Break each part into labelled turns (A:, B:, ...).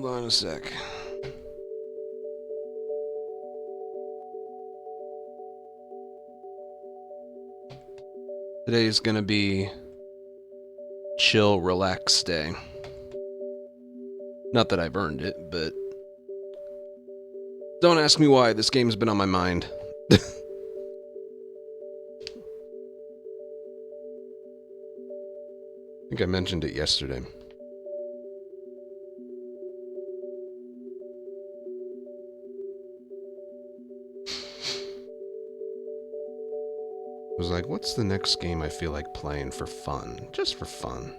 A: Hold on a sec. Today's gonna be chill, relax day. Not that I've earned it, but don't ask me why. This game's been on my mind. I think I mentioned it yesterday. I was like, what's the next game I feel like playing for fun? Just for fun.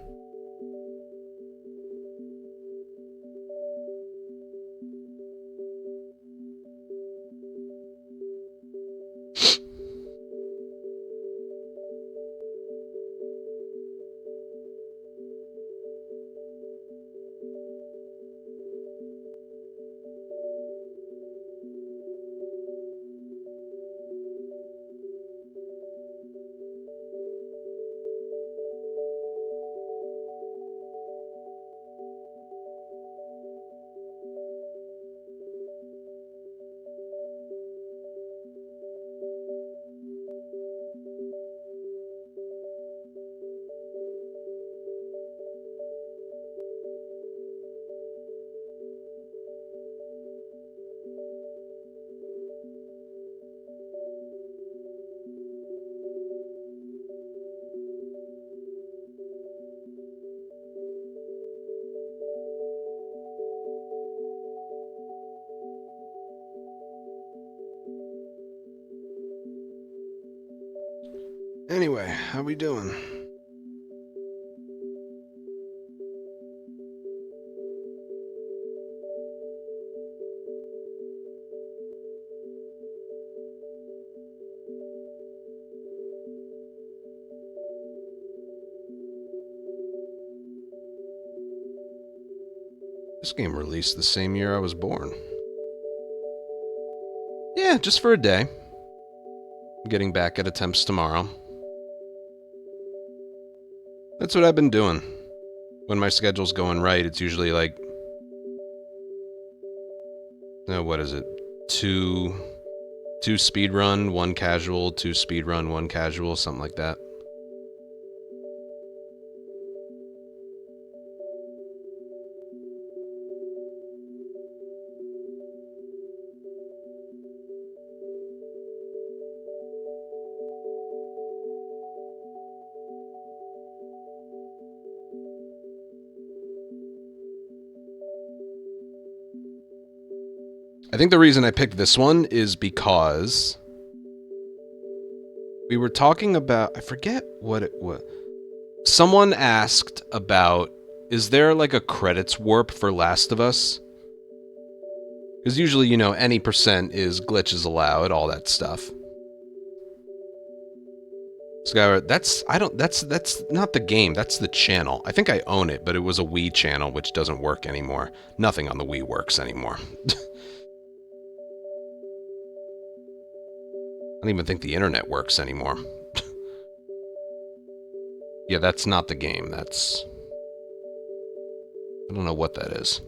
A: Anyway, how we doing? This game released the same year I was born. Yeah, just for a day. I'm getting back at attempts tomorrow. That's what I've been doing. When my schedule's going right, it's usually like... what is it? Two speedrun, one casual, two speedrun, one casual, something like that. I think the reason I picked this one is because we were talking about, I forget what it was. Someone asked about, is there like a credits warp for Last of Us? Because usually, you know, any percent is glitches allowed, all that stuff. Skyward, that's not the game, that's the channel. I think I own it, but it was a Wii channel, which doesn't work anymore. Nothing on the Wii works anymore. I don't even think the internet works anymore. Yeah, that's not the game. That's... I don't know what that is.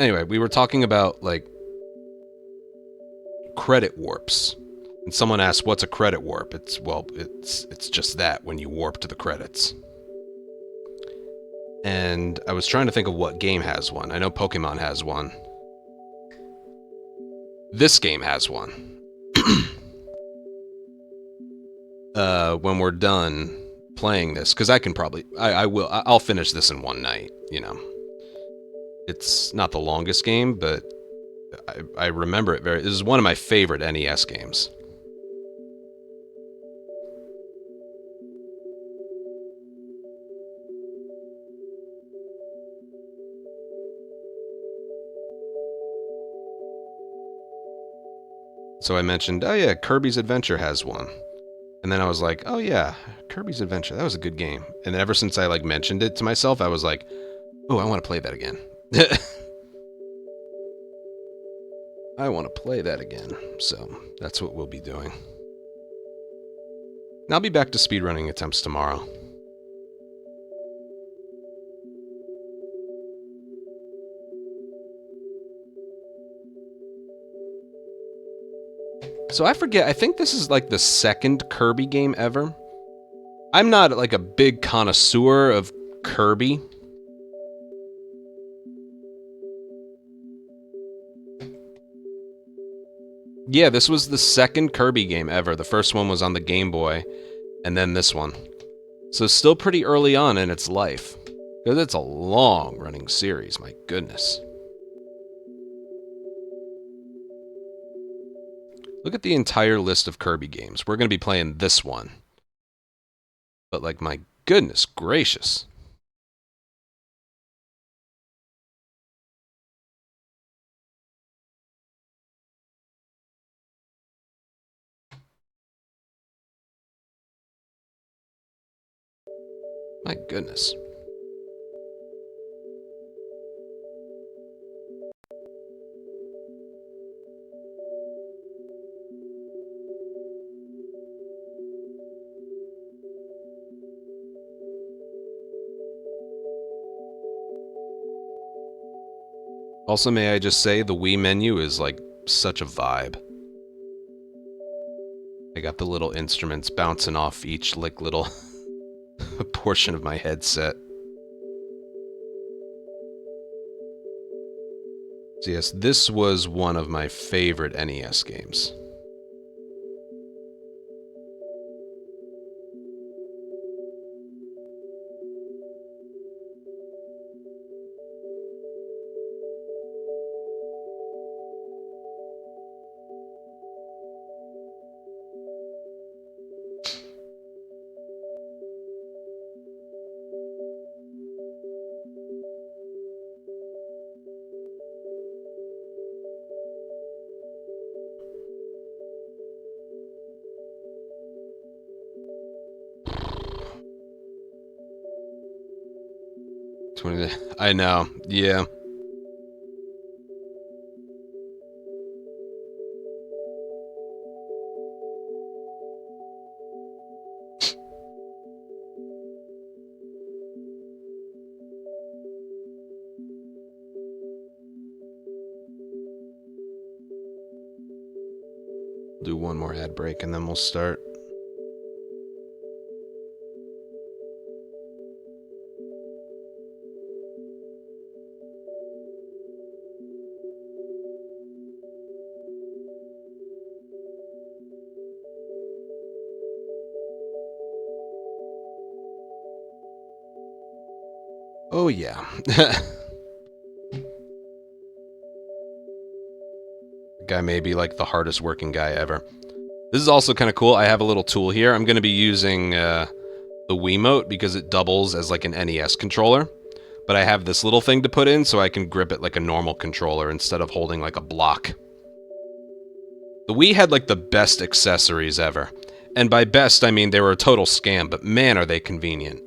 A: Anyway, we were talking about, like, credit warps. And someone asked, what's a credit warp? It's just that, when you warp to the credits. And I was trying to think of what game has one. I know Pokemon has one. This game has one. When we're done playing this, because I can probably, I'll finish this in one night, you know. It's not the longest game, but I remember it very, this is one of my favorite NES games. So I mentioned, oh yeah, Kirby's Adventure has one. And then I was like, oh yeah, Kirby's Adventure, that was a good game. And ever since I like mentioned it to myself, I was like, oh, I want to play that again. I want to play that again. So that's what we'll be doing. And I'll be back to speedrunning attempts tomorrow. So I forget, I think this is like the second Kirby game ever. I'm not like a big connoisseur of Kirby. Yeah, this was the second Kirby game ever. The first one was on the Game Boy, and then this one. So still pretty early on in its life. Because it's a long-running series, my goodness. Look at the entire list of Kirby games. We're going to be playing this one. But like, my goodness gracious. My goodness. Also, may I just say, the Wii menu is like such a vibe. I got the little instruments bouncing off each like little portion of my headset. So yes, this was one of my favorite NES games. I know, yeah. Do one more ad break and then we'll start. Oh yeah. The guy may be like the hardest working guy ever. This is also kind of cool. I have a little tool here. I'm going to be using the Wiimote because it doubles as like an NES controller. But I have this little thing to put in so I can grip it like a normal controller instead of holding like a block. The Wii had like the best accessories ever. And by best, I mean they were a total scam, but man, are they convenient.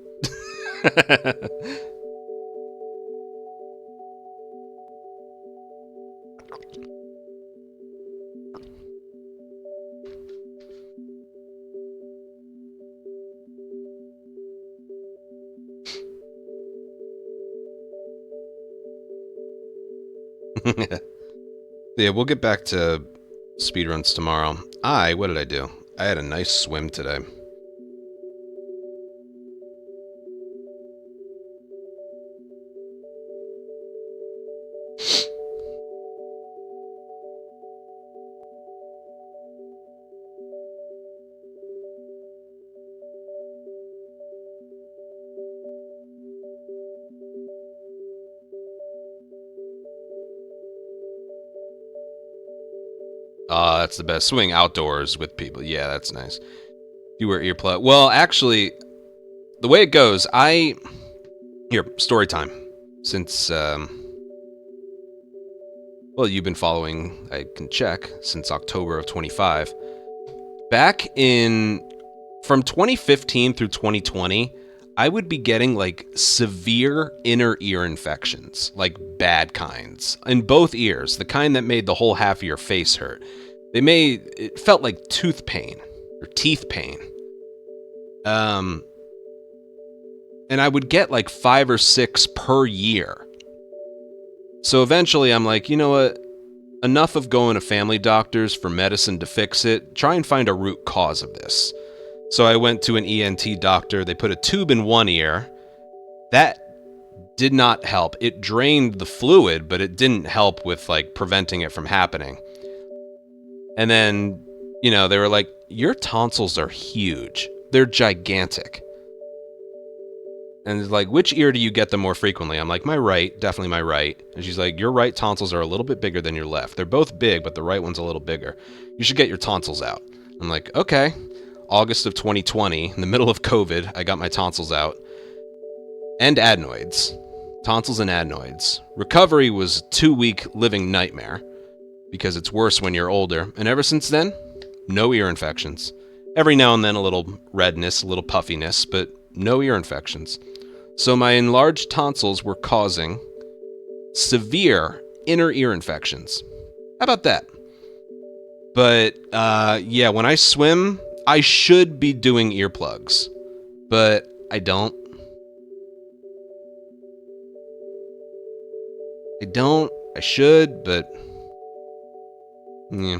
A: Yeah, we'll get back to speedruns tomorrow. What did I do? I had a nice swim today. That's the best. Swimming outdoors with people. Yeah, that's nice. If you wear earplug. Well, actually, the way it goes, Here, story time. Since, well, you've been following, I can check, since October of 25. Back from 2015 through 2020, I would be getting, like, severe inner ear infections. Like, bad kinds. In both ears. The kind that made the whole half of your face hurt. It felt like tooth pain. Or teeth pain. And I would get, like, 5 or 6 per year. So eventually I'm like, you know what? enough of going to family doctors for medicine to fix it. Try and find a root cause of this. So I went to an ENT doctor. They put a tube in one ear. That did not help. It drained the fluid, but it didn't help with like preventing it from happening. And then, you know, they were like, your tonsils are huge. They're gigantic. And it's like, which ear do you get them more frequently? I'm like, my right, definitely my right. And she's like, your right tonsils are a little bit bigger than your left. They're both big, but the right one's a little bigger. You should get your tonsils out. I'm like, okay. August of 2020, in the middle of COVID, I got my tonsils out. And adenoids. Tonsils and adenoids. Recovery was a 2-week living nightmare, because it's worse when you're older. And ever since then, no ear infections. Every now and then a little redness, a little puffiness, but no ear infections. So my enlarged tonsils were causing severe inner ear infections. How about that? But, yeah, when I swim, I should be doing earplugs, but I don't. I should, but yeah.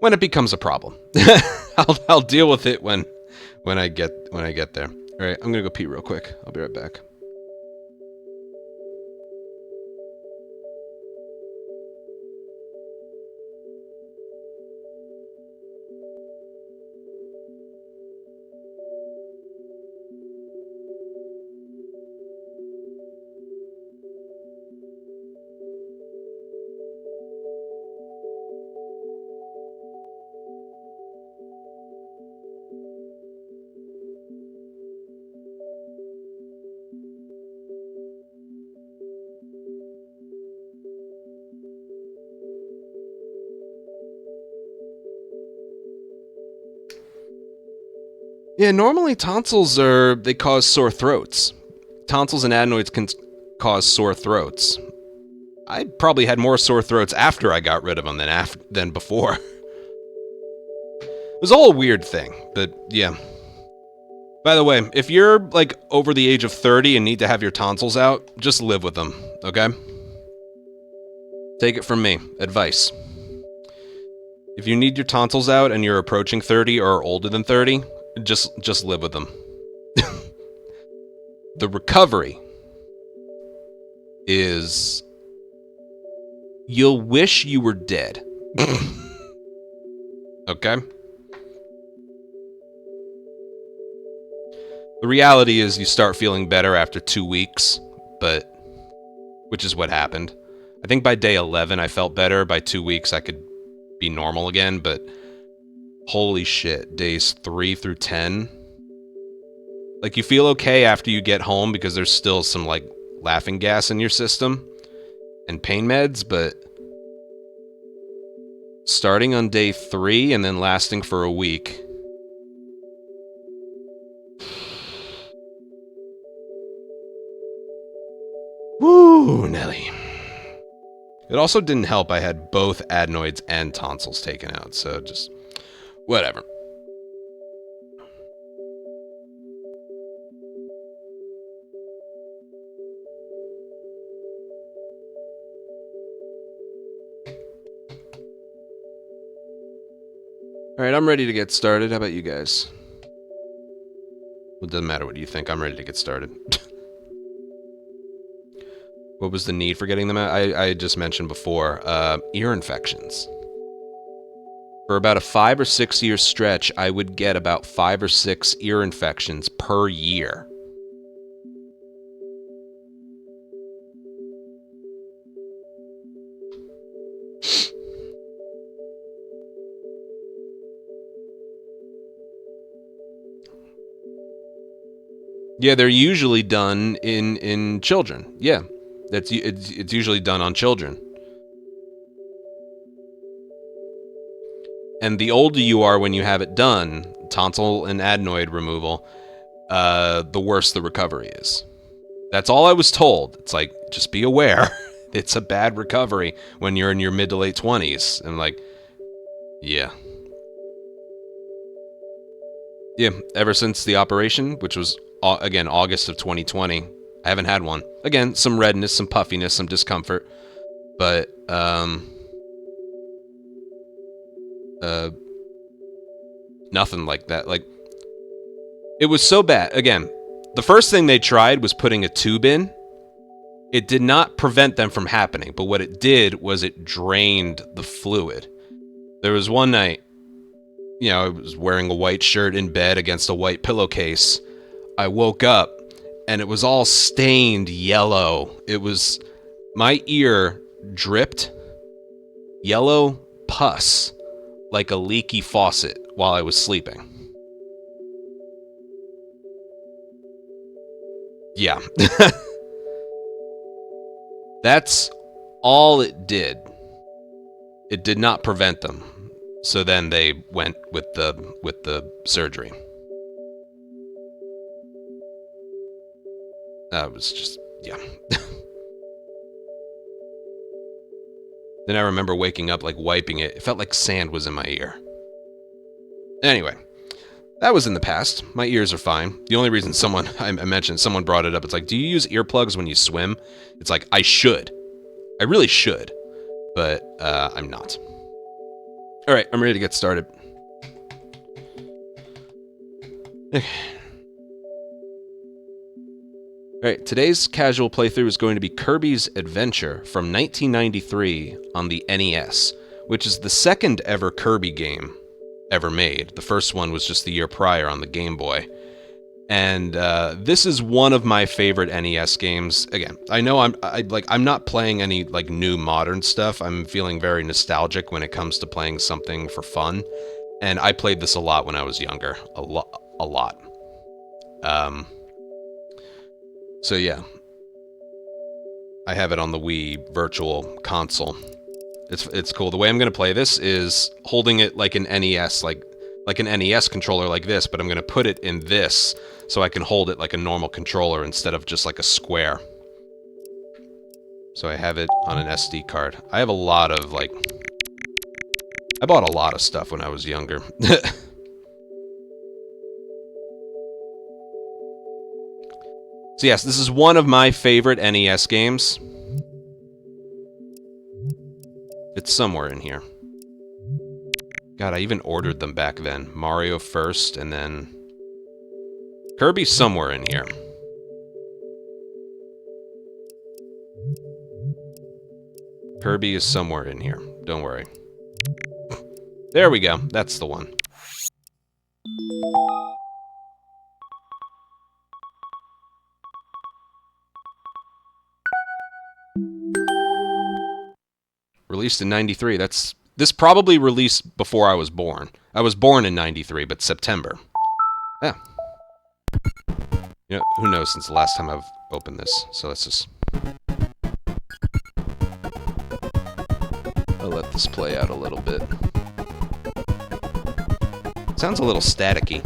A: When it becomes a problem, I'll deal with it when I get there. All right, I'm gonna go pee real quick. I'll be right back. Yeah, normally tonsils they cause sore throats. Tonsils and adenoids can cause sore throats. I probably had more sore throats after I got rid of them than before. It was all a weird thing, but yeah. By the way, if you're like over the age of 30 and need to have your tonsils out, just live with them, okay? Take it from me. Advice. If you need your tonsils out and you're approaching 30 or older than 30, just live with them. The recovery is you'll wish you were dead. Okay? The reality is you start feeling better after 2 weeks, which is what happened. I think by day 11 I felt better. By 2 weeks I could be normal again, but holy shit, days 3 through 10. Like, you feel okay after you get home because there's still some, like, laughing gas in your system and pain meds, but starting on day 3 and then lasting for a week. Woo, Nelly. It also didn't help I had both adenoids and tonsils taken out, so just whatever. Alright, I'm ready to get started. How about you guys? Well, it doesn't matter what you think. I'm ready to get started. What was the need for getting them out? I just mentioned before. Ear infections. For about a 5 or 6 year stretch, I would get about 5 or 6 ear infections per year. Yeah, they're usually done in children. Yeah, it's usually done on children. And the older you are when you have it done, tonsil and adenoid removal, the worse the recovery is. That's all I was told. It's like, just be aware. It's a bad recovery when you're in your mid to late 20s. And like, yeah. Yeah, ever since the operation, which was, again, August of 2020, I haven't had one. Again, some redness, some puffiness, some discomfort. But, nothing like that. Like, it was so bad. Again, the first thing they tried was putting a tube in. It did not prevent them from happening, but what it did was it drained the fluid. There was one night, you know, I was wearing a white shirt in bed against a white pillowcase. I woke up, and it was all stained yellow. It was... my ear dripped yellow pus like a leaky faucet while I was sleeping. Yeah. That's all it did. It did not prevent them. So then they went with the surgery. That was just, yeah. Then I remember waking up, like, wiping it. It felt like sand was in my ear. Anyway, that was in the past. My ears are fine. The only reason I mentioned, someone brought it up. It's like, do you use earplugs when you swim? It's like, I should. I really should. But, I'm not. Alright, I'm ready to get started. Alright, today's casual playthrough is going to be Kirby's Adventure from 1993 on the NES, which is the second ever Kirby game ever made. The first one was just the year prior on the Game Boy. And this is one of my favorite NES games. Again, I know I'm not playing any like new modern stuff. I'm feeling very nostalgic when it comes to playing something for fun. And I played this a lot when I was younger. A lot. So yeah, I have it on the Wii Virtual Console. It's cool. The way I'm gonna play this is holding it like an NES, like an NES controller like this, but I'm gonna put it in this so I can hold it like a normal controller instead of just like a square. So I have it on an SD card. I have a lot of like, I bought a lot of stuff when I was younger. So yes, this is one of my favorite NES games. It's somewhere in here. God, I even ordered them back then. Mario first, and then... Kirby's somewhere in here. Kirby is somewhere in here. Don't worry. There we go. That's the one. Released in 93. This probably released before I was born. I was born in 93, but September. Yeah. You know, who knows since the last time I've opened this. So let's just... I'll let this play out a little bit. Sounds a little staticky.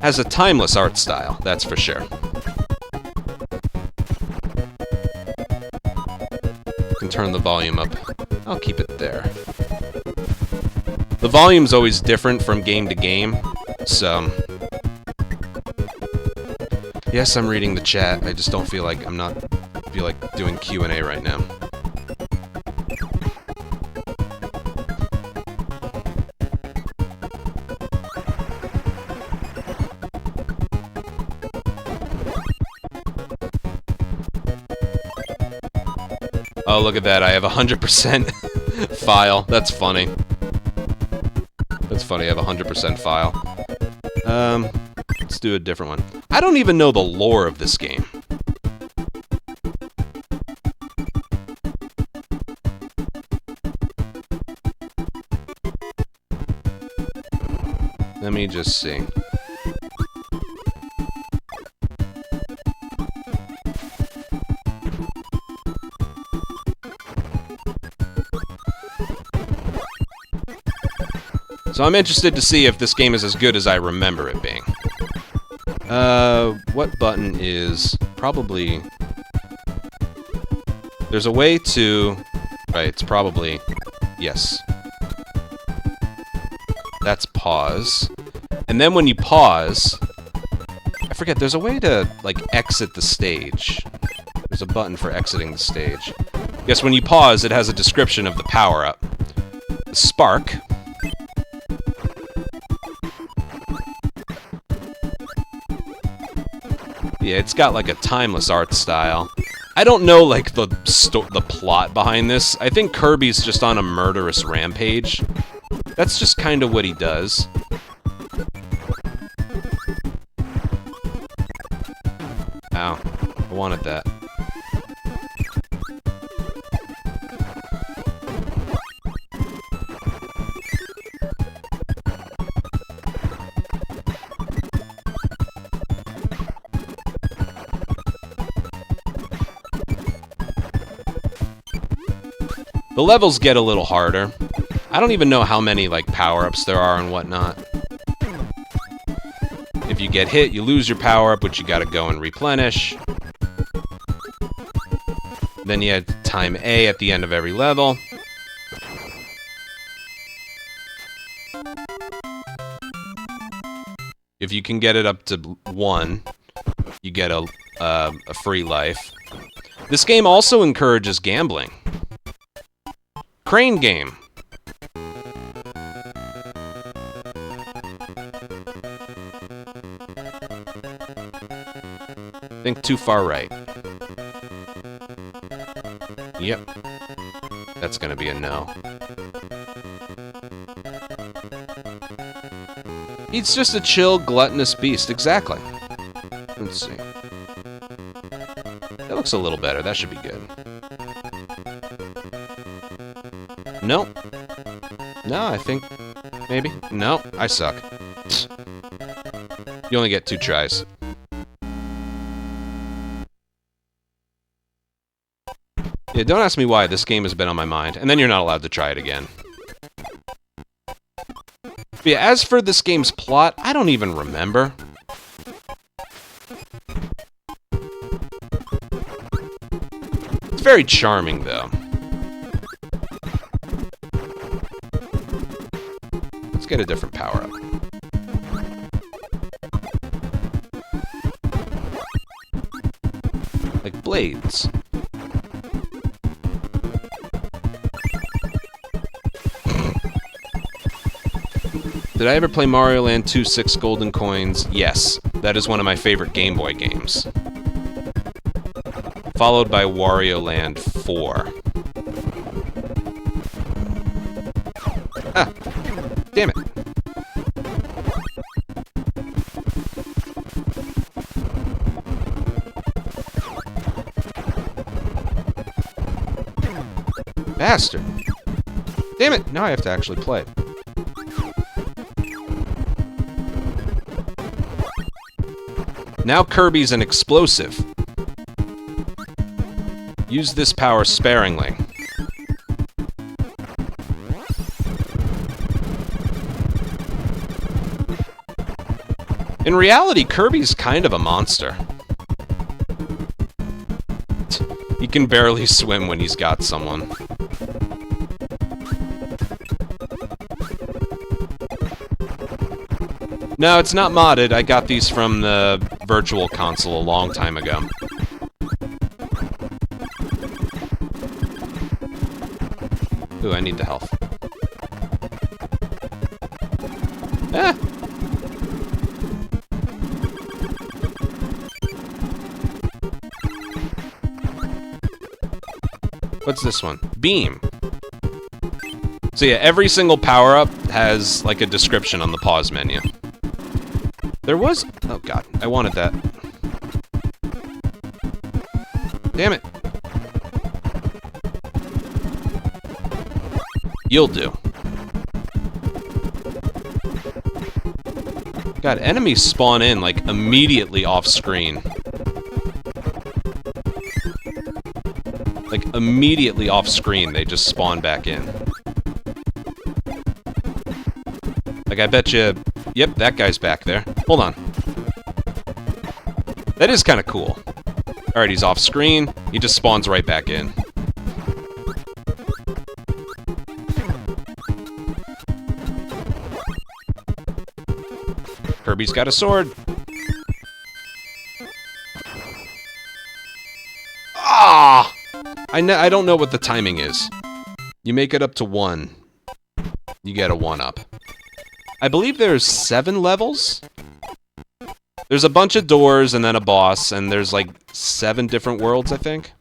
A: Has a timeless art style, that's for sure. Turn the volume up. I'll keep it there. The volume's always different from game to game, so... Yes, I'm reading the chat. I just don't feel like feel like doing Q&A right now. Oh, look at that. I have 100% file. That's funny. That's funny. I have 100% file. Let's do a different one. I don't even know the lore of this game. Let me just see. So I'm interested to see if this game is as good as I remember it being. What button is... Probably... There's a way to... Right, it's probably... Yes. That's pause. And then when you pause... I forget, there's a way to, like, exit the stage. There's a button for exiting the stage. Yes, when you pause, it has a description of the power-up. The spark. Yeah, it's got like a timeless art style. I don't know, like, the plot behind this. I think Kirby's just on a murderous rampage. That's just kind of what he does. Ow. I wanted that. The levels get a little harder. I don't even know how many, like, power-ups there are and whatnot. If you get hit, you lose your power-up, which you gotta go and replenish. Then you have time A at the end of every level. If you can get it up to 1, you get a free life. This game also encourages gambling. Crane game. Think too far right. Yep. That's gonna be a no. He's just a chill, gluttonous beast. Exactly. Let's see. That looks a little better. That should be good. Nope. No, I think... maybe? No, I suck. You only get 2 tries. Yeah, don't ask me why. This game has been on my mind. And then you're not allowed to try it again. But yeah, as for this game's plot, I don't even remember. It's very charming, though. Let's get a different power-up. Like blades. Did I ever play Mario Land 2 6 Golden Coins? Yes. That is one of my favorite Game Boy games. Followed by Wario Land 4. Ah! Damn it. Bastard. Damn it! Now I have to actually play. Now Kirby's an explosive. Use this power sparingly. In reality, Kirby's kind of a monster. He can barely swim when he's got someone. No, it's not modded. I got these from the Virtual Console a long time ago. Ooh, I need the health. Ah! What's this one? Beam. So yeah, every single power-up has, like, a description on the pause menu. There was... oh god, I wanted that. Damn it. You'll do. God, enemies spawn in, like, immediately off-screen. Like, immediately off-screen, they just spawn back in. Like, I bet you... yep, that guy's back there. Hold on. That is kind of cool. Alright, he's off-screen. He just spawns right back in. Kirby's got a sword. I don't know what the timing is. You make it up to 1, you get a 1-up. I believe there's 7 levels? There's a bunch of doors and then a boss, and there's like 7 different worlds, I think.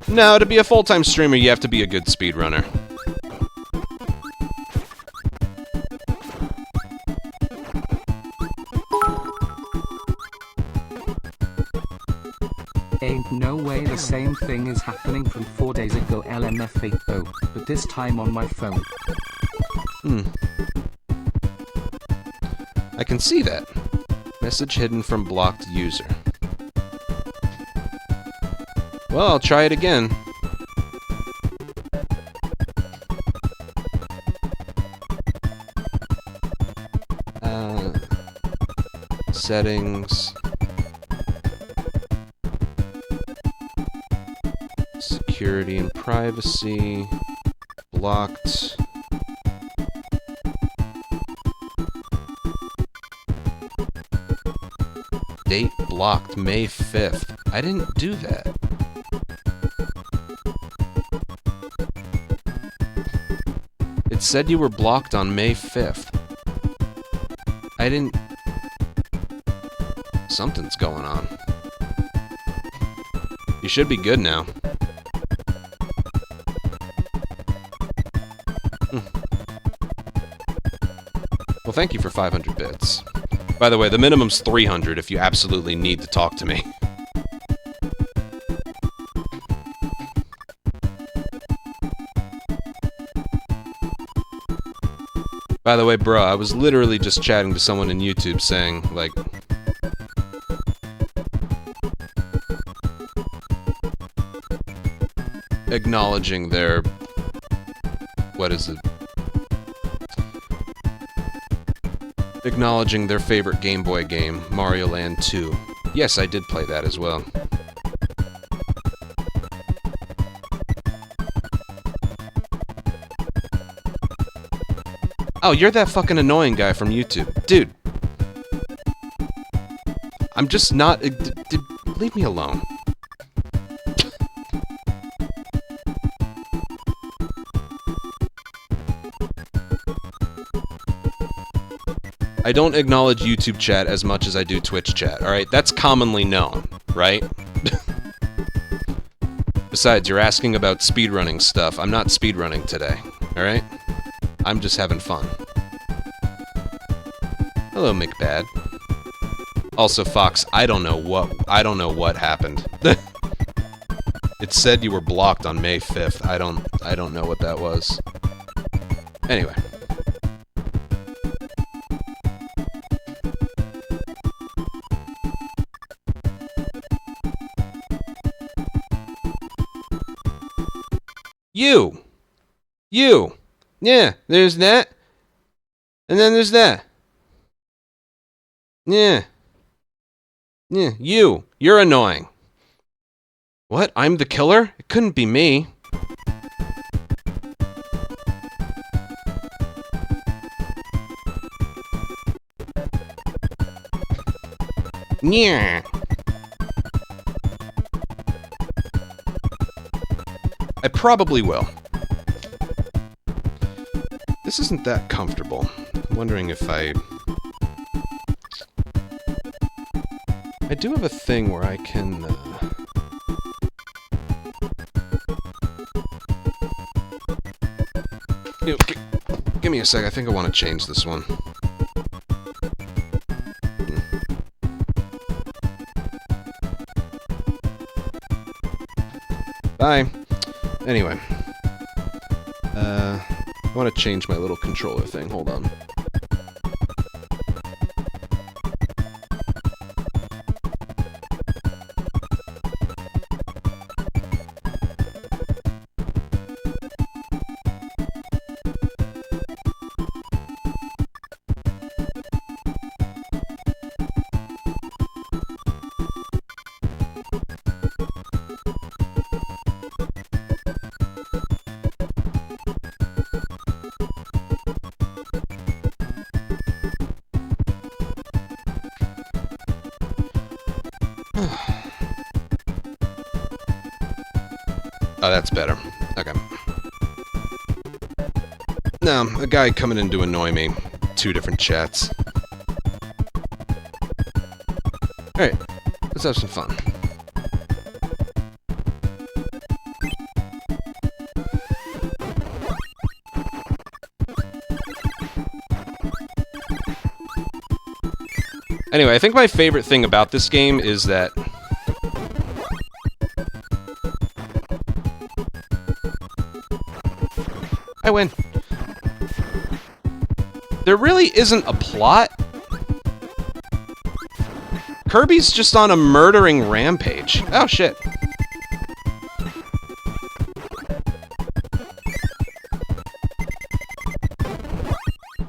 A: No, to be a full-time streamer, you have to be a good speedrunner.
B: Ain't no way the same thing is happening from 4 days ago LMFAO, but this time on my phone.
A: I can see that. Message hidden from blocked user. Well, I'll try it again. Settings. Security and privacy. Blocked. Date blocked May 5th. I didn't do that. It said you were blocked on May 5th. I didn't... Something's going on. You should be good now. Well, thank you for 500 bits. By the way, the minimum's 300 if you absolutely need to talk to me. By the way, bro, I was literally just chatting to someone in YouTube saying, like... acknowledging their... what is it? Acknowledging their favorite Game Boy game, Mario Land 2. Yes, I did play that as well. Oh, you're that fucking annoying guy from YouTube. Dude. I'm just not... leave me alone. I don't acknowledge YouTube chat as much as I do Twitch chat, alright? That's commonly known, right? Besides, you're asking about speedrunning stuff. I'm not speedrunning today, alright? I'm just having fun. Hello, McBad. Also, Fox, I don't know what happened. It said you were blocked on May 5th. I don't know what that was. Anyway. You! Yeah, there's that. And then there's that. Yeah. Yeah, you're annoying. What? I'm the killer? It couldn't be me. Yeah. I probably will. This isn't that comfortable. I'm wondering if I do have a thing where I can, give me a sec, I think I want to change this one. Bye. Anyway. I want to change my little controller thing, hold on. Oh, that's better. Okay. No, a guy coming in to annoy me. 2 different chats. Alright, let's have some fun. Anyway, I think my favorite thing about this game is that I win. There really isn't a plot. Kirby's just on a murdering rampage. Oh, shit.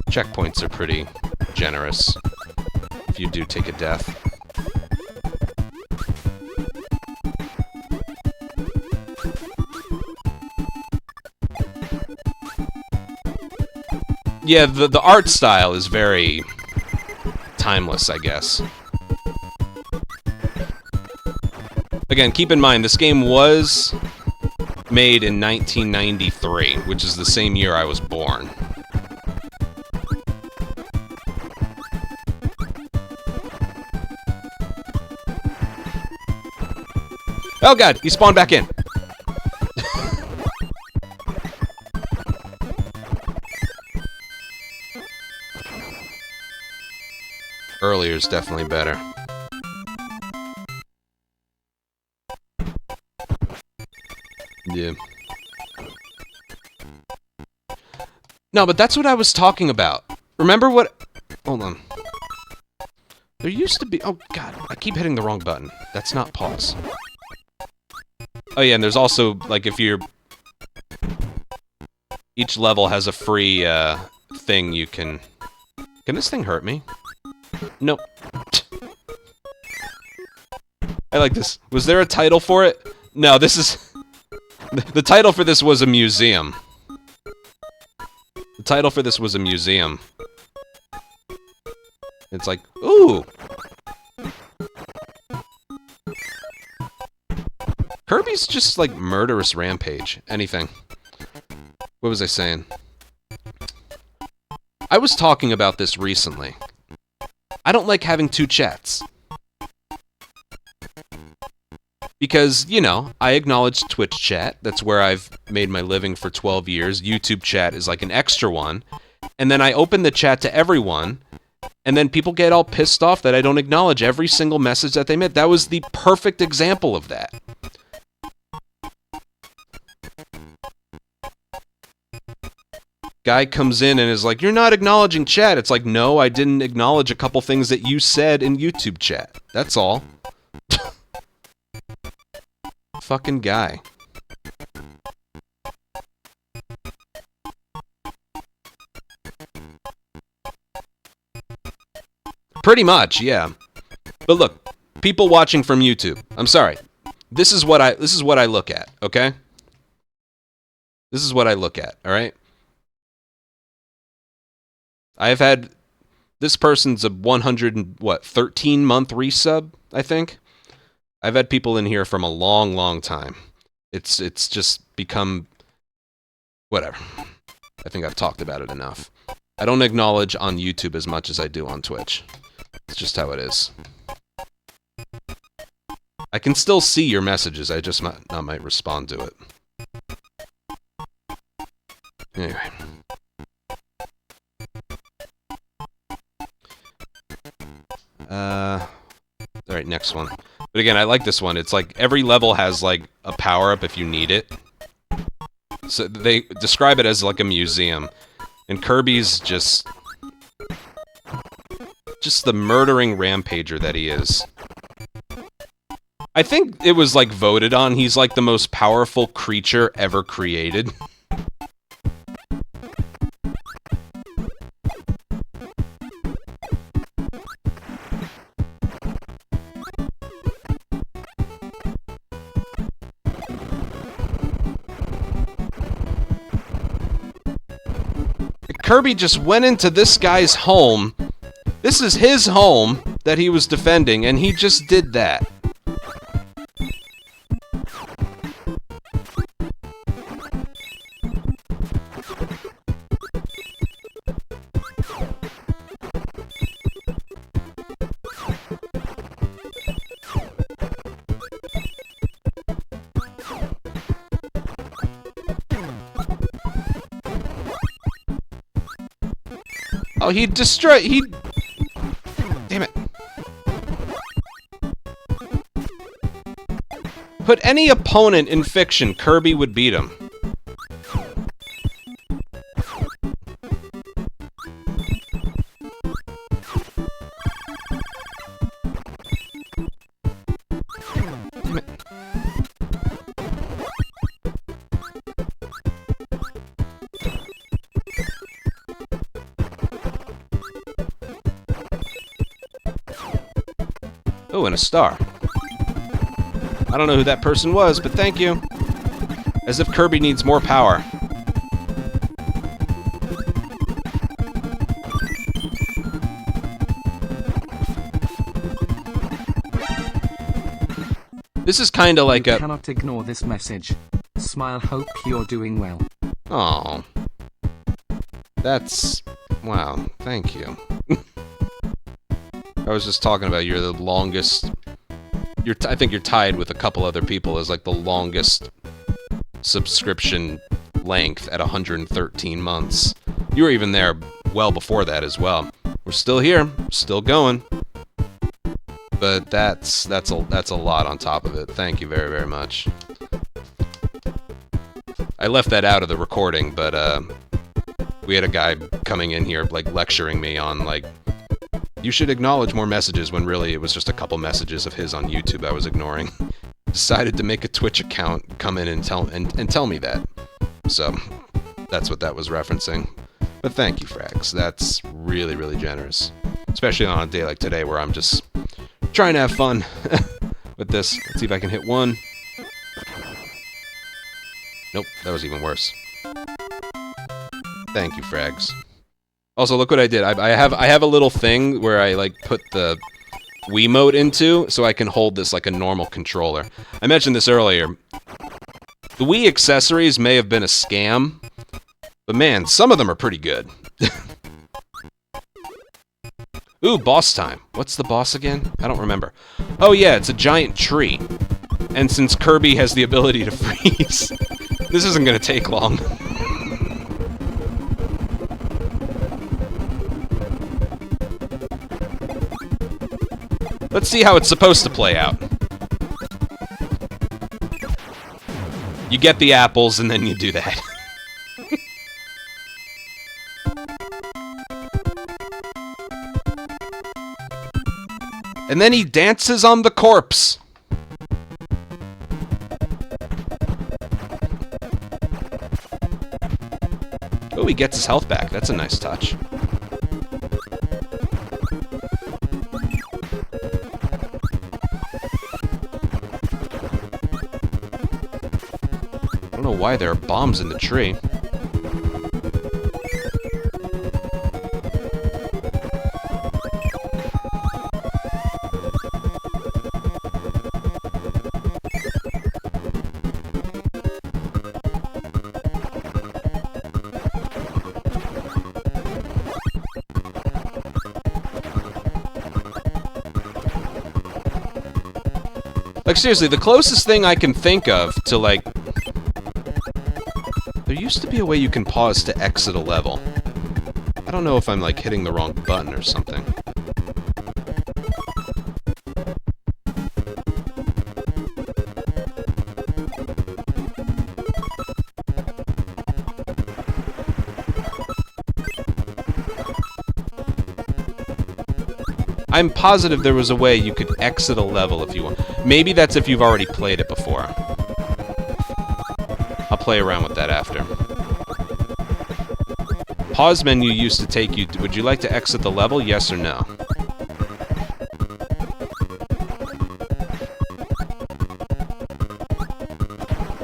A: Checkpoints are pretty generous if you do take a death. Yeah, the art style is very timeless, I guess. Again, keep in mind, this game was made in 1993, which is the same year I was born. Oh god, he spawned back in. Earlier is definitely better. Yeah. No, but that's what I was talking about. Remember what... Hold on. There used to be... Oh, God. I keep hitting the wrong button. That's not pause. Oh, yeah, and there's also, like, if you're... Each level has a free, thing you can... Can this thing hurt me? Nope. I like this. Was there a title for it? No, this is... The title for this was a museum. The title for this was a museum. It's like, ooh! Kirby's just like murderous rampage. Anything. What was I saying? I was talking about this recently. I don't like having 2 chats. Because, you know, I acknowledge Twitch chat. That's where I've made my living for 12 years. YouTube chat is like an extra one. And then I open the chat to everyone. And then people get all pissed off that I don't acknowledge every single message that they made. That was the perfect example of that. Guy comes in and is like, you're not acknowledging chat. It's like, no, I didn't acknowledge a couple things that you said in YouTube chat. That's all. Fucking guy. Pretty much, yeah. But look, people watching from YouTube. I'm sorry. This is what I look at, okay? This is what I look at, all right? I've had this person's a 13-month resub, I think. I've had people in here from a long, long time. It's just become... Whatever. I think I've talked about it enough. I don't acknowledge on YouTube as much as I do on Twitch. It's just how it is. I can still see your messages, I just might respond to it. Anyway. Alright, next one. But again, I like this one. It's like every level has like a power-up if you need it. So they describe it as like a museum. And Kirby's just the murdering rampager that he is. I think it was like voted on. He's like the most powerful creature ever created. Kirby just went into this guy's home. This is his home that he was defending, and he just did that. Oh, he destroyed... He... Damn it. Put any opponent in fiction, Kirby would beat him. Damn it. Oh, and a star. I don't know who that person was, but thank you. As if Kirby needs more power. This is kind of like
B: You
A: a...
B: cannot ignore this message. Smile, hope you're doing well.
A: Oh. That's... Wow, thank you. I was just talking about you're the longest... I think you're tied with a couple other people as like the longest subscription length at 113 months. You were even there well before that as well. We're still here, still going. But that's a lot on top of it. Thank you very, very much. I left that out of the recording, but we had a guy coming in here like lecturing me on like, you should acknowledge more messages, when really it was just a couple messages of his on YouTube I was ignoring. Decided to make a Twitch account, come in and tell me that. So that's what that was referencing. But thank you, Frags. That's really, really generous. Especially on a day like today where I'm just trying to have fun with this. Let's see if I can hit one. Nope, that was even worse. Thank you, Frags. Also, look what I did. I have a little thing where I like put the Wiimote into, so I can hold this like a normal controller. I mentioned this earlier. The Wii accessories may have been a scam, but man, some of them are pretty good. Ooh, boss time. What's the boss again? I don't remember. Oh yeah, it's a giant tree. And since Kirby has the ability to freeze, this isn't gonna take long. Let's see how it's supposed to play out. You get the apples, and then you do that. And then he dances on the corpse. Oh, he gets his health back. That's a nice touch. I don't know why there are bombs in the tree. Like, seriously, the closest thing I can think of to, like... There used to be a way you can pause to exit a level. I don't know if I'm, like, hitting the wrong button or something. I'm positive there was a way you could exit a level if you want. Maybe that's if you've already played it before. I'll play around with that after. Pause menu used to take you... Would you like to exit the level? Yes or no?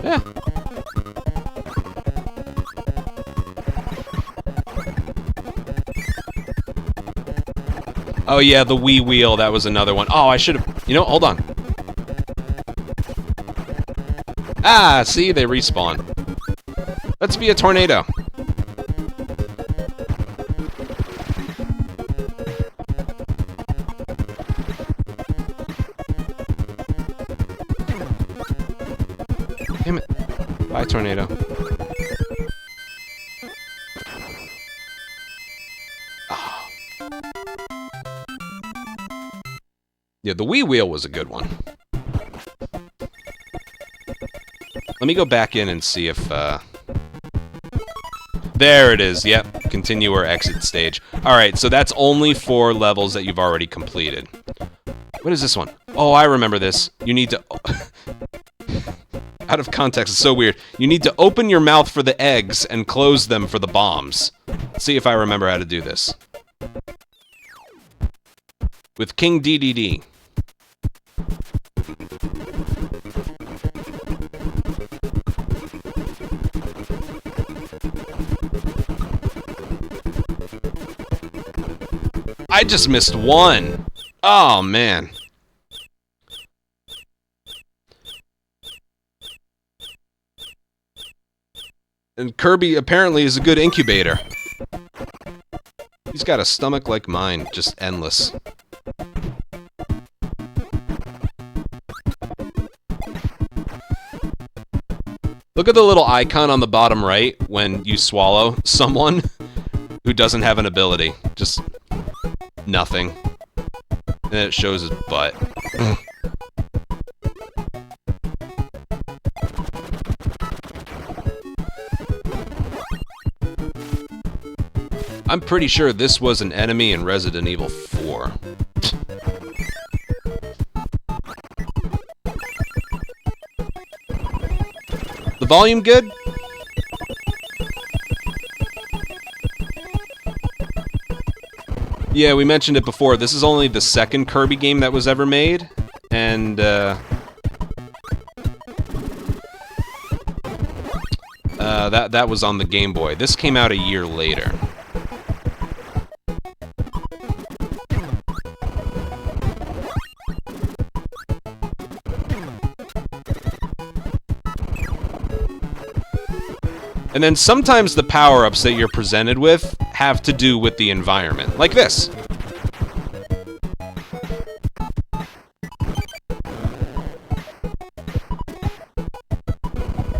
A: Yeah. Oh yeah, the Wii wheel, that was another one. Oh, I should have... You know, hold on. Ah, see? They respawn. Let's be a tornado. Damn it. Bye, tornado. Oh. Yeah, the Wii wheel was a good one. Let me go back in and see if, There it is, yep. Continue or exit stage. Alright, so that's only for levels that you've already completed. What is this one? Oh, I remember this. You need to... Out of context, it's so weird. You need to open your mouth for the eggs and close them for the bombs. Let's see if I remember how to do this. With King DDD. I just missed one. Oh, man. And Kirby apparently is a good incubator. He's got a stomach like mine, just endless. Look at the little icon on the bottom right when you swallow someone who doesn't have an ability. Just nothing. And then it shows his butt. I'm pretty sure this was an enemy in Resident Evil 4. The volume good? Yeah, we mentioned it before. This is only the second Kirby game that was ever made, and that was on the Game Boy. This came out a year later. And then sometimes the power-ups that you're presented with have to do with the environment, like this.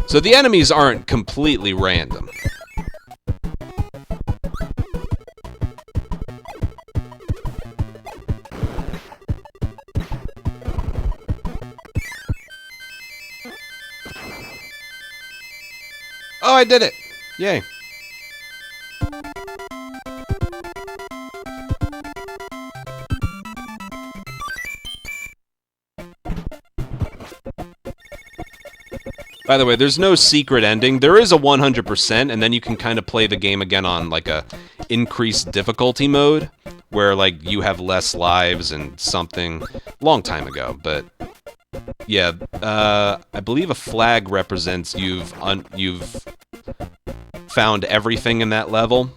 A: So the enemies aren't completely random. Oh, I did it! Yay. By the way, there's no secret ending. There is a 100%, and then you can kind of play the game again on, like, a increased difficulty mode, where, like, you have less lives and something. Long time ago, but... Yeah, I believe a flag represents you've found everything in that level.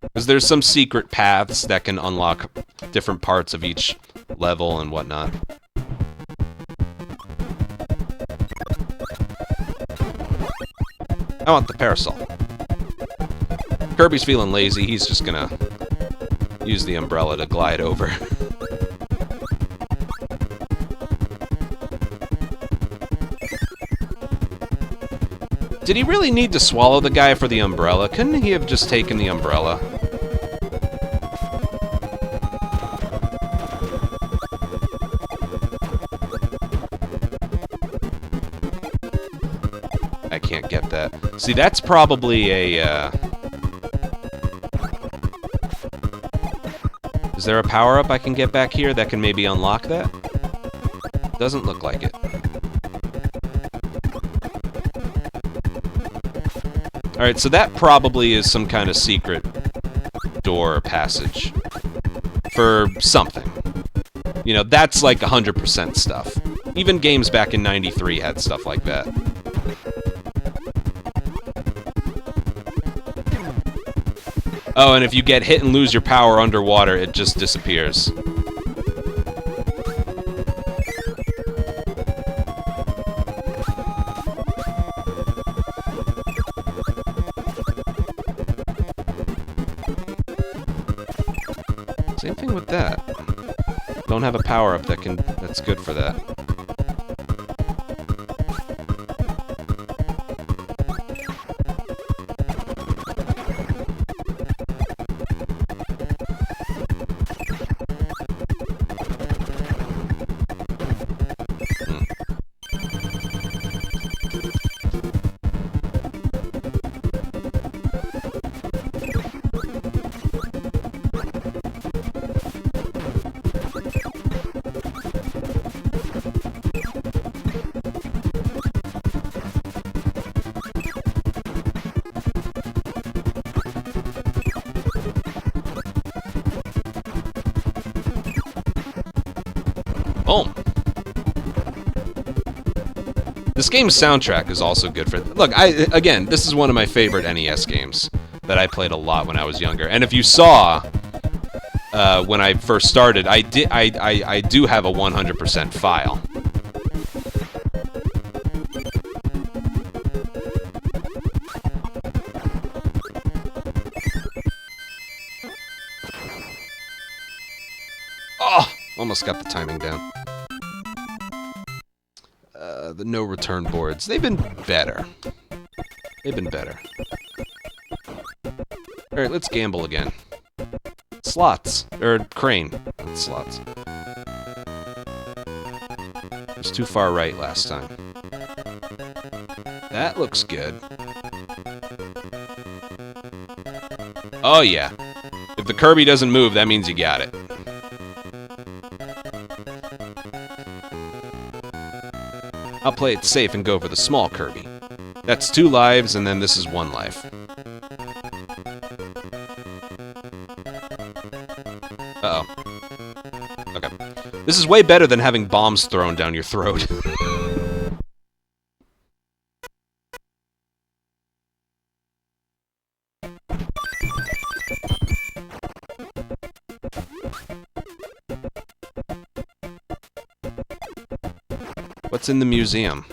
A: Because there's some secret paths that can unlock different parts of each level and whatnot. I want the parasol. Kirby's feeling lazy, he's just gonna use the umbrella to glide over. Did he really need to swallow the guy for the umbrella? Couldn't he have just taken the umbrella? I can't get that. See, that's probably a, Is there a power-up I can get back here that can maybe unlock that? Doesn't look like it. Alright, so that probably is some kind of secret door or passage. For something. You know, that's like 100% stuff. Even games back in '93 had stuff like that. Oh, and if you get hit and lose your power underwater, it just disappears. Same thing with that. Don't have a power-up that's good for that. home. This game's soundtrack is also good for... Look, again, this is one of my favorite NES games that I played a lot when I was younger. And if you saw, when I first started, I do have a 100% file. Oh! Almost got the timing down. The no return boards. They've been better. They've been better. Alright, let's gamble again. Slots. Or crane. Not slots. It was too far right last time. That looks good. Oh yeah. If the Kirby doesn't move, that means you got it. I'll play it safe and go for the small Kirby. That's 2 lives, and then this is 1 life. Uh-oh. Okay. This is way better than having bombs thrown down your throat. What's in the museum?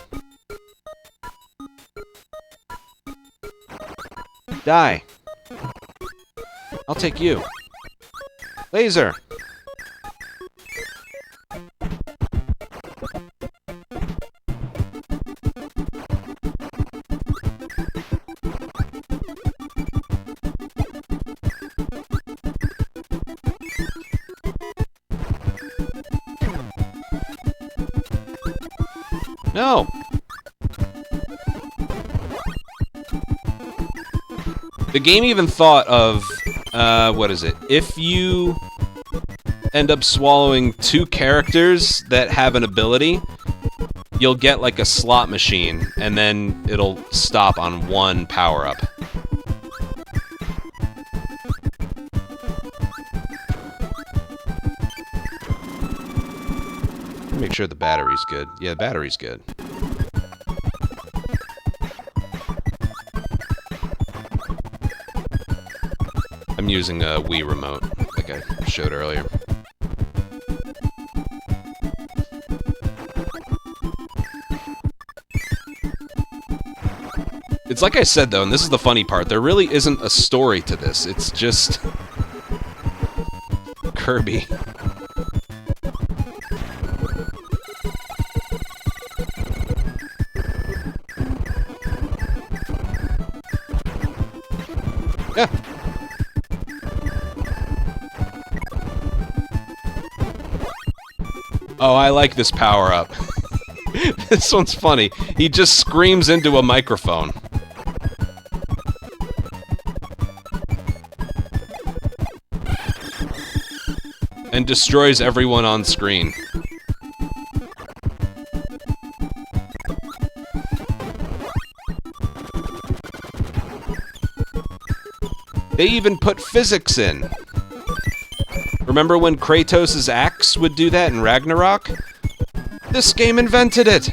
A: Die. I'll take you. Laser. No! The game even thought of, what is it? If you end up swallowing 2 characters that have an ability, you'll get like a slot machine, and then it'll stop on 1 power-up. Make sure the battery's good. Yeah, the battery's good. I'm using a Wii remote, like I showed earlier. It's like I said, though, and this is the funny part, there really isn't a story to this. It's just... Kirby. Yeah. Oh, I like this power-up. This one's funny. He just screams into a microphone. And destroys everyone on screen. They even put physics in. Remember when Kratos' axe would do that in Ragnarok? This game invented it!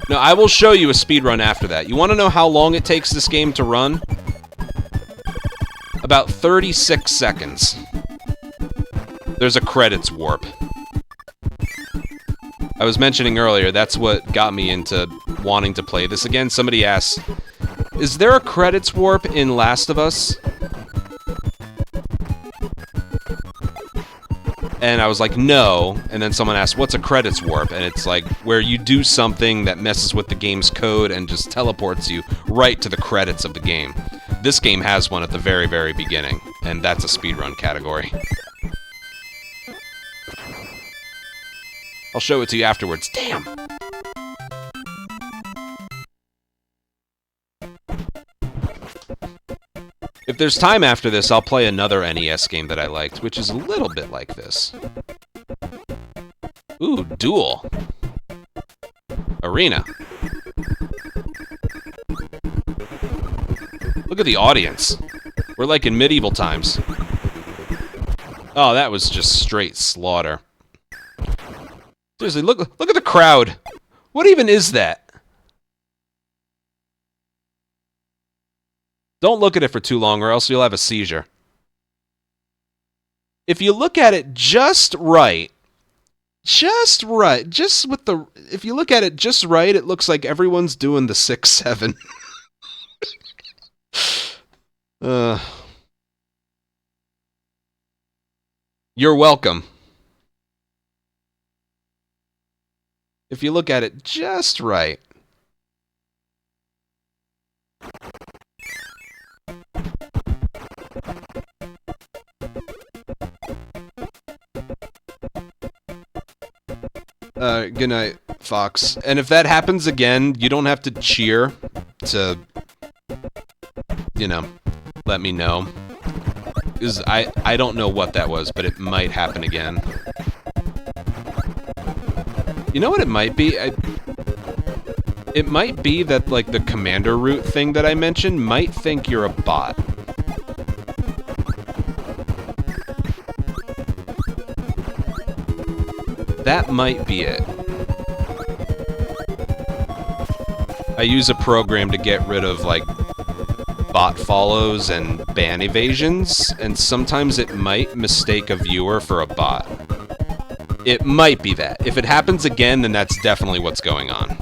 A: No, I will show you a speedrun after that. You want to know how long it takes this game to run? About 36 seconds. There's a credits warp. I was mentioning earlier, that's what got me into wanting to play this again. Somebody asked, is there a credits warp in Last of Us? And I was like, no. And then someone asked, what's a credits warp? And it's like where you do something that messes with the game's code and just teleports you right to the credits of the game. This game has one at the very, very beginning, and that's a speedrun category. I'll show it to you afterwards. Damn! If there's time after this, I'll play another NES game that I liked, which is a little bit like this. Ooh, duel. Arena. Look at the audience. We're like in medieval times. Oh, that was just straight slaughter. Seriously, look at the crowd. What even is that? Don't look at it for too long or else you'll have a seizure. If you look at it just right, if you look at it just right, it looks like everyone's doing the 6-7. You're welcome. If you look at it just right. Good night, Fox. And if that happens again, you don't have to cheer to, you know, let me know. Because I don't know what that was, but it might happen again. You know what it might be? It might be that, like, the commander root thing that I mentioned might think you're a bot. That might be it. I use a program to get rid of, like, bot follows and ban evasions, and sometimes it might mistake a viewer for a bot. It might be that. If it happens again, then that's definitely what's going on.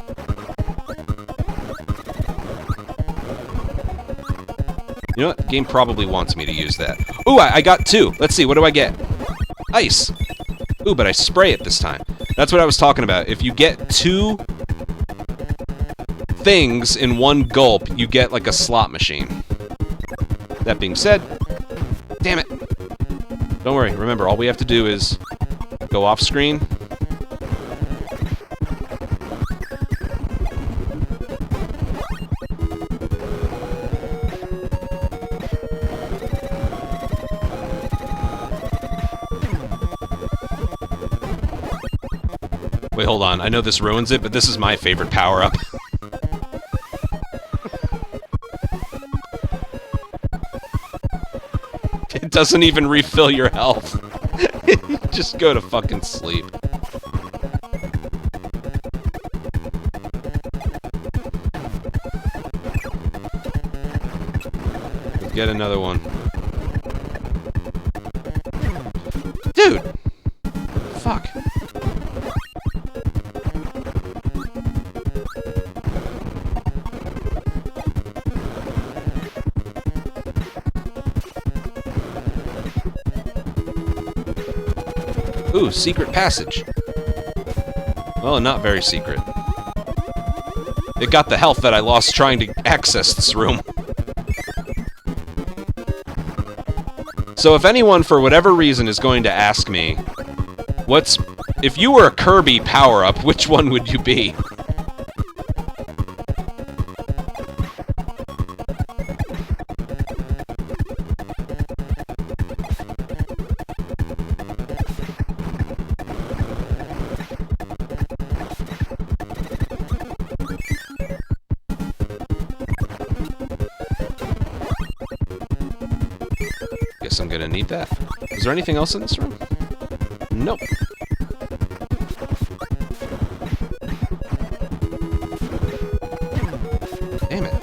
A: You know what? The game probably wants me to use that. Ooh, I got 2. Let's see, what do I get? Ice. Ooh, but I spray it this time. That's what I was talking about. If you get 2 things in one gulp, you get like a slot machine. That being said, damn it. Don't worry, remember, all we have to do is go off screen. Wait, hold on. I know this ruins it, but this is my favorite power-up. It doesn't even refill your health. You just go to fucking sleep. Get another one. Dude! Fuck. Ooh, secret passage. Well, not very secret. It got the health that I lost trying to access this room. So if anyone, for whatever reason, is going to ask me, if you were a Kirby power-up, which one would you be? Guess I'm gonna need that. Is there anything else in this room? Nope. Damn it.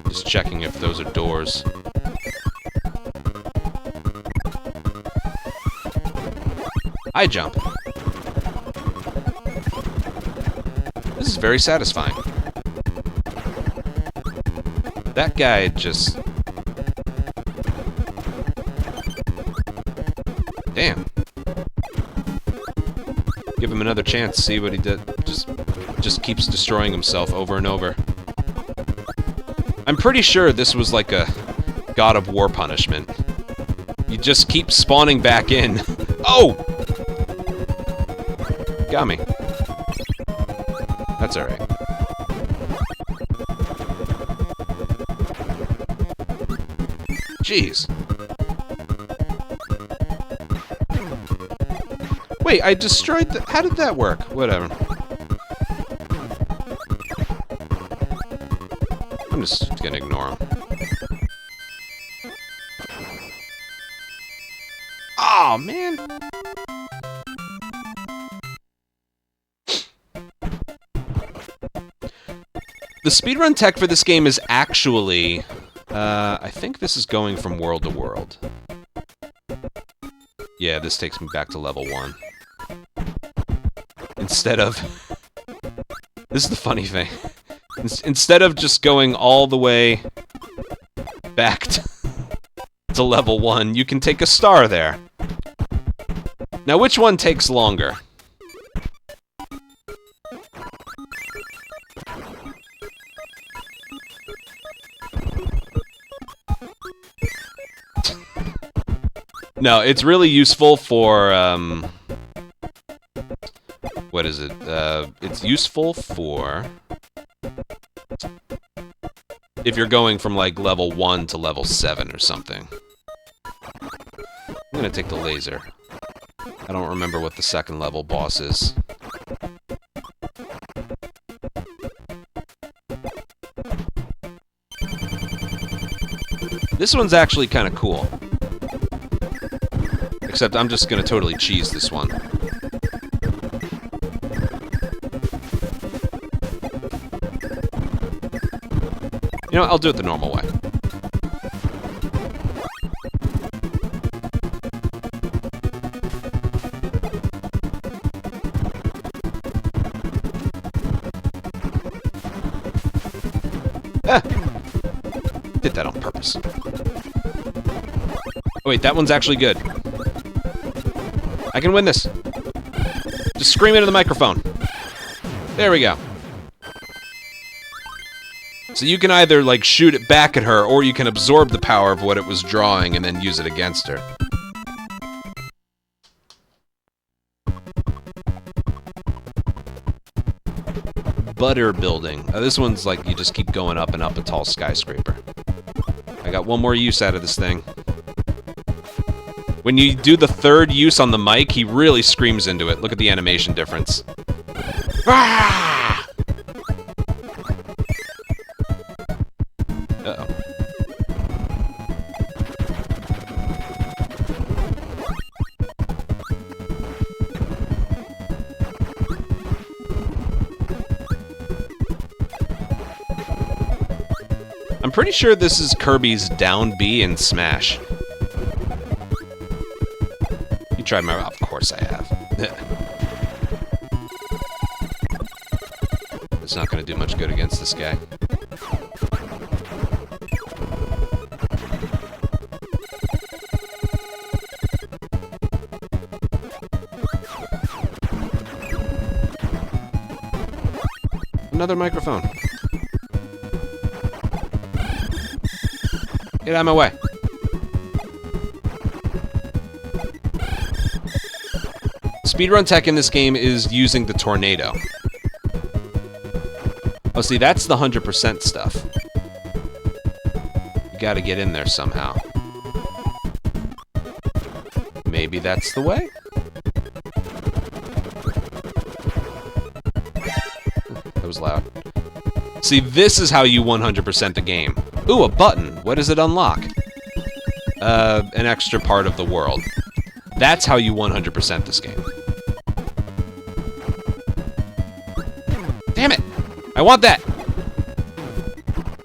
A: Just checking if those are doors. High jump. This is very satisfying. That guy just... Damn. Give him another chance, see what he did. Just keeps destroying himself over and over. I'm pretty sure this was like a God of War punishment. You just keep spawning back in. Oh! Got me. That's alright. Jeez. Wait, I destroyed the... How did that work? Whatever. I'm just gonna ignore him. Oh, man! The speedrun tech for this game is actually... I think this is going from world to world. Yeah, this takes me back to level 1. Instead of... This is the funny thing. Instead of just going all the way back to level 1, you can take a star there. Now, which one takes longer? No, it's really useful for, what is it? It's useful for... if you're going from, like, level 1 to level 7 or something. I'm gonna take the laser. I don't remember what the second level boss is. This one's actually kind of cool. Except I'm just gonna totally cheese this one. You know, I'll do it the normal way. Ah! Did that on purpose. Oh wait, that one's actually good. I can win this. Just scream into the microphone. There we go. So you can either, like, shoot it back at her, or you can absorb the power of what it was drawing and then use it against her. Butter building. This one's like you just keep going up and up a tall skyscraper. I got one more use out of this thing. When you do the third use on the mic, he really screams into it. Look at the animation difference. Ah! Uh-oh. I'm pretty sure this is Kirby's down B in Smash. You tried my... Of course I have. It's not going to do much good against this guy. Another microphone. Get out of my way. Speedrun tech in this game is using the tornado. Oh, see, that's the 100% stuff. You gotta get in there somehow. Maybe that's the way? That was loud. See, this is how you 100% the game. Ooh, a button. What does it unlock? An extra part of the world. That's how you 100% this game. Damn it! I want that!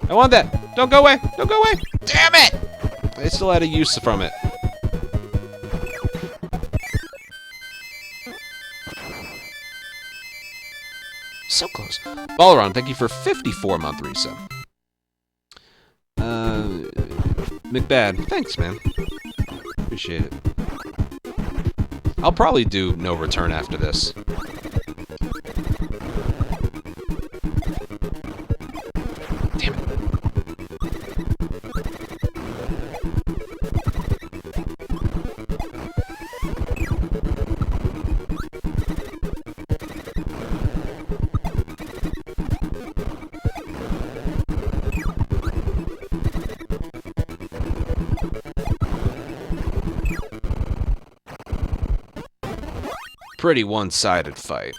A: I want that! Don't go away! Don't go away! Damn it! I still had a use from it. So close. Ballaron, thank you for 54-month resub. McBad, thanks, man. Appreciate it. I'll probably do no return after this. Damn it. pretty one-sided fight.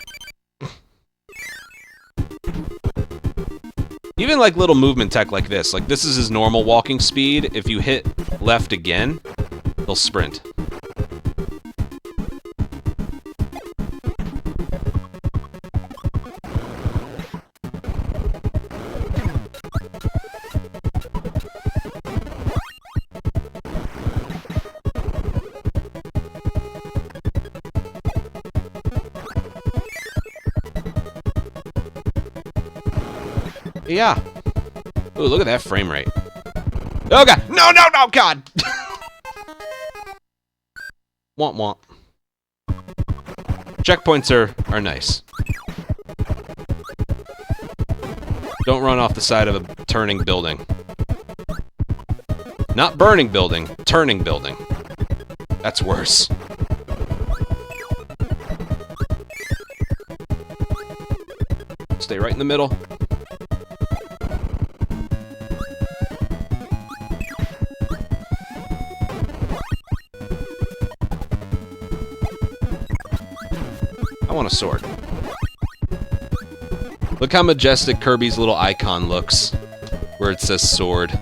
A: Even like little movement tech like this is his normal walking speed. If you hit left again, he'll sprint. Yeah. Ooh, look at that frame rate. Oh god! No, no, no, god! Womp womp. Checkpoints are nice. Don't run off the side of a turning building. Not burning building, turning building. That's worse. Stay right in the middle. I want a sword. Look how majestic Kirby's little icon looks, where it says sword.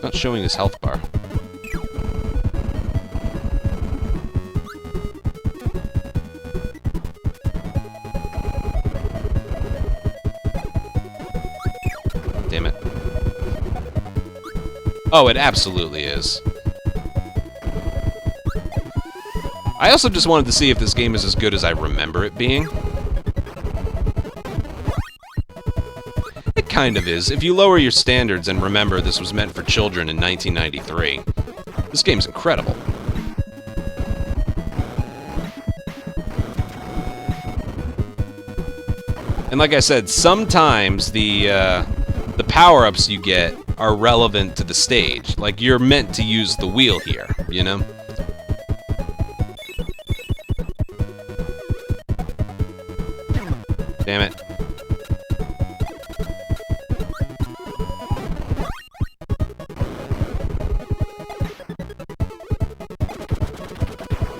A: Not showing his health bar. Damn it. Oh, it absolutely is. I also just wanted to see if this game is as good as I remember it being. It kind of is. If you lower your standards and remember this was meant for children in 1993, this game's incredible. And like I said, sometimes the power-ups you get are relevant to the stage. Like, you're meant to use the wheel here, you know? Damn it.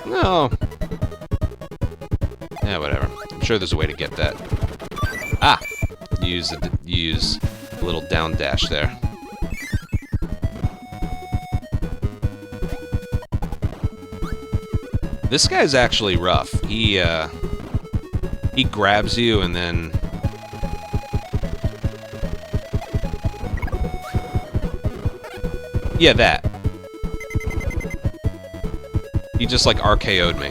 A: No. Yeah, whatever. I'm sure there's a way to get that. Ah! Use a little down dash there. This guy's actually rough. He grabs you and then... Yeah, that. He just, like, RKO'd me.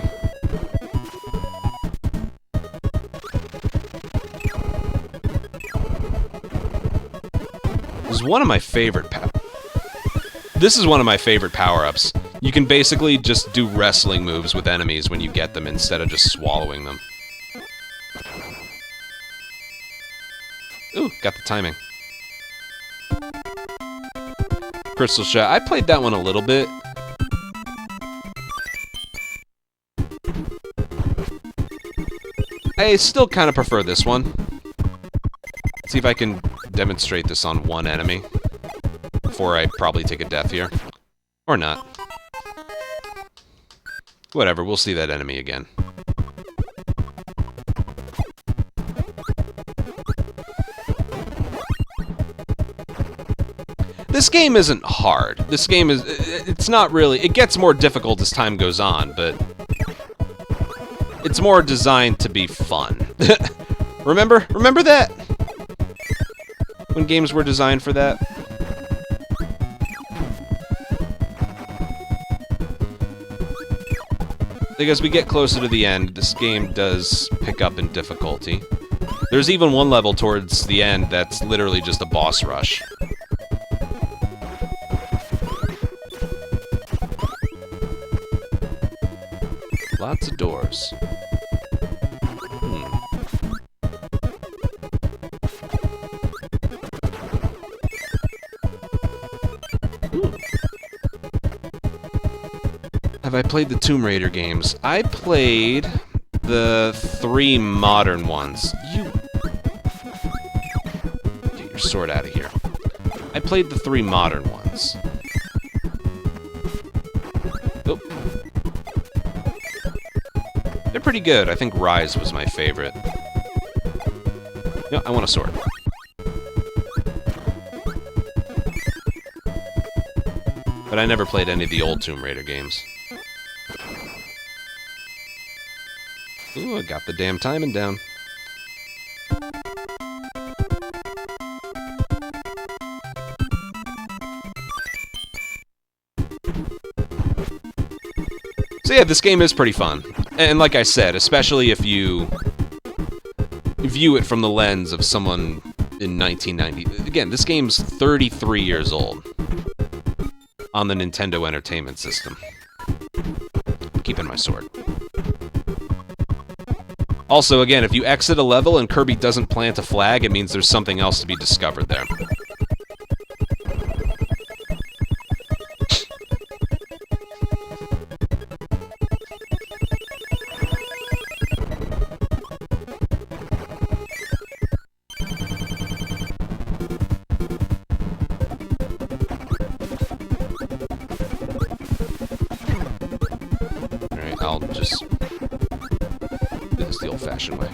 A: This is one of my favorite power-ups. You can basically just do wrestling moves with enemies when you get them instead of just swallowing them. Ooh, got the timing. Crystal Shot. I played that one a little bit. I still kind of prefer this one. Let's see if I can demonstrate this on one enemy before I probably take a death here. Or not. Whatever, we'll see that enemy again. This game isn't hard. This game is... It's not really... It gets more difficult as time goes on, but... It's more designed to be fun. Remember that? When games were designed for that? Like, as we get closer to the end, this game does pick up in difficulty. There's even one level towards the end that's literally just a boss rush. Lots of doors. have I played the Tomb Raider games? I played the 3 modern ones. Get your sword out of here. I played the 3 modern ones. Oh. They're pretty good. I think Rise was my favorite. No, I want a sword. But I never played any of the old Tomb Raider games. Ooh, I got the damn timing down. So yeah, this game is pretty fun. And like I said, especially if you view it from the lens of someone in 1990. Again, this game's 33 years old on the Nintendo Entertainment System. I'm keeping my sword. Also, again, if you exit a level and Kirby doesn't plant a flag, it means there's something else to be discovered there. Alright, I'll just do this the old-fashioned way.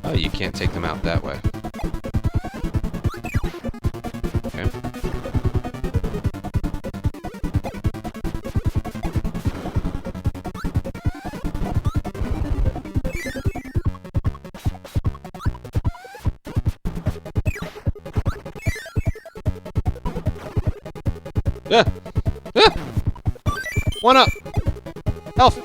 A: Oh, you can't take them out that way. Okay. Ah! Ah! One up! Health!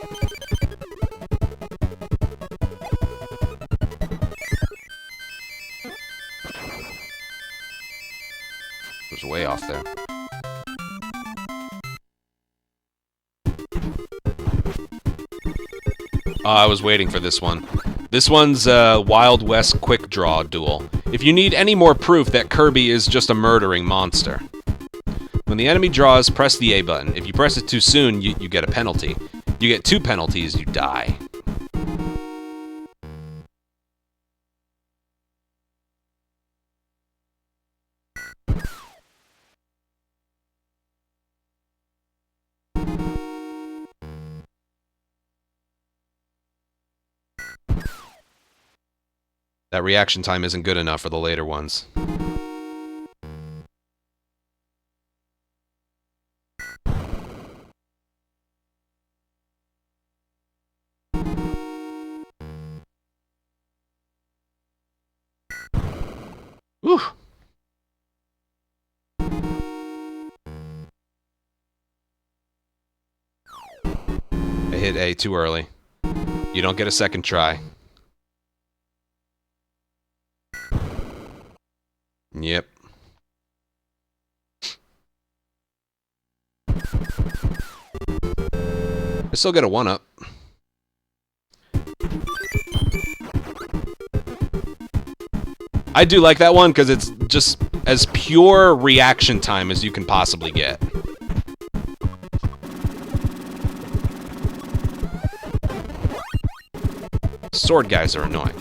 A: It was way off there. I was waiting for this one. This one's a Wild West quick draw duel. If you need any more proof that Kirby is just a murdering monster. When the enemy draws, press the A button. If you press it too soon, you get a penalty. You get 2 penalties, you die. That reaction time isn't good enough for the later ones. Whew. I hit A too early. You don't get a second try. Yep. I still get a 1-up. I do like that one because it's just as pure reaction time as you can possibly get. Sword guys are annoying.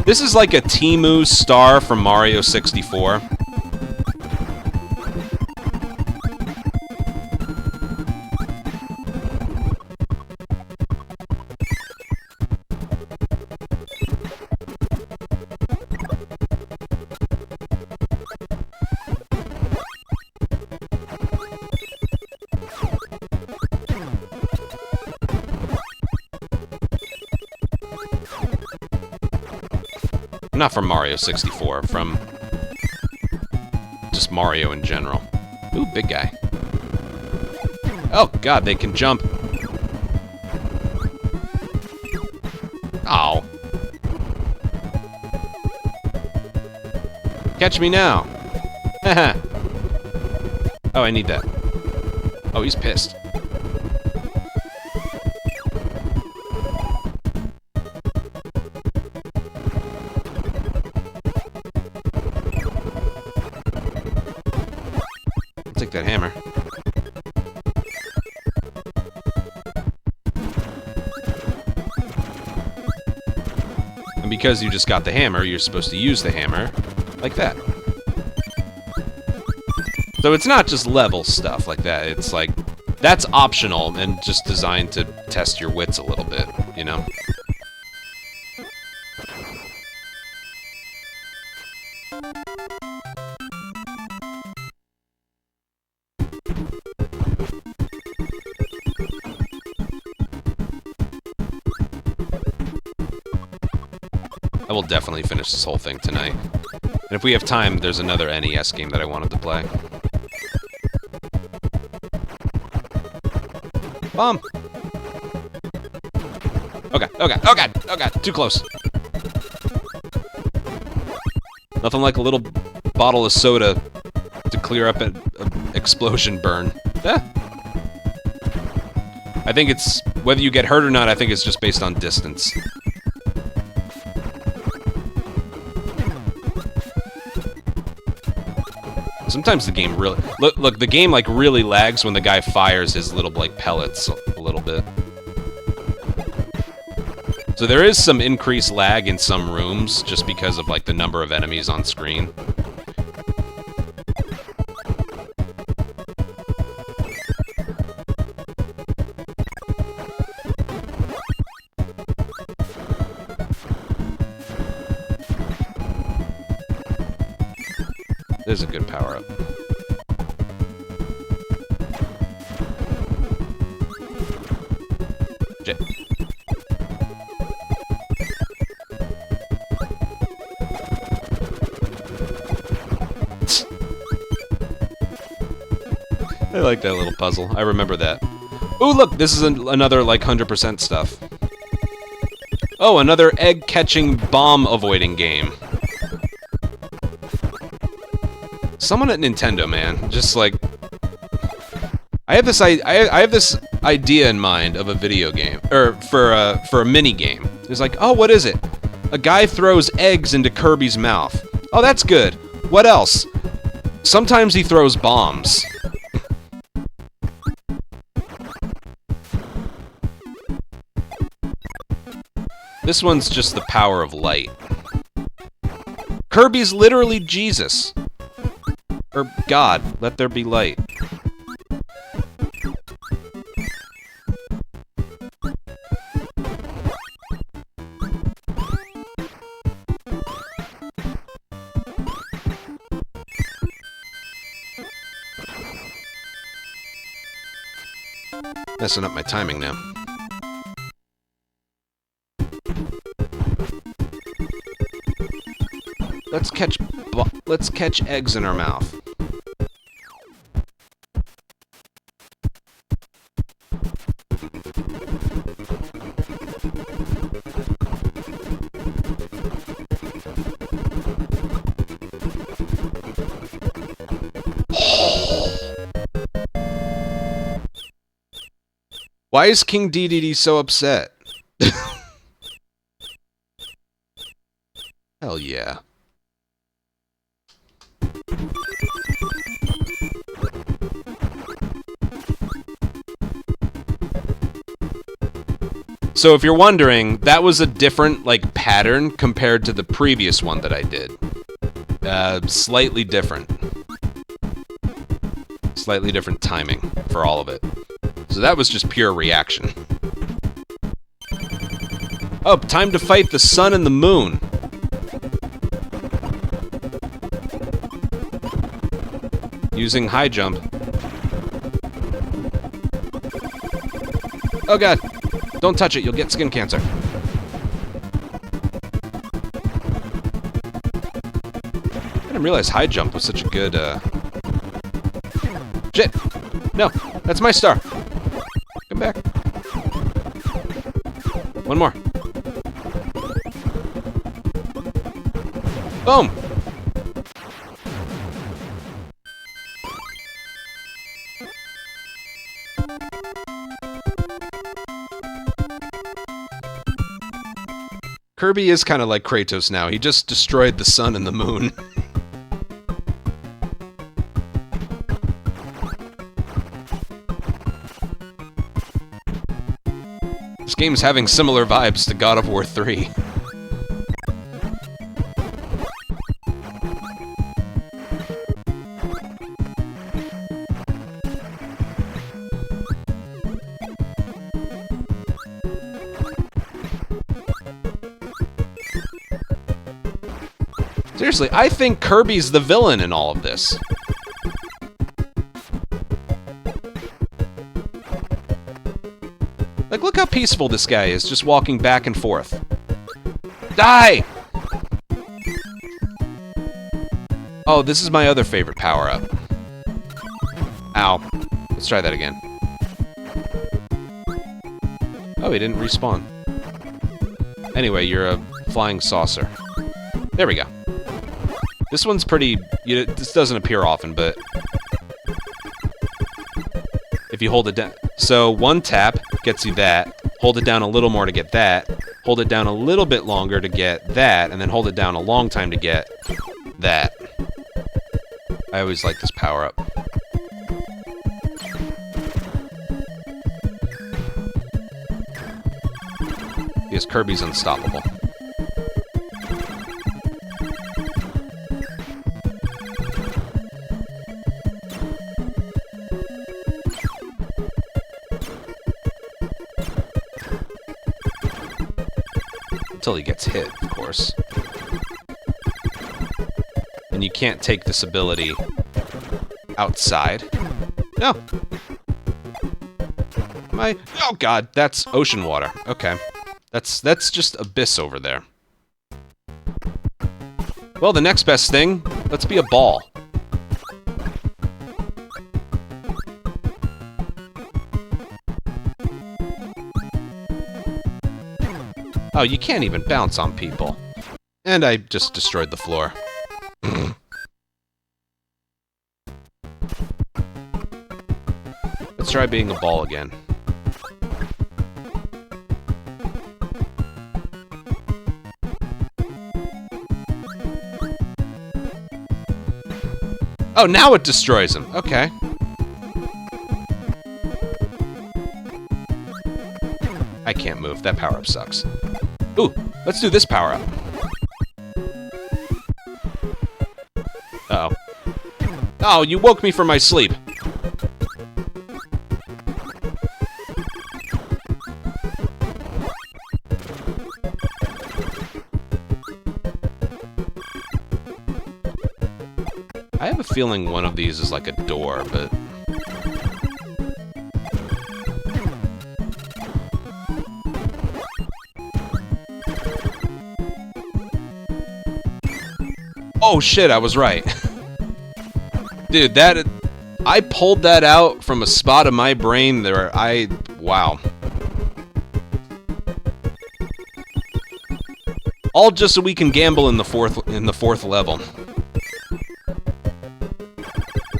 A: This is like a Timu star from Mario 64. Not from Mario 64, from just Mario in general. Ooh, big guy. Oh god, they can jump. Oh. Catch me now. Haha. Oh, I need that. Oh, he's pissed. take that hammer. And because you just got the hammer, you're supposed to use the hammer like that. So it's not just level stuff like that. It's like, that's optional and just designed to test your wits a little bit, you know? I will definitely finish this whole thing tonight. And if we have time, there's another NES game that I wanted to play. Bomb! Okay, okay, oh god, oh god, too close. Nothing like a little bottle of soda to clear up an explosion burn. Eh. I think it's, whether you get hurt or not, I think it's just based on distance. Sometimes the game really... Look, the game, like, really lags when the guy fires his little, like, pellets a little bit. So there is some increased lag in some rooms, just because of, like, the number of enemies on screen. There's a good power-up. Shit. I like that little puzzle. I remember that. Ooh, look! This is another, like, 100% stuff. Oh, another egg-catching, bomb-avoiding game. Someone at Nintendo, man, just like, I have this idea in mind of a video game, or for a mini game. It's like, oh, what is it? A guy throws eggs into Kirby's mouth. Oh, that's good. What else? Sometimes he throws bombs. This one's just the power of light. Kirby's literally Jesus. Or God, let there be light. Messing up my timing now. Let's catch eggs in our mouth. Why is King DDD so upset? Hell yeah. So if you're wondering, that was a different, like, pattern compared to the previous one that I did. Slightly different. Slightly different timing for all of it. So that was just pure reaction. Oh, time to fight the sun and the moon. Using high jump. Oh god. Don't touch it, you'll get skin cancer. I didn't realize high jump was such a good, Shit! No, that's my star. Come back. One more. Boom! Kirby is kind of like Kratos now. He just destroyed the sun and the moon. game's having similar vibes to God of War 3. Seriously, I think Kirby's the villain in all of this. Like, look how peaceful this guy is, just walking back and forth. Die! Oh, this is my other favorite power-up. Ow. Let's try that again. Oh, he didn't respawn. Anyway, you're a flying saucer. There we go. This one's pretty... this doesn't appear often, but... if you hold it down... So, one tap gets you that. Hold it down a little more to get that. Hold it down a little bit longer to get that. And then hold it down a long time to get that. I always like this power-up. Because Kirby's unstoppable. Until he gets hit, of course. And you can't take this ability outside. No. Am I? Oh god, that's ocean water. Okay. That's just abyss over there. Well, the next best thing, let's be a ball. Oh, you can't even bounce on people. And I just destroyed the floor. Let's try being a ball again. Oh, now it destroys him. Okay. I can't move. That power-up sucks. Ooh, let's do this power-up. Uh-oh. Oh, you woke me from my sleep. I have a feeling one of these is like a door, but... oh shit, I was right. Dude, that... I pulled that out from a spot of my brain there. Wow. All just so we can gamble in the fourth level.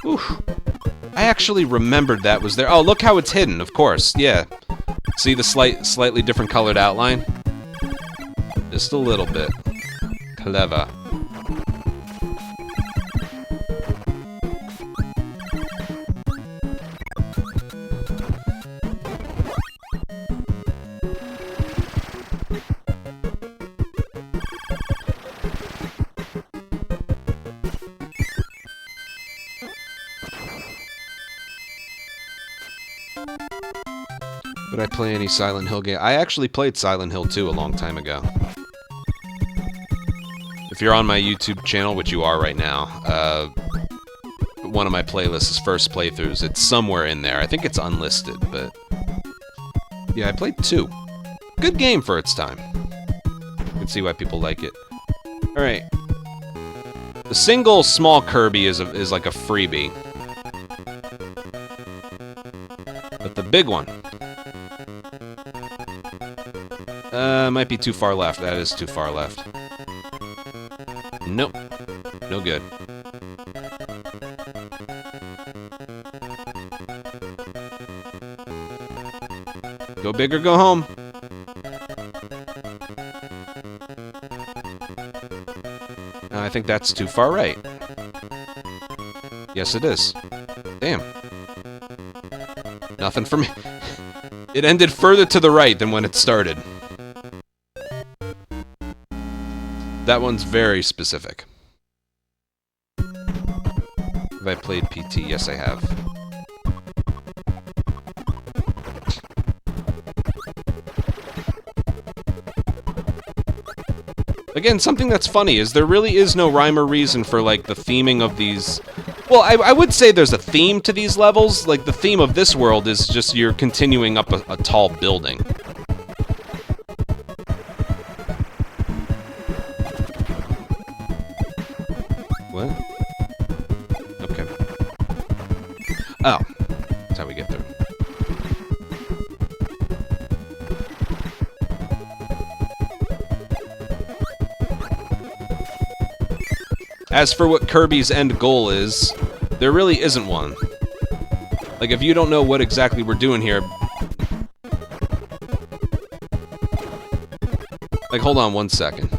A: Oof. I actually remembered that was there. Oh, look how it's hidden, of course. Yeah. See the slightly different colored outline? Just a little bit. Clever. Would I play any Silent Hill game? I actually played Silent Hill 2 a long time ago. If you're on my YouTube channel, which you are right now, one of my playlists is first playthroughs. It's somewhere in there. I think it's unlisted, but... yeah, I played 2. Good game for its time. You can see why people like it. Alright. The single small Kirby is like a freebie. But the big one... might be too far left. That is too far left. Nope. No good. Go big or go home. I think that's too far right. Yes, it is. Damn. Nothing for me. It ended further to the right than when it started. That one's very specific. Have I played PT? Yes, I have. Again, something that's funny is there really is no rhyme or reason for, like, the theming of these... Well, I would say there's a theme to these levels. Like, the theme of this world is just you're continuing up a tall building. What? Okay. Oh. That's how we get through. As for what Kirby's end goal is, there really isn't one. Like, if you don't know what exactly we're doing here... Like, hold on one second.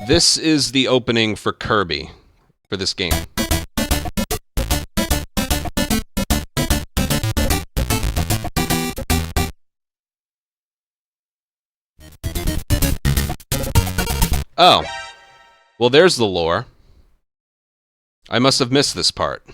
A: This is the opening for Kirby, for this game. Oh. Well, there's the lore. I must have missed this part.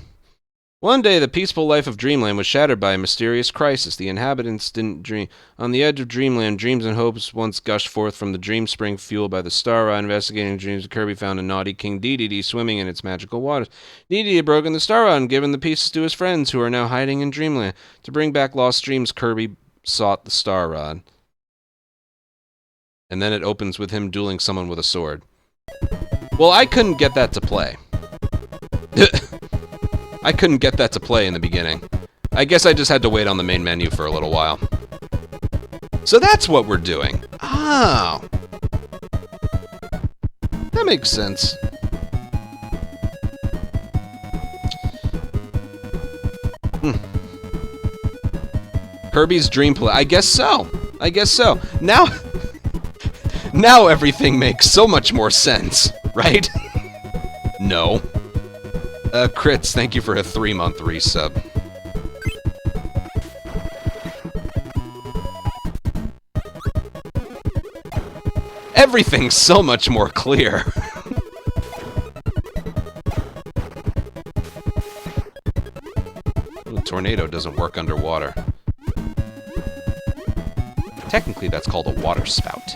A: One day, the peaceful life of Dreamland was shattered by a mysterious crisis. The inhabitants didn't dream. On the edge of Dreamland, dreams and hopes once gushed forth from the dream spring fueled by the star rod. Investigating dreams, Kirby found a naughty King Dedede swimming in its magical waters. Dedede had broken the star rod and given the pieces to his friends, who are now hiding in Dreamland. To bring back lost dreams, Kirby sought the star rod. And then it opens with him dueling someone with a sword. Well, I couldn't get that to play. I couldn't get that to play in the beginning. I guess I just had to wait on the main menu for a little while. So that's what we're doing. Oh. That makes sense. Kirby's Dream Play. I guess so. I guess so. Now... now everything makes so much more sense, right? No. Crits, thank you for a 3-month resub. Everything's so much more clear. Ooh, tornado doesn't work underwater. Technically, that's called a water spout.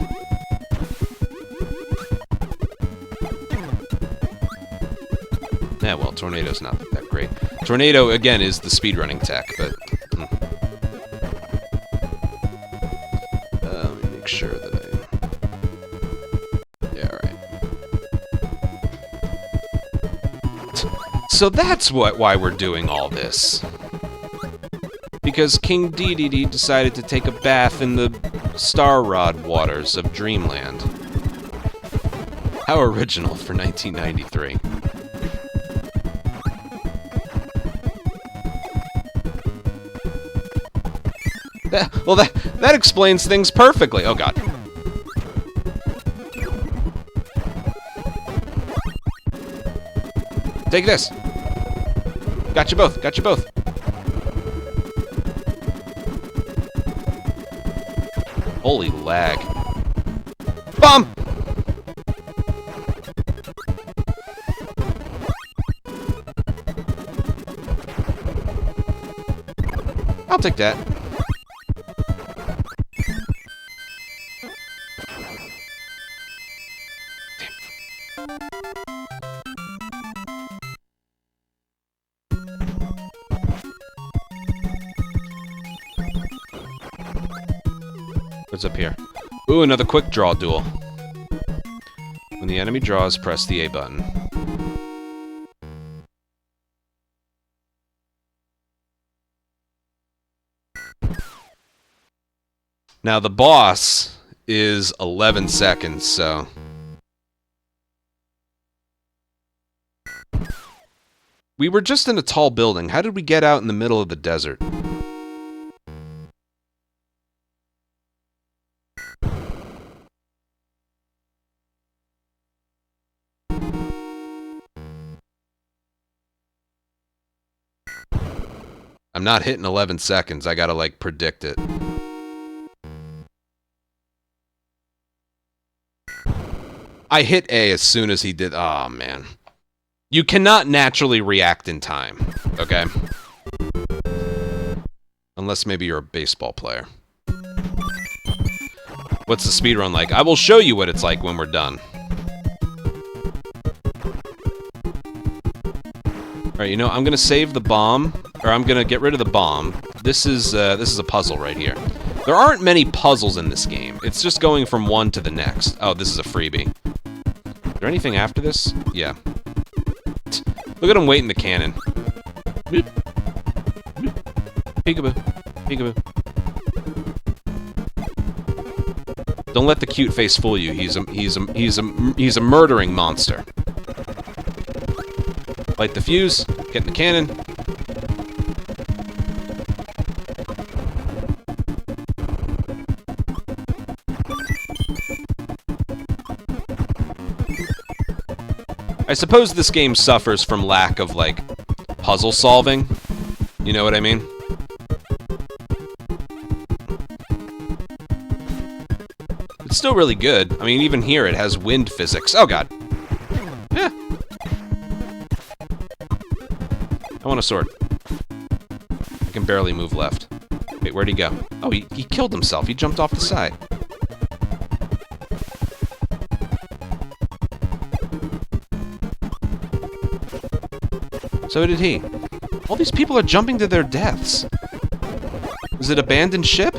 A: Yeah, well, tornado's not that great. Tornado, again, is the speedrunning tech, but... let me make sure that I... Yeah, alright. So that's why we're doing all this. Because King Dedede decided to take a bath in the Star Rod waters of Dreamland. How original for 1993. Well, that explains things perfectly. Oh, God. Take this. Got you both. Got you both. Holy lag. Bomb! I'll take that. What's up here? Ooh, another quick draw duel. When the enemy draws, press the A button. Now the boss is 11 seconds, so... We were just in a tall building. How did we get out in the middle of the desert? I'm not hitting 11 seconds. I gotta, like, predict it. I hit A as soon as he did. Oh, man. You cannot naturally react in time, okay? Unless maybe you're a baseball player. What's the speedrun like? I will show you what it's like when we're done. Alright, you know, I'm gonna save the bomb, or I'm gonna get rid of the bomb. This is a puzzle right here. There aren't many puzzles in this game. It's just going from one to the next. Oh, this is a freebie. Is there anything after this? Yeah. Look at him waiting the cannon. Peekaboo. Peekaboo. Don't let the cute face fool you. He's a murdering monster. Light the fuse, get in the cannon. I suppose this game suffers from lack of, like, puzzle solving. You know what I mean? It's still really good. I mean, even here it has wind physics. Oh, God. Yeah. I want a sword. I can barely move left. Wait, where'd he go? Oh, he killed himself. He jumped off the side. So did he. All these people are jumping to their deaths. Is it abandoned ship?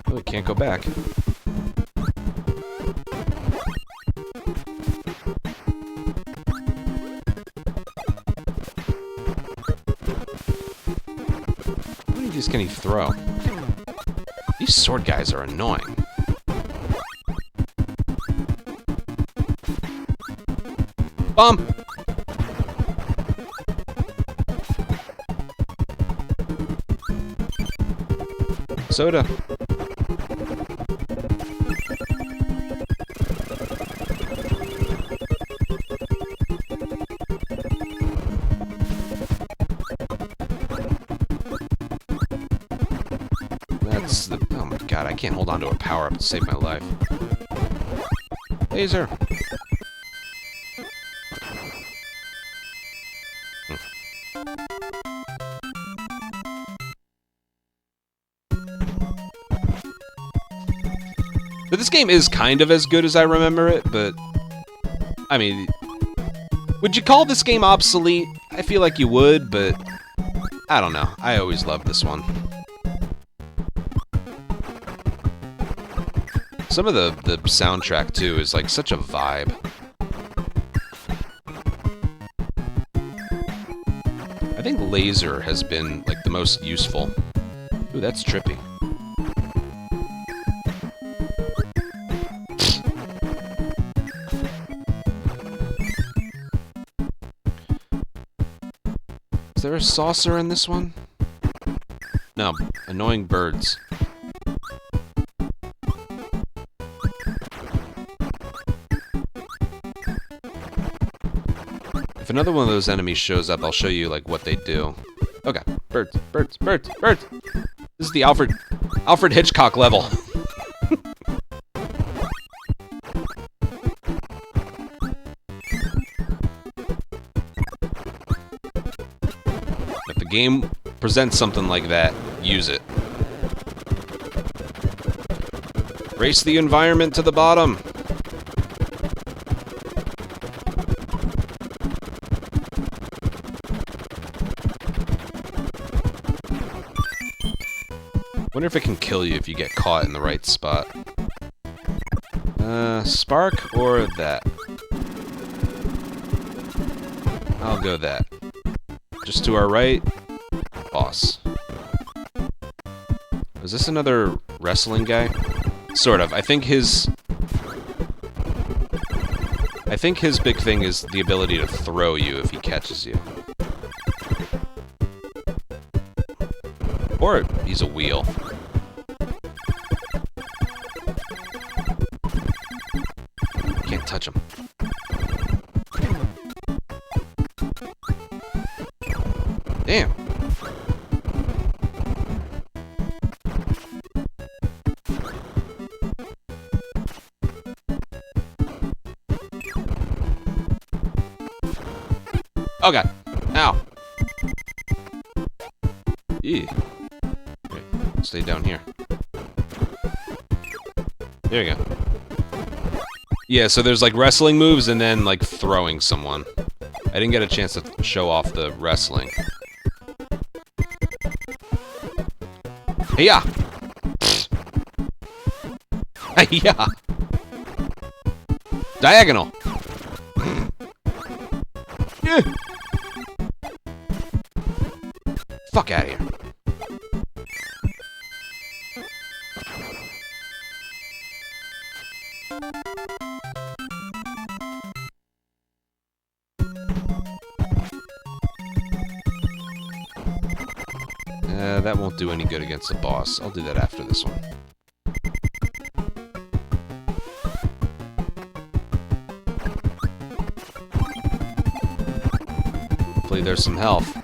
A: Oh, we can't go back. Can he throw? These sword guys are annoying. Bomb! Soda. Oh my god, I can't hold on to a power-up to save my life. Laser! But this game is kind of as good as I remember it, but... I mean... Would you call this game obsolete? I feel like you would, but... I don't know. I always loved this one. Some of the soundtrack, too, is like such a vibe. I think laser has been like the most useful. Ooh, that's trippy. Is there a saucer in this one? No, annoying birds. If another one of those enemies shows up, I'll show you, like, what they do. Okay. Birds, birds, birds, birds! This is the Alfred Hitchcock level. If the game presents something like that, use it. Race the environment to the bottom! Wonder if it can kill you if you get caught in the right spot. Spark or that? I'll go that. just to our right, boss. Is this another wrestling guy? Sort of. I think his big thing is the ability to throw you if he catches you. Or he's a wheel. Can't touch him. Damn. Oh god. Ow. Eee. Wait, stay down here. There you go. Yeah, so there's like wrestling moves and then like throwing someone. I didn't get a chance to show off the wrestling. Hey-ya! Hey-ya! Diagonal! Yeah. Fuck out of here. That won't do any good against the boss. I'll do that after this one. Hopefully there's some health.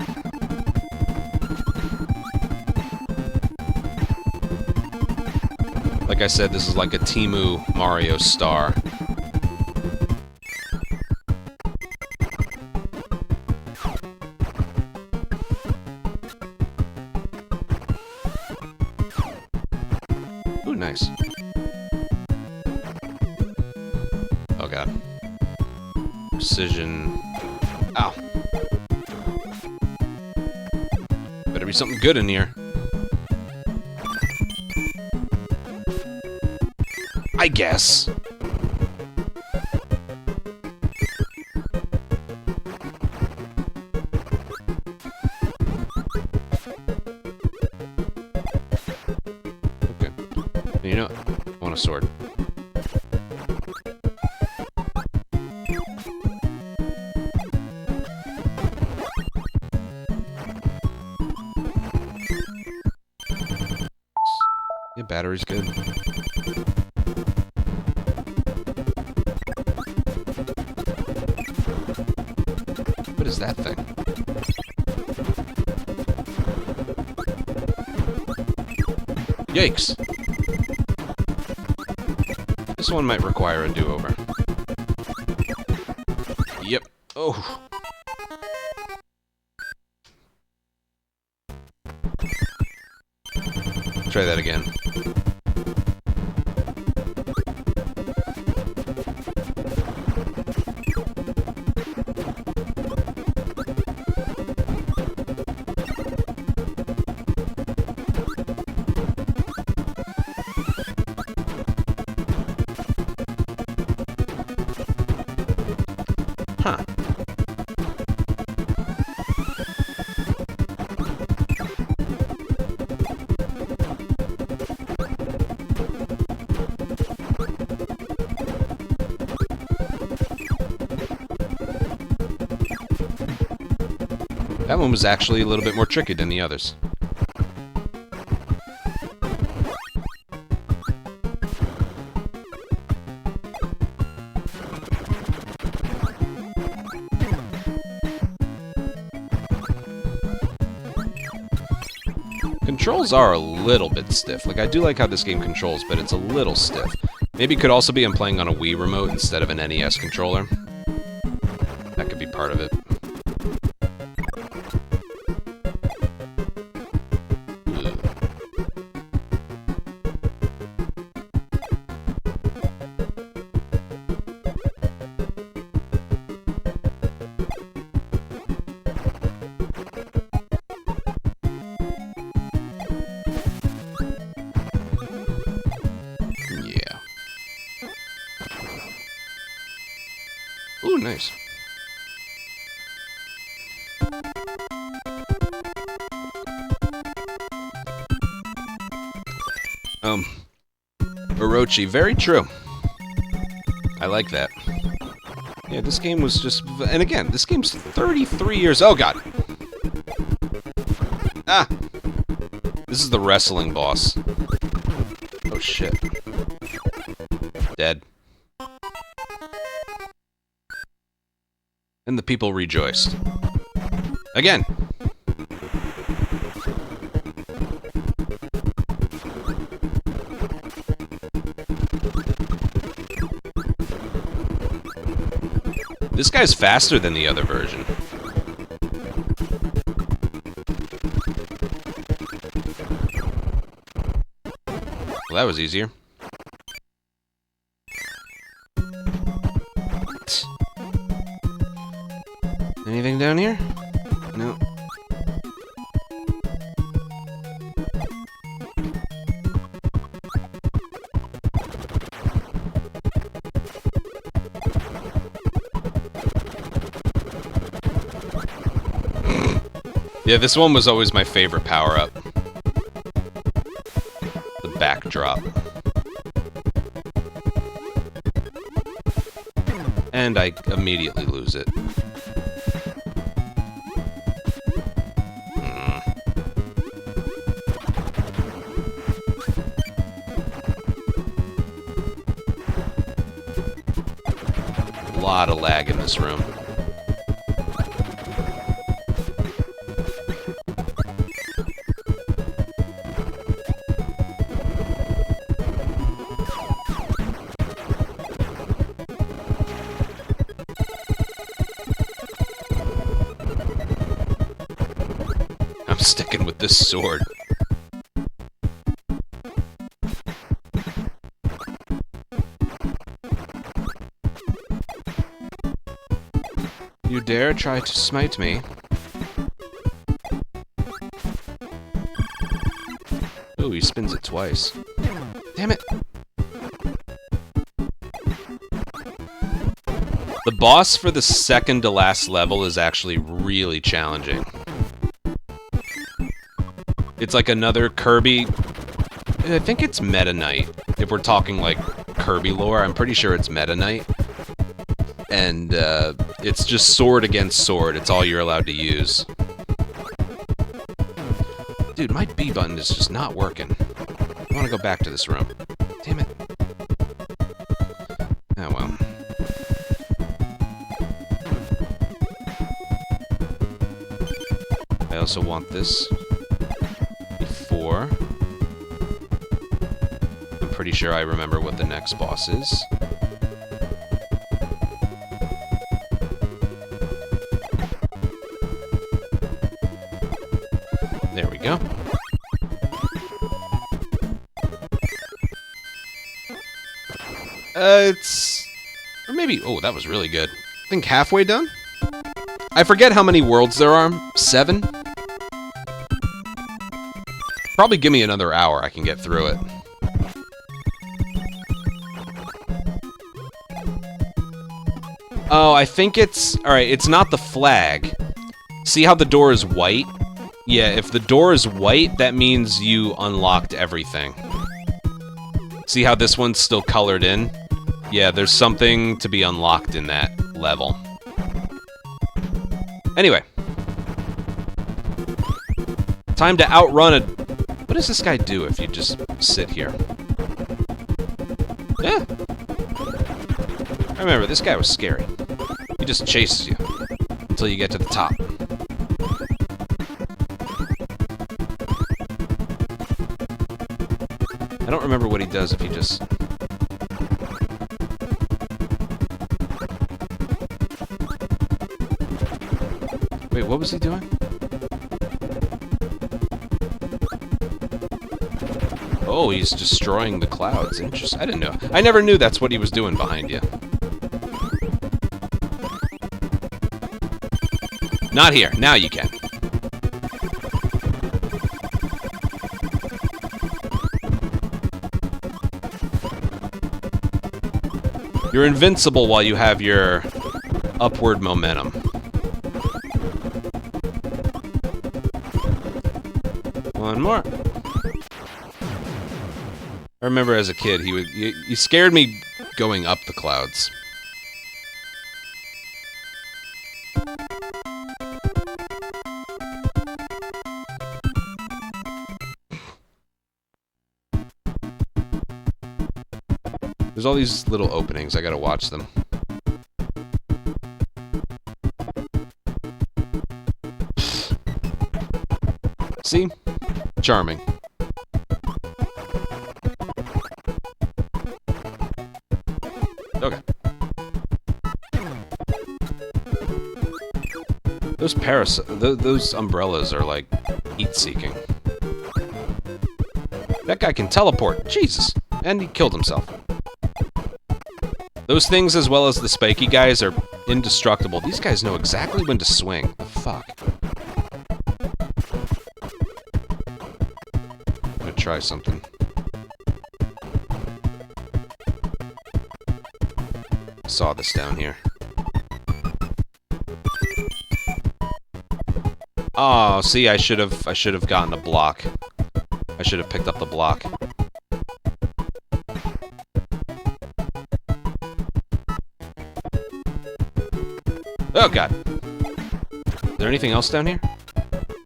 A: Like I said, this is like a Temu Mario Star. Ooh, nice. Oh god. Precision. Ow. Better be something good in here. I guess. Okay. You know what? I want a sword. Yeah, battery's good. What is that thing? Yikes! This one might require a do-over. Yep. Oh. Try that again. Huh. That one was actually a little bit more tricky than the others. Controls are a little bit stiff. Like, I do like how this game controls, but it's a little stiff. Maybe it could also be I'm playing on a Wii remote instead of an NES controller. That could be part of it. Ooh, nice. Orochi, very true. I like that. Yeah, this game was just... And again, this game's 33 years... Oh, God. Ah! This is the wrestling boss. Oh, shit. Dead. And the people rejoiced. Again! This guy's faster than the other version. Well, that was easier. Anything down here? No. Yeah, this one was always my favorite power-up. The backdrop. And I immediately lose it. A lot of lag in this room. I'm sticking with this sword. You dare try to smite me? Ooh, he spins it twice. Damn it! The boss for the second to last level is actually really challenging. It's like another Kirby... I think it's Meta Knight. If we're talking like Kirby lore, I'm pretty sure it's Meta Knight. And it's just sword against sword. It's all you're allowed to use. Dude, my B button is just not working. I want to go back to this room. Damn it. Oh well. I also want this before. I'm pretty sure I remember what the next boss is. There we go. It's... Or maybe... Oh, that was really good. I think halfway done? I forget how many worlds there are. 7? Probably give me another hour. I can get through it. Oh, I think it's... Alright, it's not the flag. See how the door is white? Yeah, if the door is white, that means you unlocked everything. See how this one's still colored in? Yeah, there's something to be unlocked in that level. Anyway. Time to outrun a... What does this guy do if you just sit here? Yeah. I remember, this guy was scary. He just chases you until you get to the top. I don't remember what he does if he just... Wait, what was he doing? Oh, he's destroying the clouds. Interesting. I didn't know. I never knew that's what he was doing behind you. Not here. Now you can. You're invincible while you have your upward momentum. One more. remember as a kid, he scared me going up the clouds. There's all these little openings. I gotta watch them. See? Charming. Okay. Those umbrellas are like heat-seeking. That guy can teleport. Jesus. And he killed himself. Those things, as well as the spiky guys, are indestructible. These guys know exactly when to swing. The fuck? I'm gonna try something. Saw this down here. Oh, see, I should have gotten a block. I should have picked up the block. Oh god. Is there anything else down here?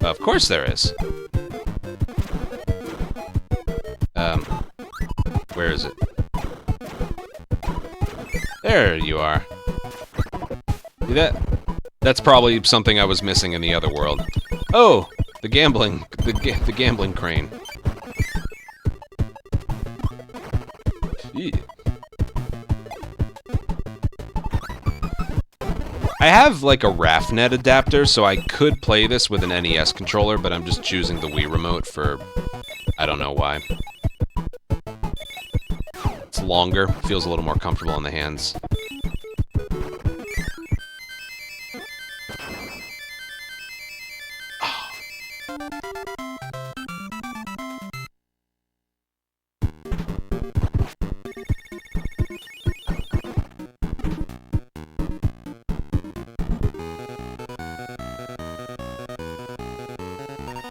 A: Of course there is. Where is it? There you are. See that? That's probably something I was missing in the other world. Oh, the gambling crane. Yeah. I have like a RAFnet adapter, so I could play this with an NES controller, but I'm just choosing the Wii remote for I don't know why. It's longer, feels a little more comfortable in the hands.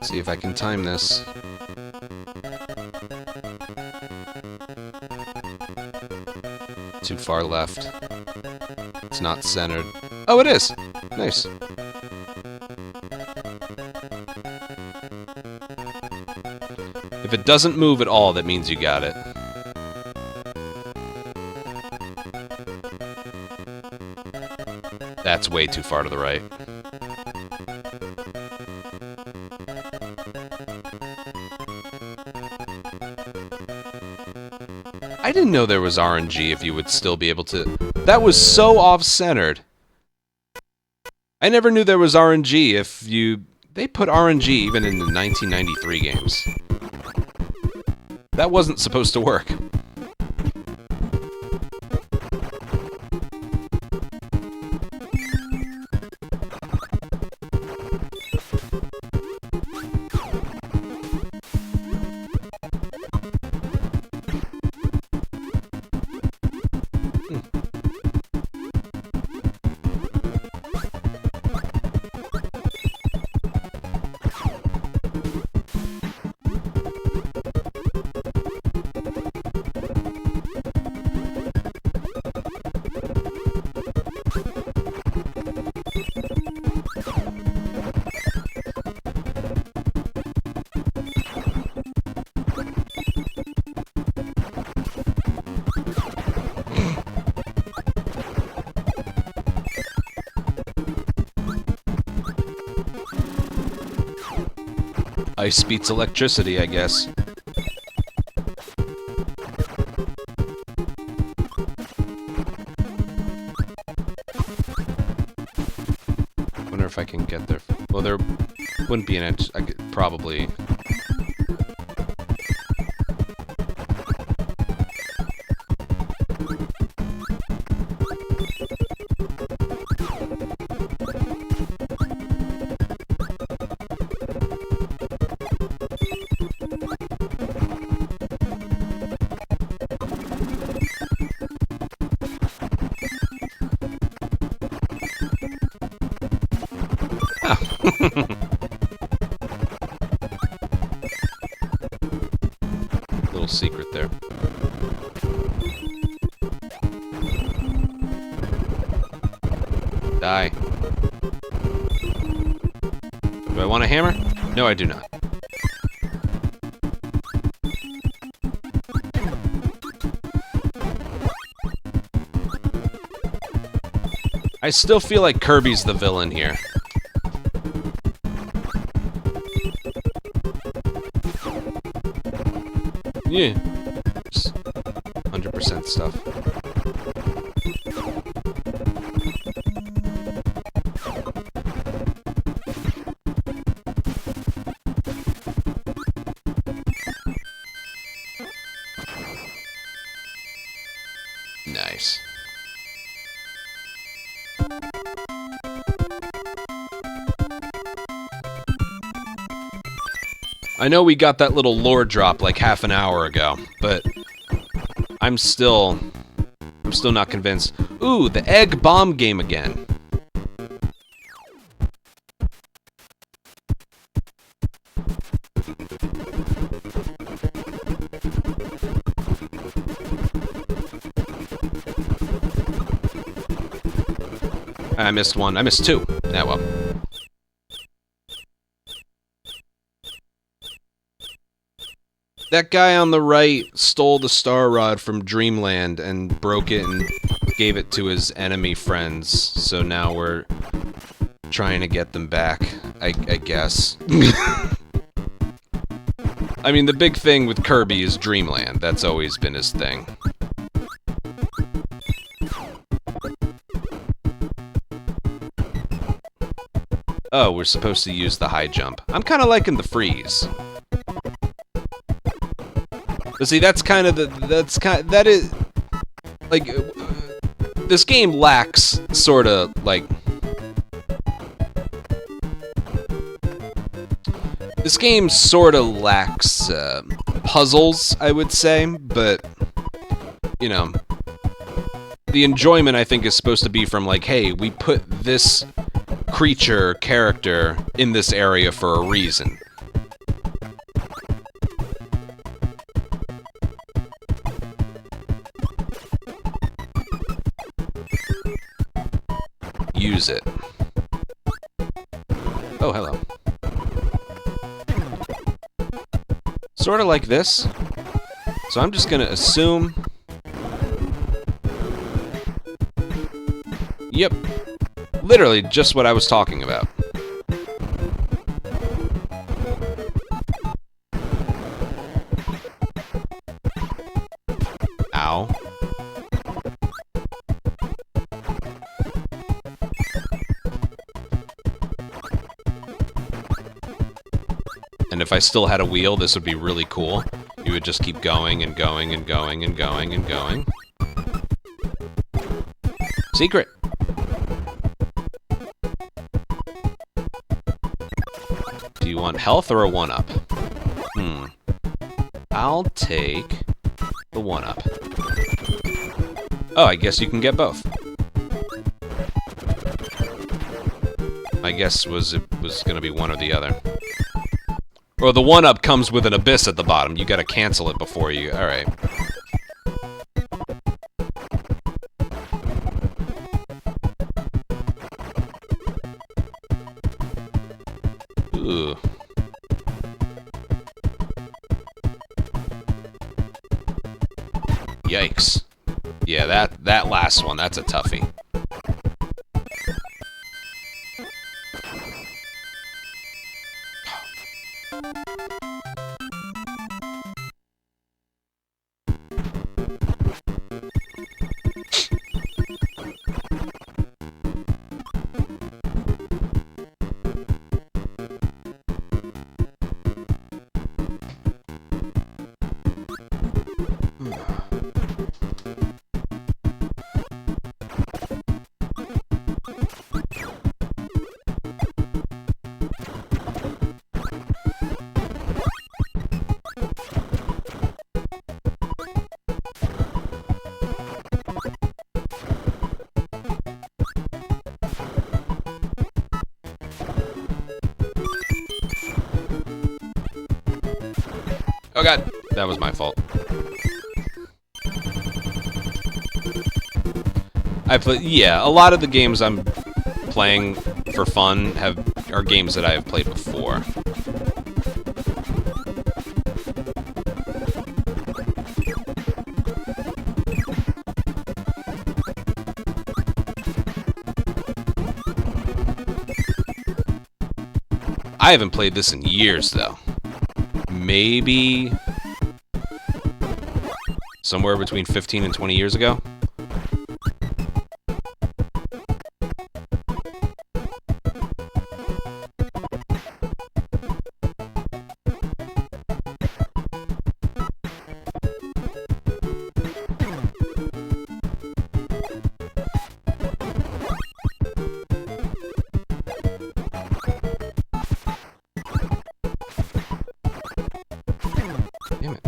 A: See if I can time this. Too far left. It's not centered. Oh, it is! Nice. If it doesn't move at all, that means you got it. That's way too far to the right. I didn't know there was RNG if you would still be able to... That was so off-centered. I never knew there was RNG if you... They put RNG even in the 1993 games. That wasn't supposed to work. Ice beats electricity, I guess. Wonder if I can get there. Well, there wouldn't be an edge. I could probably... Little secret there. Do I want a hammer? No, I do not. I still feel like Kirby's the villain here. Yeah. 100% stuff. Nice. I know we got that little lore drop like half an hour ago, but I'm still not convinced. Ooh, the egg bomb game again. I missed one. I missed two. Yeah, well. That guy on the right stole the star rod from Dreamland and broke it and gave it to his enemy friends. So now we're trying to get them back, I guess. I mean, the big thing with Kirby is Dreamland. That's always been his thing. Oh, we're supposed to use the high jump. I'm kind of liking the freeze. But see, that's kind of that is like this game lacks sort of like this game sort of lacks puzzles, I would say, but you know, the enjoyment I think is supposed to be from like, hey, we put this creature character in this area for a reason. Use it. Oh, hello. Sort of like this. So I'm just gonna assume. Yep. Literally just what I was talking about. Ow. And if I still had a wheel, this would be really cool. You would just keep going and going and going and going and going. Secret! Do you want health or a 1-up? I'll take the 1-up. Oh, I guess you can get both. My guess was it was gonna be one or the other. Or the 1-up comes with an abyss at the bottom. You gotta cancel it before you... Alright. Ooh. Yikes. Yeah, that last one, that's a toughie. Oh god, that was my fault. Yeah, a lot of the games I'm playing for fun have are games that I have played before. I haven't played this in years, though. Maybe somewhere between 15 and 20 years ago. Damn it.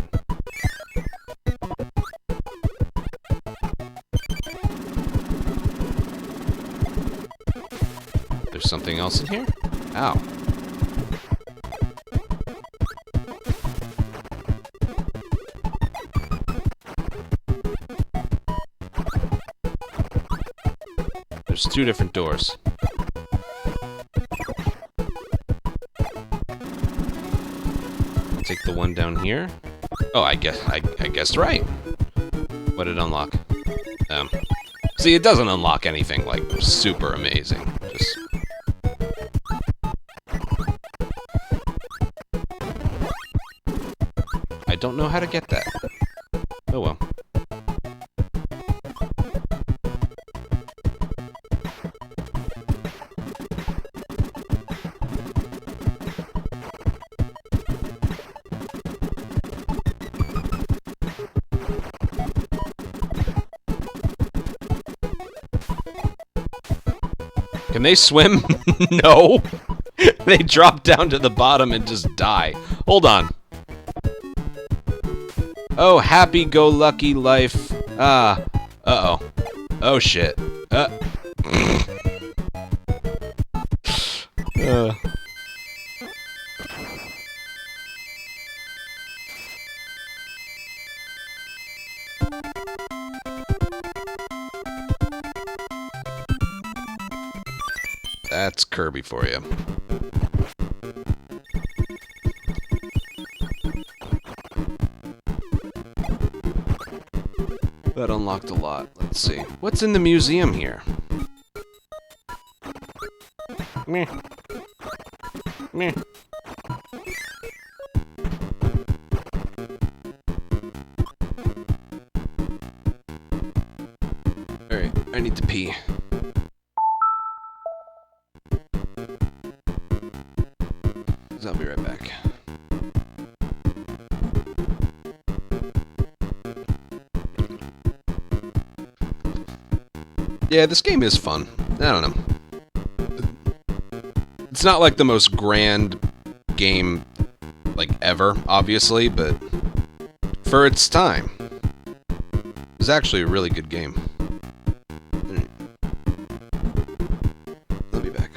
A: There's something else in here? Ow. There's 2 different doors. I'll take the one down here. Oh, I guessed right. What did it unlock? See, it doesn't unlock anything like super amazing. Just I don't know how to get that. Oh well. Can they swim? No. They drop down to the bottom and just die. Hold on. Oh, happy-go-lucky life. Ah. Uh-oh. Oh, shit. That's Kirby for you. That unlocked a lot. Let's see. What's in the museum here? Meh. Meh. Alright, I need to pee. I'll be right back. Yeah, this game is fun. I don't know. It's not like the most grand game, like, ever, obviously, but for its time, it's actually a really good game. I'll be back.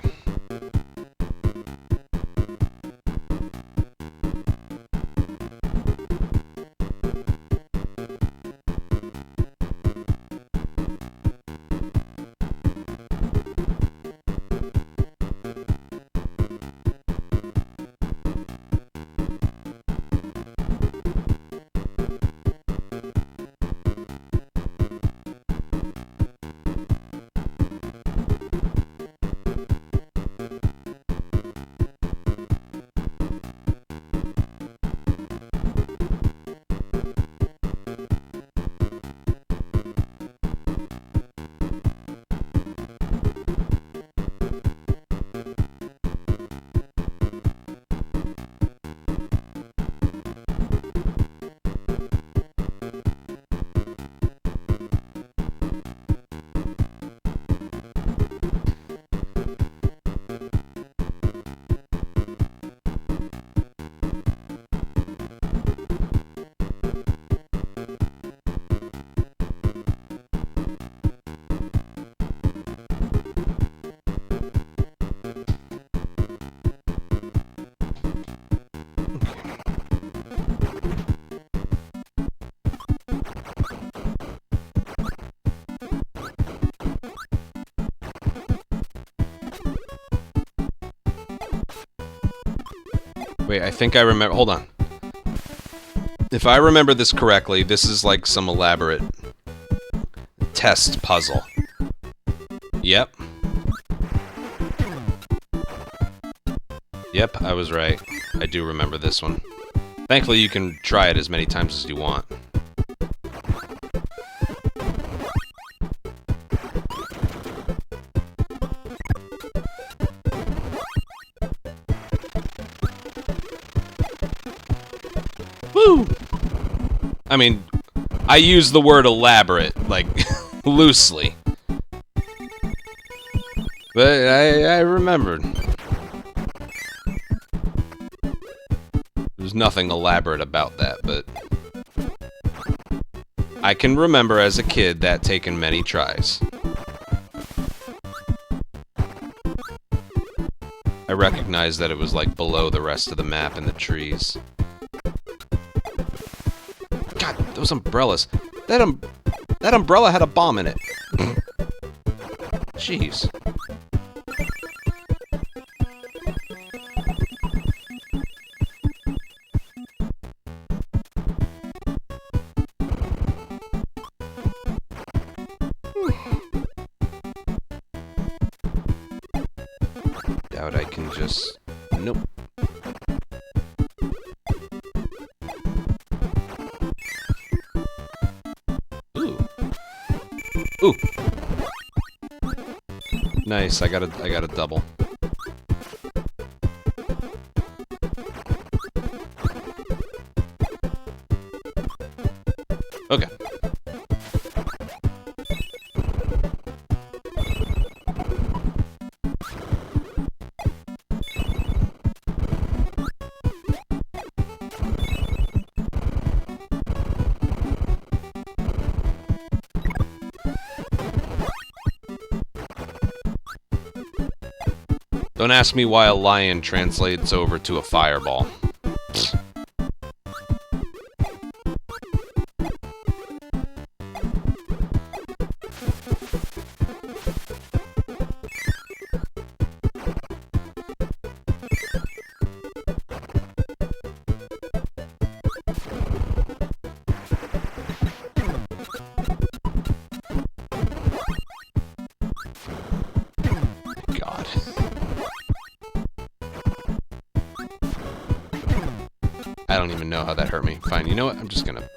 A: Wait, I think I remember... Hold on. If I remember this correctly, this is like some elaborate test puzzle. Yep. Yep, I was right. I do remember this one. Thankfully, you can try it as many times as you want. Woo! I mean, I use the word elaborate, like, loosely. But I remembered. There's nothing elaborate about that, but... I can remember as a kid that taken many tries. I recognized that it was, like, below the rest of the map and the trees. God, those umbrellas. That umbrella had a bomb in it. Jeez. Doubt I can just... Nope. Ooh. Nice, I got a double. Okay. Don't ask me why a lion translates over to a fireball. God. I don't even know how that hurt me. Fine, you know what? I'm just gonna...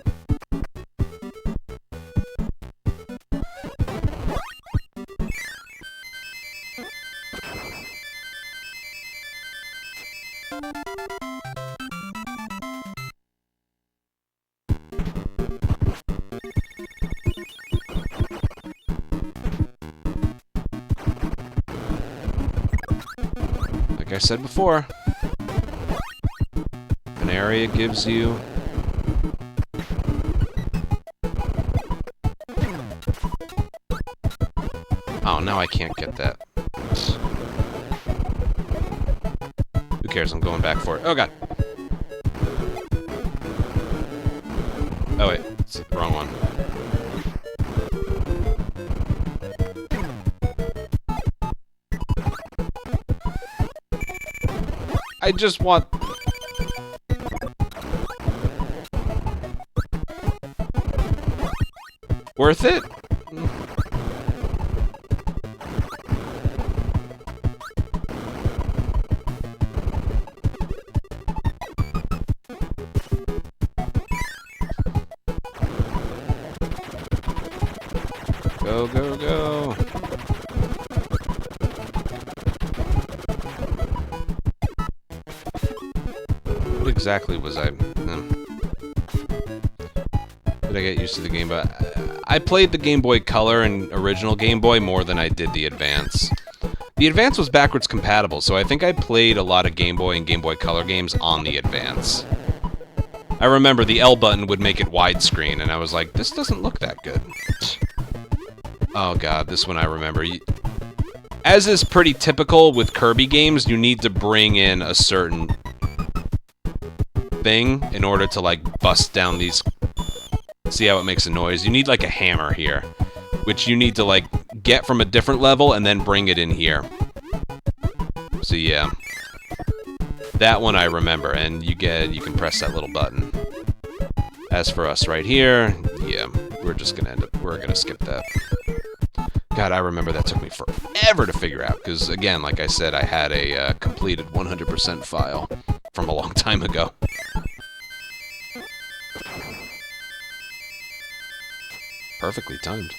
A: Like I said before, an area gives you... Oh, now I can't get that. Who cares? I'm going back for it. Oh, God. Oh, wait. It's the wrong one. I just want... Worth it? Go, go, go. What exactly was I... Did I get used to the Game Boy? I played the Game Boy Color and original Game Boy more than I did the Advance. The Advance was backwards compatible, so I think I played a lot of Game Boy and Game Boy Color games on the Advance. I remember the L button would make it widescreen, and I was like, this doesn't look that good. Oh god, this one I remember. As is pretty typical with Kirby games, you need to bring in a certain thing in order to, like, bust down these... See how it makes a noise? You need, like, a hammer here, which you need to, like, get from a different level and then bring it in here. So, yeah. That one I remember, and you can press that little button. As for us right here, yeah, we're gonna skip that. God, I remember that took me forever to figure out, because again, like I said, I had a completed 100% file from a long time ago. Perfectly timed.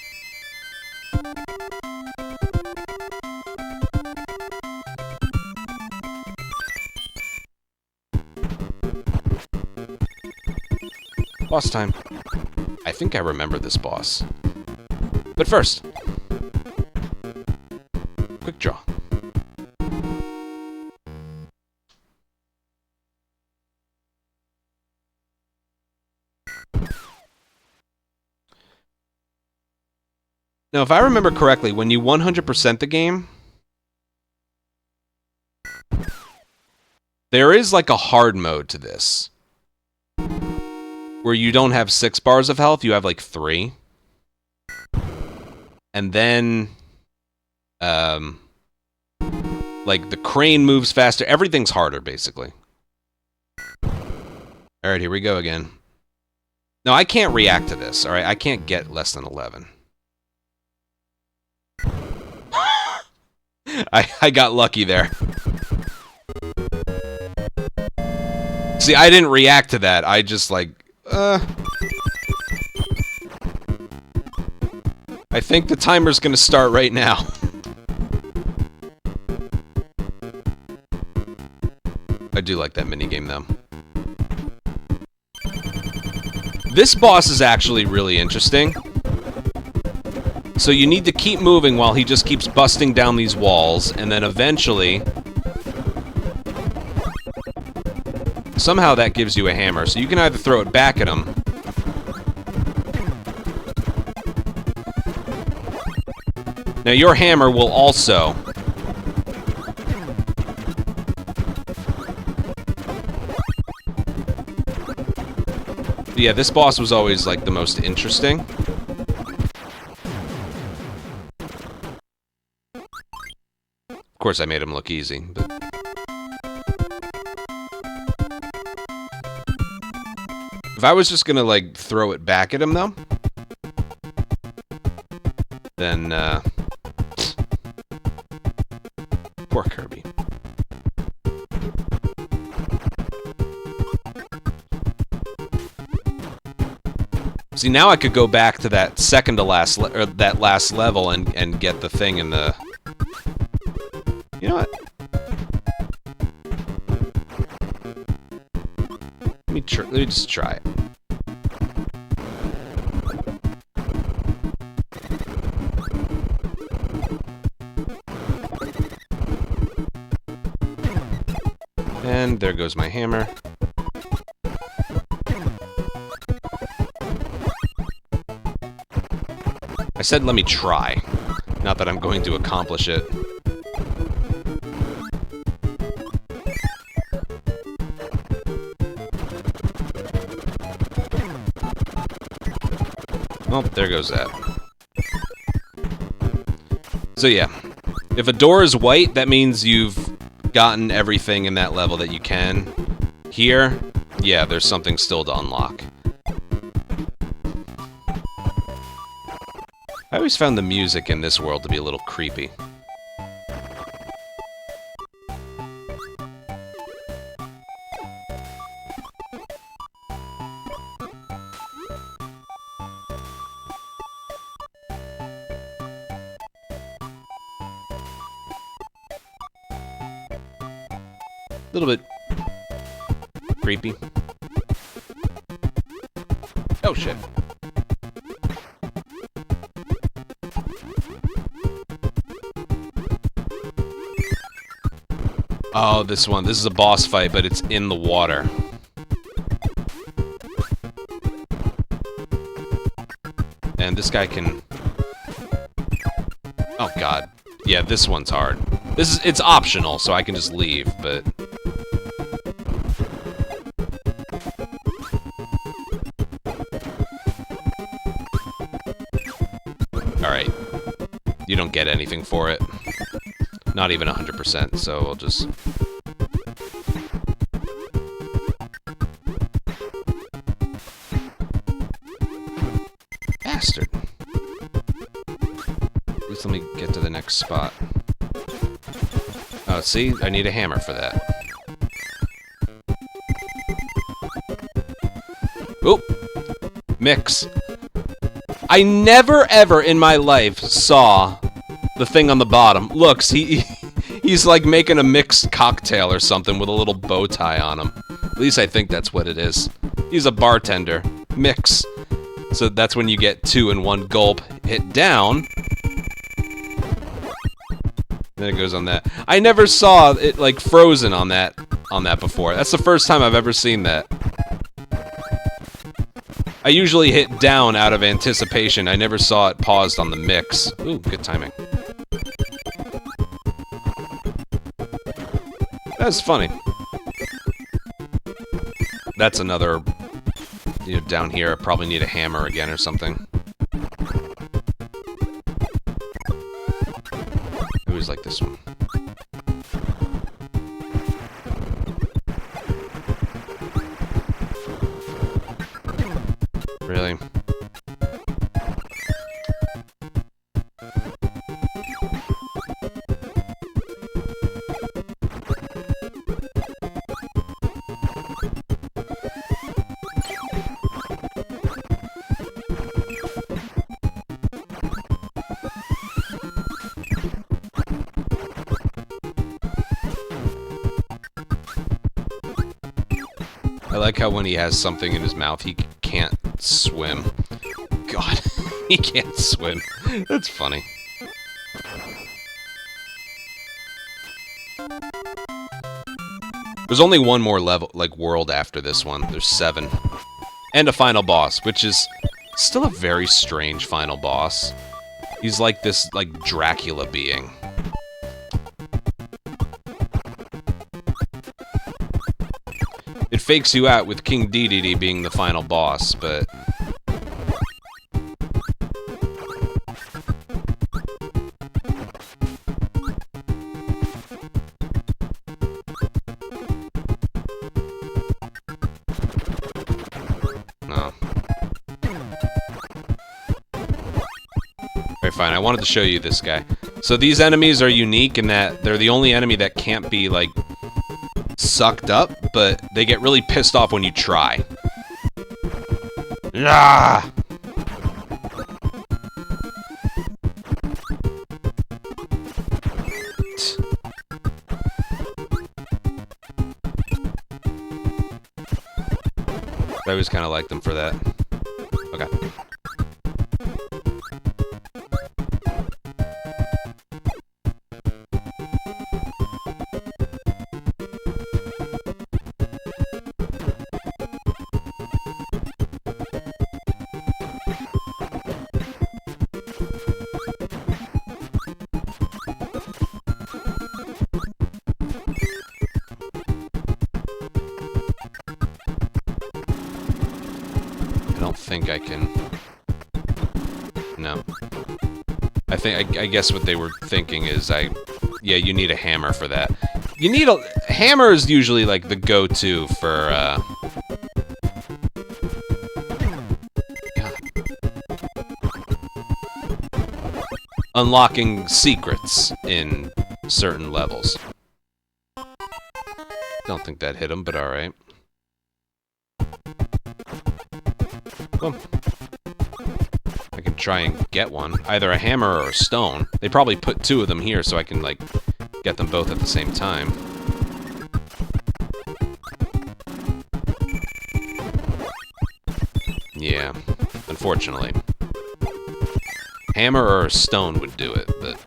A: Boss time. I think I remember this boss. But first, quick draw. Now, if I remember correctly, when you 100% the game, there is like a hard mode to this. Where you don't have 6 bars of health, you have like 3. And then, like the crane moves faster. Everything's harder, basically. Alright, here we go again. No, I can't react to this, alright? I can't get less than 11. I got lucky there. See, I didn't react to that. I just, like, I think the timer's gonna start right now. I do like that minigame, though. This boss is actually really interesting. So you need to keep moving while he just keeps busting down these walls, and then eventually... somehow that gives you a hammer, so you can either throw it back at him... Now your hammer will also... Yeah, this boss was always, like, the most interesting. Of course, I made him look easy, but... If I was just gonna, like, throw it back at him, though... Then, poor Kirby. See, now I could go back to that second to last, or that last level and get the thing in the... You know what? Let me just try it. And there goes my hammer. I said let me try. Not that I'm going to accomplish it. Oh, there goes that. So yeah, if a door is white, that means you've gotten everything in that level that you can. Here, yeah, there's something still to unlock. I always found the music in this world to be a little creepy. A little bit creepy. Oh shit. Oh, this one. This is a boss fight, but it's in the water. And this guy can... Oh god. Yeah, this one's hard. It's optional, so I can just leave, but... Alright. You don't get anything for it. Not even 100%, so I'll just... Just let me get to the next spot. Oh, see? I need a hammer for that. Oop! Mix. I never ever in my life saw the thing on the bottom. Looks, he's like making a mixed cocktail or something with a little bow tie on him. At least I think that's what it is. He's a bartender. Mix. So that's when you get 2 in 1 gulp. Hit down. Then it goes on that. I never saw it like frozen on that before. That's the first time I've ever seen that. I usually hit down out of anticipation. I never saw it paused on the mix. Ooh, good timing. That's funny. That's another, you know, down here. I probably need a hammer again or something. I always like this one. Really? I like how when he has something in his mouth, he can't swim. God, he can't swim. That's funny. There's only one more level, like, world after this one. There's 7. And a final boss, which is still a very strange final boss. He's like this, like, Dracula being. It fakes you out with King Dedede being the final boss, but... No. Alright, fine. I wanted to show you this guy. So these enemies are unique in that they're the only enemy that can't be, like, sucked up, but they get really pissed off when you try. Ah! I always kind of like them for that. Okay. I don't think I can... No. I guess what they were thinking is yeah, you need a hammer for that. You need a... Hammer is usually, like, the go-to for, unlocking secrets in certain levels. Don't think that hit him, but alright. Well, I can try and get one. Either a hammer or a stone. They probably put 2 of them here so I can, like, get them both at the same time. Yeah, unfortunately. Hammer or a stone would do it, but...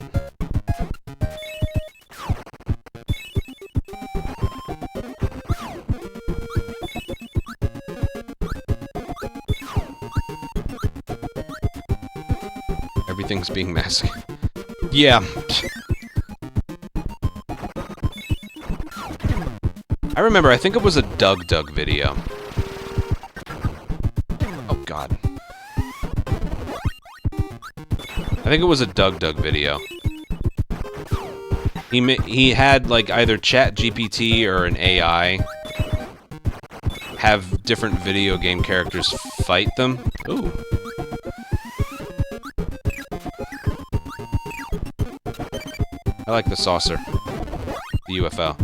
A: Everything's being massacred. Yeah. I remember, I think it was a Doug video. Oh god. I think it was a Doug video. He had, like, either ChatGPT or an AI have different video game characters fight them. Ooh. I like the saucer. The UFO.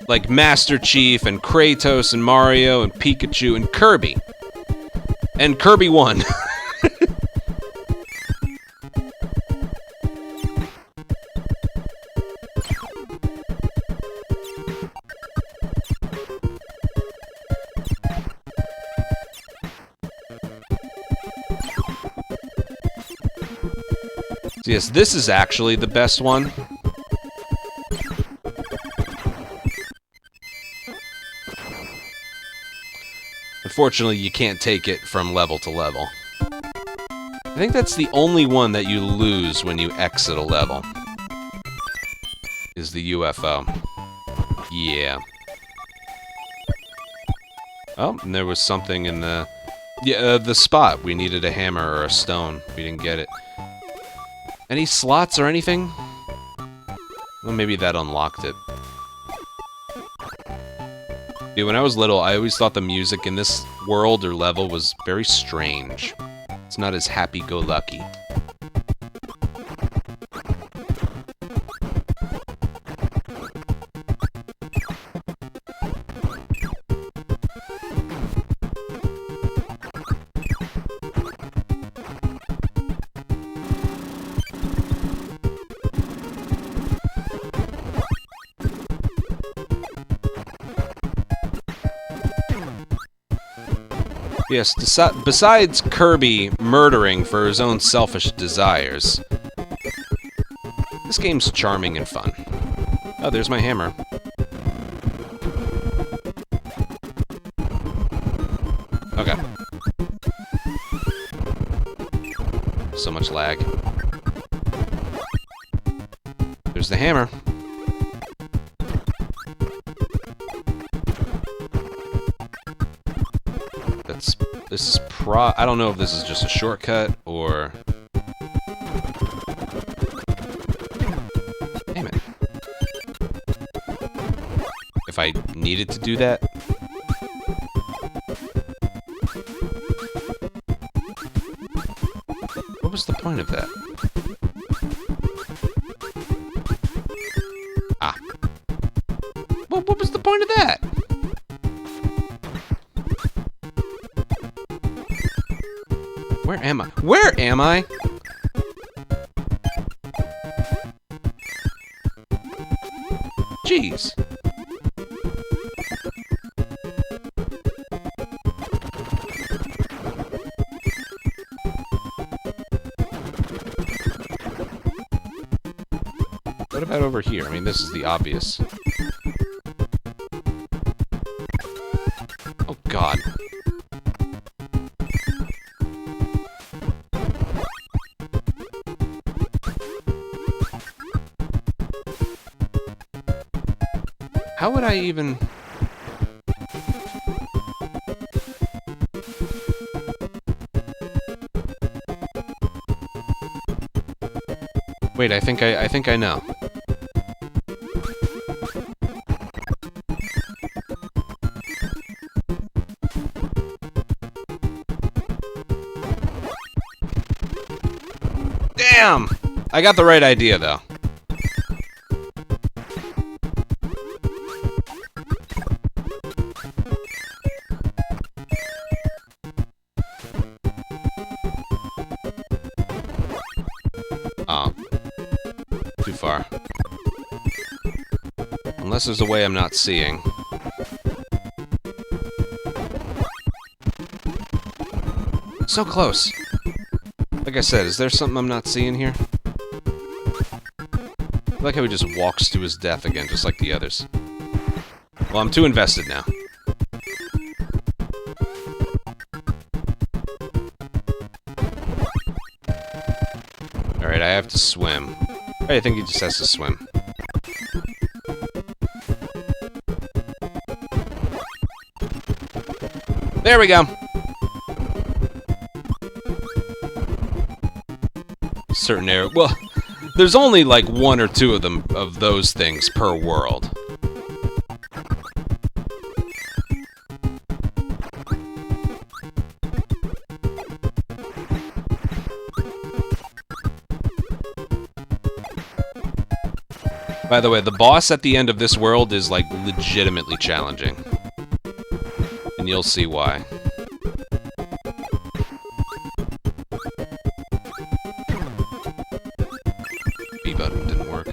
A: Like Master Chief and Kratos and Mario and Pikachu and Kirby. And Kirby won. Yes, this is actually the best one. Unfortunately, you can't take it from level to level. I think that's the only one that you lose when you exit a level. Is the UFO. Yeah. Oh, and there was something in the... Yeah, the spot. We needed a hammer or a stone. We didn't get it. Any slots or anything? Well, maybe that unlocked it. Dude, when I was little, I always thought the music in this world or level was very strange. It's not as happy-go-lucky. Yes, besides Kirby murdering for his own selfish desires, this game's charming and fun. Oh, there's my hammer. Okay. So much lag. There's the hammer. This is I don't know if this is just a shortcut or... Damn it. If I needed to do that... What was the point of that? Ah. What was the point of that? Where am I? Where am I? Jeez. What about over here? I mean, this is the obvious. Oh, God. How would I even... Wait, I think I know. Damn! I got the right idea, though. Too far. Unless there's a way I'm not seeing. So close. Like I said, is there something I'm not seeing here? I like how he just walks to his death again, just like the others. Well, I'm too invested now. Alright, I have to swim. I think he just has to swim. There we go! Certain area. Well, there's only like one or two of them, of those things per world. By the way, the boss at the end of this world is, like, legitimately challenging. And you'll see why. B button didn't work.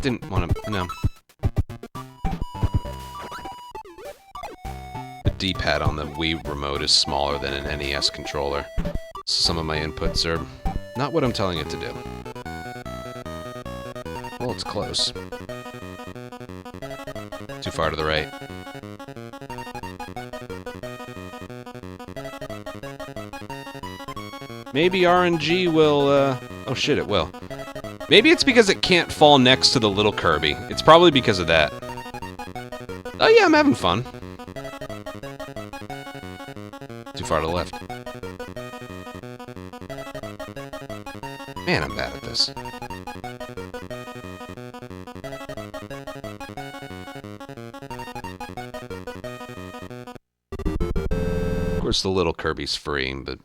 A: Didn't want to, no. The D-pad on the Wii remote is smaller than an NES controller. So some of my inputs are not what I'm telling it to do. Well, it's close. Too far to the right. Maybe RNG will, oh shit, it will. Maybe it's because it can't fall next to the little Kirby. It's probably because of that. Oh yeah, I'm having fun. Too far to the left. Man, I'm bad at this. Of course, the little Kirby's free, but...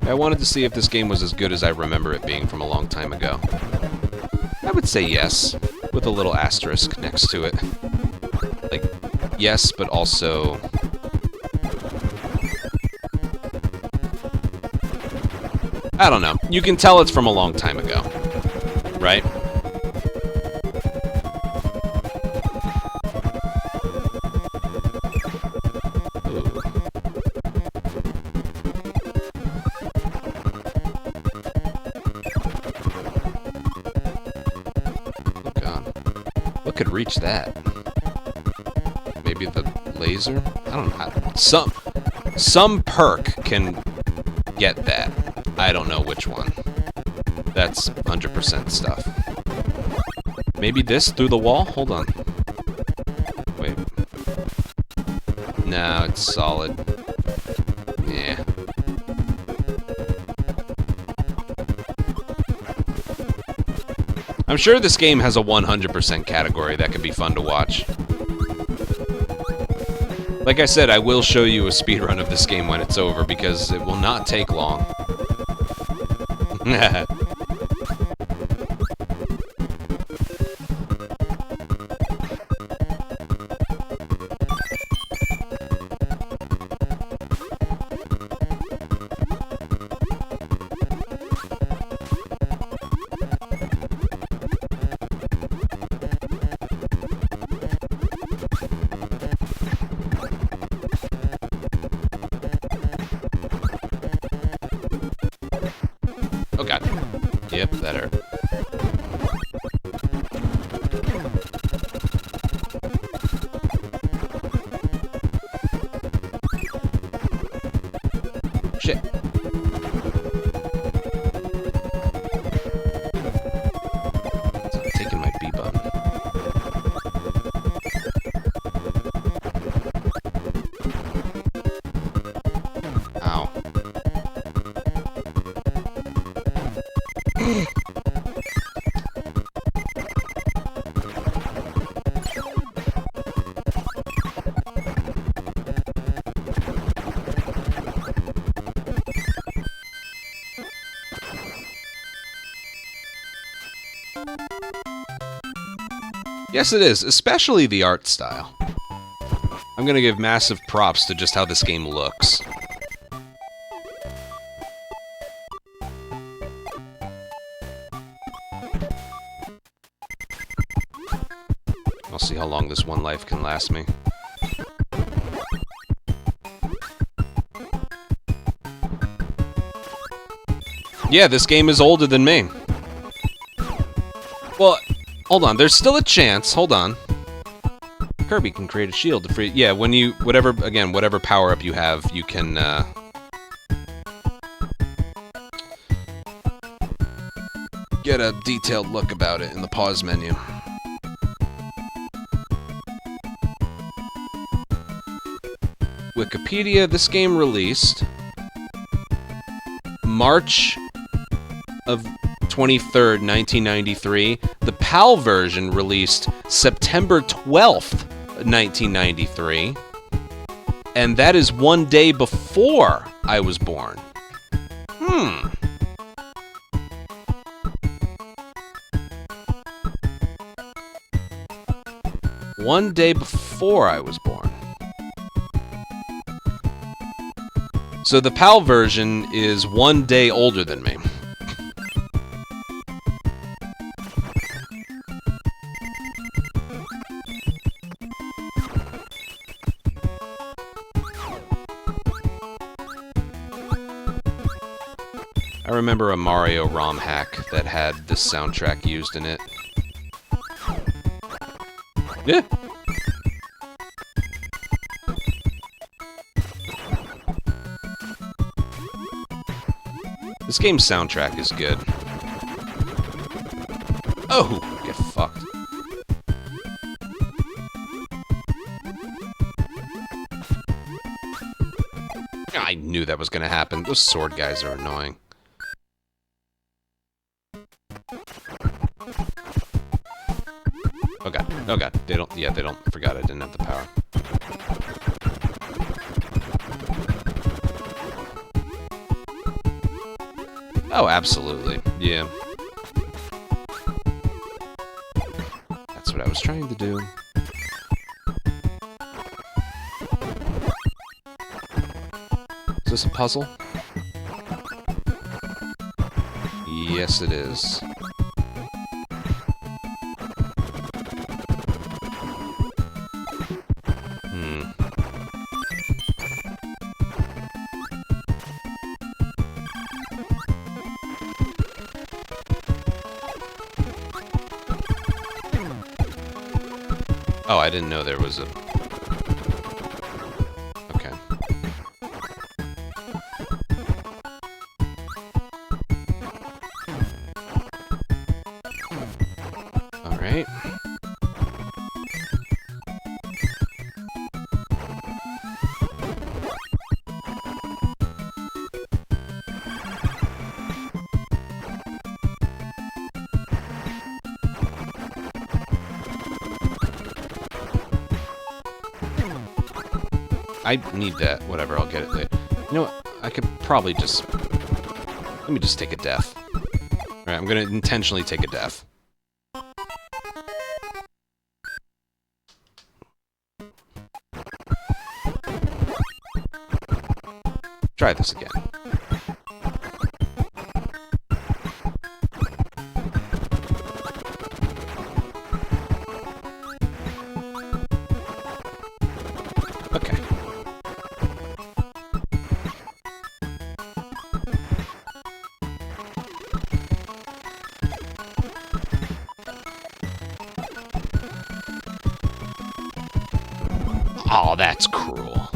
A: I wanted to see if this game was as good as I remember it being from a long time ago. I would say yes, with a little asterisk next to it. Like, yes, but also... I don't know. You can tell it's from a long time ago, right? Could reach that. Maybe the laser? I don't know. Some perk can get that. I don't know which one. That's 100% stuff. Maybe this through the wall? Hold on. Wait. No, it's solid. Yeah. I'm sure this game has a 100% category that could be fun to watch. Like I said, I will show you a speedrun of this game when it's over, because it will not take long. Oh god. Yep, that hurt. Shit. It's taking my B button. Ow. Yes, it is, especially the art style. I'm gonna give massive props to just how this game looks. I'll see how long this one life can last me. Yeah, this game is older than me. Well, hold on. There's still a chance. Hold on. Kirby can create a shield to free... Yeah, when you... Whatever power-up you have, you can, get a detailed look about it in the pause menu. Wikipedia, this game released March of 23rd, 1993. The PAL version released September 12th, 1993. And that is one day before I was born. One day before I was born. So the PAL version is one day older than me. I remember a Mario ROM hack that had this soundtrack used in it. Yeah. This game's soundtrack is good. Oh, get fucked. I knew that was gonna happen. Those sword guys are annoying. Oh god, oh god. They don't, forgot I didn't have the power. Oh, absolutely. Yeah. That's what I was trying to do. Is this a puzzle? Yes, it is. Oh, I didn't know there was a... Okay. Alright. I need that. Whatever, I'll get it later. You know what? I could probably just... Let me just take a death. Alright, I'm gonna intentionally take a death. Try this again. Okay. Oh, that's cruel.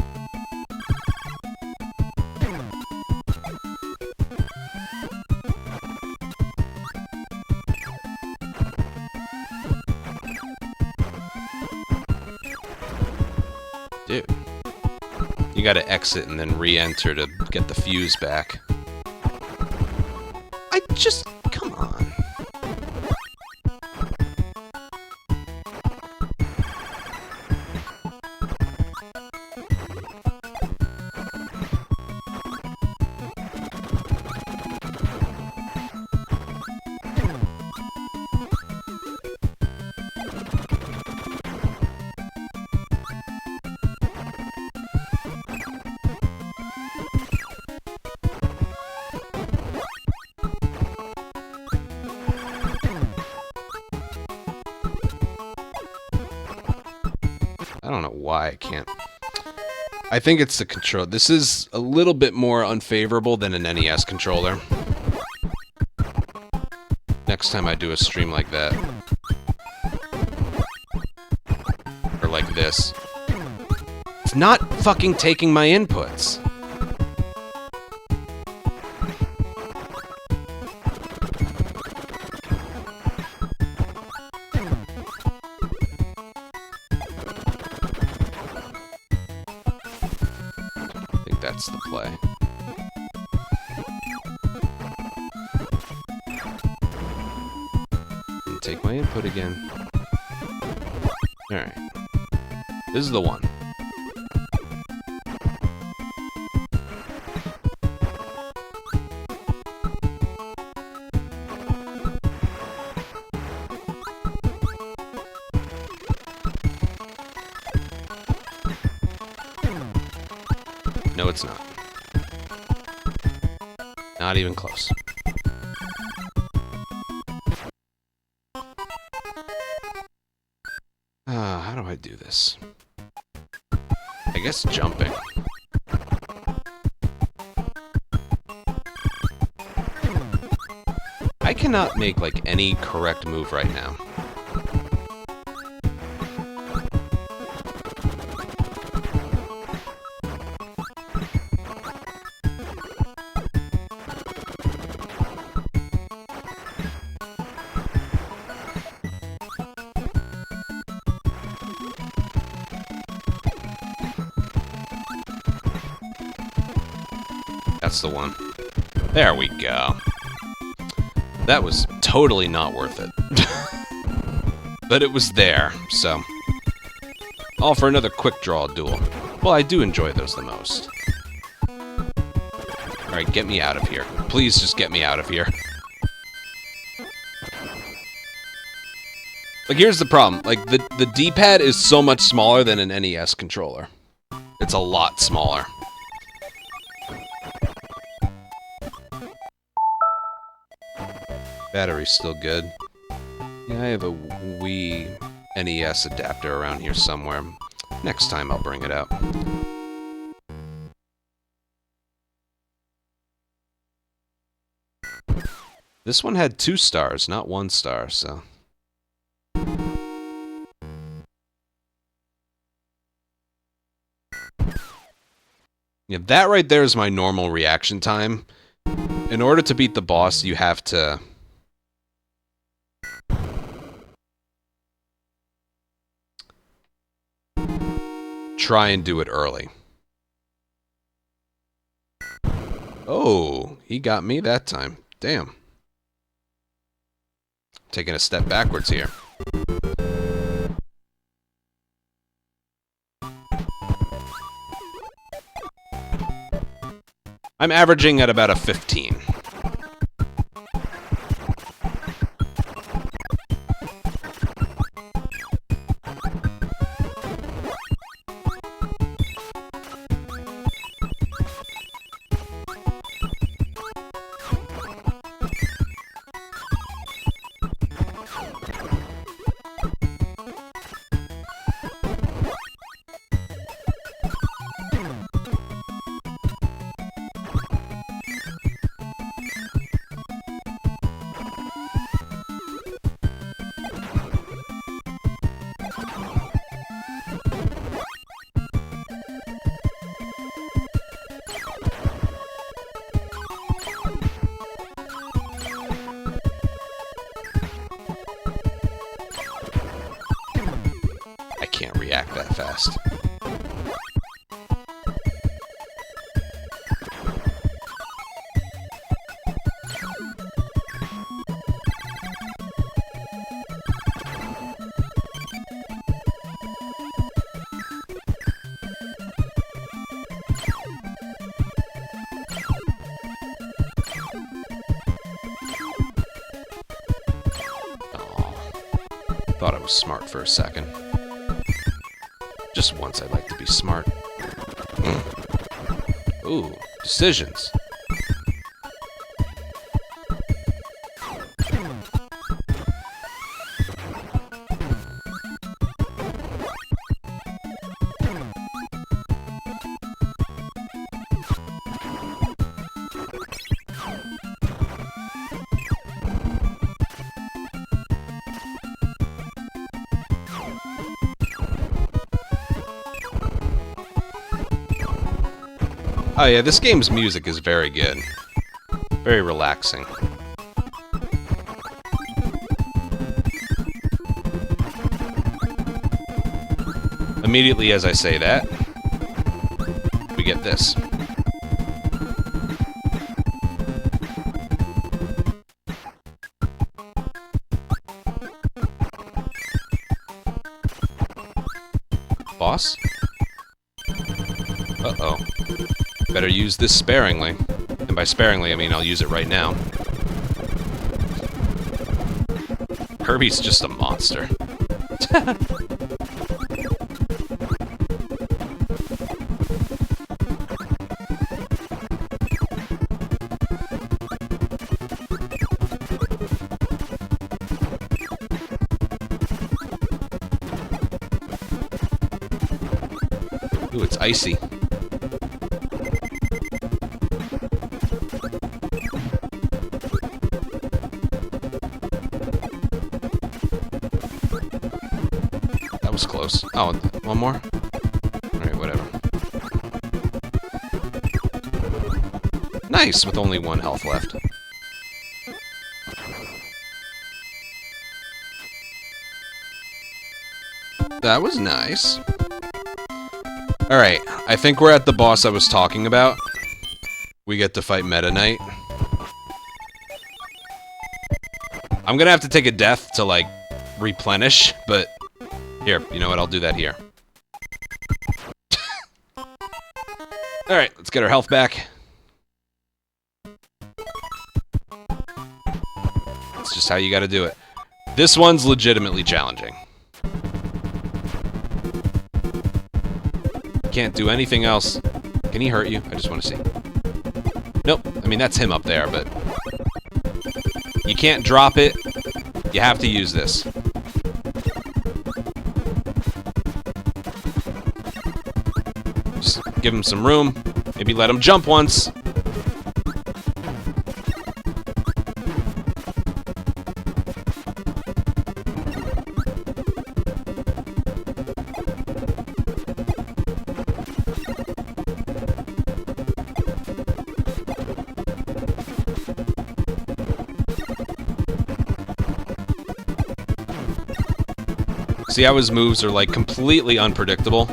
A: Dude. You gotta exit and then re-enter to get the fuse back. I just... Come on. I don't know why I can't. I think it's the control. This is a little bit more unfavorable than an NES controller. Next time I do a stream like that. Or like this. It's not fucking taking my inputs. I think that's the play. Take my input again. Alright. This is the one. No, it's not. Not even close. How do I do this? I guess jumping. I cannot make, like, any correct move right now. That's the one. There we go. That was totally not worth it. But it was there, so... all for another quick draw duel. Well, I do enjoy those the most. Alright, get me out of here. Please just get me out of here. Like, here's the problem. Like, the D-pad is so much smaller than an NES controller. It's a lot smaller. Battery's still good. Yeah, I have a Wii NES adapter around here somewhere. Next time I'll bring it out. This one had 2 stars, not 1 star, so... yeah, that right there is my normal reaction time. In order to beat the boss, you have to... try and do it early. Oh, he got me that time. Damn. Taking a step backwards here. I'm averaging at about a 15. Can't react that fast. Thought I was smart for a second. Just once I'd like to be smart. Ooh, decisions. Oh yeah, this game's music is very good. Very relaxing. Immediately as I say that, we get this. Boss? Uh-oh. Better use this sparingly. And by sparingly, I mean I'll use it right now. Kirby's just a monster. Ooh, it's icy. That was close. Oh, one more? Alright, whatever. Nice, with only 1 health left. That was nice. Alright, I think we're at the boss I was talking about. We get to fight Meta Knight. I'm gonna have to take a death to, like, replenish, but... Here, you know what, I'll do that here. Alright, let's get our health back. That's just how you gotta do it. This one's legitimately challenging. Can't do anything else. Can he hurt you? I just want to see. Nope. I mean, that's him up there, but... You can't drop it. You have to use this. Just give him some room. Maybe let him jump once. See how his moves are, like, completely unpredictable?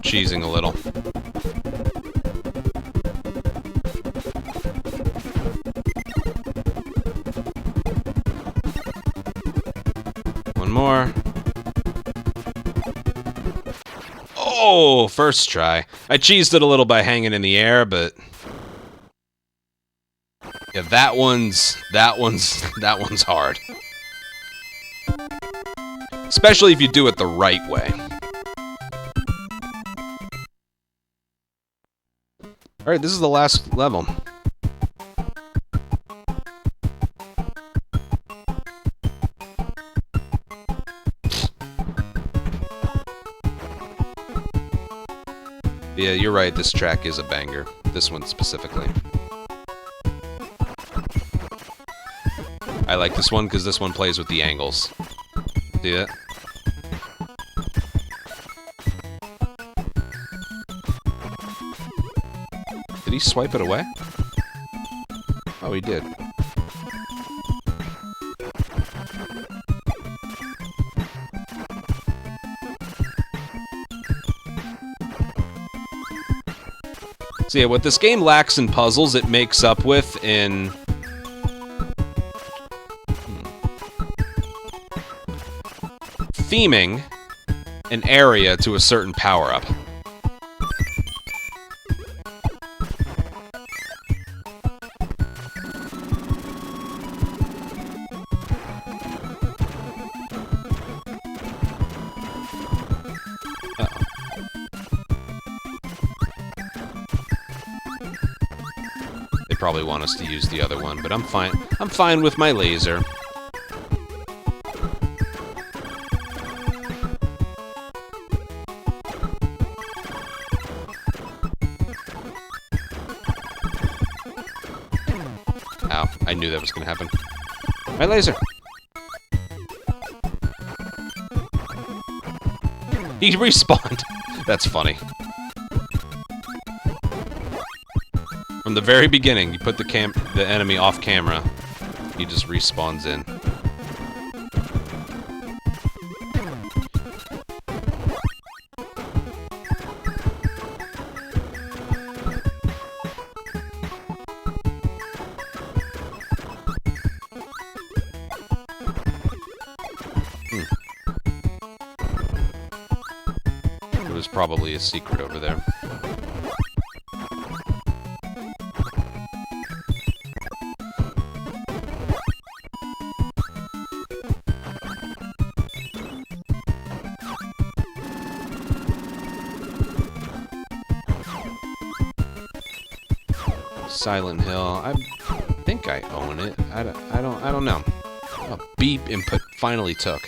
A: Cheesing a little. One more. Oh, first try. I cheesed it a little by hanging in the air, but... Yeah, that one's hard. Especially if you do it the right way. Alright, this is the last level. Yeah, you're right, this track is a banger. This one specifically. I like this one because this one plays with the angles. See that? Did he swipe it away? Oh, he did. So yeah, what this game lacks in puzzles, it makes up with in... theming an area to a certain power-up. Probably want us to use the other one, but I'm fine. I'm fine with my laser. Ow, I knew that was gonna happen. My laser! He respawned! That's funny. From the very beginning, you put the enemy off camera, he just respawns in. There was probably a secret over there. Silent Hill. I think I own it. I don't know. Oh, beep input finally took.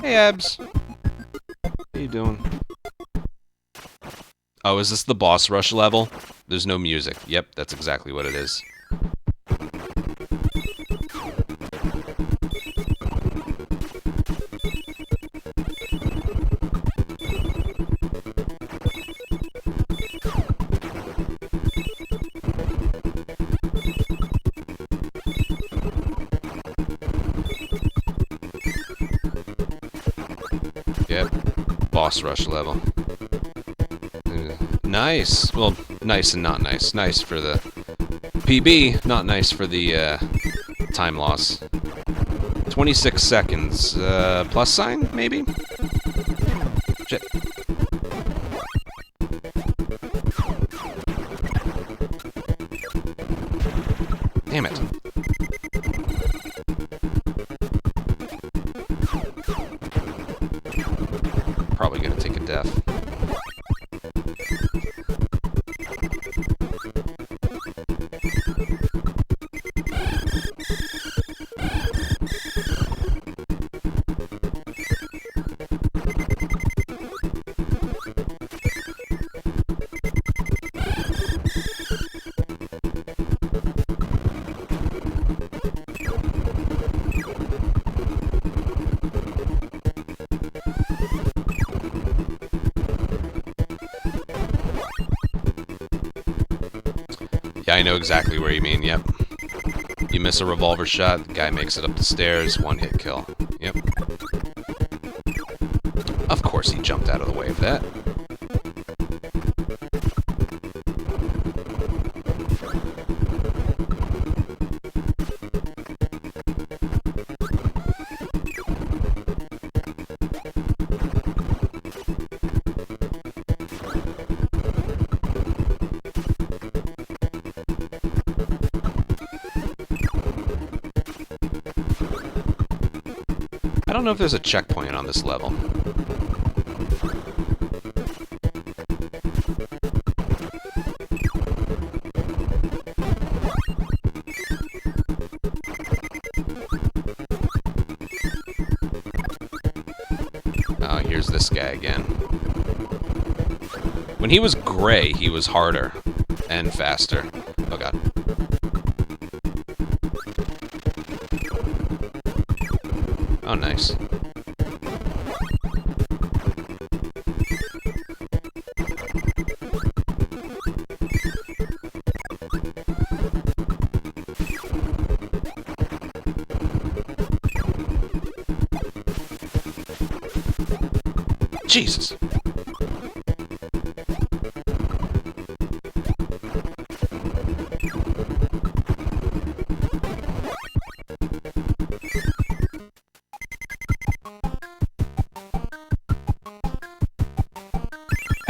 A: Hey, Abs. How you doing? Oh, is this the boss rush level? There's no music. Yep, that's exactly what it is. Yep, boss rush level. Nice. Well, nice and not nice. Nice for the PB, not nice for the time loss. 26 seconds. Plus sign, maybe? Shit. Damn it. Probably gonna take a death. Yeah, I know exactly where you mean, yep. You miss a revolver shot, the guy makes it up the stairs, one hit kill. Yep. Of course he jumped out of the way of that. I don't know if there's a checkpoint on this level. Oh, here's this guy again. When he was gray, he was harder and faster. Oh god. Oh, nice. Jesus.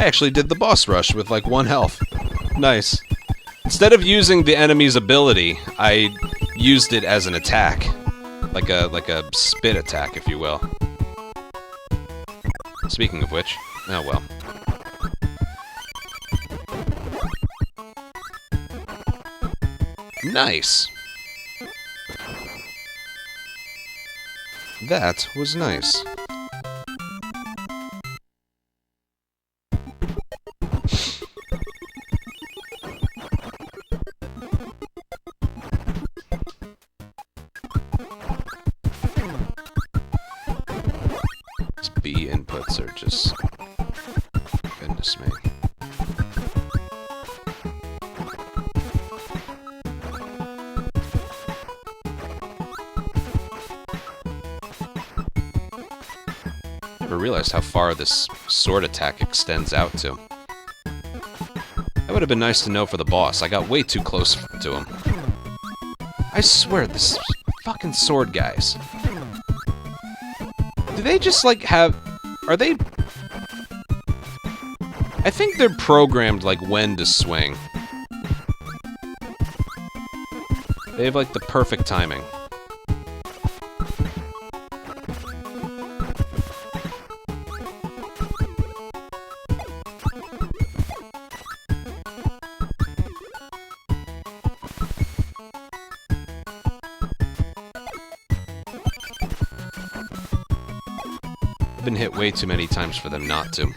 A: I actually did the boss rush with like 1 health. Nice. Instead of using the enemy's ability, I used it as an attack. Like a spit attack, if you will. Speaking of which, oh well. Nice. That was nice. These B inputs are just... goodness me. Never realized how far this sword attack extends out to. That would have been nice to know for the boss. I got way too close to him. I swear, this fucking sword guys. Do they just, like, have... Are they... I think they're programmed, like, when to swing. They have, like, the perfect timing. I've been hit way too many times for them not to.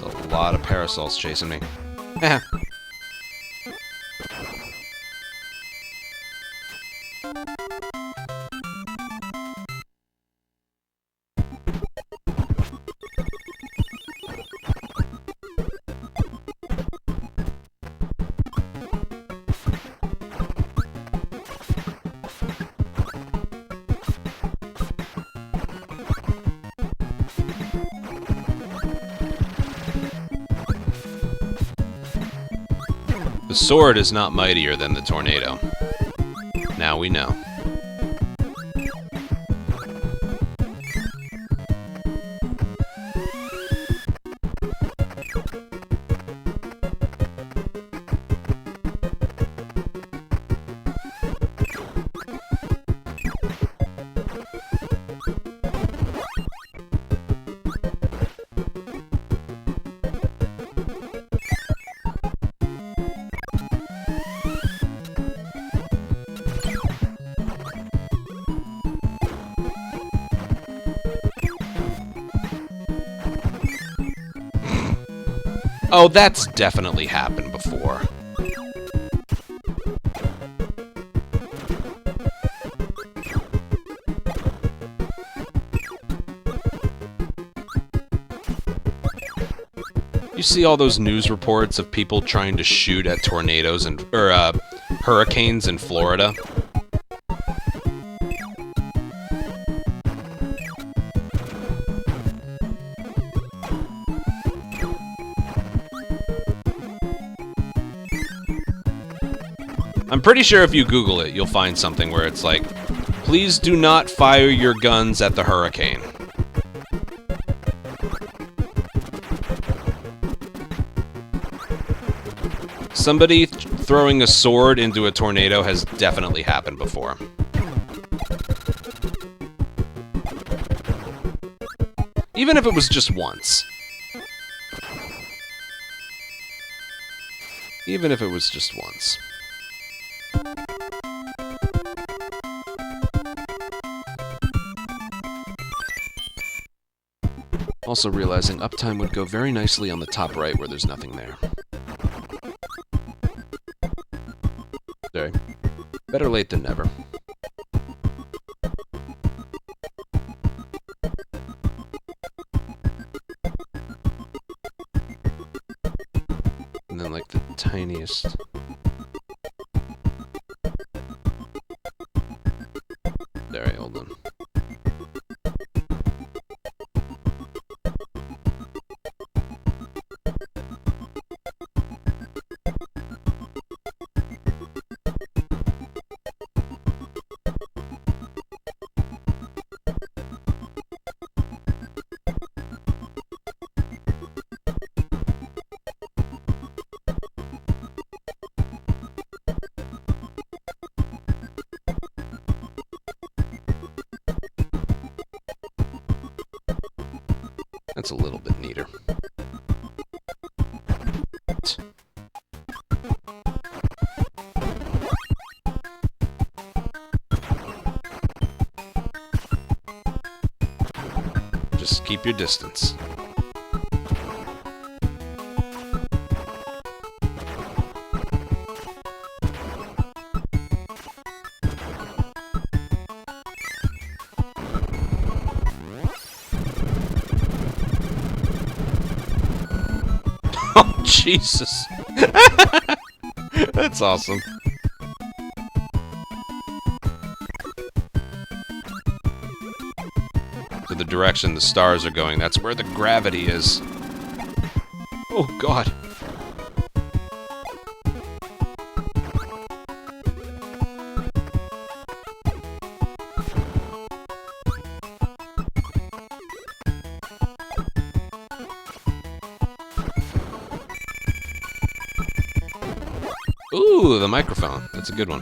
A: A lot of parasols chasing me. The sword is not mightier than the tornado. Now we know. Oh, that's definitely happened before. You see all those news reports of people trying to shoot at tornadoes and hurricanes in Florida? I'm pretty sure if you Google it, you'll find something where it's like, please do not fire your guns at the hurricane. Somebody throwing a sword into a tornado has definitely happened before. Even if it was just once. Even if it was just once. Also realizing uptime would go very nicely on the top right where there's nothing there. Sorry. Better late than never. And then like the tiniest... Alright, hold on. That's a little bit neater. Just keep your distance. Oh, Jesus. That's awesome. To the direction the stars are going, that's where the gravity is. Oh, God. Ooh, the microphone. That's a good one.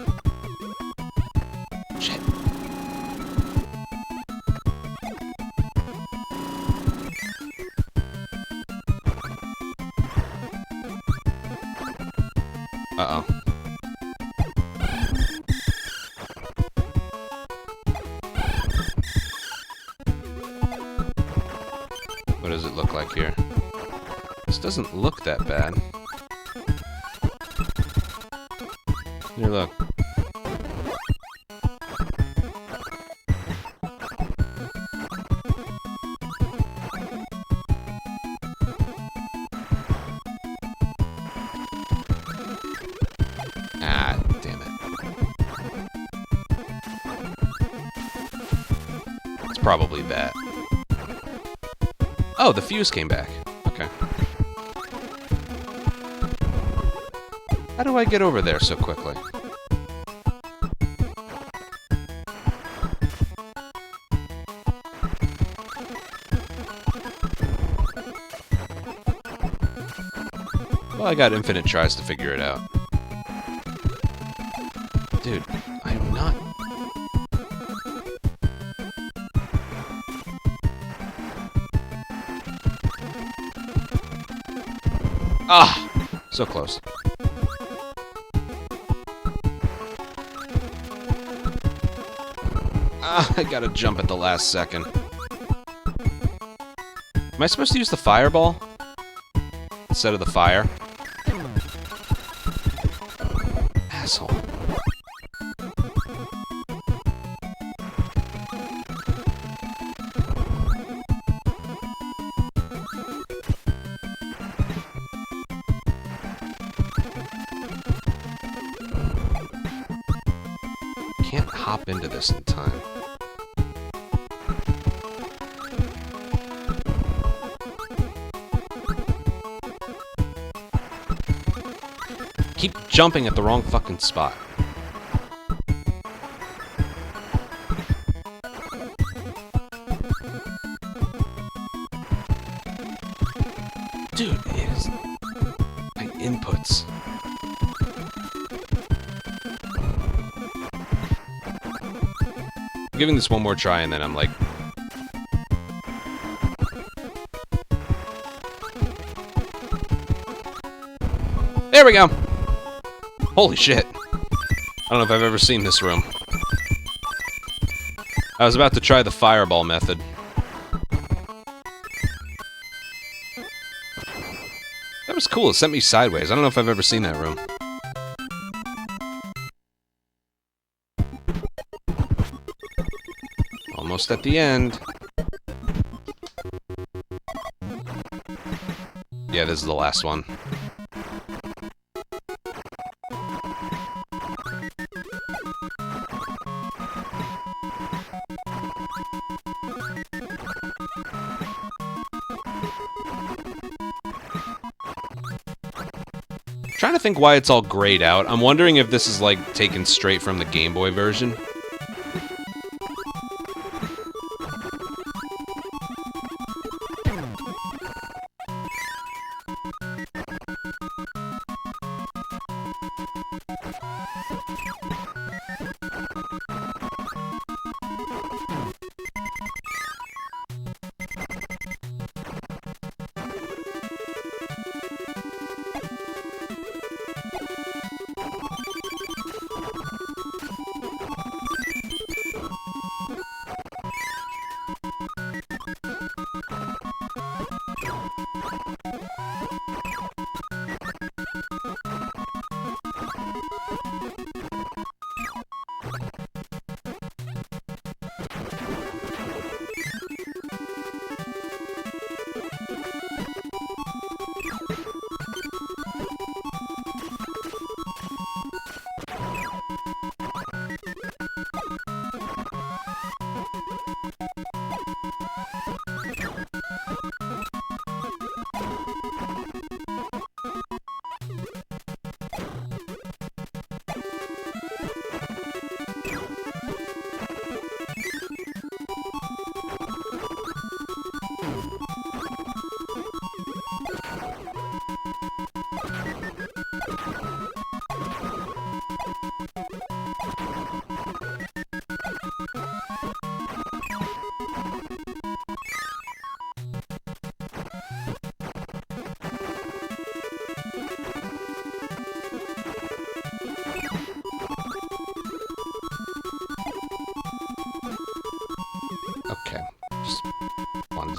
A: Shit. Uh-oh. What does it look like here? This doesn't look that bad. Here, look. Ah, damn it. It's probably that. Oh, the fuse came back. Okay. How do I get over there so quickly? Well, I got infinite tries to figure it out. Dude, I'm not... Ah! So close. Ah, I gotta jump at the last second. Am I supposed to use the fireball instead of the fire? Asshole. Can't hop into this in time. Keep jumping at the wrong fucking spot. Dude, it is... my inputs. I'm giving this one more try and then I'm like... There we go! Holy shit. I don't know if I've ever seen this room. I was about to try the fireball method. That was cool. It sent me sideways. I don't know if I've ever seen that room. Almost at the end. Yeah, this is the last one. Trying to think why it's all grayed out. I'm wondering if this is like taken straight from the Game Boy version.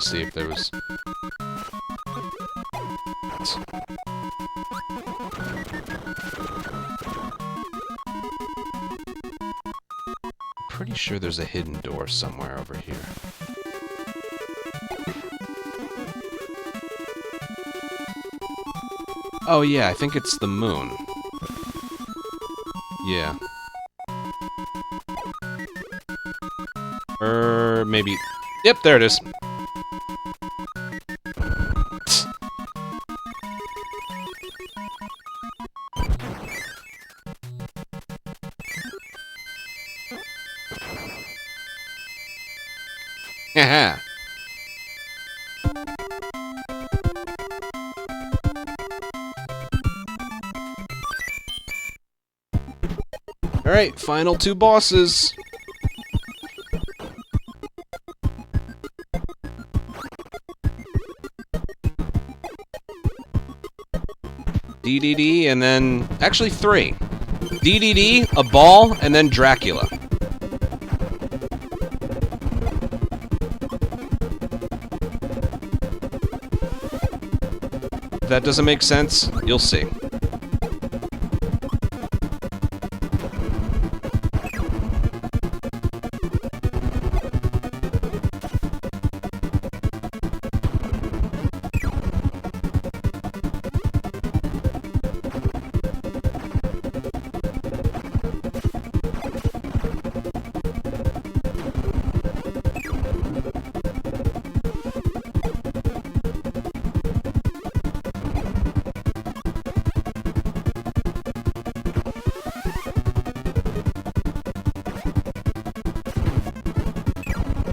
A: to see if there was... Pretty sure there's a hidden door somewhere over here. Oh yeah, I think it's the moon. Yeah. Maybe... Yep, there it is. Haha. Alright, final 2 bosses. DDD, and then... Actually, 3. DDD, a ball, and then Dracula. If that doesn't make sense, you'll see.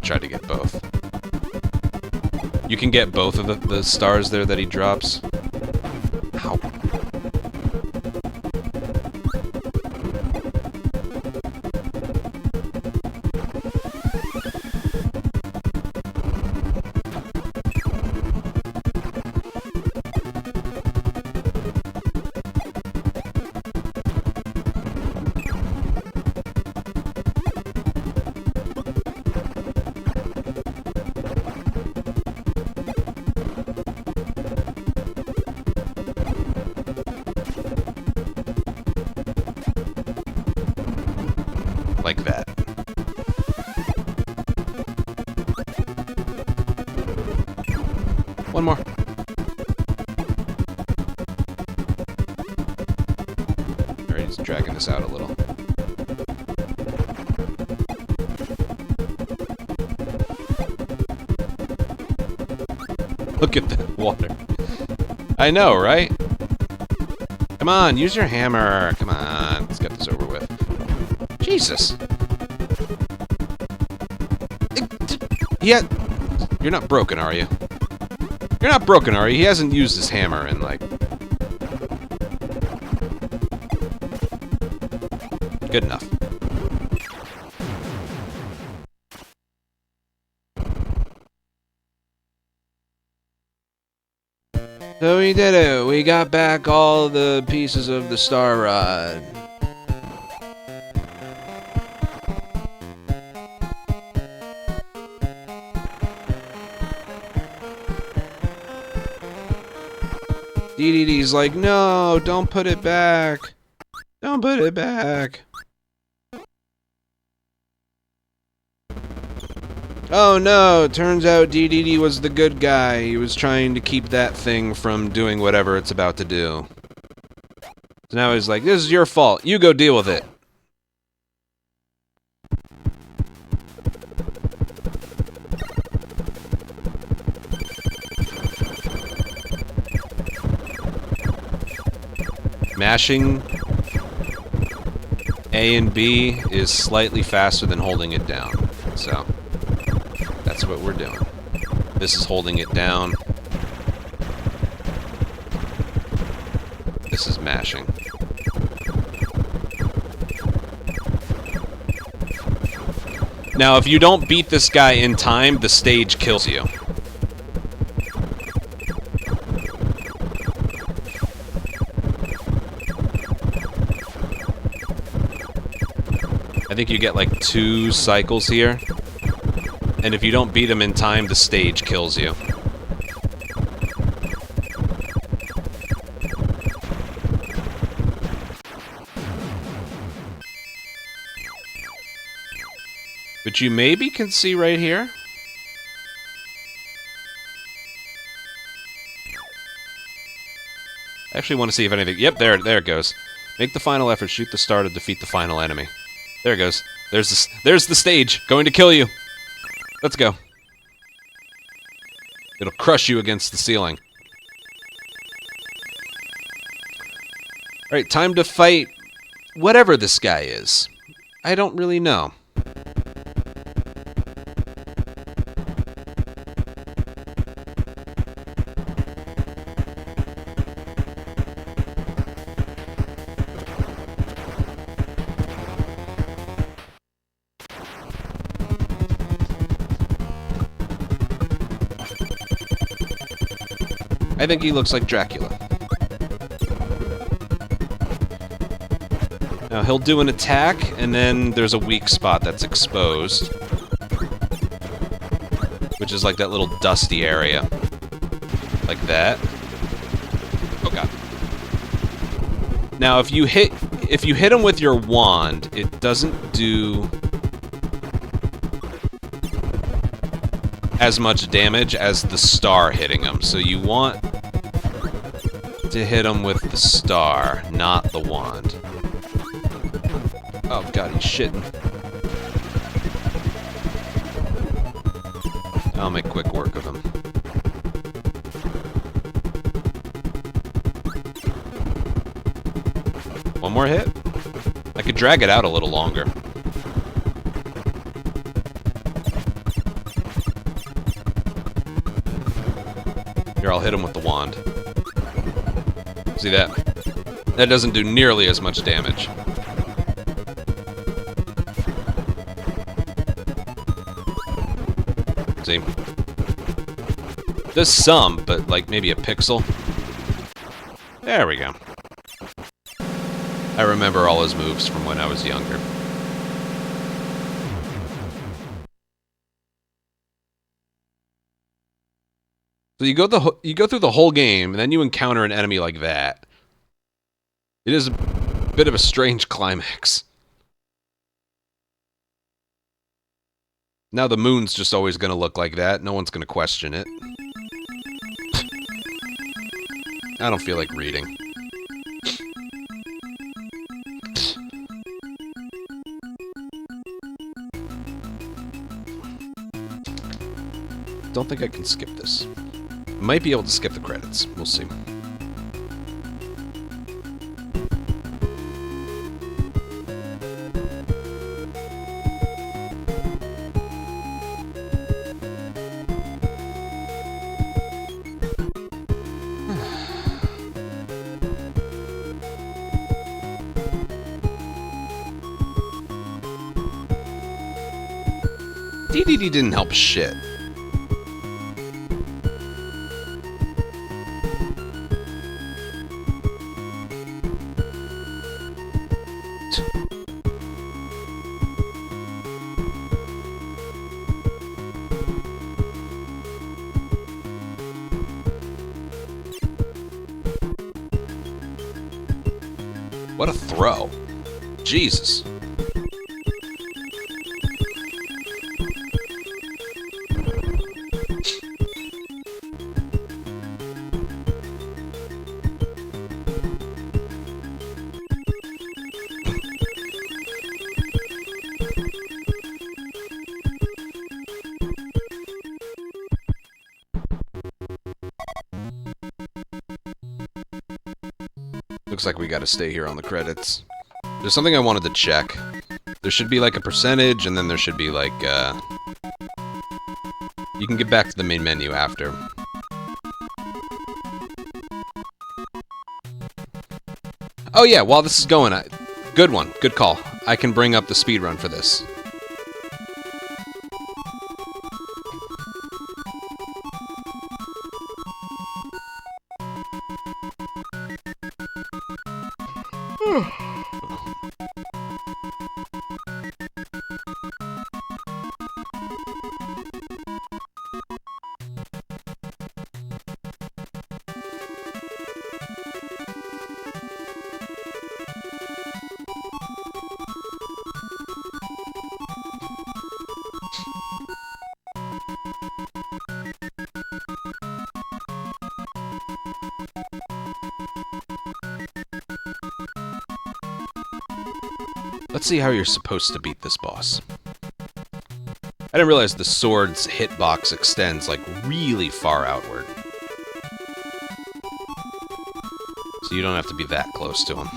A: Try to get both. You can get both of the stars there that he drops. Ow. Like that. One more. Alright, he's dragging this out a little. Look at that water. I know, right? Come on, use your hammer. Come on, let's get this over with. Jesus. Yeah, you're not broken, are you? You're not broken, are you? He hasn't used his hammer in, like... Good enough. So we did it. We got back all the pieces of the star rod. DDD's like, no, don't put it back. Don't put it back. Oh no, turns out DDD was the good guy. He was trying to keep that thing from doing whatever it's about to do. So now he's like, this is your fault. You go deal with it. Mashing A and B is slightly faster than holding it down. So, that's what we're doing. This is holding it down. This is mashing. Now, if you don't beat this guy in time, the stage kills you. I think you get like 2 cycles here. And if you don't beat him in time, the stage kills you. Which you maybe can see right here. I actually want to see if anything... Yep, there it goes. Make the final effort, shoot the star to defeat the final enemy. There it goes. There's the stage, going to kill you. Let's go. It'll crush you against the ceiling. Alright, time to fight whatever this guy is. I don't really know. I think he looks like Dracula. Now he'll do an attack, and then there's a weak spot that's exposed. Which is like that little dusty area. Like that. Oh god. Now if you hit him with your wand, it doesn't do as much damage as the star hitting him. So you want to hit him with the star, not the wand. Oh god, he's shitting. I'll make quick work of him. One more hit? I could drag it out a little longer. Here, I'll hit him with the wand. See that? That doesn't do nearly as much damage. See? Does some, but like maybe a pixel. There we go. I remember all his moves from when I was younger. So you go through the whole game, and then you encounter an enemy like that. It is a bit of a strange climax. Now the moon's just always going to look like that. No one's going to question it. I don't feel like reading. Don't think I can skip this. Might be able to skip the credits. We'll see. DDD didn't help shit. What a throw. Jesus. Looks like we gotta stay here on the credits. There's something I wanted to check. There should be like a percentage, and then there should be like, you can get back to the main menu after. Oh yeah, while this is going, good one, good call. I can bring up the speedrun for this. Let's see how you're supposed to beat this boss. I didn't realize the sword's hitbox extends, like, really far outward. So you don't have to be that close to him.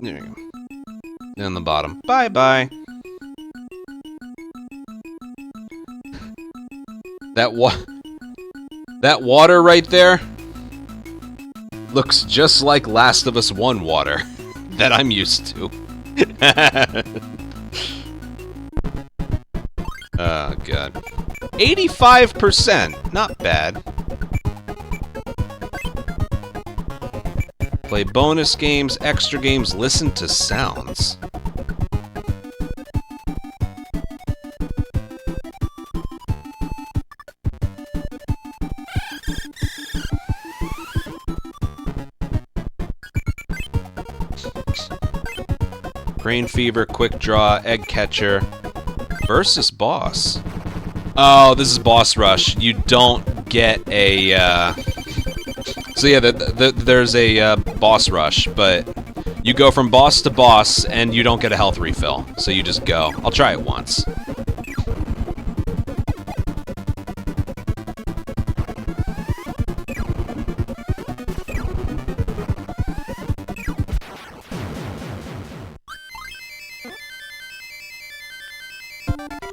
A: There you go. And the bottom. Bye-bye. That water right there looks just like Last of Us 1 water that I'm used to. Oh, God. 85%! Not bad. Play bonus games, extra games, listen to sounds. Brain Fever, Quick Draw, Egg Catcher, versus Boss. Oh, this is Boss Rush. You don't get a, So yeah, there's a Boss Rush, but you go from boss to boss, and you don't get a health refill. So you just go. I'll try it once.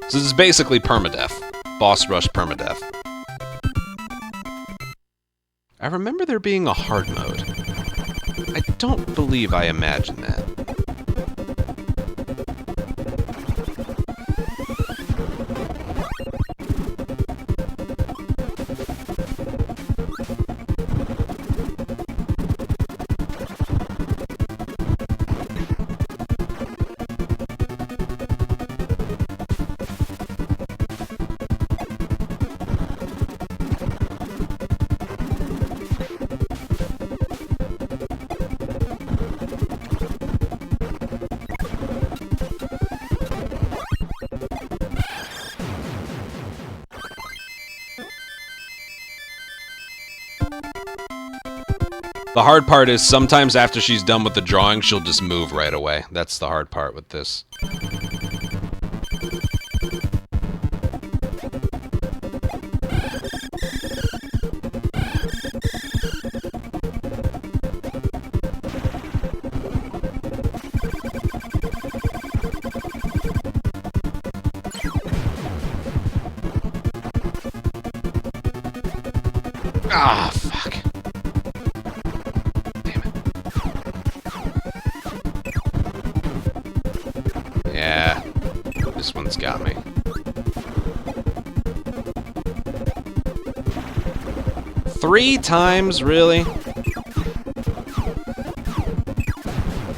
A: So this is basically permadeath. Boss Rush permadeath. I remember there being a hard mode. I don't believe I imagined that. The hard part is sometimes after she's done with the drawing, she'll just move right away. That's the hard part with this. Ah, fuck. Damn it. Yeah, this one's got me. Three times, really?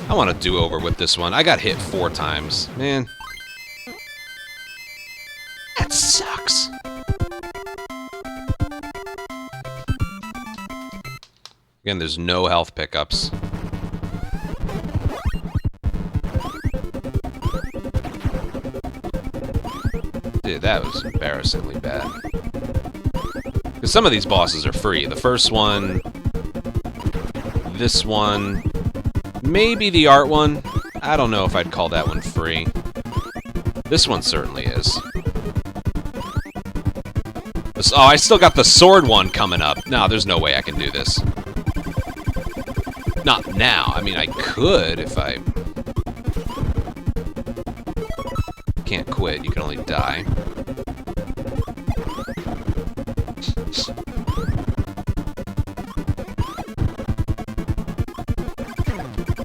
A: I want to do-over with this one. I got hit 4 times. Man. That sucks. Again, there's no health pickups. Dude, that was embarrassingly bad. Because some of these bosses are free. The first one, this one, maybe the art one. I don't know if I'd call that one free. This one certainly is. Oh, I still got the sword one coming up. No, there's no way I can do this. Not now. I mean, I could if I... Can't quit. You can only die.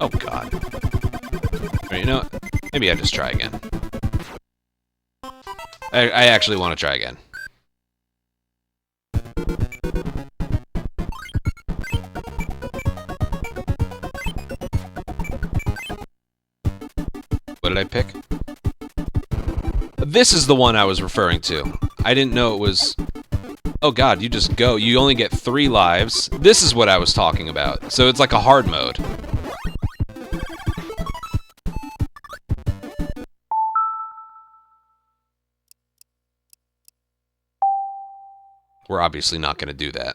A: Oh, God. Alright, you know what? Maybe I just try again. I actually want to try again. What did I pick? This is the one I was referring to. I didn't know it was... Oh god, you just go. You only get 3 lives. This is what I was talking about. So it's like a hard mode. we're obviously not going to do that.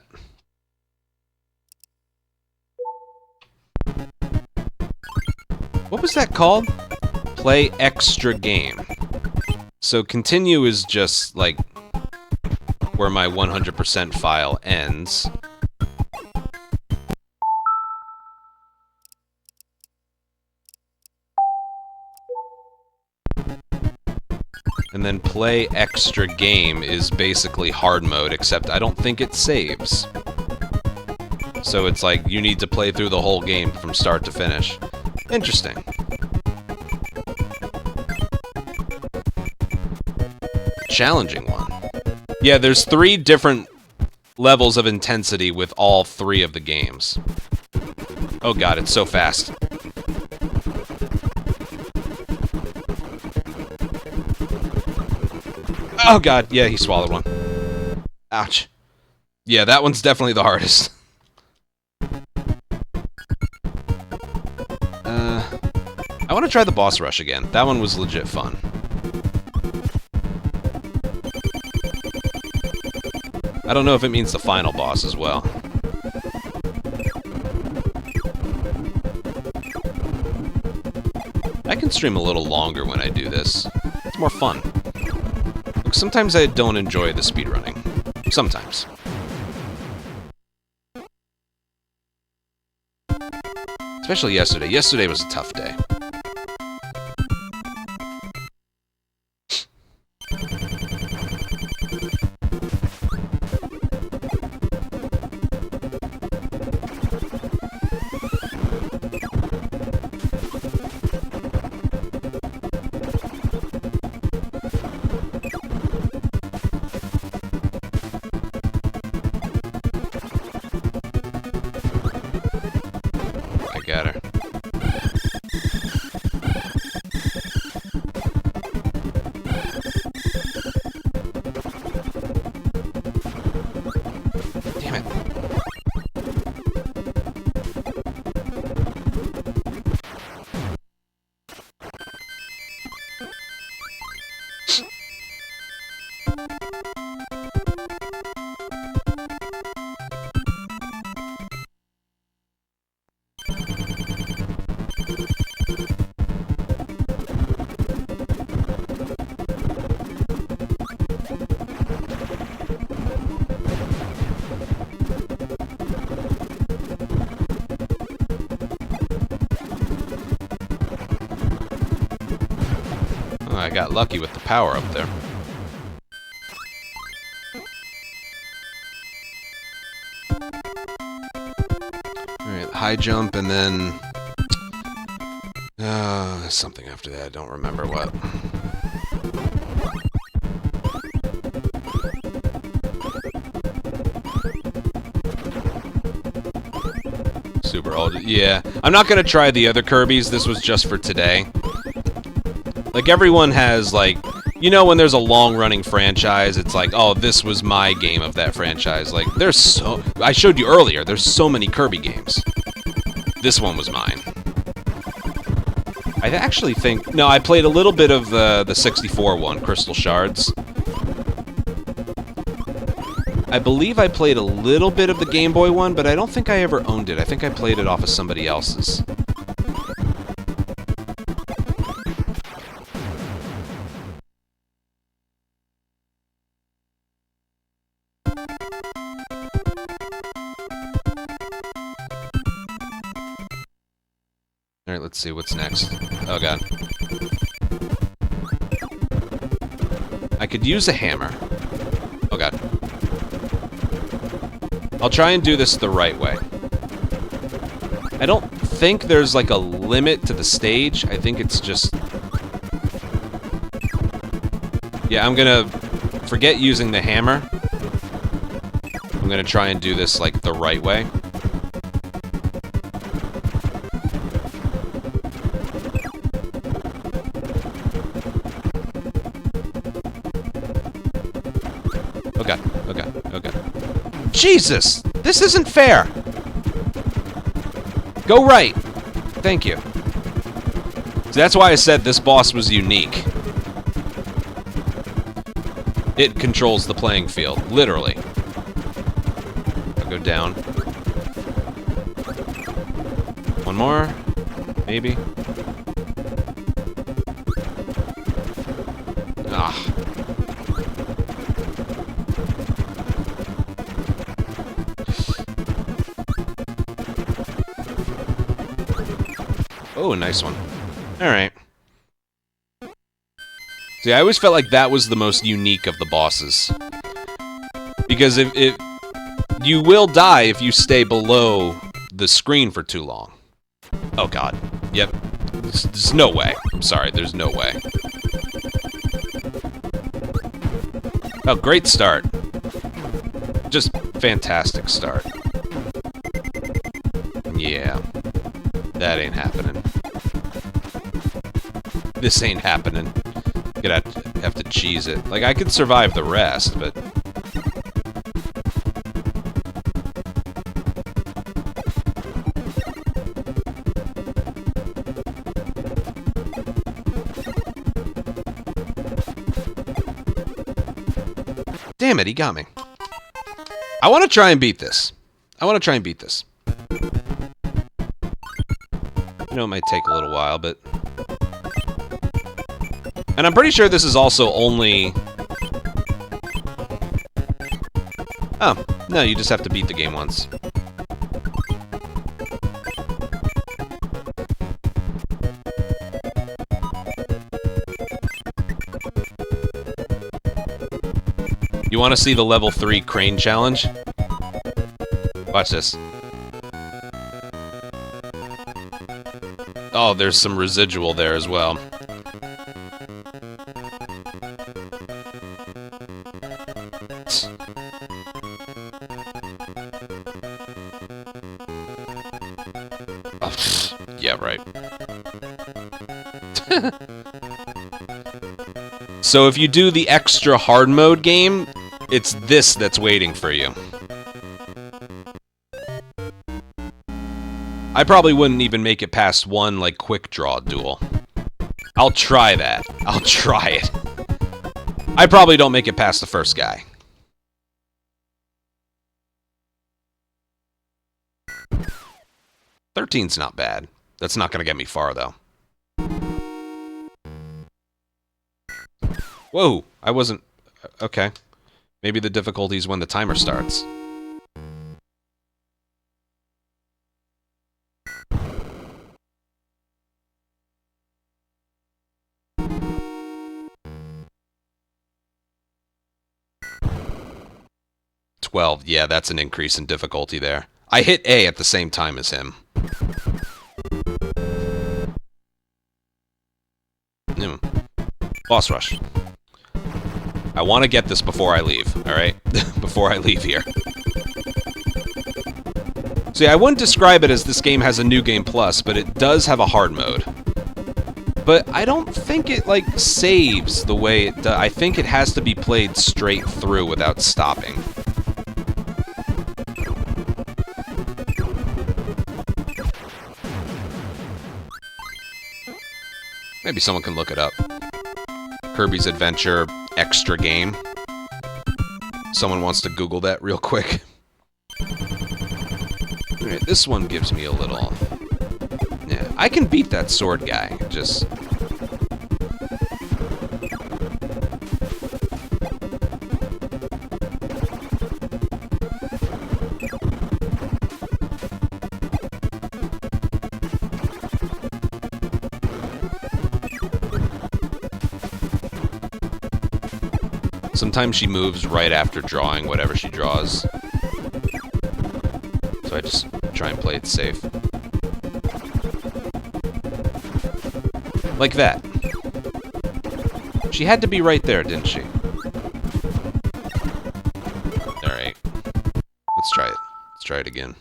A: What was that called? Play extra game. So continue is just, like, where my 100% file ends. And then play extra game is basically hard mode, except I don't think it saves. So it's like, you need to play through the whole game from start to finish. Interesting. Challenging one. Yeah, there's 3 different levels of intensity with all 3 of the games. Oh god, it's so fast. Oh god, yeah, he swallowed one. Ouch. Yeah, that one's definitely the hardest. I want to try the boss rush again. That one was legit fun. I don't know if it means the final boss as well. I can stream a little longer when I do this. It's more fun. Look, sometimes I don't enjoy the speedrunning. Sometimes. Especially yesterday. Yesterday was a tough day. Got her. Damn it. I got lucky with the power up there. Alright, high jump and then... something after that, I don't remember what. Super old. Yeah, I'm not gonna try the other Kirbys, this was just for today. Like, everyone has, like, you know when there's a long-running franchise, it's like, oh, this was my game of that franchise. Like, there's so... I showed you earlier, there's so many Kirby games. This one was mine. I actually think... No, I played a little bit of the 64 one, Crystal Shards. I believe I played a little bit of the Game Boy one, but I don't think I ever owned it. I think I played it off of somebody else's. Alright, let's see, what's next? Oh god. I could use a hammer. Oh god. I'll try and do this the right way. I don't think there's like a limit to the stage. I think it's just... Yeah, I'm gonna forget using the hammer. I'm gonna try and do this like the right way. Oh god, oh god, oh god. Jesus! This isn't fair! Go right! Thank you. So that's why I said this boss was unique. It controls the playing field, literally. go down. One more? Maybe? Ah. Oh, nice one. Alright. See, I always felt like that was the most unique of the bosses. Because if you will die if you stay below the screen for too long. Oh god. Yep. There's no way. I'm sorry, there's no way. Oh, great start. Just fantastic start. Yeah. That ain't happening. This ain't happening. Gonna have to cheese it. Like, I could survive the rest, but... Damn it, he got me. I want to try and beat this. I want to try and beat this. I know it might take a little while, but... And I'm pretty sure this is also only... Oh, no, you just have to beat the game once. You want to see the level 3 crane challenge? Watch this. Oh, there's some residual there as well. Oh, yeah, right. So if you do the extra hard mode game, it's this that's waiting for you. I probably wouldn't even make it past one, like, quick draw duel. I'll try that. I'll try it. I probably don't make it past the first guy. $13's not bad. That's not gonna get me far, though. Whoa! I wasn't... Okay. Maybe the difficulty's when the timer starts. $12. Yeah, that's an increase in difficulty there. I hit A at the same time as him. Boss rush. I want to get this before I leave, alright? Before I leave here. See, I wouldn't describe it as this game has a New Game Plus, but it does have a hard mode. But I don't think it, like, saves the way it does. I think it has to be played straight through without stopping. Maybe someone can look it up. Kirby's Adventure extra game. Someone wants to Google that real quick. Alright, this one gives me a little... Yeah, I can beat that sword guy, just... Sometimes she moves right after drawing whatever she draws. So I just try and play it safe. Like that. She had to be right there, didn't she? Alright. Let's try it. Let's try it again.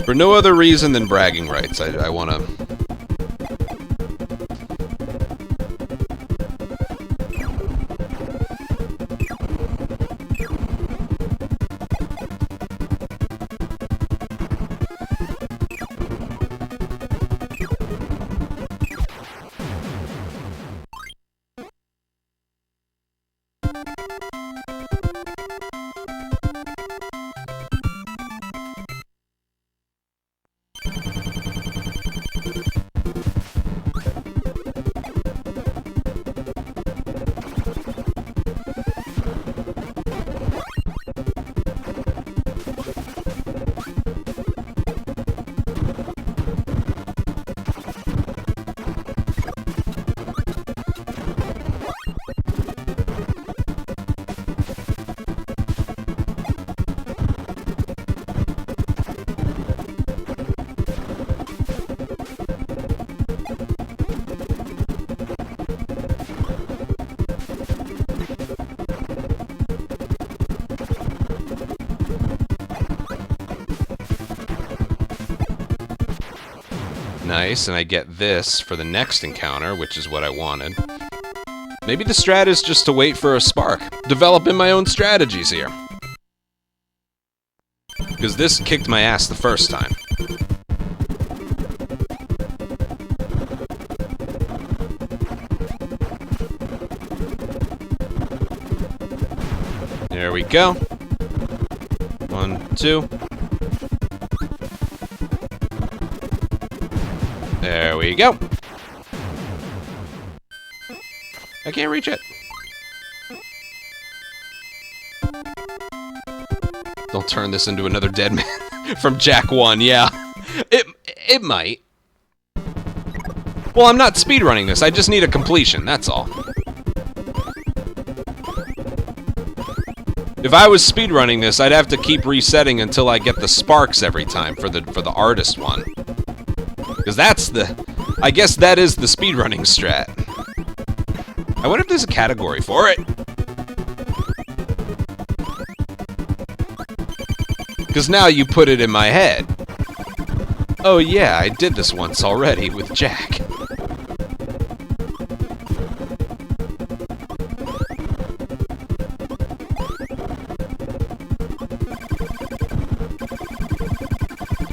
A: For no other reason than bragging rights, I want to... Nice, and I get this for the next encounter, which is what I wanted. Maybe the strat is just to wait for a spark. Developing my own strategies here. Because this kicked my ass the first time. There we go. 1, 2. There we go. I can't reach it. Don't turn this into another dead man from Jack 1, yeah. It might. Well, I'm not speedrunning this, I just need a completion, that's all. If I was speedrunning this, I'd have to keep resetting until I get the sparks every time for the artist one. Because that's the... I guess that is the speedrunning strat. I wonder if there's a category for it. Because now you put it in my head. Oh yeah, I did this once already with Jack.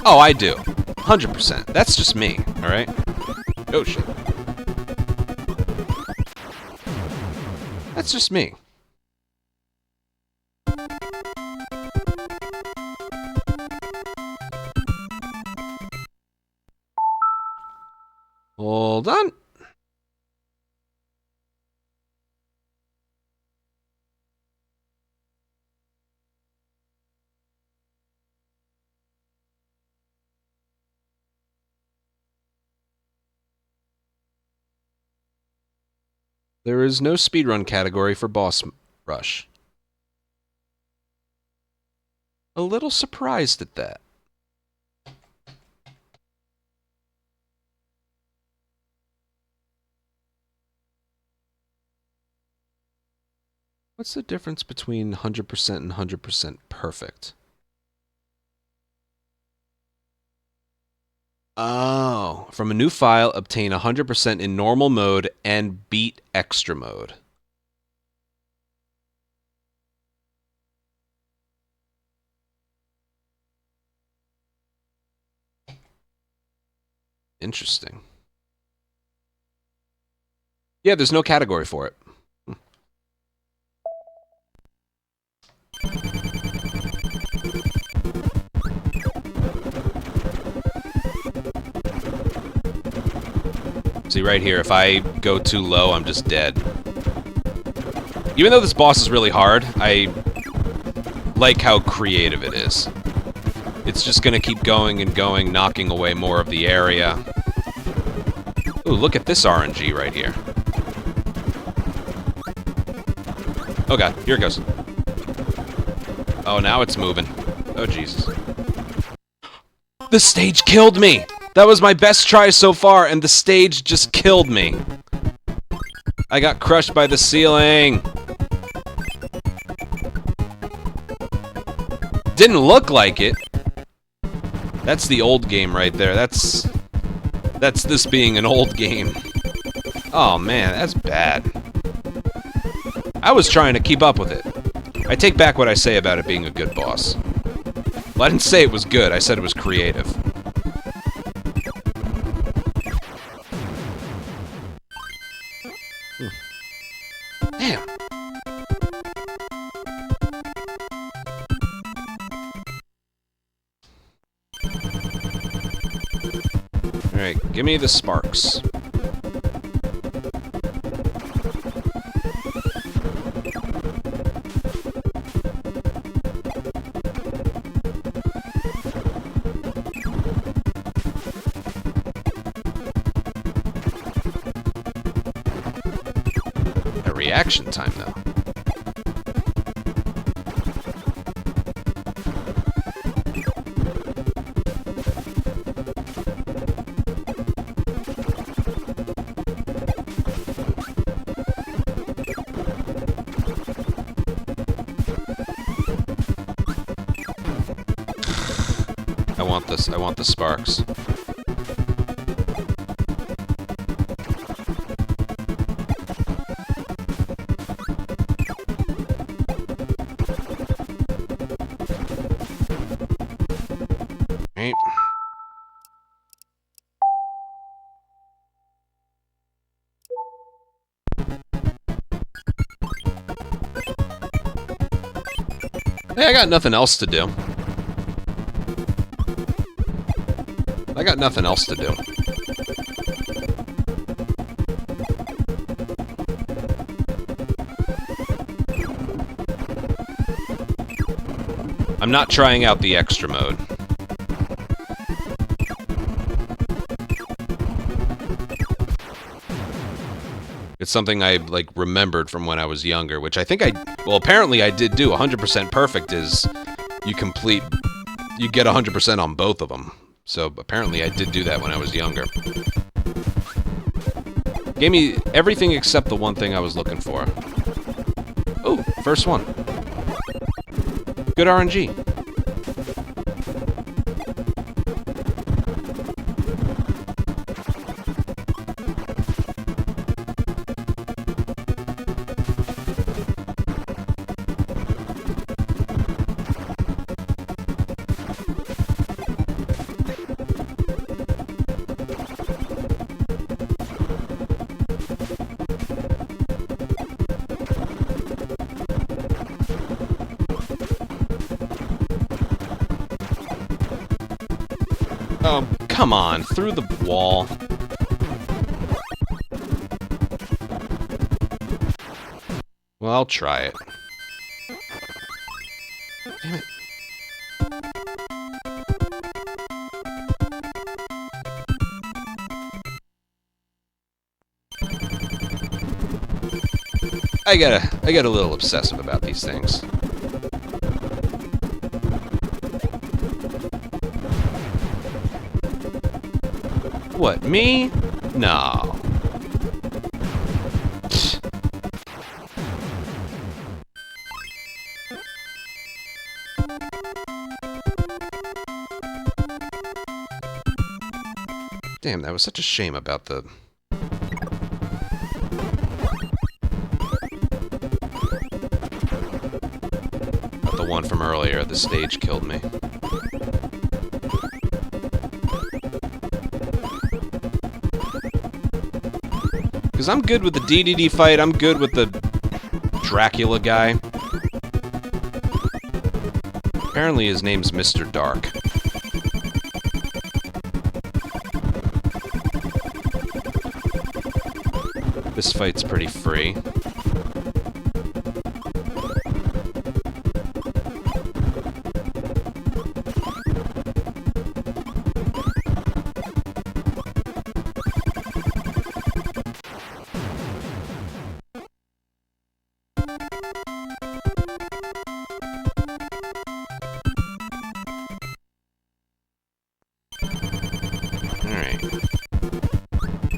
A: Oh, I do. 100%. That's just me, alright? Oh shit. That's just me. Hold on. There is no speedrun category for Boss Rush. A little surprised at that. What's the difference between 100% and 100% perfect? Oh, from a new file, obtain 100% in normal mode and beat extra mode. Interesting. Yeah, there's no category for it. See right here, if I go too low, I'm just dead. Even though this boss is really hard, I like how creative it is. It's just gonna keep going and going, knocking away more of the area. Ooh, look at this RNG right here. Oh god, here it goes. Oh, now it's moving. Oh, Jesus. The stage killed me! That was my best try so far, and the stage just killed me. I got crushed by the ceiling. Didn't look like it. That's the old game right there. That's this being an old game. Oh man, that's bad. I was trying to keep up with it. I take back what I say about it being a good boss. Well, I didn't say it was good, I said it was creative. Damn. Alright, give me the sparks. A reaction time, though. I want the sparks. Right. Hey, I got nothing else to do. I got nothing else to do. I'm not trying out the extra mode. It's something I, like, remembered from when I was younger, which I think well, apparently I did do. 100% perfect is you get 100% on both of them. So apparently I did do that when I was younger. Gave me everything except the one thing I was looking for. Oh, first one. Good RNG. Oh, come on, through the wall. Well, I'll try it. Damn it. I get a little obsessive about these things. What, me? No. Damn, that was such a shame about the... About the one from earlier. The stage killed me. Because I'm good with the DDD fight, I'm good with the Dracula guy. Apparently his name's Mr. Dark. This fight's pretty free.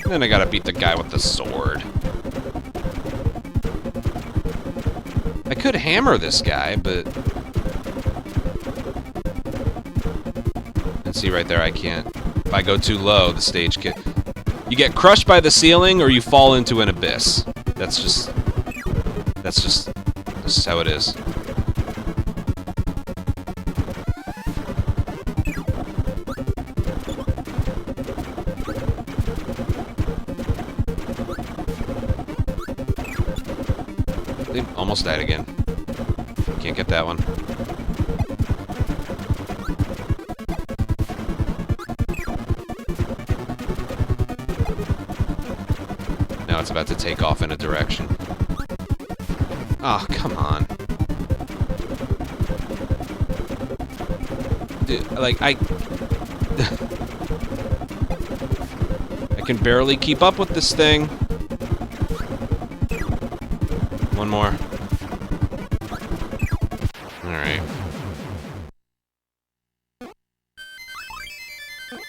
A: Then I gotta beat the guy with the sword. I could hammer this guy, but... And see right there, I can't. If I go too low, the stage can... You get crushed by the ceiling, or you fall into an abyss. That's just how it is. Almost died again. Can't get that one. It's about to take off in a direction. Oh, come on. Dude, like, I can barely keep up with this thing. One more. Alright.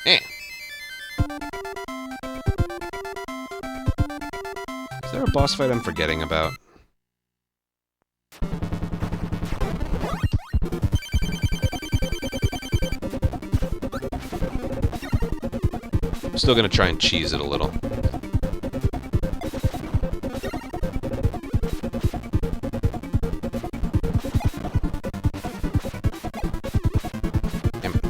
A: Eh. Is there a boss fight I'm forgetting about? I'm still gonna try and cheese it a little. Damn it.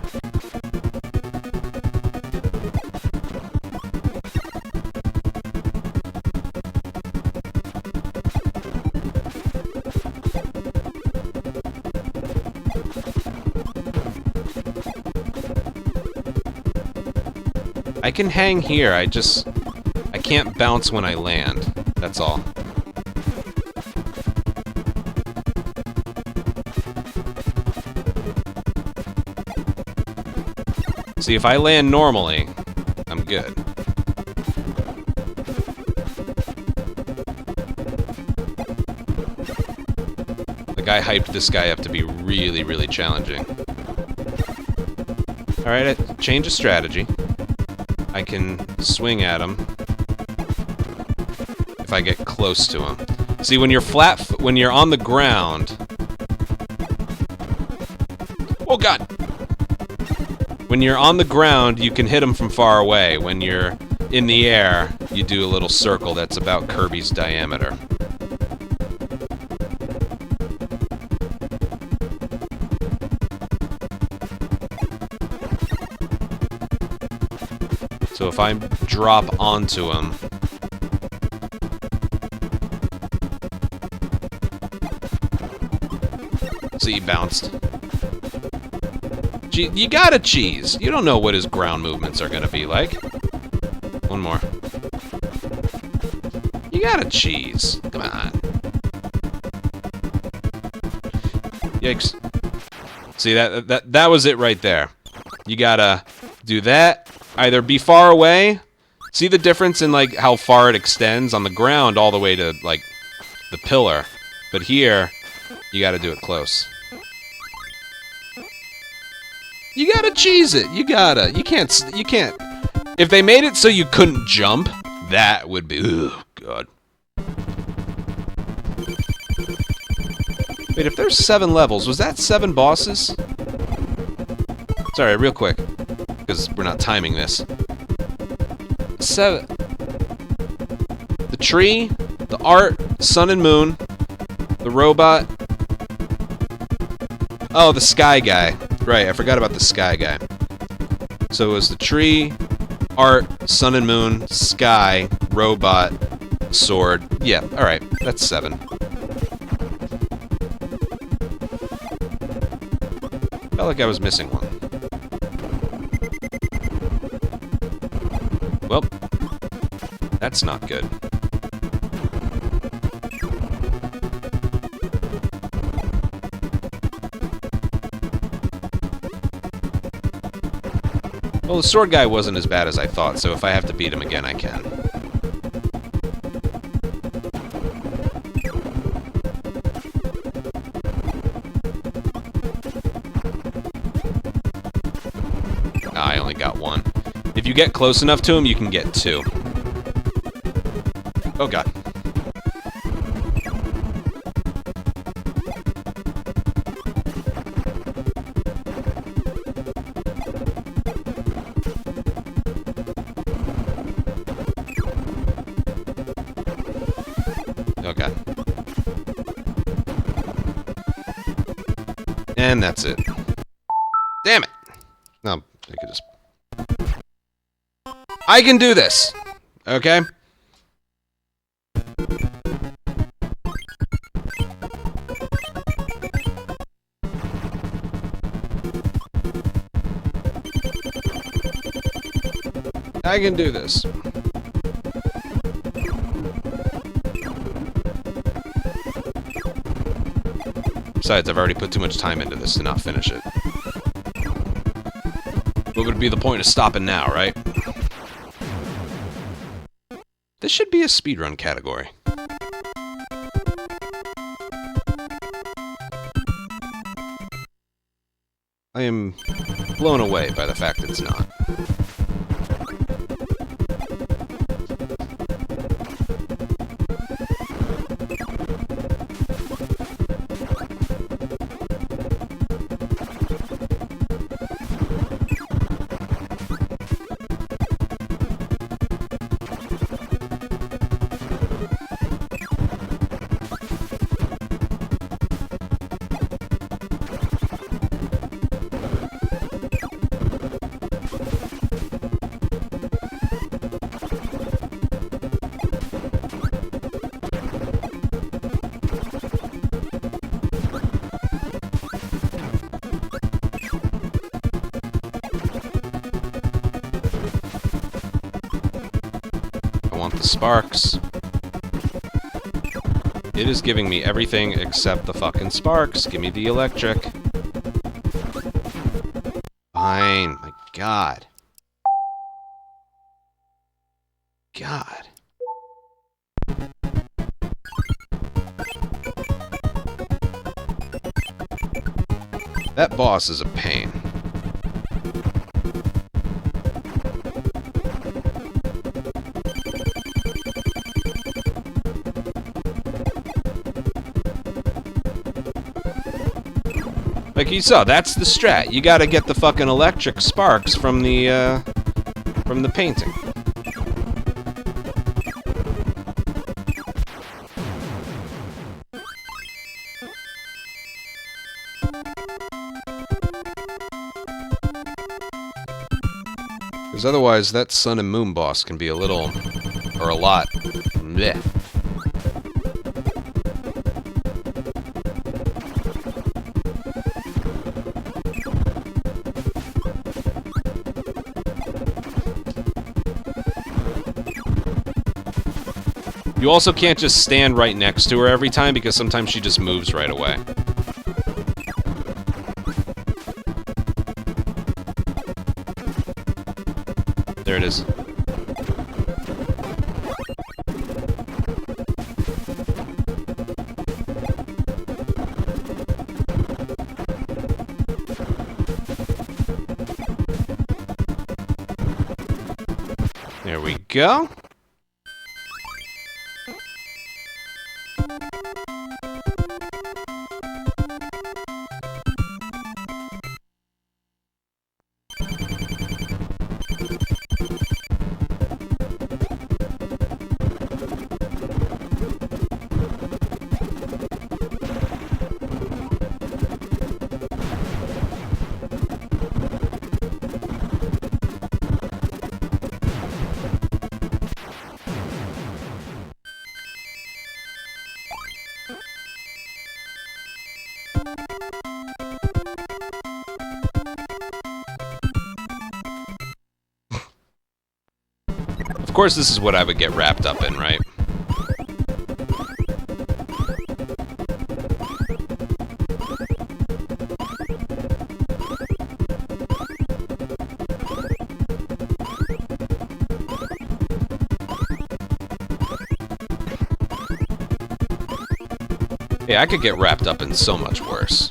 A: I can hang here, I can't bounce when I land. That's all. See, if I land normally, I'm good. The guy hyped this guy up to be really, really challenging. Alright, I change of strategy. I can swing at him if I get close to him. See, when you're when you're on the ground... Oh, God! When you're on the ground, you can hit him from far away. When you're in the air, you do a little circle that's about Kirby's diameter. So if I drop onto him... See, he bounced. You gotta cheese! You don't know what his ground movements are gonna be like. One more. You gotta cheese. Come on. Yikes. See, that was it right there. You gotta do that. Either be far away. See the difference in, like, how far it extends on the ground all the way to, like, the pillar. But here, you gotta do it close. You gotta cheese it. You can't. If they made it so you couldn't jump, that would be, ugh, God. Wait, if there's 7 levels, was that 7 bosses? Sorry, real quick. Because we're not timing this. 7. The tree, the art, sun and moon, the robot. Oh, the sky guy. Right, I forgot about the sky guy. So it was the tree, art, sun and moon, sky, robot, sword. Yeah, alright, that's 7. Felt like I was missing one. Well, that's not good. Well, the sword guy wasn't as bad as I thought, so if I have to beat him again, I can. Ah, I only got 1. If you get close enough to him, you can get 2. Oh, God. Oh, God. And that's it. Damn it! No, I could just... I can do this! Okay? I can do this. Besides, I've already put too much time into this to not finish it. What would be the point of stopping now, right? This should be a speedrun category. I am blown away by the fact it's not. Sparks. It is giving me everything except the fucking sparks. Give me the electric. Fine. My God. God. That boss is a pain. Like you saw, that's the strat. You gotta get the fucking electric sparks from the painting. Because otherwise, that sun and moon boss can be a little, or a lot, bleh. You also can't just stand right next to her every time, because sometimes she just moves right away. There it is. There we go. Of course, this is what I would get wrapped up in, right? Yeah, I could get wrapped up in so much worse.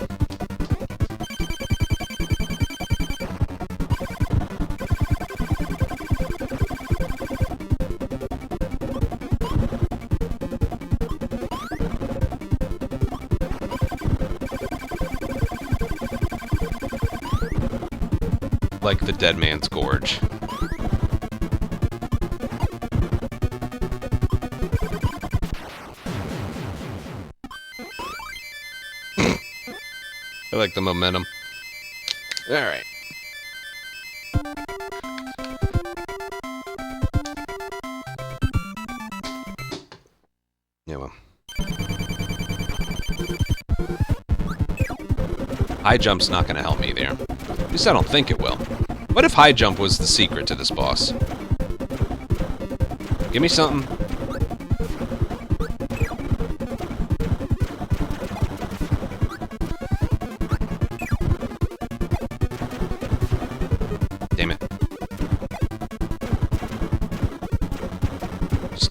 A: Like the Dead Man's Gorge. I like the momentum. Alright. Yeah, well. High jump's not gonna help me there. At least I don't think it will. What if high jump was the secret to this boss? Give me something.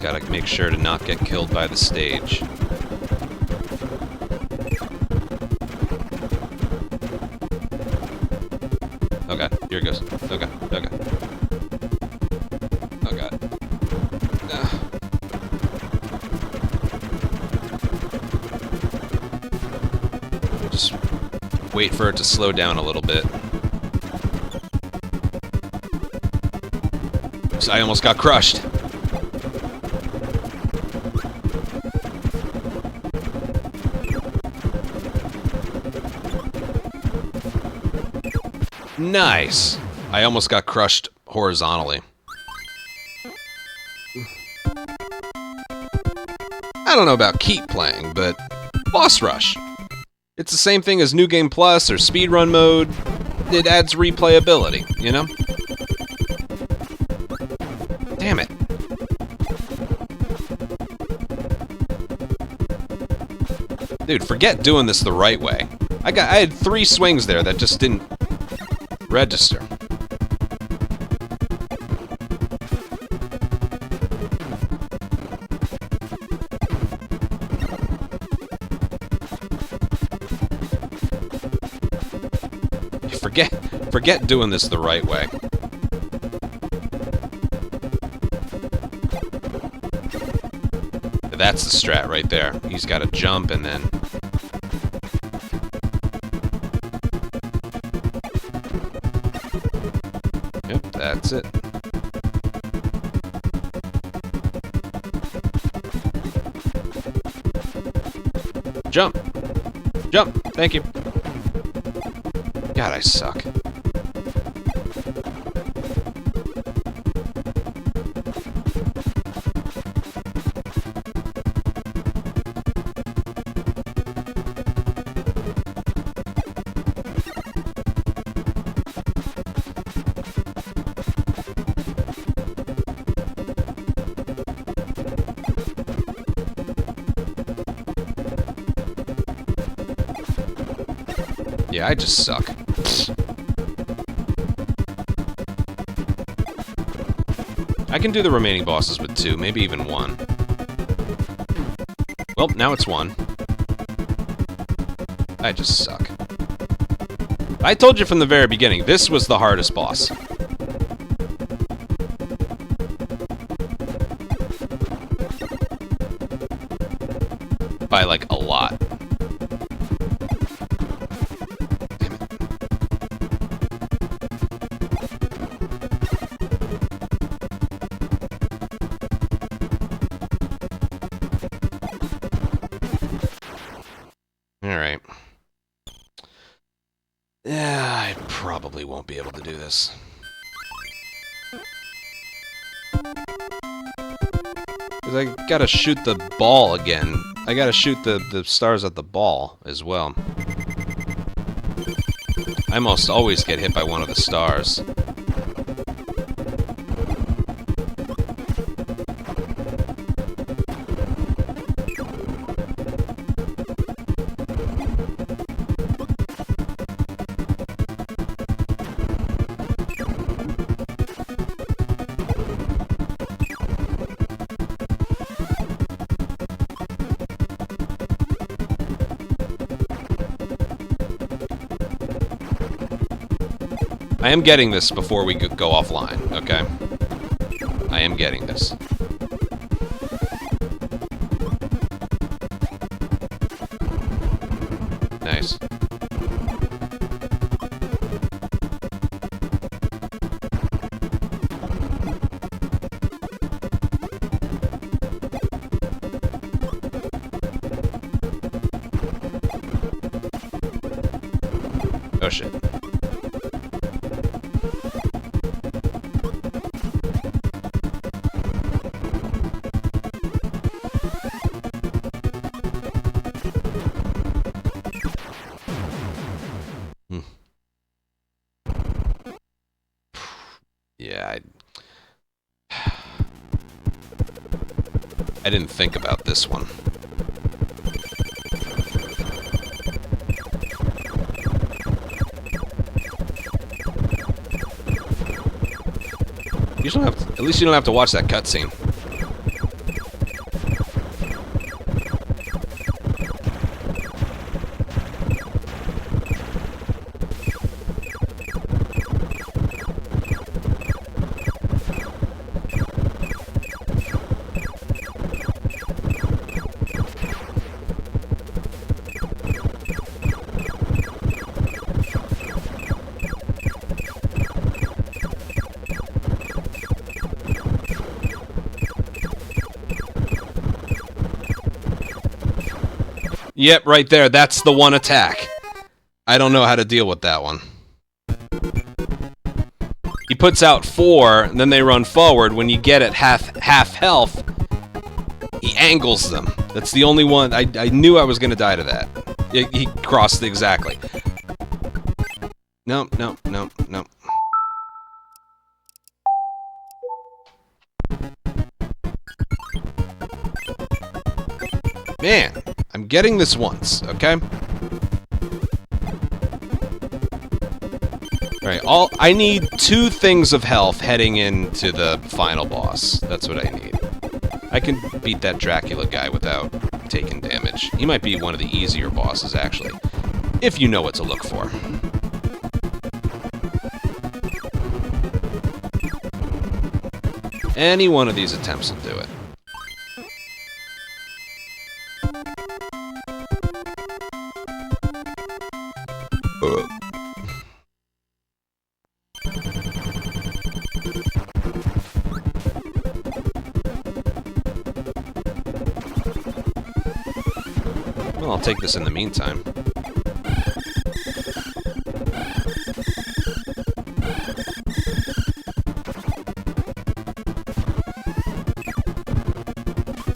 A: Gotta make sure to not get killed by the stage. Oh god, here it goes. Oh god, oh god. Oh god. Just wait for it to slow down a little bit. I almost got crushed. Nice! I almost got crushed horizontally. I don't know about keep playing, but Boss Rush. It's the same thing as New Game Plus or Speedrun Mode. It adds replayability, you know? Damn it. Dude, forget doing this the right way. I had 3 swings there that just didn't register. Forget doing this the right way. That's the strat right there. He's got to jump and then... Yep, that's it. Jump! Jump! Thank you. God, I suck. Yeah, I just suck. I can do the remaining bosses with 2, maybe even 1. Well, now it's 1. I just suck. I told you from the very beginning, this was the hardest boss. By, like, a lot. Alright. Yeah, I probably won't be able to do this. Because I gotta shoot the ball again. I gotta shoot the stars at the ball as well. I almost always get hit by one of the stars. I am getting this before we go offline, okay? I am getting this. Nice. Oh shit. Yeah, I didn't think about this one. You don't have to, at least you don't have to watch that cutscene. Yep, right there. That's the one attack. I don't know how to deal with that one. He puts out 4, and then they run forward. When you get at half health, he angles them. That's the only one. I knew I was going to die to that. He crossed exactly. No. Man, I'm getting this once, okay? Alright, I need 2 things of health heading into the final boss. That's what I need. I can beat that Dracula guy without taking damage. He might be one of the easier bosses, actually. If you know what to look for. Any one of these attempts will do it. Well, I'll take this in the meantime.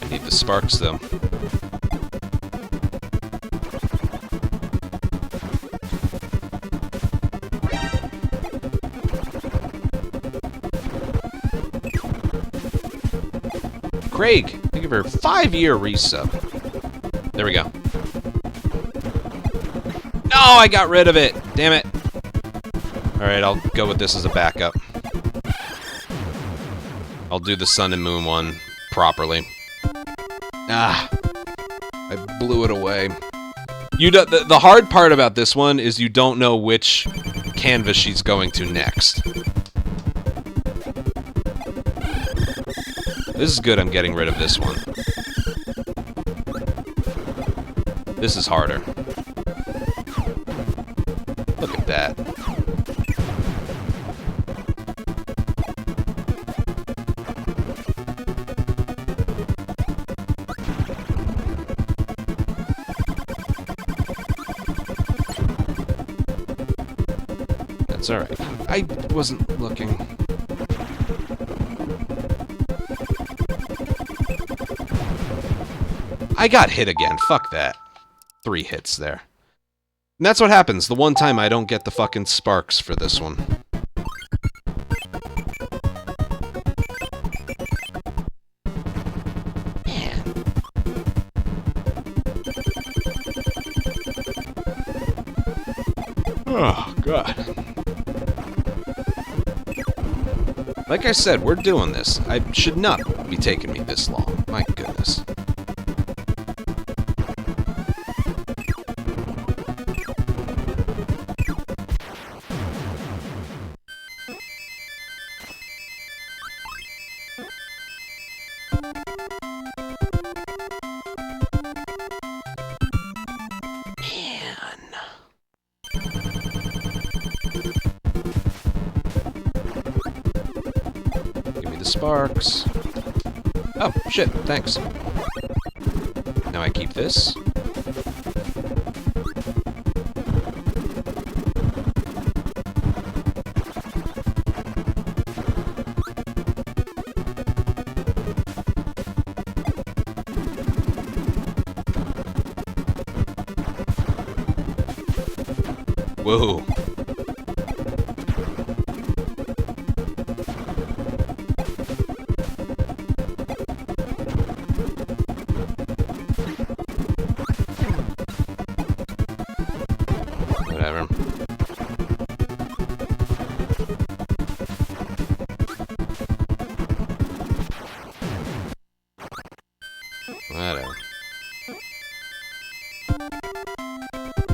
A: I need the sparks, though. Craig, thank you for a 5-year resub. There we go. No, I got rid of it. Damn it. Alright, I'll go with this as a backup. I'll do the sun and moon one properly. Ah, I blew it away. The hard part about this one is you don't know which canvas she's going to next. This is good, I'm getting rid of this one. This is harder. Look at that. That's alright. I wasn't looking. I got hit again. Fuck that. 3 hits there. And that's what happens the one time I don't get the fucking sparks for this one. Man. Oh, God. Like I said, we're doing this. I should not be taking me this long. My goodness. Sparks. Oh, shit, thanks. Now I keep this. Whoa. Whatever.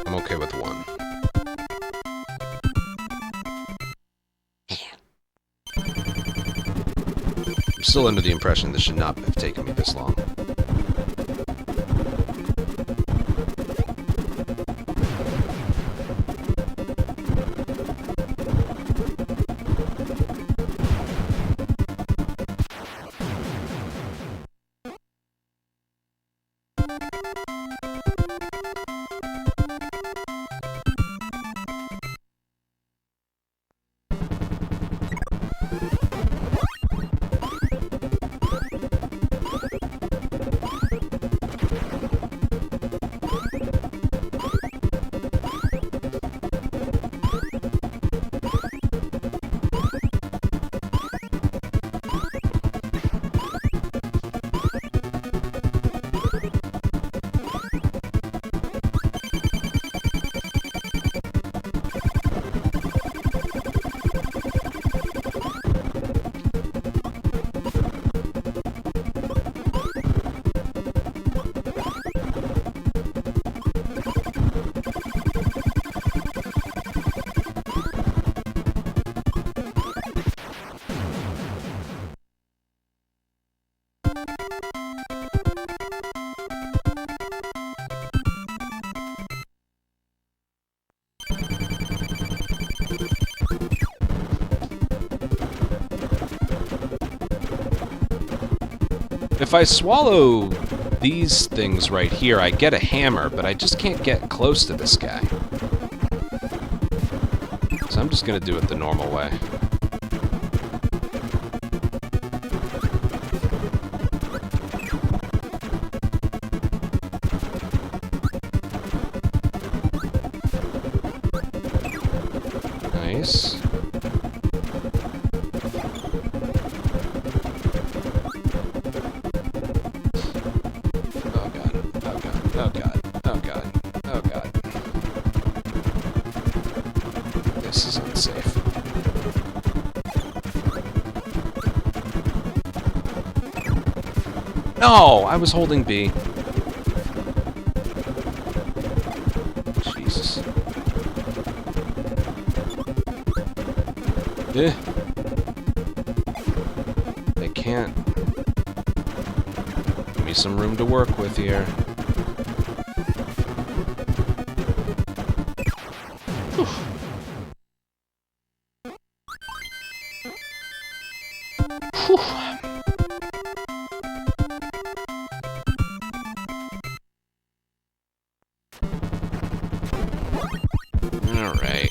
A: I'm okay with 1. I'm still under the impression this should not have taken me this long. if I swallow these things right here, I get a hammer, but I just can't get close to this guy. So I'm just gonna do it the normal way. Nice. Oh god, oh god, oh god, oh god, oh god. This is unsafe. No! I was holding B. Jesus. They can't. Give me some room to work with here. Whew. Whew. All right.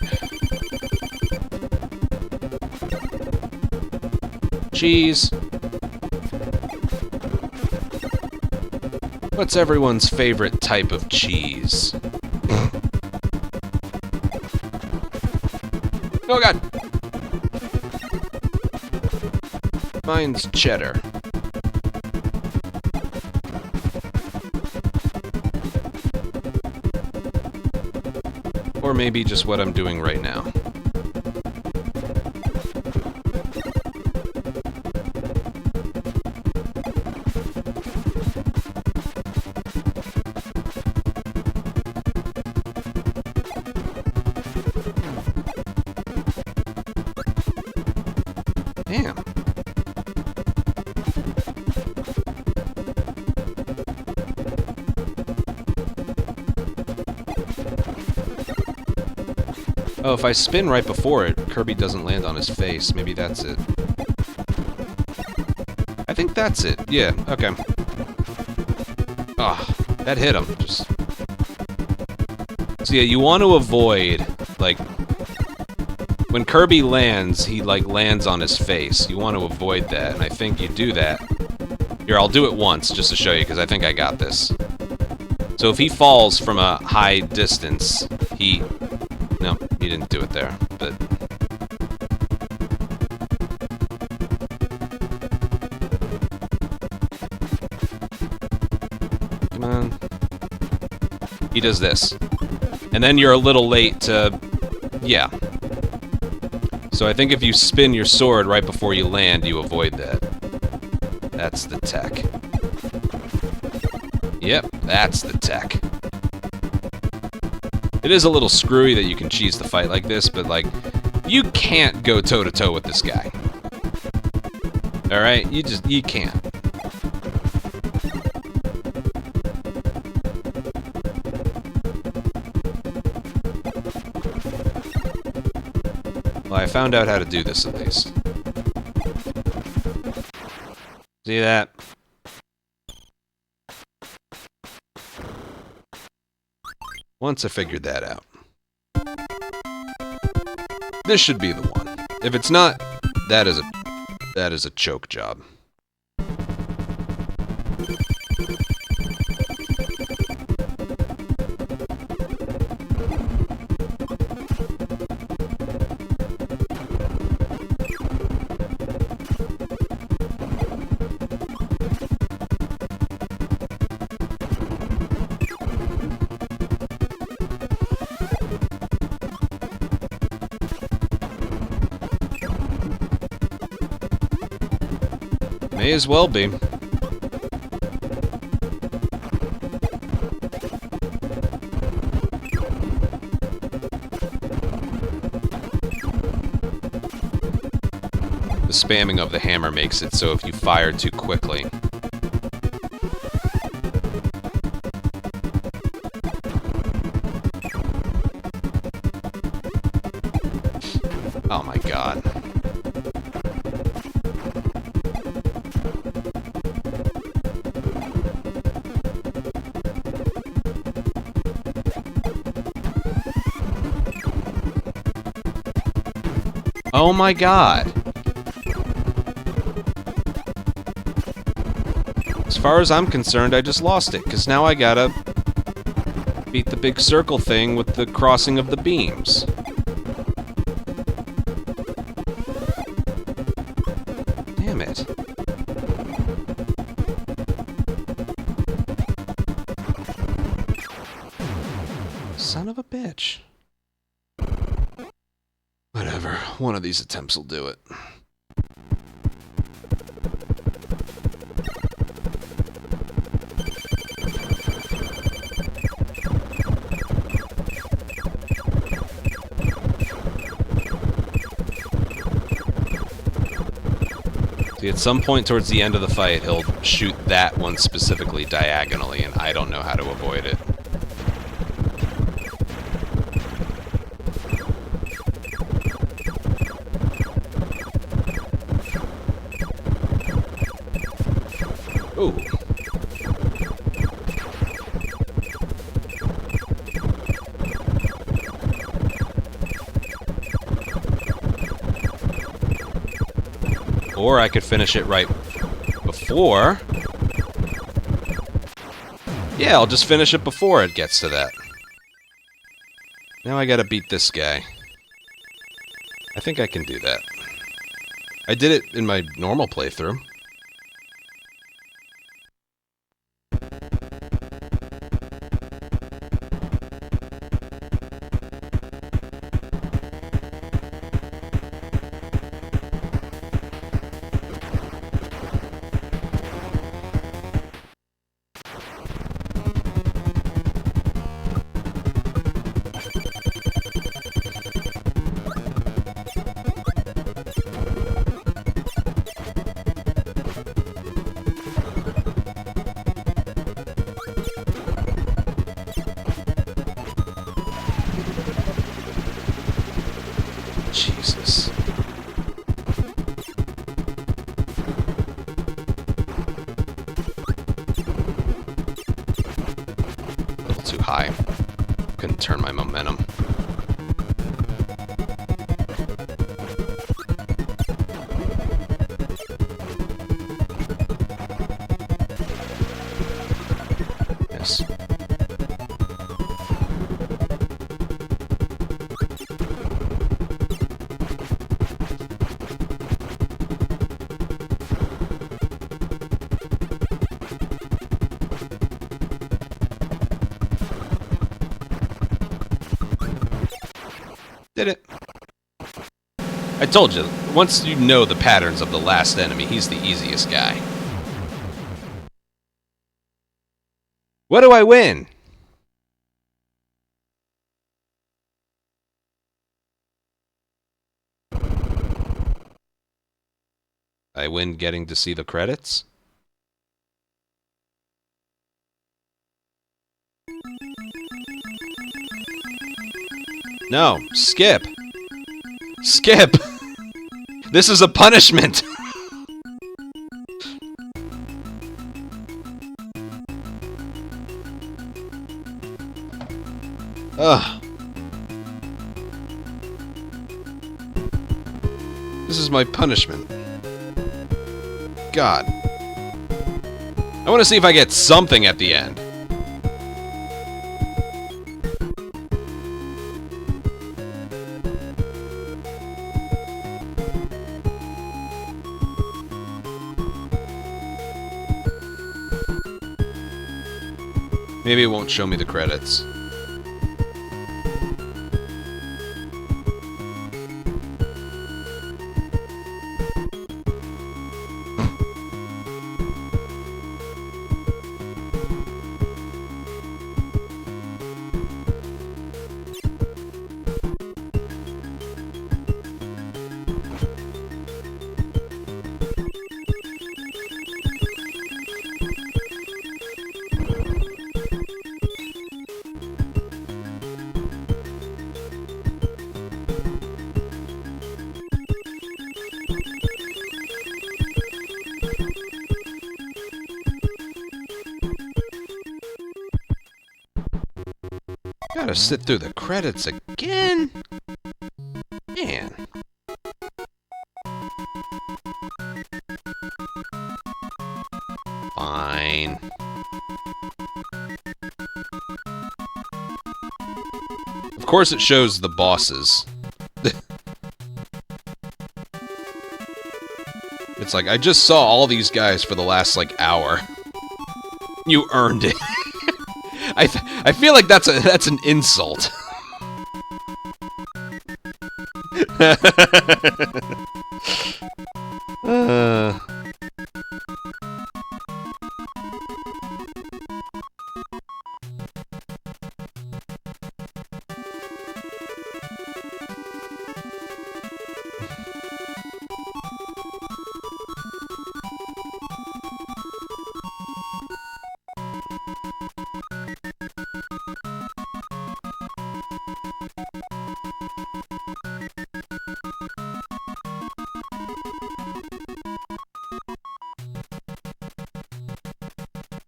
A: Cheese. What's everyone's favorite type of cheese? Oh god! Mine's cheddar. Or maybe just what I'm doing right now. Damn. Oh, if I spin right before it, Kirby doesn't land on his face. Maybe that's it. I think that's it. Yeah, okay. Ah, that hit him. Just... So yeah, you want to avoid, like... When Kirby lands, he, like, lands on his face. You want to avoid that, and I think you do that. Here, I'll do it once, just to show you, because I think I got this. So if he falls from a high distance, he... No, he didn't do it there, but... Come on. He does this. And then you're a little late to... Yeah. So I think if you spin your sword right before you land, you avoid that. That's the tech. Yep, that's the tech. It is a little screwy that you can cheese the fight like this, but, like, you can't go toe-to-toe with this guy. Alright? You can't. Well, I found out how to do this, at least. See that? Once I figured that out. This should be the one. If it's not, that is a choke job. May as well be. The spamming of the hammer makes it so if you fire too quickly. Oh my god. Oh my god. As far as I'm concerned, I just lost it, because now I gotta beat the big circle thing with the crossing of the beams. Damn it. Son of a bitch. Whatever, one of these attempts will do it. See, at some point towards the end of the fight, he'll shoot that one specifically diagonally, and I don't know how to avoid it. Ooh. Or I could finish it right before. Yeah, I'll just finish it before it gets to that. Now I gotta beat this guy. I think I can do that. I did it in my normal playthrough. Jesus. A little too high. Couldn't turn my momentum. Yes. Did it. I told you, once you know the patterns of the last enemy, he's the easiest guy. What do I win? I win getting to see the credits? No, skip. Skip! This is a punishment! Ugh. This is my punishment. God. I want to see if I get something at the end. Maybe it won't show me the credits. Gotta sit through the credits again? Man. Of course it shows the bosses. It's like, I just saw all these guys for the last, like, hour. You earned it. I feel like that's an insult.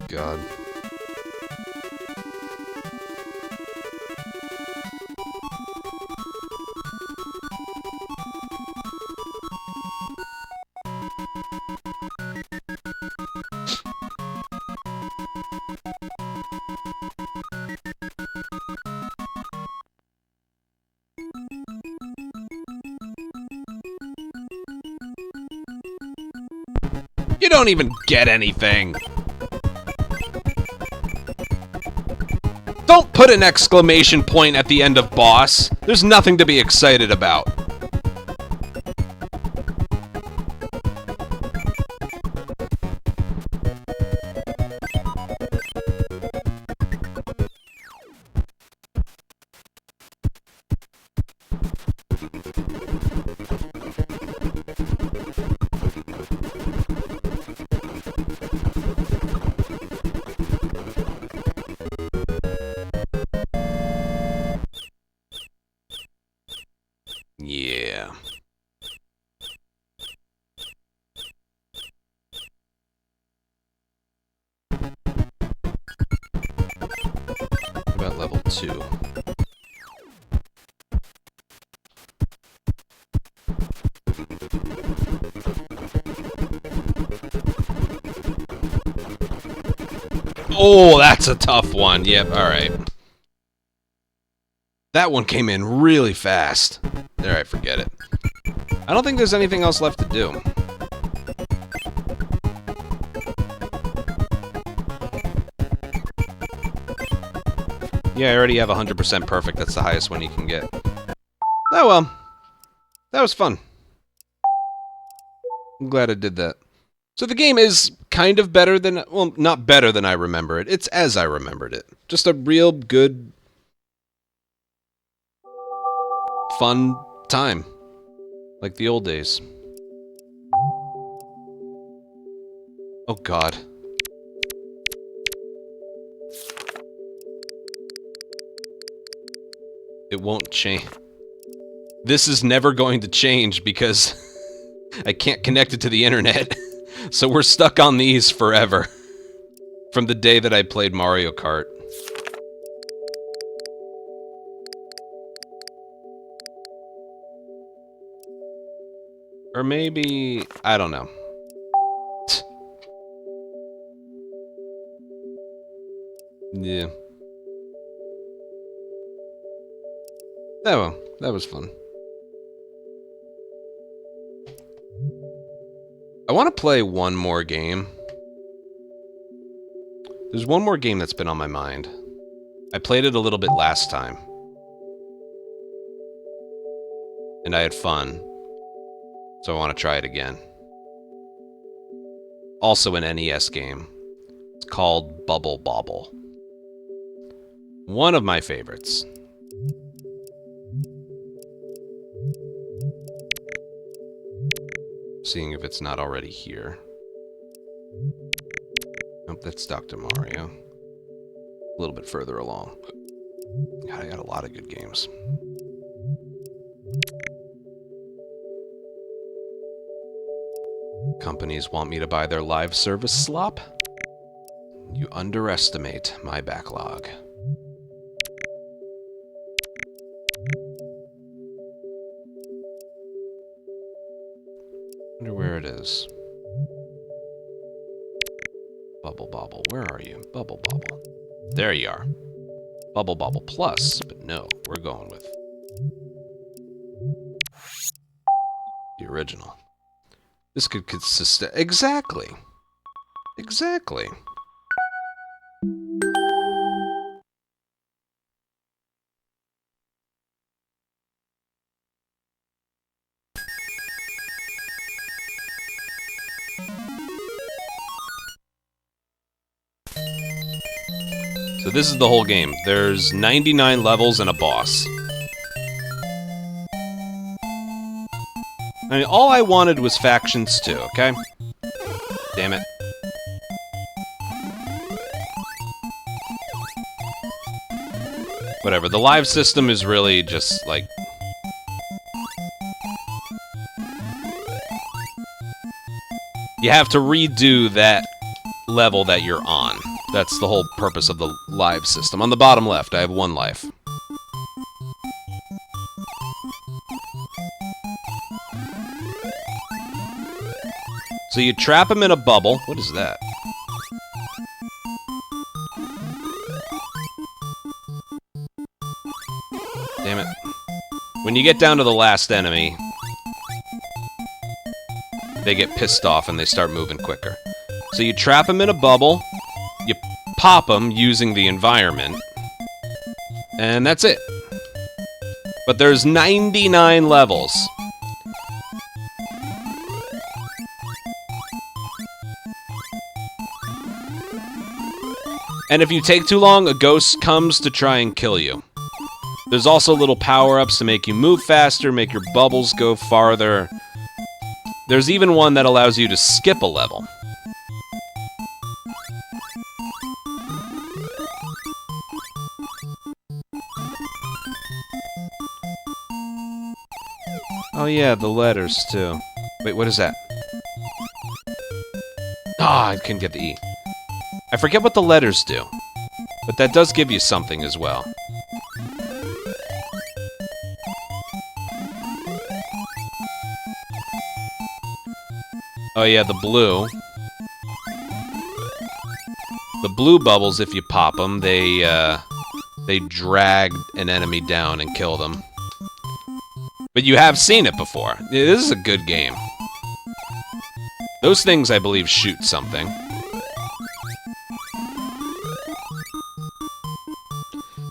A: God. You don't even get anything. Don't put an exclamation point at the end of boss. There's nothing to be excited about. Yeah. What about level 2? Oh, that's a tough one. Yep, alright. That one came in really fast. Alright, forget it. I don't think there's anything else left to do. Yeah, I already have 100% perfect. That's the highest one you can get. Oh well. That was fun. I'm glad I did that. So the game is kind of better than... Well, not better than I remember it. It's as I remembered it. Just a real good... fun time. Like the old days. Oh god. It won't change. This is never going to change because I can't connect it to the internet. So we're stuck on these forever. From the day that I played Mario Kart. Or maybe... I don't know. Yeah. Oh, that was fun. I want to play one more game. There's one more game that's been on my mind. I played it a little bit last time. And I had fun. So I want to try it again. Also an NES game. It's called Bobble. One of my favorites. Seeing if it's not already here. Nope, that's Dr. Mario. A little bit further along. God, I got a lot of good games. Companies want me to buy their live service slop? You underestimate my backlog. Wonder where it is. Bobble, where are you? Bobble. There you are. Bubble Bobble Plus, but no, we're going with the original. This could consist of... Exactly. Exactly. So this is the whole game. There's 99 levels and a boss. I mean, all I wanted was Factions 2, okay? Damn it. Whatever, the live system is really just, like... You have to redo that level that you're on. That's the whole purpose of the live system. On the bottom left, I have 1 life. So you trap him in a bubble. What is that? Damn it. When you get down to the last enemy, they get pissed off and they start moving quicker. So you trap him in a bubble, you pop him using the environment, and that's it. But there's 99 levels. And if you take too long, a ghost comes to try and kill you. There's also little power-ups to make you move faster, make your bubbles go farther. There's even one that allows you to skip a level. Oh yeah, the letters too. Wait, what is that? Ah, I couldn't get the E. I forget what the letters do, but that does give you something as well. Oh yeah, the blue. The blue bubbles, if you pop them, they drag an enemy down and kill them. But you have seen it before. This is a good game. Those things, I believe, shoot something.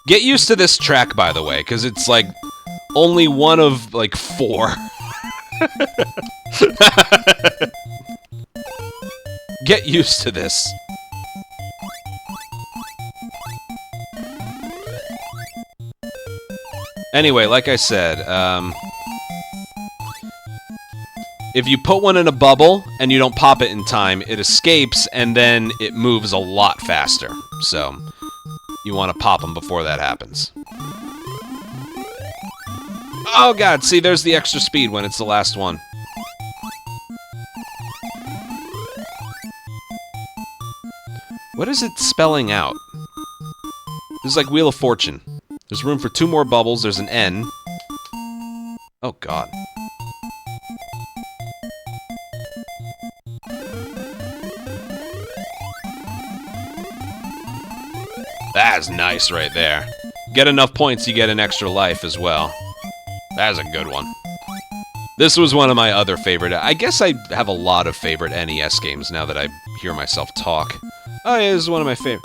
A: Get used to this track, by the way, because it's, like, only one of, like, 4. Get used to this. Anyway, like I said, if you put one in a bubble and you don't pop it in time, it escapes and then it moves a lot faster. So, you want to pop them before that happens. Oh god, see, there's the extra speed when it's the last one. What is it spelling out? This is like Wheel of Fortune. There's room for 2 more bubbles, there's an N. Oh god. That's nice right there. Get enough points, you get an extra life as well. That's a good one. This was one of my other favorite... I guess I have a lot of favorite NES games now that I hear myself talk. Oh yeah, this is one of my favorite...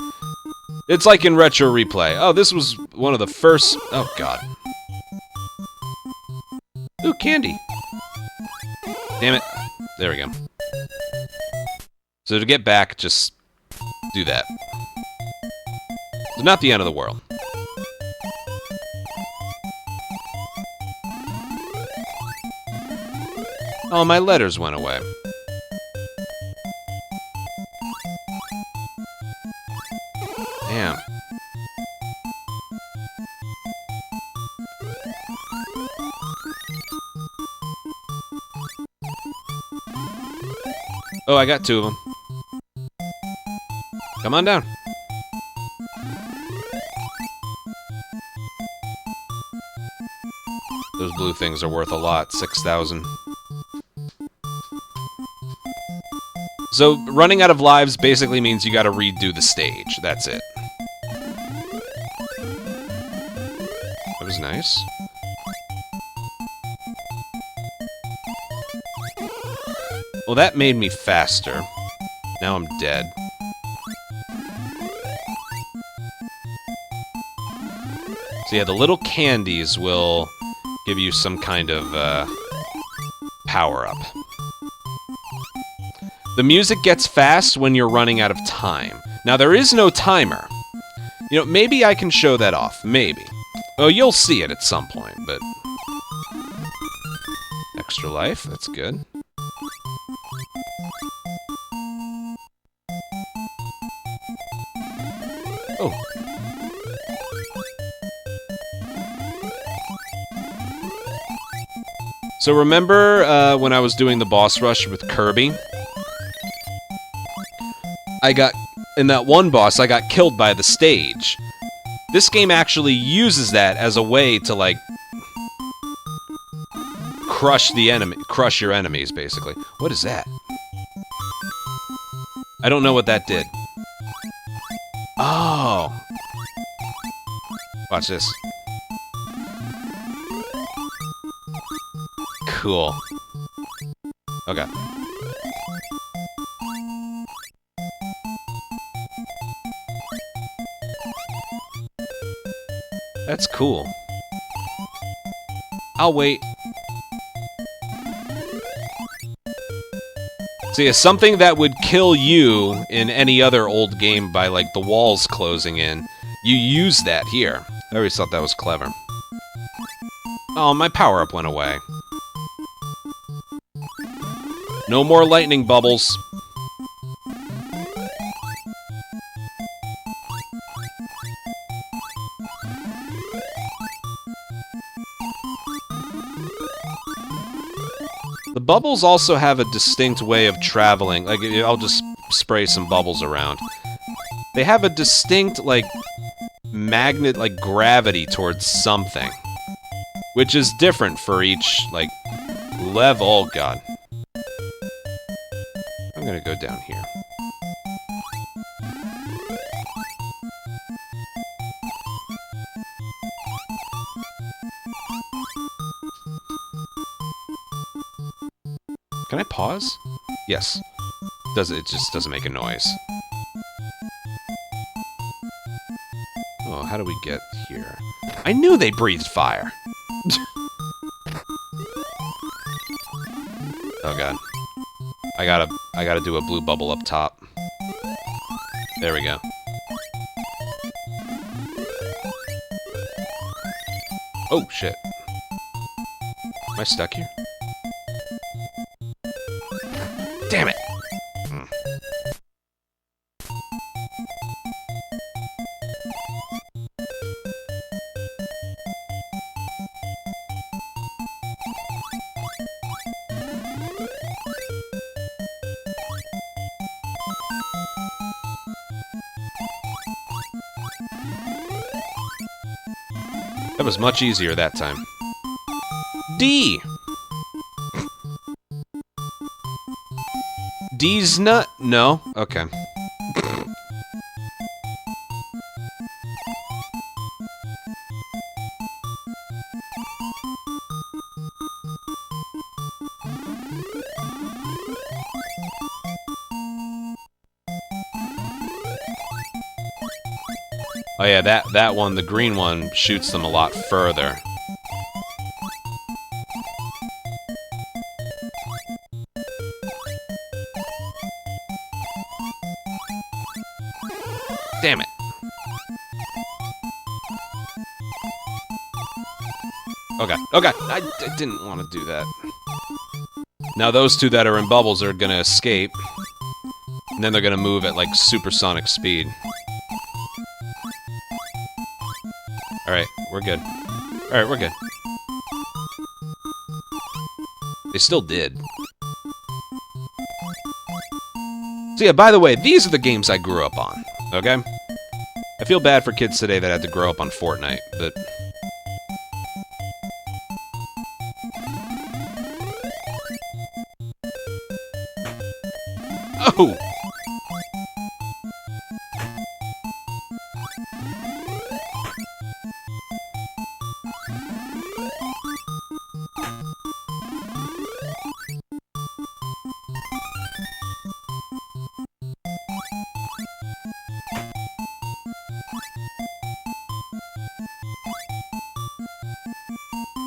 A: It's like in Retro Replay. Oh, this was one of the first... Oh, God. Ooh, candy. Damn it. There we go. So to get back, just do that. So not the end of the world. Oh, my letters went away. Damn. Oh, I got 2 of them. Come on down. Those blue things are worth a lot. 6,000. So, running out of lives basically means you gotta redo the stage. That's it. was nice. Well, that made me faster. Now I'm dead. So yeah, the little candies will give you some kind of power-up. The music gets fast when you're running out of time. Now, there is no timer. You know, maybe I can show that off. Maybe. Oh, you'll see it at some point, but... Extra life, that's good. Oh. So remember when I was doing the boss rush with Kirby? In that one boss, I got killed by the stage. This game actually uses that as a way to, like, crush your enemies, basically. What is that? I don't know what that did. Oh. Watch this. Cool. Okay. That's cool. I'll wait. See, it's something that would kill you in any other old game by, like, the walls closing in. You use that here. I always thought that was clever. Oh, my power-up went away. No more lightning bubbles. The bubbles also have a distinct way of traveling. Like, I'll just spray some bubbles around. They have a distinct, like, magnet, like, gravity towards something. Which is different for each, like, level. Oh, God. I'm gonna go down here. Can I pause? Yes. It just doesn't make a noise. Oh, how do we get here? I knew they breathed fire! Oh god. I gotta do a blue bubble up top. There we go. Oh, shit. Am I stuck here? Damn it! That was much easier that time. D! D's nut? No? Okay. Oh yeah, that one, the green one, shoots them a lot further. Damn it. Okay, okay, I didn't want to do that. Now those two that are in bubbles are gonna escape. And then they're gonna move at, like, supersonic speed. Alright, we're good. Alright, we're good. They still did. So yeah, by the way, these are the games I grew up on, okay? I feel bad for kids today that had to grow up on Fortnite, but... Oh!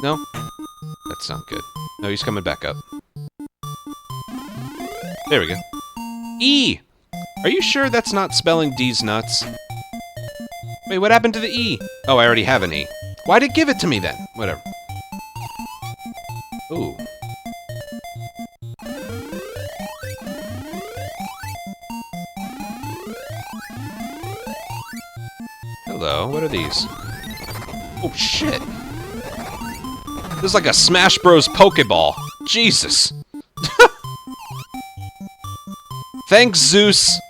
A: No? That's not good. No, he's coming back up. There we go. E! Are you sure that's not spelling D's nuts? Wait, what happened to the E? Oh, I already have an E. Why'd it give it to me then? Whatever. Ooh. Hello, what are these? Oh, shit. This is like a Smash Bros. Pokeball. Jesus. Thanks, Zeus.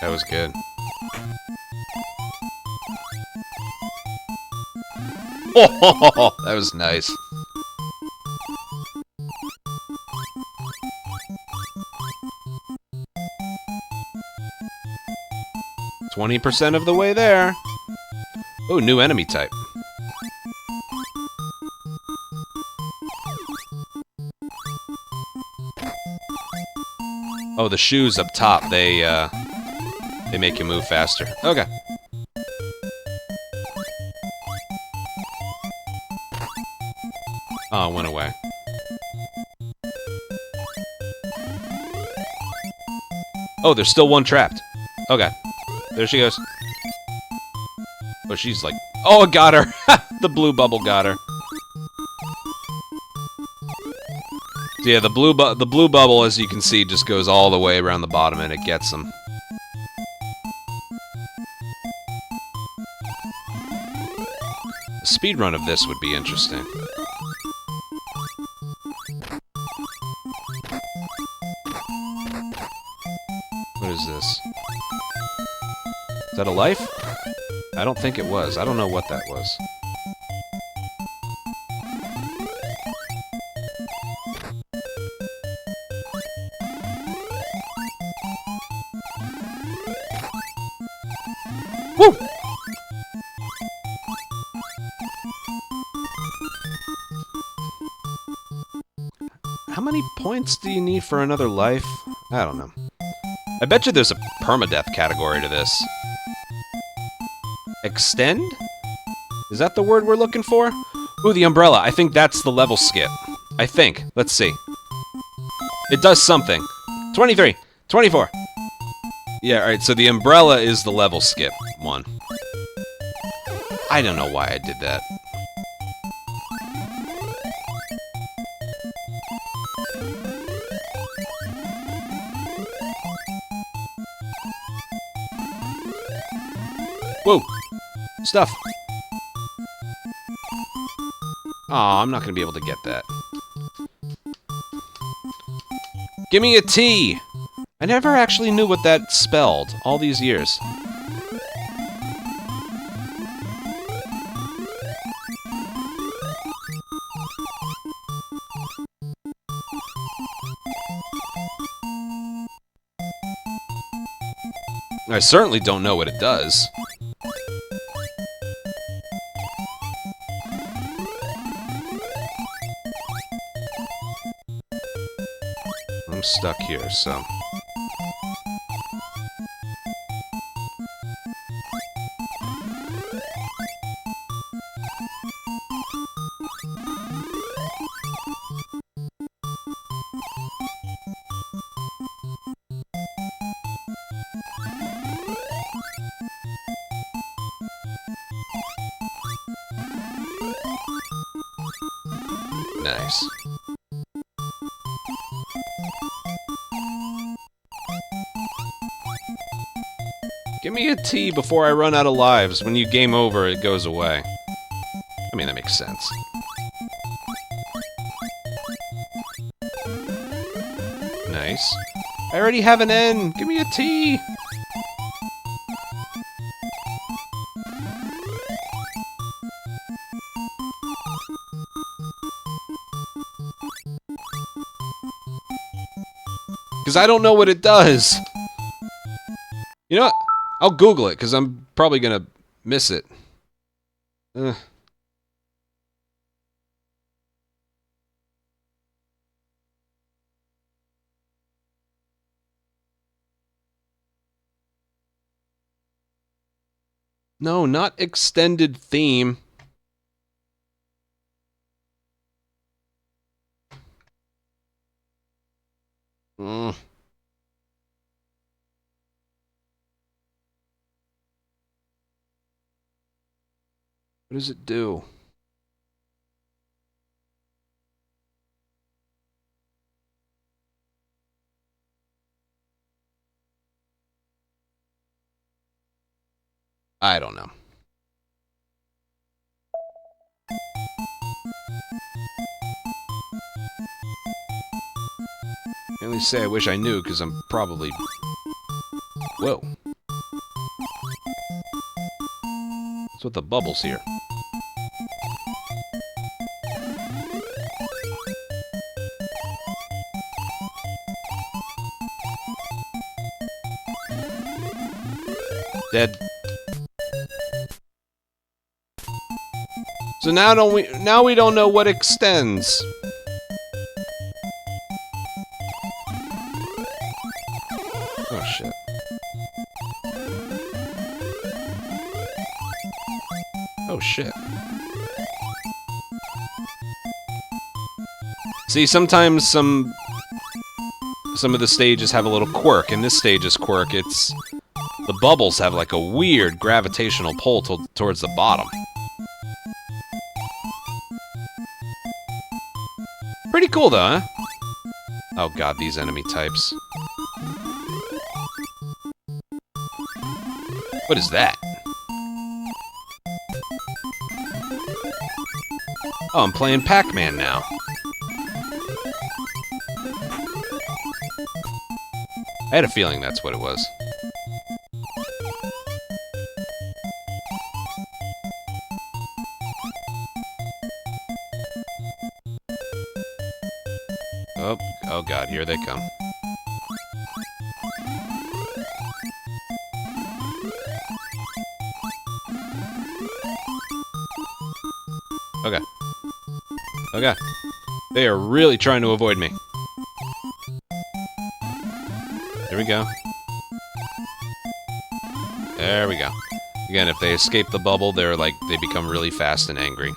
A: That was good. Oh, that was nice. "20% of the way there." Oh, new enemy type. Oh, the shoes up top, they make you move faster. Okay. Oh, it went away. Oh, there's still one trapped. Okay. There she goes. Oh, she's like... Oh, it got her! The blue bubble got her. Yeah, the blue bubble, as you can see, just goes all the way around the bottom and it gets them. A speedrun of this would be interesting. What is this? Is that a life? I don't think it was. I don't know what that was. Woo! How many points do you need for another life? I don't know. I bet you there's a permadeath category to this. Extend? Is that the word we're looking for? Ooh, the umbrella. I think that's the level skip. I think. Let's see. It does something. 23. 24. Yeah, alright, so the umbrella is the level skip one. I don't know why I did that. Whoa! Stuff! Aw, I'm not gonna be able to get that. Give me a T! I never actually knew what that spelled, all these years. I certainly don't know what it does. I'm stuck here, so... Nice. Give me a T before I run out of lives. When you game over, it goes away. I mean, that makes sense. Nice. I already have an N! Give me a T! Because I don't know what it does. You know what? I'll Google it, because I'm probably going to miss it. No, not extended theme. What does it do? I don't know. I can only say I wish I knew, because I'm probably... Whoa. What's with the bubbles here? Dead. So now we don't know what extends. Oh shit. Oh shit. See, sometimes some of the stages have a little quirk. In this stage's quirk, it's the bubbles have like a weird gravitational pull towards the bottom. Pretty cool though, huh? Oh god, these enemy types. What is that? Oh, I'm playing Pac-Man now. I had a feeling that's what it was. Oh god, here they come. Okay. Okay. They are really trying to avoid me. There we go. There we go. Again, if they escape the bubble, they become really fast and angry.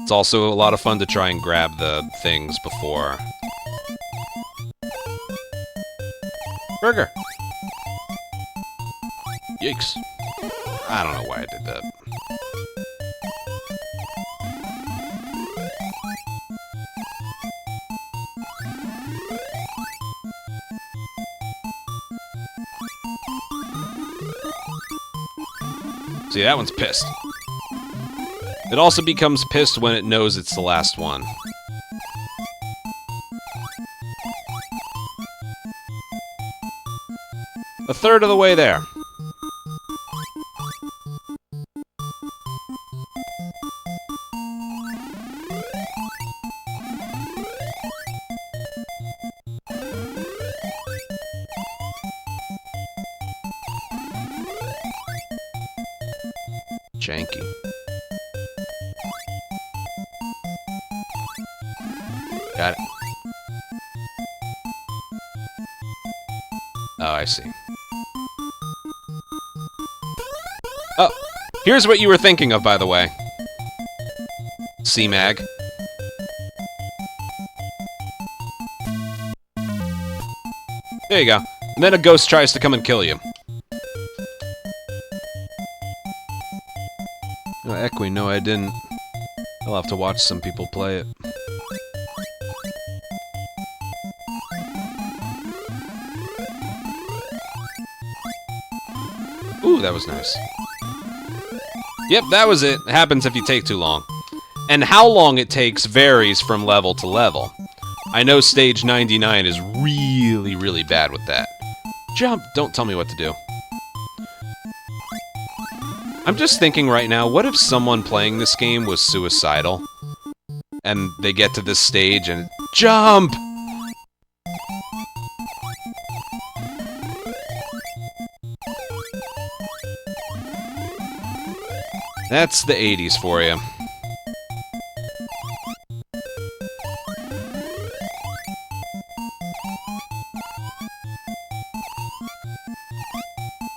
A: It's also a lot of fun to try and grab the things before. Burger! Yikes. I don't know why I did that. See, that one's pissed. It also becomes pissed when it knows it's the last one. A third of the way there. Janky. Got it. Oh, I see. Oh, here's what you were thinking of, by the way. C-Mag. There you go. And then a ghost tries to come and kill you. Oh, Equi, no, I didn't. I'll have to watch some people play it. Ooh, that was nice. Yep, that was it. It happens if you take too long. And how long it takes varies from level to level. I know stage 99 is really, really bad with that. Jump! Don't tell me what to do. I'm just thinking right now, what if someone playing this game was suicidal? and they get to this stage and jump! That's the 80s for you.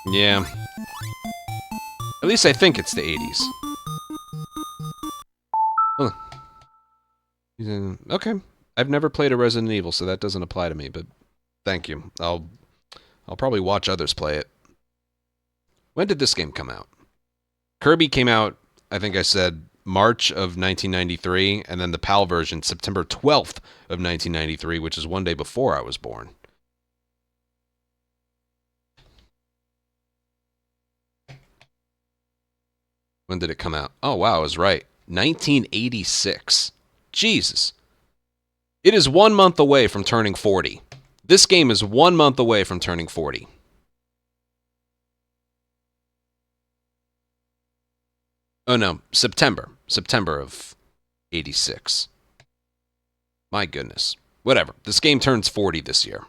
A: Yeah. At least I think it's the 80s. Oh. Okay. I've never played a Resident Evil, so that doesn't apply to me, but thank you. I'll probably watch others play it. When did this game come out? Kirby came out, I think I said, March of 1993, and then the PAL version, September 12th of 1993, which is one day before I was born. When did it come out? Oh, wow, I was right. 1986. Jesus. It is 1 month away from turning 40. This game is 1 month away from turning 40. Oh, no. September. September of 86. My goodness. Whatever. This game turns 40 this year.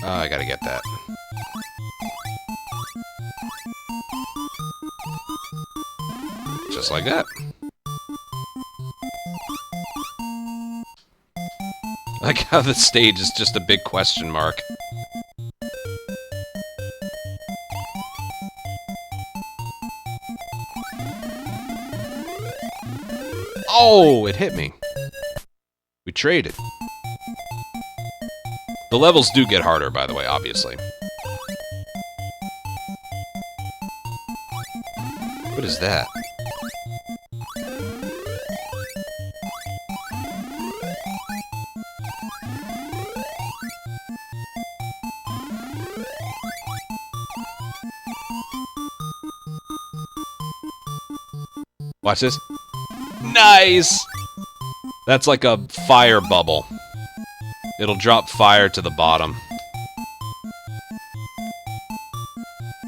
A: Oh, I gotta get that. Just like that. I like how the stage is just a big question mark. Oh, it hit me. We traded. The levels do get harder, by the way, obviously. What is that? Watch this. Nice! That's like a fire bubble. It'll drop fire to the bottom.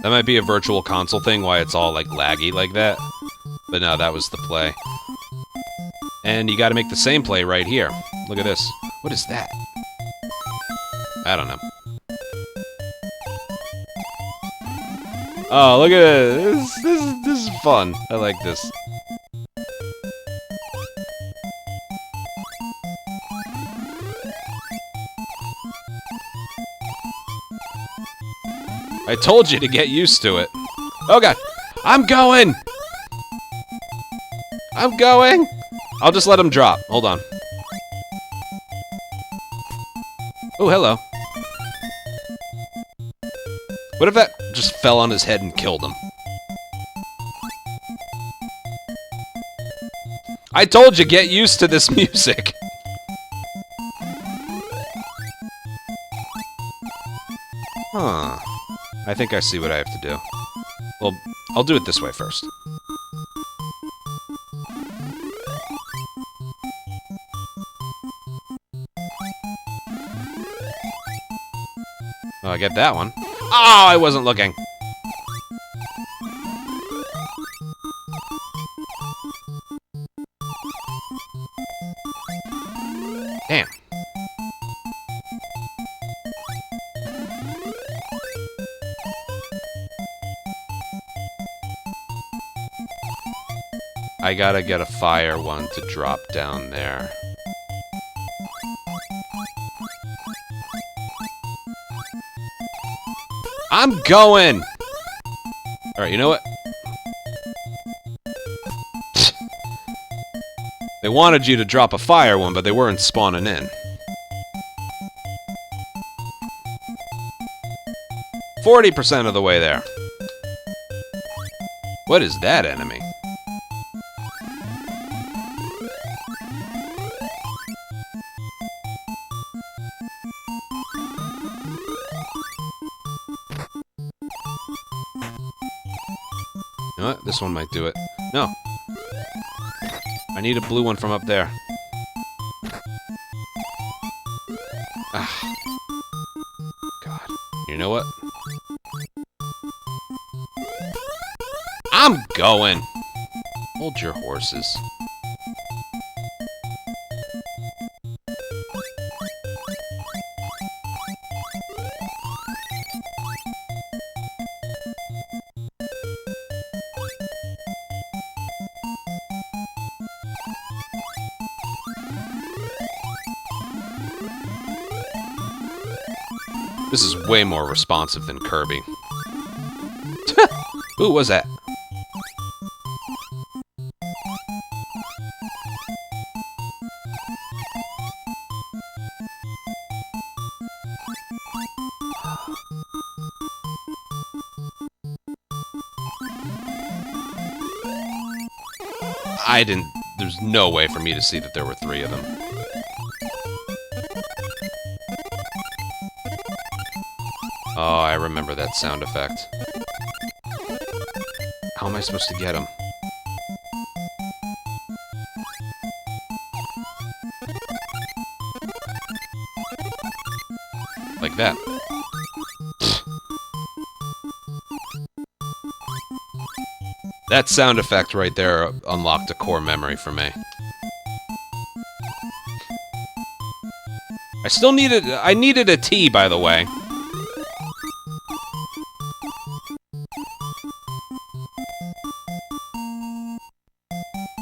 A: That might be a virtual console thing, why it's all like laggy like that. But no, that was the play. And you gotta make the same play right here. Look at this. What is that? I don't know. Oh, look at this. This is fun. I like this. I told you to get used to it. Oh god. I'm going! I'm going! I'll just let him drop. Hold on. Oh, hello. What if that just fell on his head and killed him? I told you, get used to this music. Huh. I think I see what I have to do. Well, I'll do it this way first. Oh, I get that one. Oh, I wasn't looking. Damn. I gotta get a fire one to drop down there. I'm going! Alright, you know what? They wanted you to drop a fire one, but they weren't spawning in. 40% of the way there. What is that enemy? You know what? This one might do it. No. I need a blue one from up there. Ah. You know what? I'm going! Hold your horses. This is way more responsive than Kirby. Who was that? I didn't... There's no way for me to see that there were 3 of them. Oh, I remember that sound effect. How am I supposed to get him? Like that. That sound effect right there unlocked a core memory for me. I needed a T, by the way.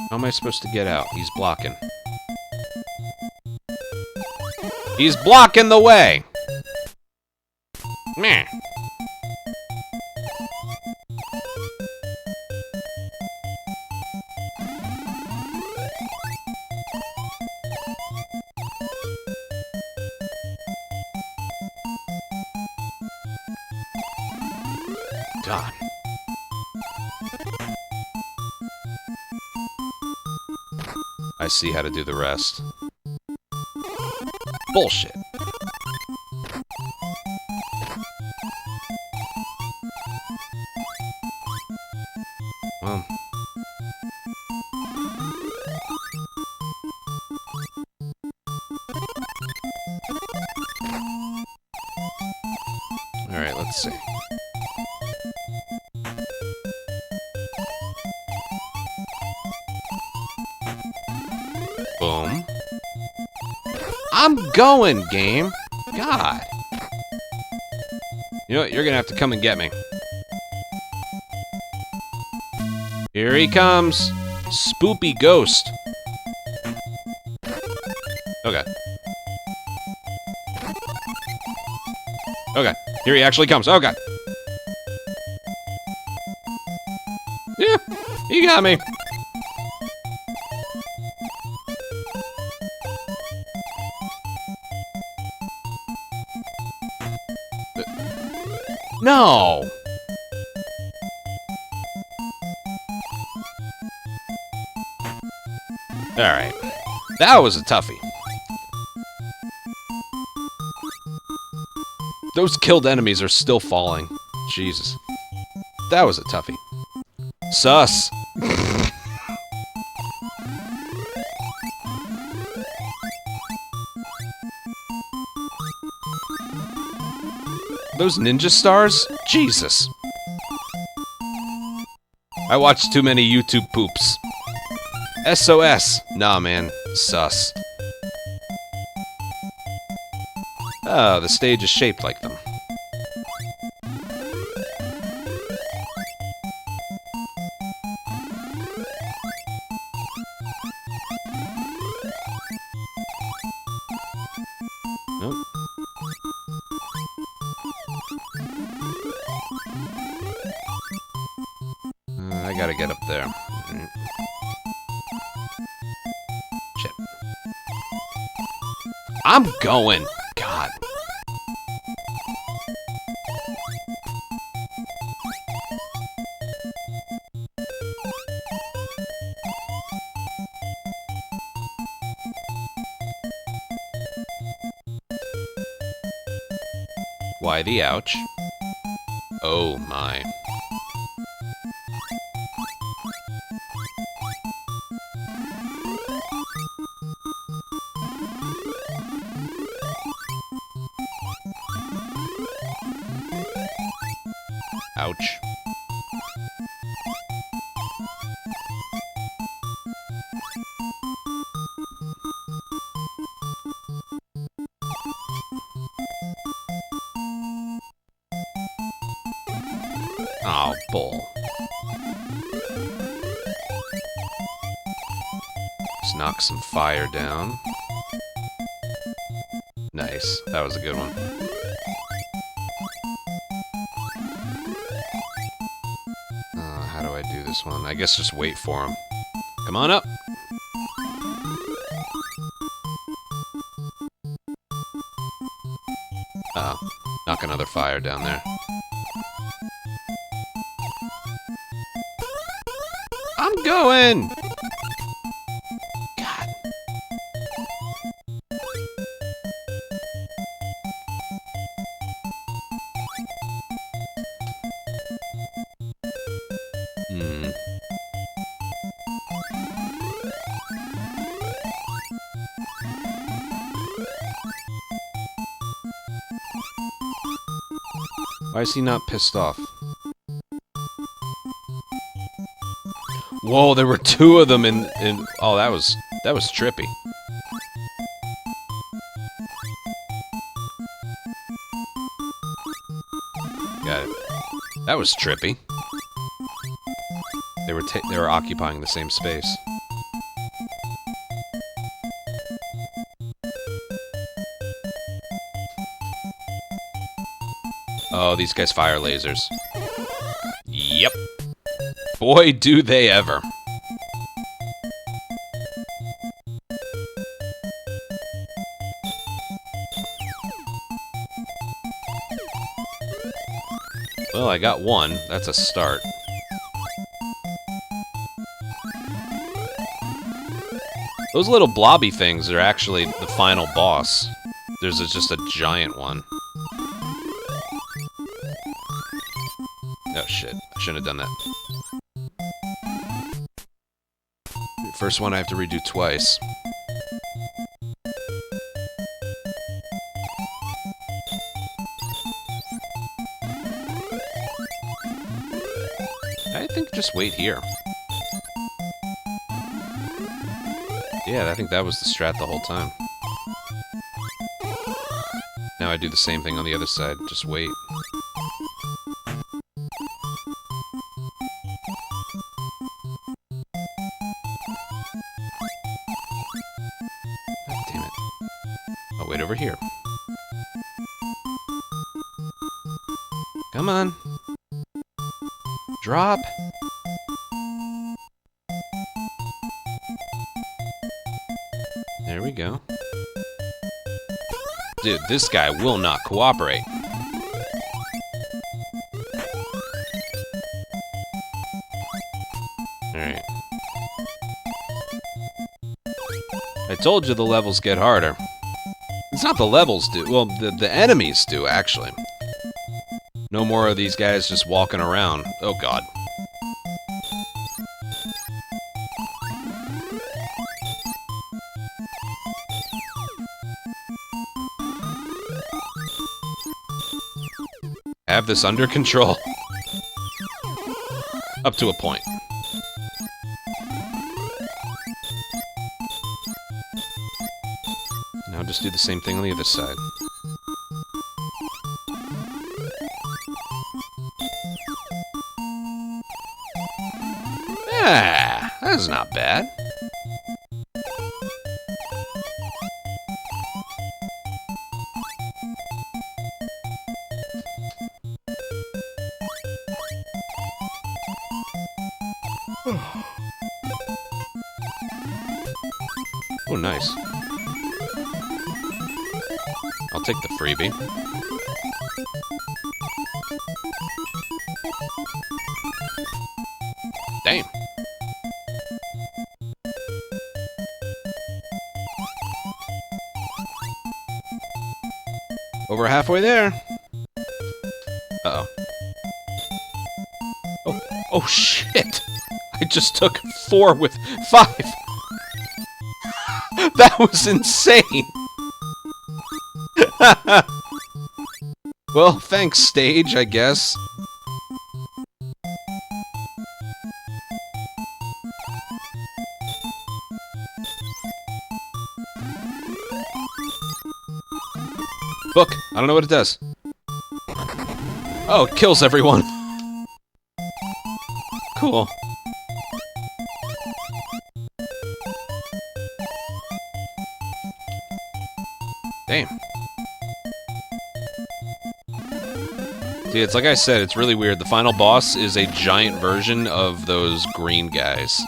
A: How am I supposed to get out? He's blocking. He's blocking the way! Meh. God. I see how to do the rest. Bullshit. Well. Alright, let's see. Boom. I'm going, game! God! You know what? You're gonna have to come and get me. Here he comes! Spoopy ghost! Okay. Okay. Here he actually comes. Okay. Yeah, he got me. No! Alright. That was a toughie. Those killed enemies are still falling. Jesus. That was a toughie. Sus! Those ninja stars? Jesus. I watched too many YouTube poops. SOS. Nah, man. Sus. Oh, the stage is shaped like them. Nope. I gotta get up there. Shit. I'm going! God. Why the ouch? Oh my. Ouch. Oh, bull. Just knock some fire down. Nice. That was a good one. How do I do this one? I guess just wait for him. Come on up! Uh-oh. Knock another fire down there. I'm going! God. Why is he not pissed off? Whoa, there were two of them in oh, that was trippy. Got it. That was trippy. They were occupying the same space. Oh, these guys fire lasers. Yep. Boy, do they ever. Well, I got one. That's a start. Those little blobby things are actually the final boss. There's just a giant one. Oh shit, I shouldn't have done that. First one I have to redo twice. I think just wait here. Yeah, I think that was the strat the whole time. Now I do the same thing on the other side, just wait. God damn it. I'll wait over here. Come on. Drop. There we go. Dude, this guy will not cooperate. Alright. I told you the levels get harder. It's not the levels do. Well, the enemies do, actually. No more of these guys just walking around. Oh, God. I have this under control. Up to a point. Now just do the same thing on the other side. Yeah, that's not bad. Oh, nice. I'll take the freebie. Damn. Over halfway there. Uh-oh. Oh, shit! I just took 4 with 5! That was insane! Well, thanks, stage, I guess. Book! I don't know what it does. Oh, it kills everyone. Cool. Damn. See, it's like I said, it's really weird. The final boss is a giant version of those green guys.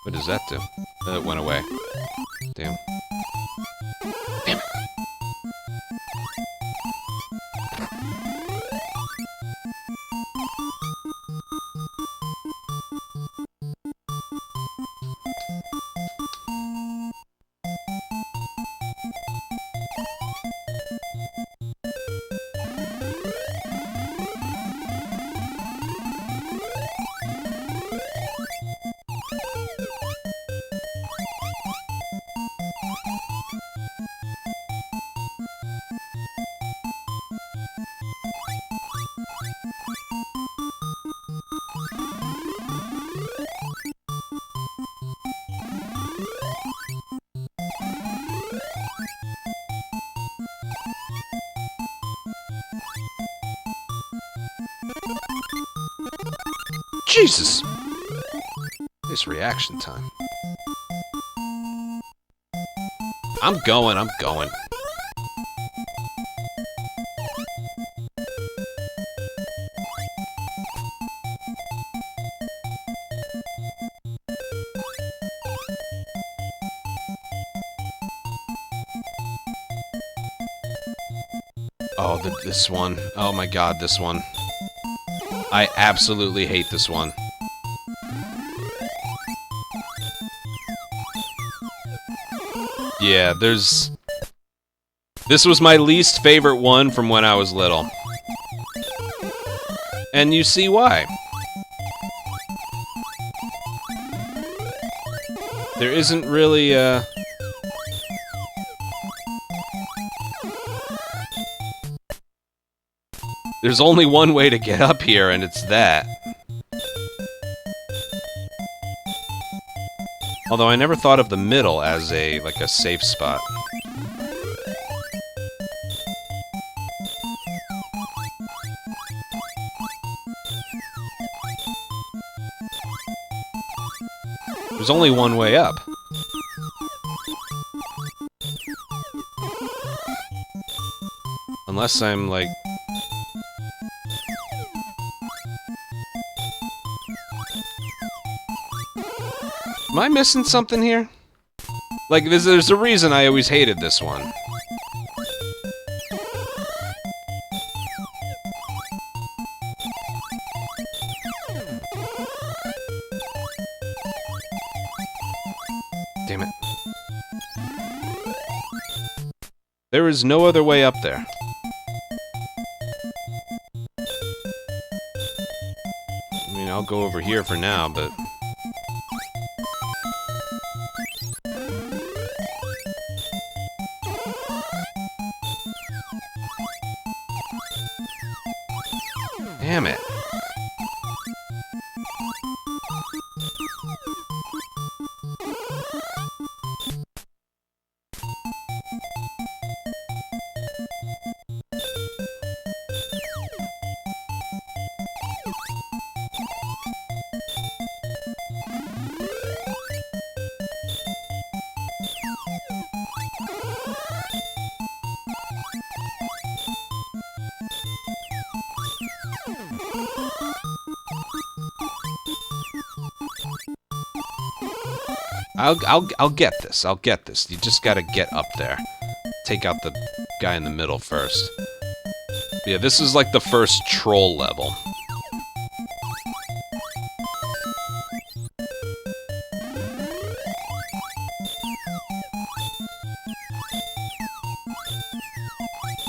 A: What does that do? It went away. Damn. Damn it. Jesus! This reaction time. I'm going. Oh, this one. Oh my god, this one. I absolutely hate this one. Yeah, this was my least favorite one from when I was little. And you see why. There isn't really, there's only one way to get up here, and it's that. Although I never thought of the middle as like a safe spot. There's only one way up. Unless I'm like... Am I missing something here? Like, there's a reason I always hated this one. Damn it. There is no other way up there. I mean, I'll go over here for now, but... Damn it. I'll get this. I'll get this. You just gotta get up there. Take out the guy in the middle first. Yeah, this is like the first troll level.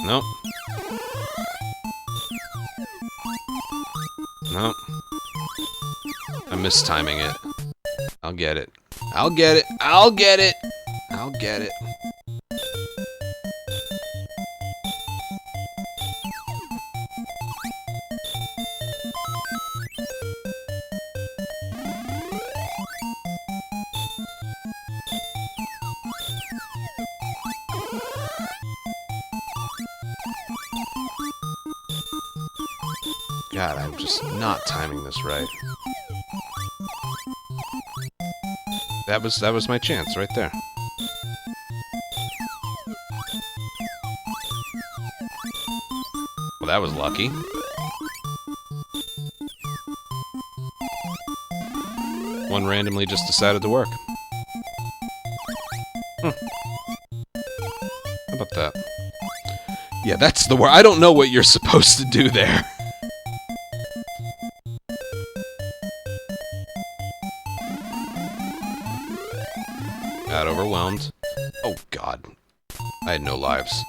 A: Nope. Nope. I'm mistiming it. I'll get it. I'll get it. I'll get it. I'll get it. God, I'm just not timing this right. That was my chance right there. Well, that was lucky. One randomly just decided to work. How about that? Yeah, that's the word. I don't know what you're supposed to do there. Got overwhelmed. Oh, God. I had no lives.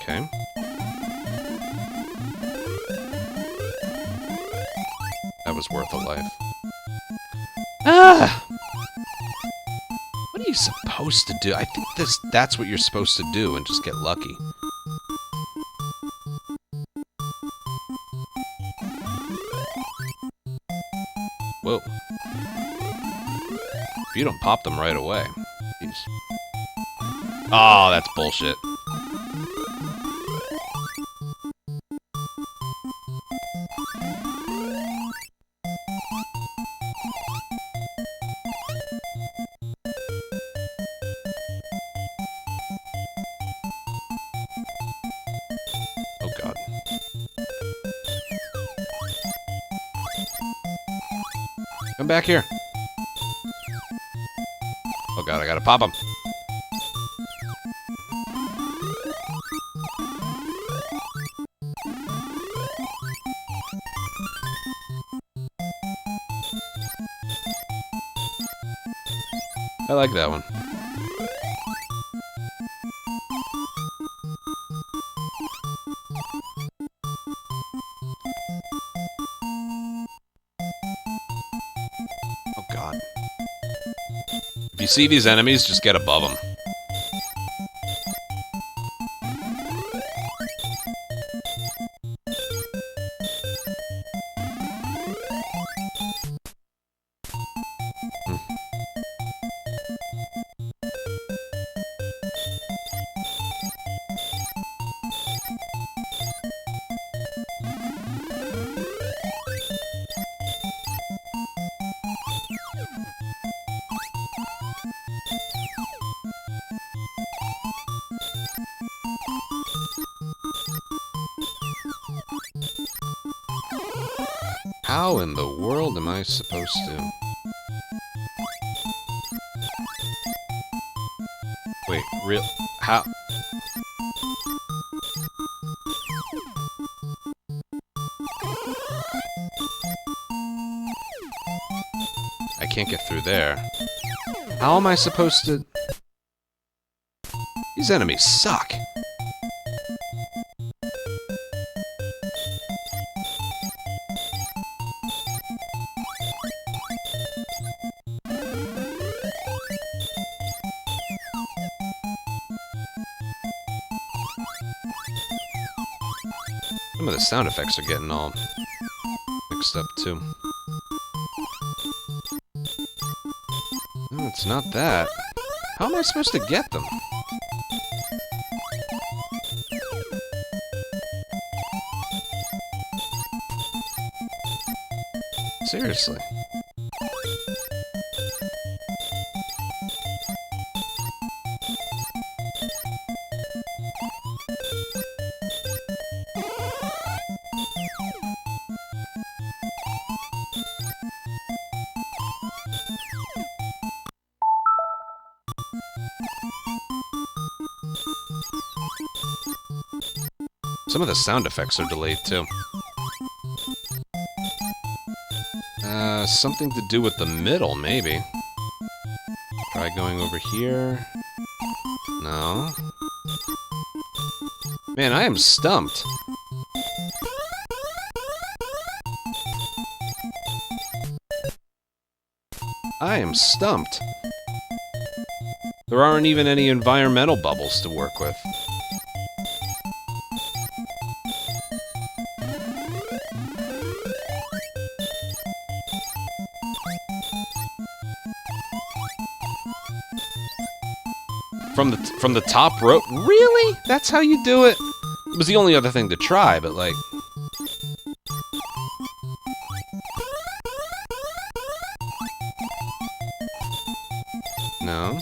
A: Okay. That was worth a life. Ah! What are you supposed to do? I think that's what you're supposed to do and just get lucky. Whoa. If you don't pop them right away. Jeez. Oh, that's bullshit. Oh, God. Come back here. Oh, God, I gotta pop him. I like that one. Oh, God. If you see these enemies, just get above them. How in the world am I supposed to... Wait, real... How... I can't get through there. How am I supposed to... These enemies suck. Some of the sound effects are getting all mixed up, too. No, it's not that. How am I supposed to get them? Seriously. Some of the sound effects are delayed, too. Something to do with the middle, maybe. Try going over here. No. Man, I am stumped. I am stumped. There aren't even any environmental bubbles to work with. From the top rope? Really? That's how you do it? It was the only other thing to try, but like... No?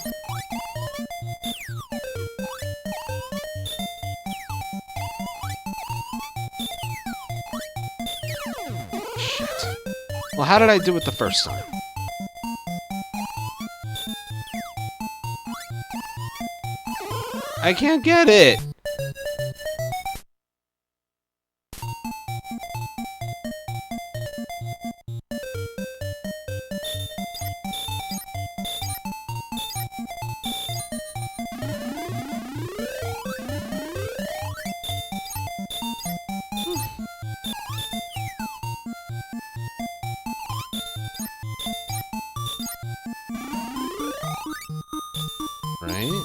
A: Shit. Well, how did I do it the first time? I can't get it! Right?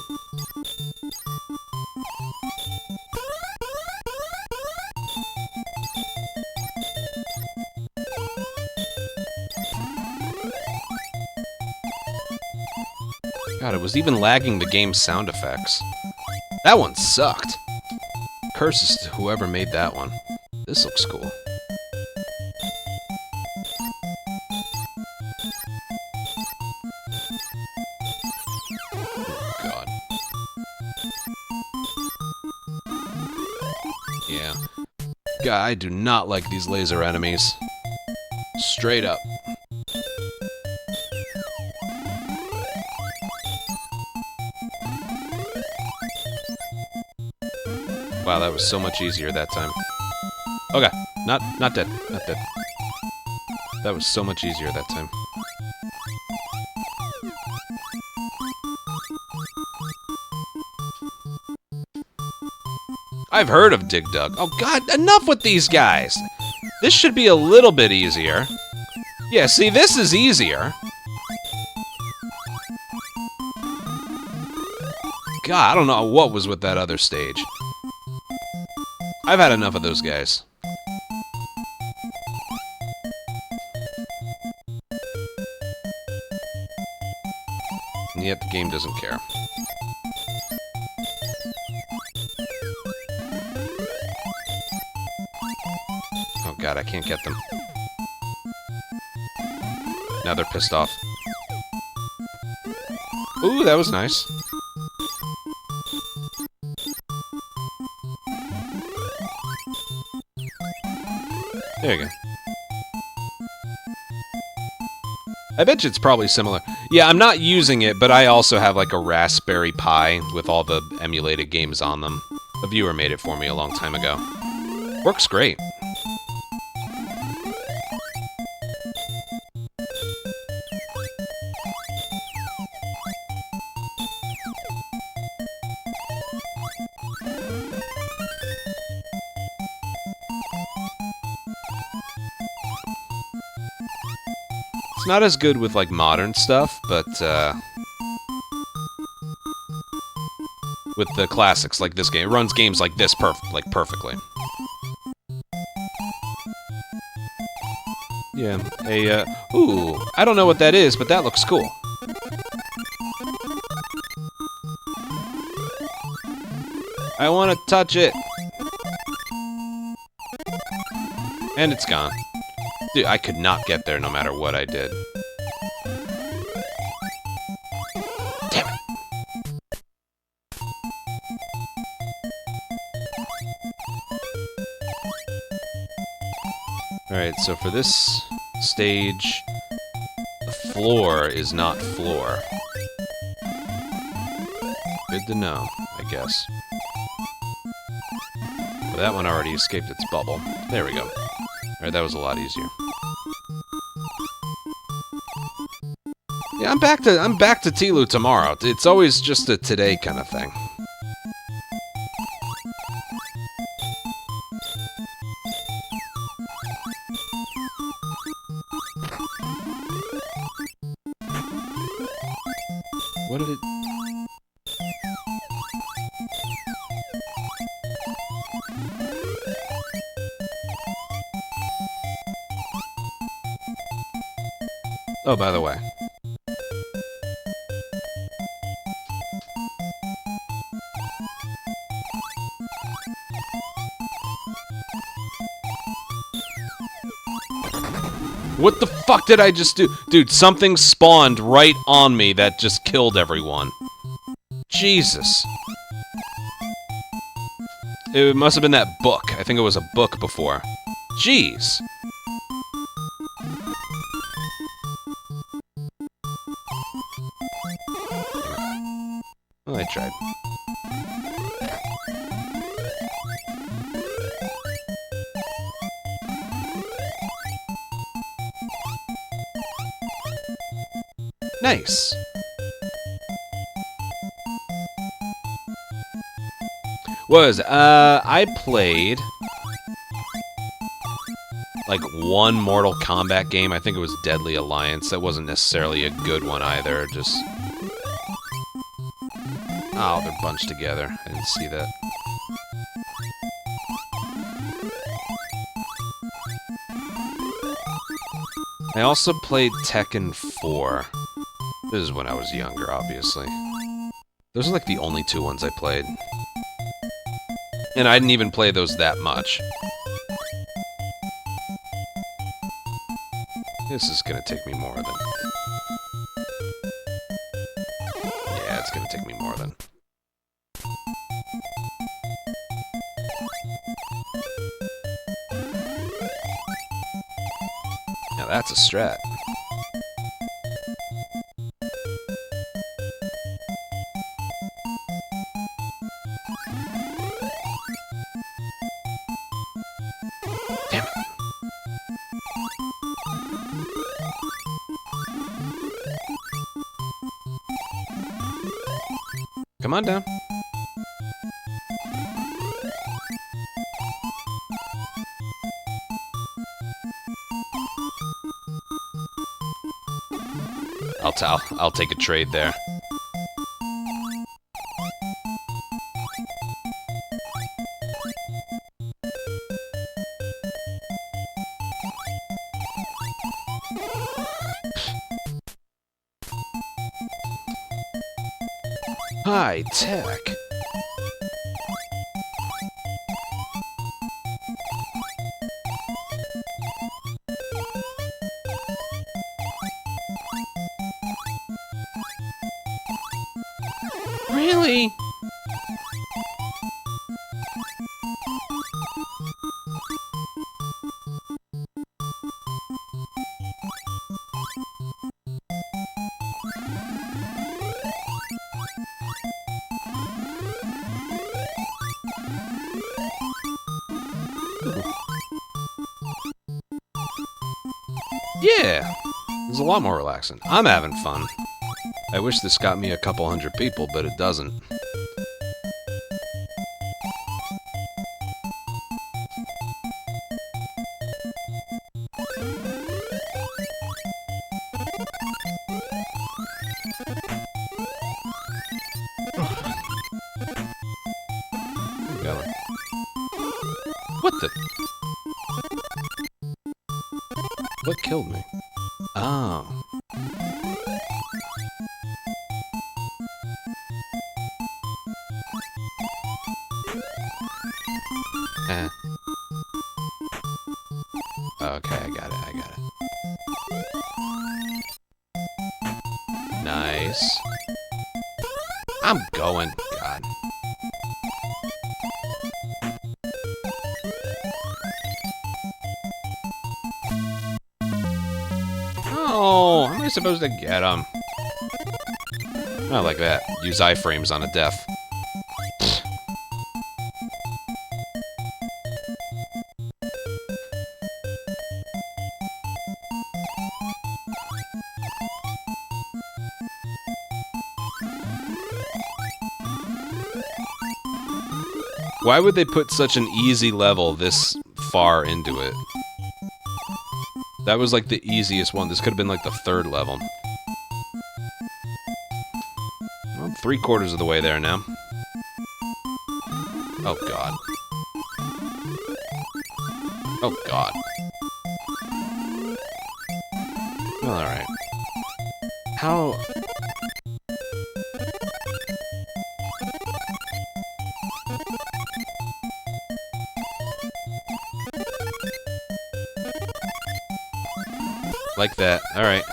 A: God, it was even lagging the game's sound effects. That one sucked. Curses to whoever made that one. This looks cool. Oh, God. Yeah. God, I do not like these laser enemies. Straight up. Wow, that was so much easier that time. Okay, not dead, not dead. That was so much easier that time. I've heard of Dig Dug. Oh God, enough with these guys! This should be a little bit easier. Yeah, see, this is easier. God, I don't know what was with that other stage. I've had enough of those guys. And yet the game doesn't care. Oh God, I can't get them. Now they're pissed off. Ooh, that was nice. There you go. I bet you it's probably similar. Yeah, I'm not using it, but I also have like a Raspberry Pi with all the emulated games on them. A viewer made it for me a long time ago. Works great. It's not as good with, like, modern stuff, but, with the classics, like this game. It runs games like this perfectly. Yeah, ooh, I don't know what that is, but that looks cool. I want to touch it. And it's gone. Dude, I could not get there no matter what I did. Damn it! Alright, so for this stage, the floor is not floor. Good to know, I guess. But that one already escaped its bubble. There we go. Alright, that was a lot easier. Yeah, I'm back to Tilu tomorrow. It's always just a today kind of thing. What did it... Oh, by the way. What the fuck did I just do? Dude, something spawned right on me that just killed everyone. Jesus. It must have been that book. I think it was a book before. Jeez. Well, I tried. Nice. I played like one Mortal Kombat game. I think it was Deadly Alliance. That wasn't necessarily a good one either. Just... Oh, they're bunched together. I didn't see that. I also played Tekken 4. This is when I was younger, obviously. Those are like the only two ones I played. And I didn't even play those that much. This is gonna take me more than... Yeah, it's gonna take me more than... Now that's a strat. Damn it. Come on down. I'll take a trade there. High tech. Really? Yeah, it's a lot more relaxing. I'm having fun. I wish this got me a couple hundred people, but it doesn't. What the? What killed me? Oh. Eh. Okay, I got it. Nice. I'm going. God. Oh, how am I supposed to get him? Not like that. Use iframes on a death. Why would they put such an easy level this far into it? That was like the easiest one. This could have been like the third level. Well, I'm 3/4 of the way there now. Oh god. Oh god. Well, alright. How... Like that. Alright.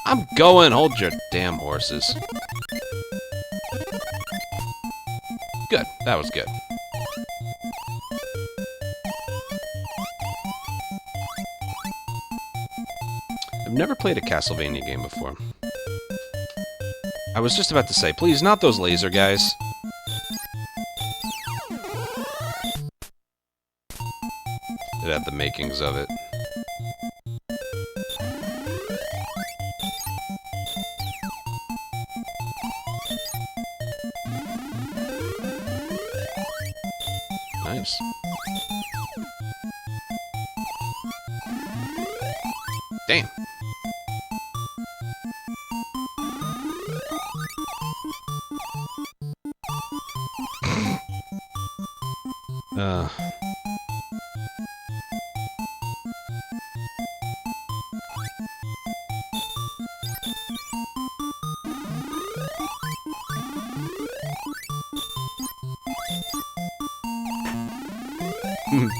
A: I'm going! Hold your damn horses. Good. That was good. I've never played a Castlevania game before. I was just about to say, please, not those laser guys. It had the makings of it. Nice. Damn. uh.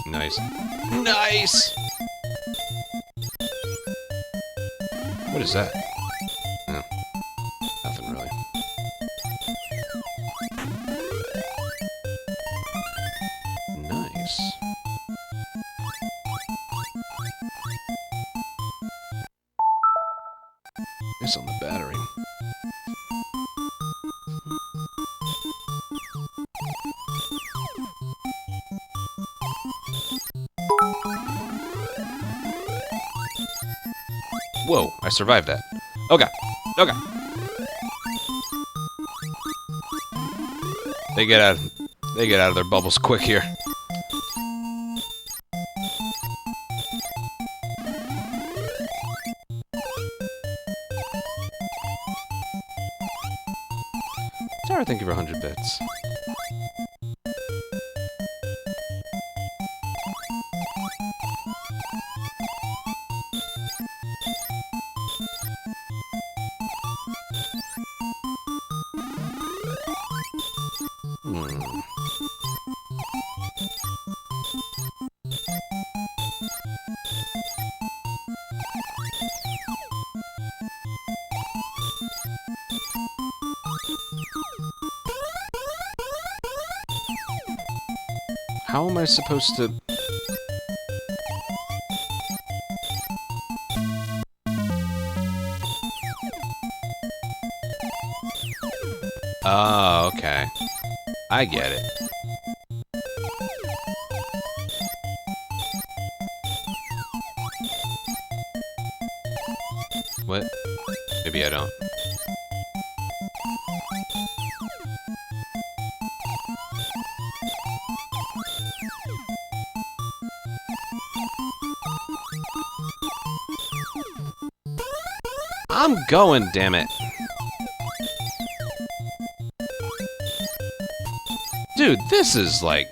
A: Nice. Nice! What is that? No. Nothing really. Nice. It's on the battery. Whoa, I survived that. Okay. Okay. They get out of their bubbles quick here. Sorry, thank you for 100 bits. How am I supposed to... Oh, okay. I get it. What? Maybe I don't. I'm going, damn it. Dude, this is like...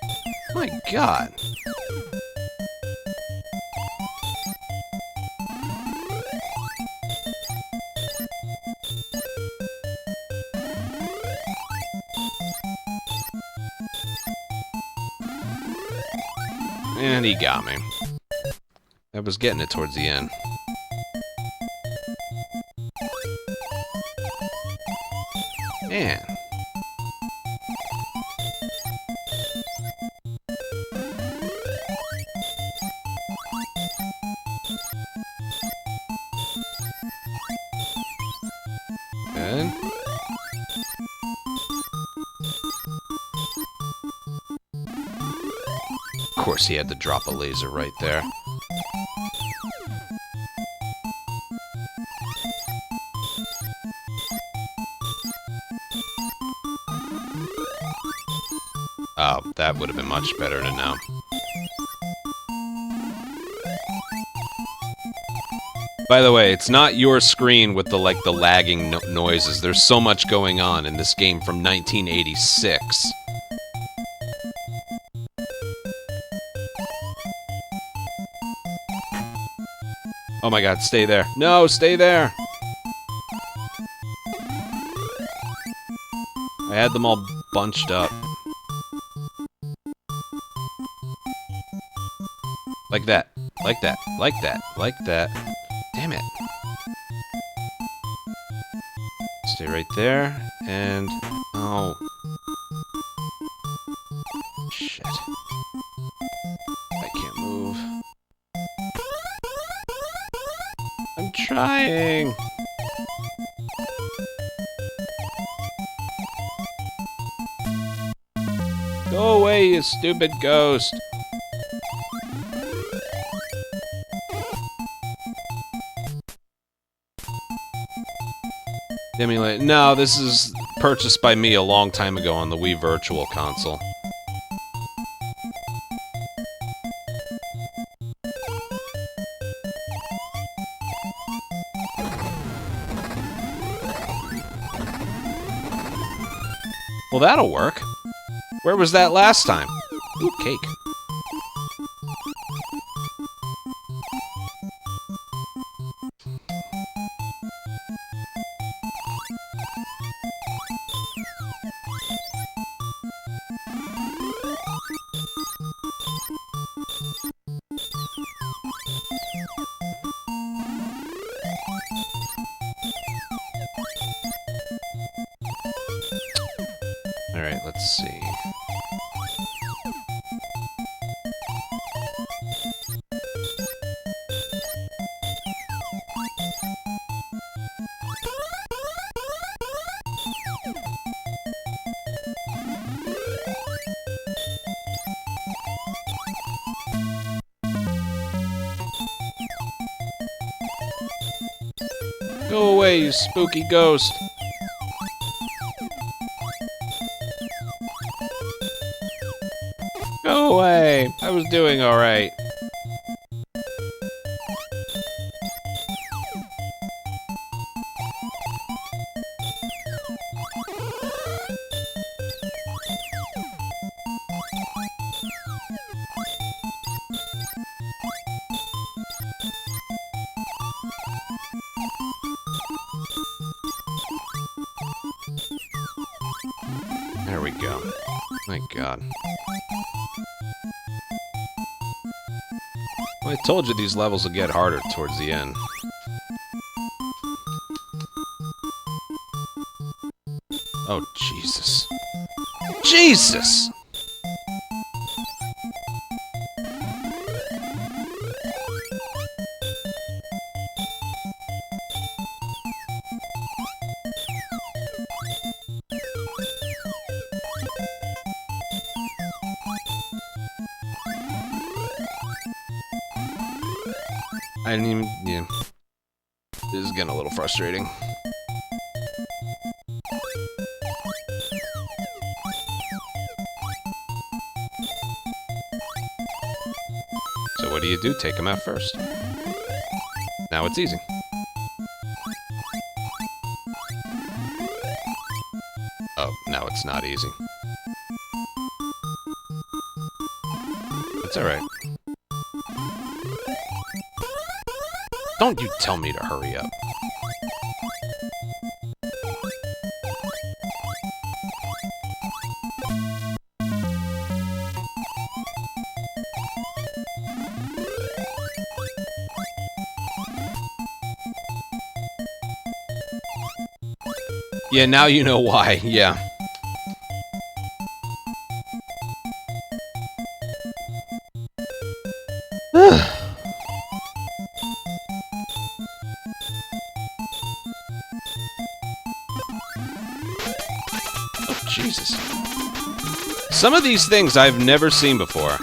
A: My god. And he got me. I was getting it towards the end. Man. Good. Of course he had to drop a laser right there. Oh, that would have been much better to know. By the way, it's not your screen with the lagging noises. There's so much going on in this game from 1986. Oh my god, stay there. No, stay there! I had them all bunched up. Like that. Like that. Like that. Like that. Damn it. Stay right there, and... Oh. Shit. I can't move. I'm trying! Go away, you stupid ghost! Emulate. No, this is purchased by me a long time ago on the Wii Virtual Console. Well, that'll work. Where was that last time? Ooh, cake. Alright, let's see. Go away, you spooky ghost! Go away! I was doing alright. There we go. Thank God. Well, I told you these levels will get harder towards the end. Oh, Jesus. Jesus! I didn't even... yeah. This is getting a little frustrating. So what do? Take him out first. Now it's easy. Oh, now it's not easy. It's alright. Don't you tell me to hurry up. Yeah, now you know why. Yeah. Oh, Jesus. Some of these things I've never seen before.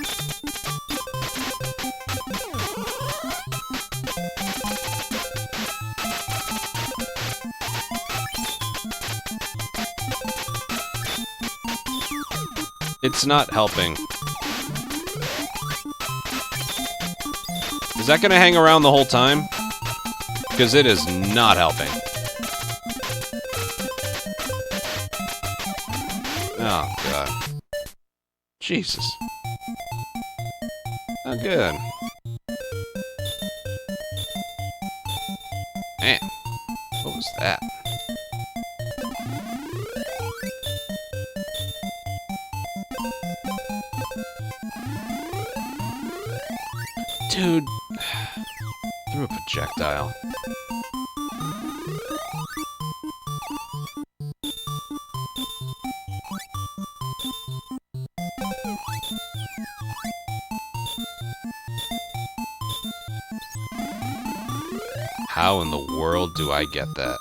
A: It's not helping. Is that gonna hang around the whole time? Because it is not helping. Oh, God. Jesus. Oh, good. Man, what was that? Dude, threw a projectile. How in the world do I get that?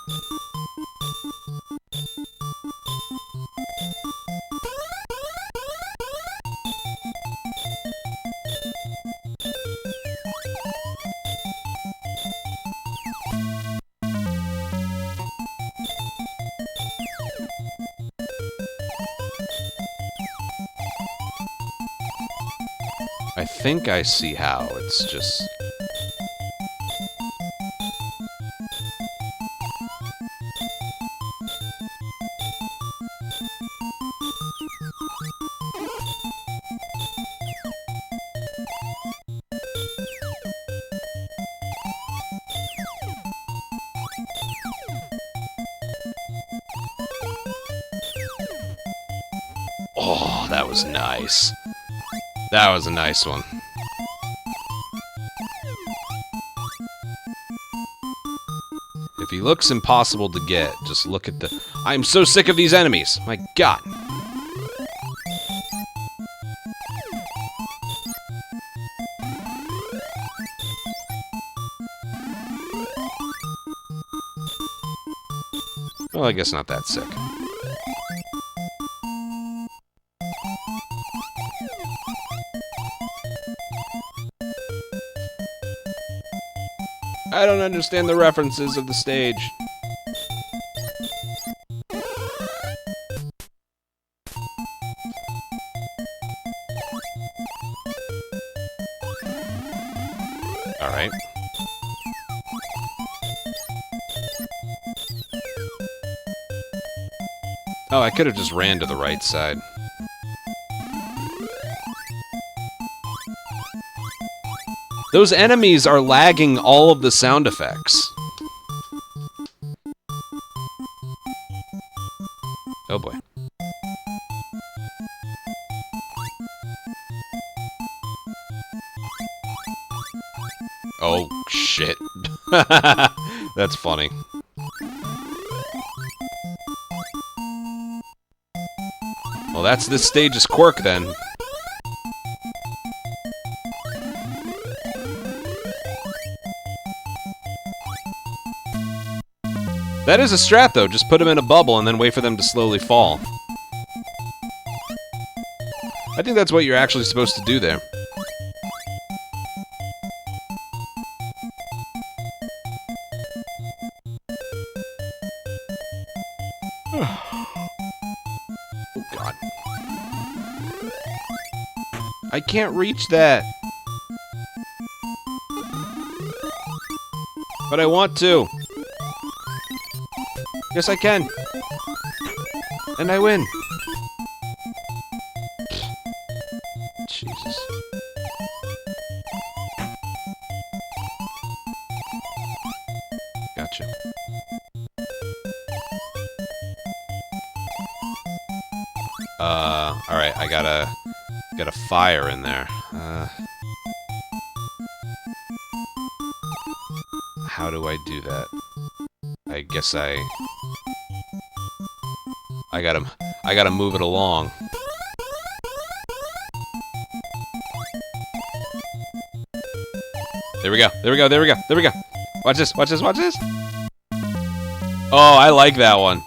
A: I think I see how. It's just... Oh, that was nice. That was a nice one. If he looks impossible to get, just look at the... I'm so sick of these enemies! My god! Well, I guess not that sick. I don't understand the references of the stage. Alright. Oh, I could have just ran to the right side. Those enemies are lagging all of the sound effects. Oh boy. Oh shit. That's funny. Well, that's this stage's quirk then. That is a strat, though. Just put them in a bubble and then wait for them to slowly fall. I think that's what you're actually supposed to do there. Oh, God. I can't reach that. But I want to. Yes, I can. And I win. Jesus. Gotcha. Alright, I got a fire in there. How do I do that? I guess I gotta move it along. There we go, there we go, there we go, there we go. Watch this, watch this, watch this. Oh, I like that one.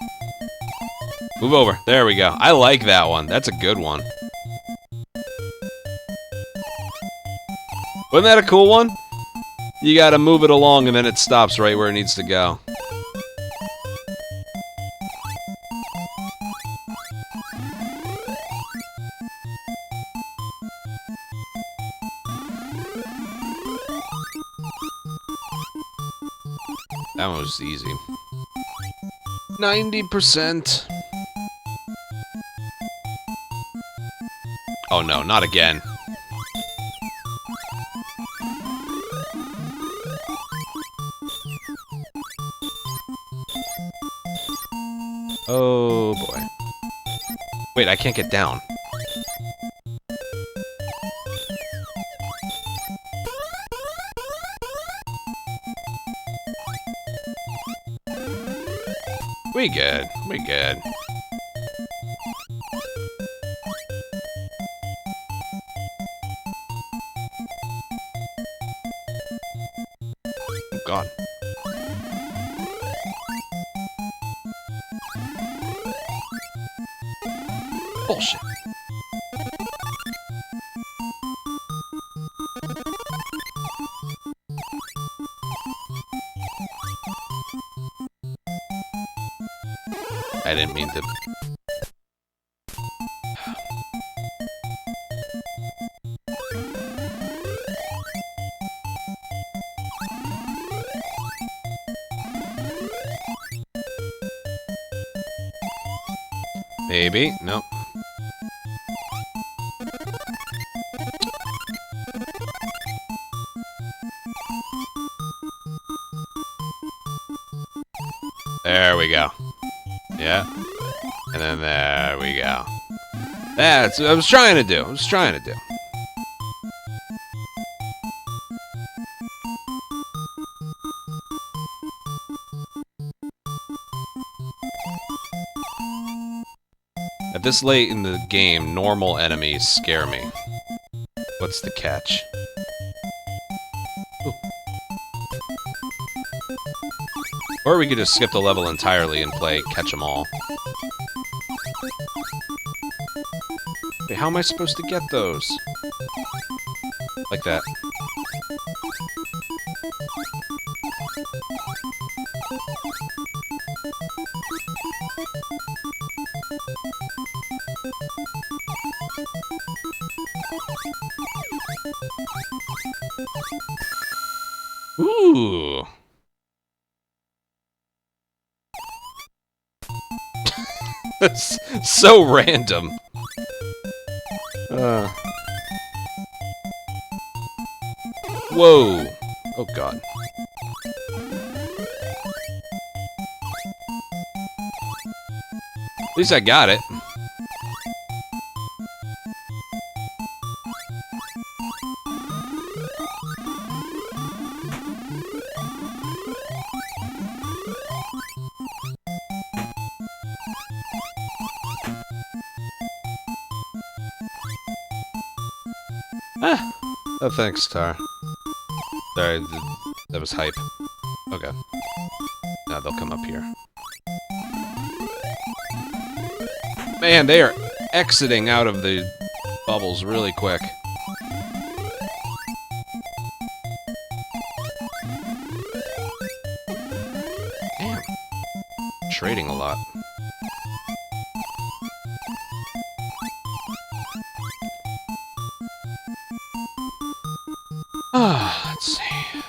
A: Move over, there we go. I like that one, that's a good one. Wasn't that a cool one? You gotta move it along and then it stops right where it needs to go. That one was easy. 90%. Oh no, not again. Oh boy. Wait, I can't get down. We good. We good. Oh god. Bullshit. I didn't mean to... Maybe. Nope. There we go. Yeah. And then there we go. That's what I was trying to do. At this late in the game, normal enemies scare me. What's the catch? Ooh. Or we could just skip the level entirely and play catch 'em all. Wait, how am I supposed to get those? Like that. Ooh. That's so random. Whoa. Oh god. At least I got it. Ah. Oh, thanks, Tar. Sorry, that was hype. Okay. Now they'll come up here. Man, they are exiting out of the bubbles really quick. Damn. Trading a lot. Let's see.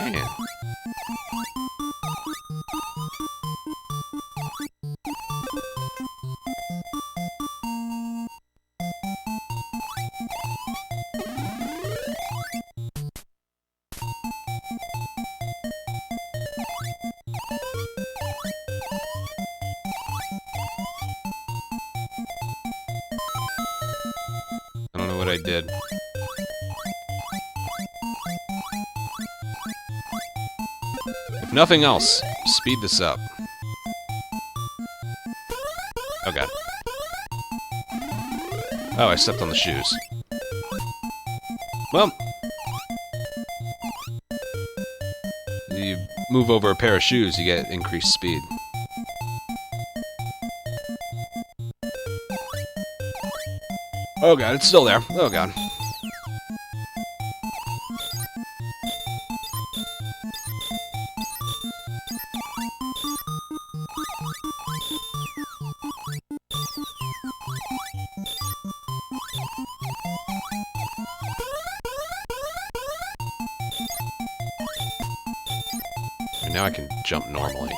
A: Man. I don't know what I did. If nothing else, speed this up. Oh god. Oh, I stepped on the shoes. Well. You move over a pair of shoes, you get increased speed. Oh god, it's still there. Oh god. And now I can jump normally.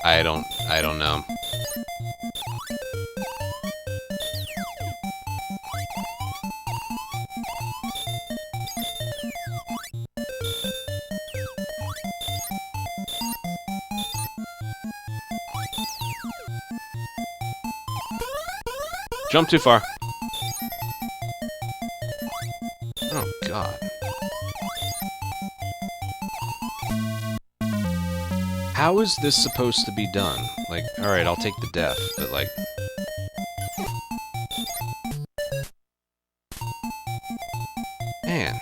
A: I don't know. Jump too far. Oh, God. How is this supposed to be done? Like, alright, I'll take the death, but like... Man.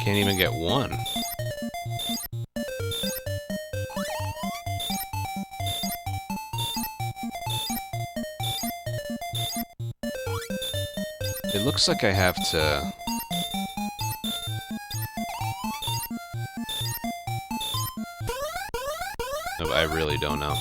A: Can't even get one. It looks like I have to... No, I really don't know.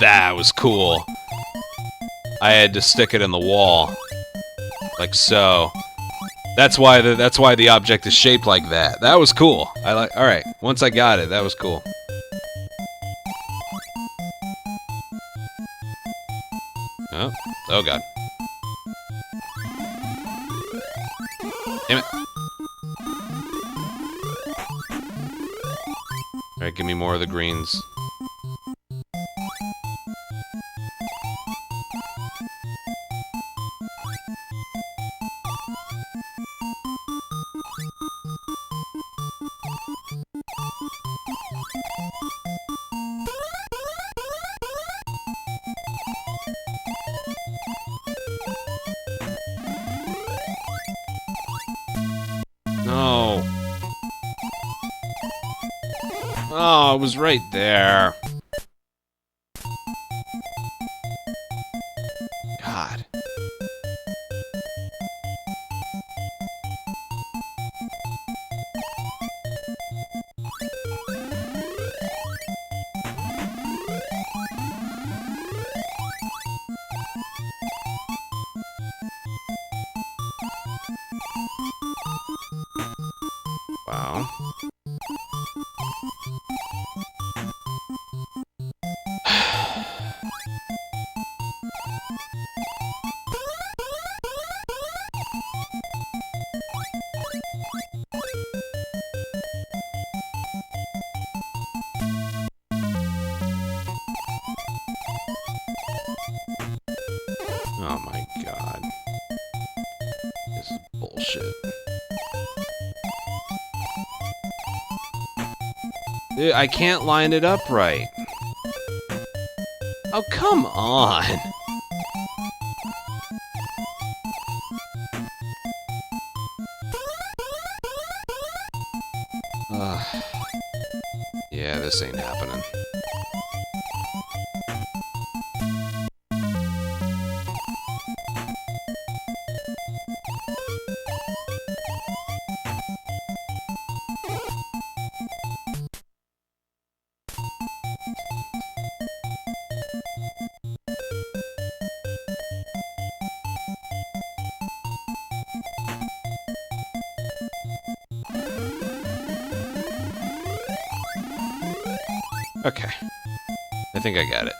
A: That was cool. I had to stick it in the wall. Like so. That's why the object is shaped like that. That was cool. Alright, once I got it, that was cool. Oh. Oh god. Damn it. Alright, give me more of the greens. No. Oh, it was right there. God. Wow. Oh my god. This is bullshit. Dude, I can't line it up right. Oh, come on. Yeah, this ain't happening. Okay. I think I got it.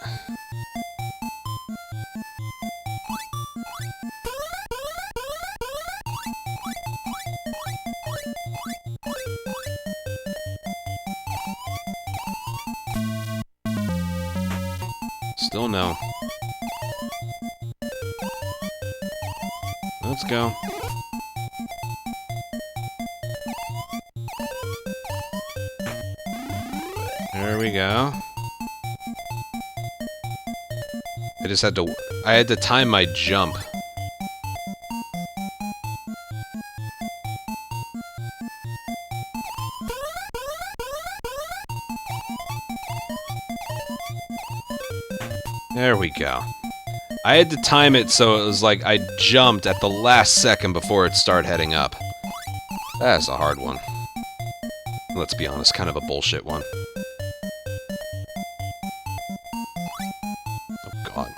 A: Still no. Let's go. There we go. I had to time my jump. There we go. I had to time it so it was like I jumped at the last second before it started heading up. That's a hard one. Let's be honest, kind of a bullshit one. Oh god.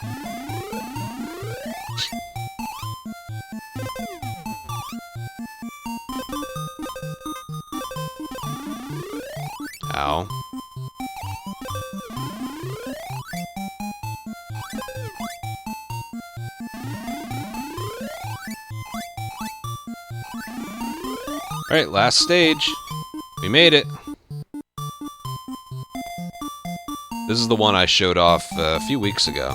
A: Ow. Alright, last stage. We made it. This is the one I showed off a few weeks ago.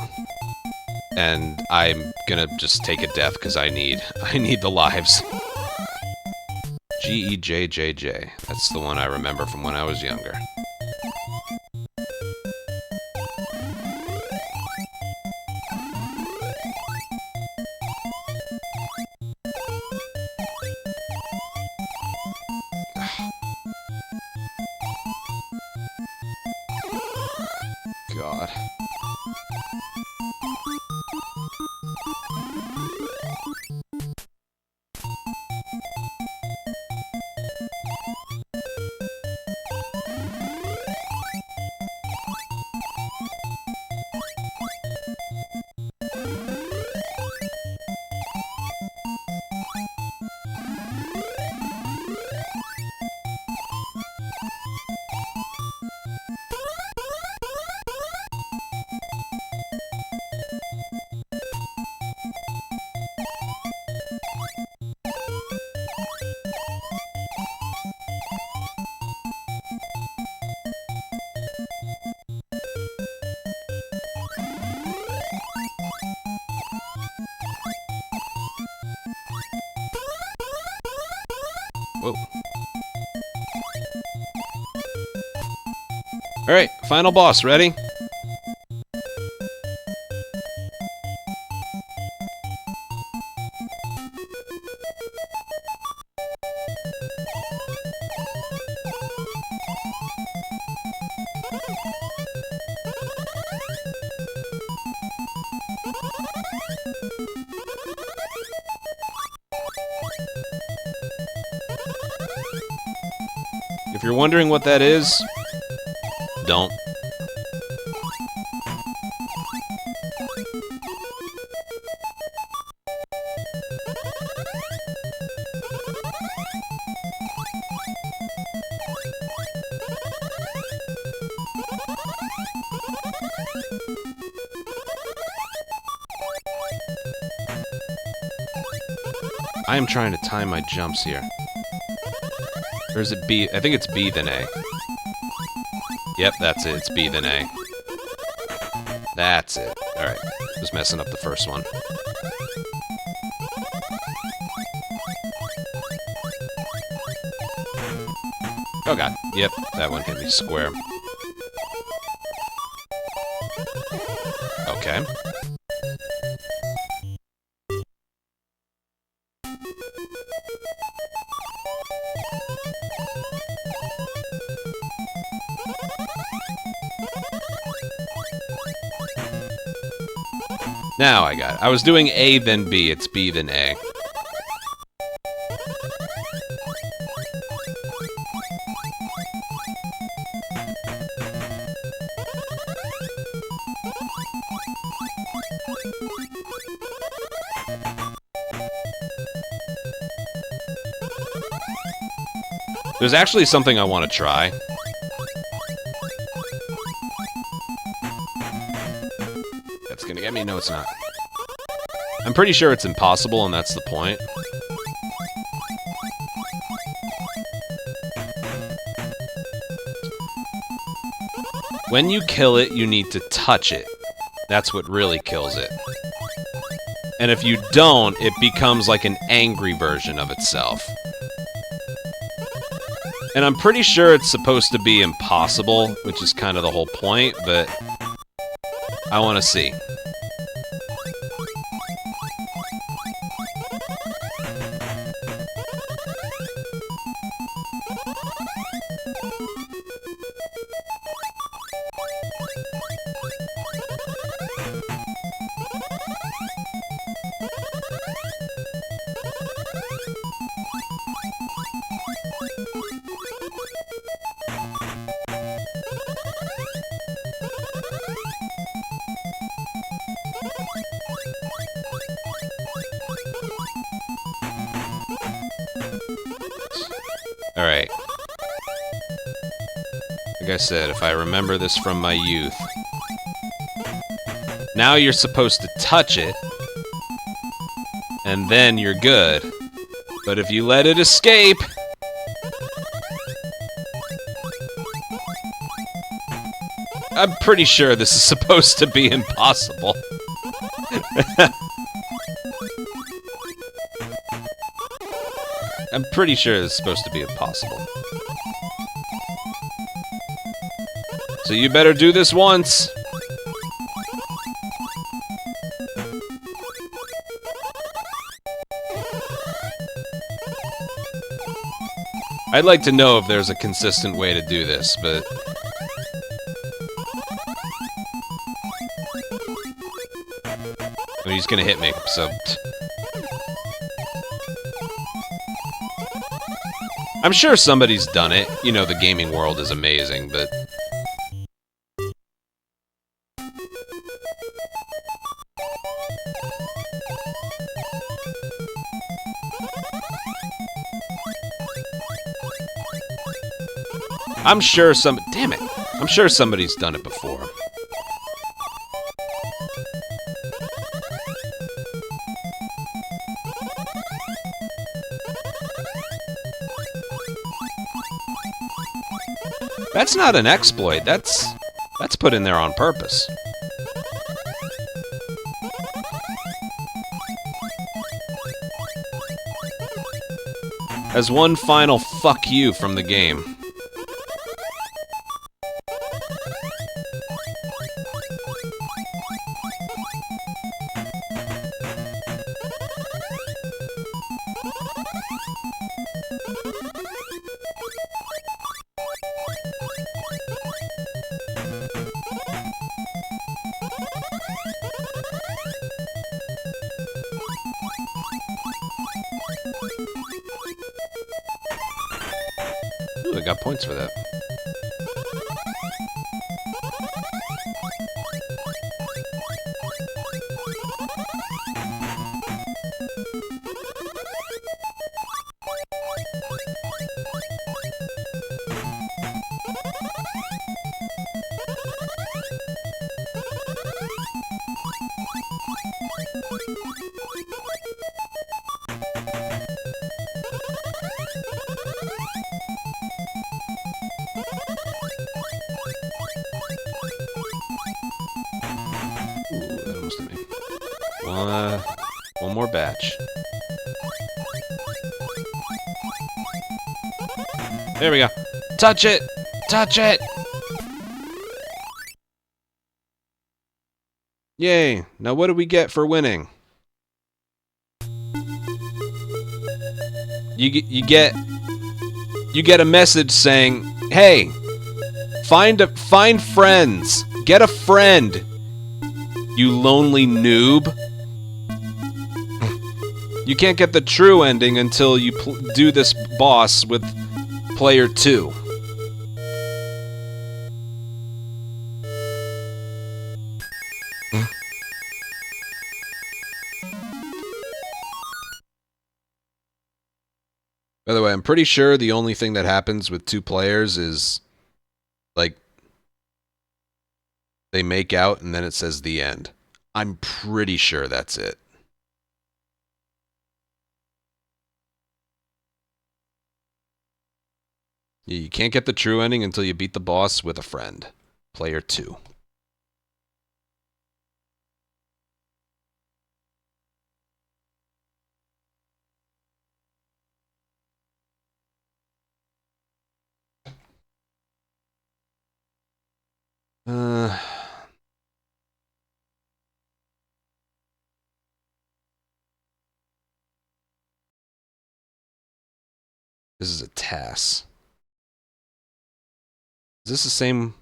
A: And I'm gonna just take a death because I need the lives. G-E-J-J-J. That's the one I remember from when I was younger. God. Whoa. Alright, final boss, ready? If you're wondering what that is, don't. I am trying to time my jumps here. Or is it B? I think it's B then A. Yep, that's it. It's B then A. That's it. Alright. Just messing up the first one. Oh god. Yep, that one hit me square. Okay. Now I got it. I was doing A then B. It's B then A. There's actually something I want to try. That's gonna get me? No, it's not. I'm pretty sure it's impossible, and that's the point. When you kill it, you need to touch it. That's what really kills it. And if you don't, it becomes like an angry version of itself. And I'm pretty sure it's supposed to be impossible, which is kind of the whole point, but I want to see. Alright. Like I said, if I remember this from my youth. Now you're supposed to touch it, and then you're good. But if you let it escape... I'm pretty sure this is supposed to be impossible. I'm pretty sure it's supposed to be impossible. So you better do this once. I'd like to know if there's a consistent way to do this, but... I mean, he's gonna hit me, so... I'm sure somebody's done it. You know, the gaming world is amazing, but... I'm sure damn it! I'm sure somebody's done it before. That's not an exploit, that's put in there on purpose. As one final fuck you from the game. Ooh, I got points for that. One more batch. There we go. Touch it! Touch it! Yay! Now what do we get for winning? You get a message saying, "Hey, find friends. Get a friend. You lonely noob." You can't get the true ending until you do this boss with player 2. By the way, I'm pretty sure the only thing that happens with 2 players is, like, they make out and then it says the end. I'm pretty sure that's it. You can't get the true ending until you beat the boss with a friend. Player 2. This is a TAS. Is this the same?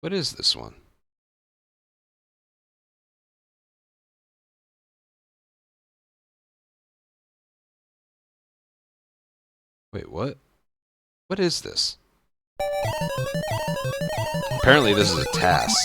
A: What is this one? Wait, what? What is this? Apparently this is a task.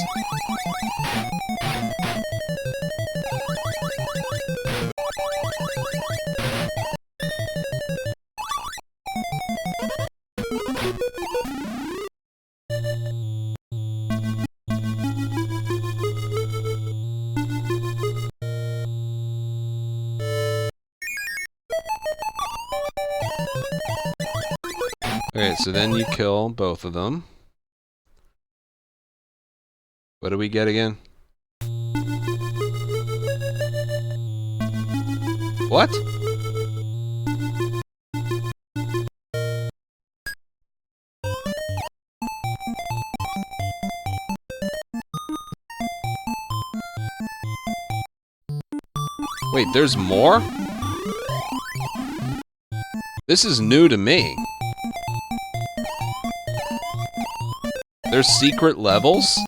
A: Okay, so then you kill both of them. What do we get again? What? Wait, there's more? This is new to me. There's secret levels?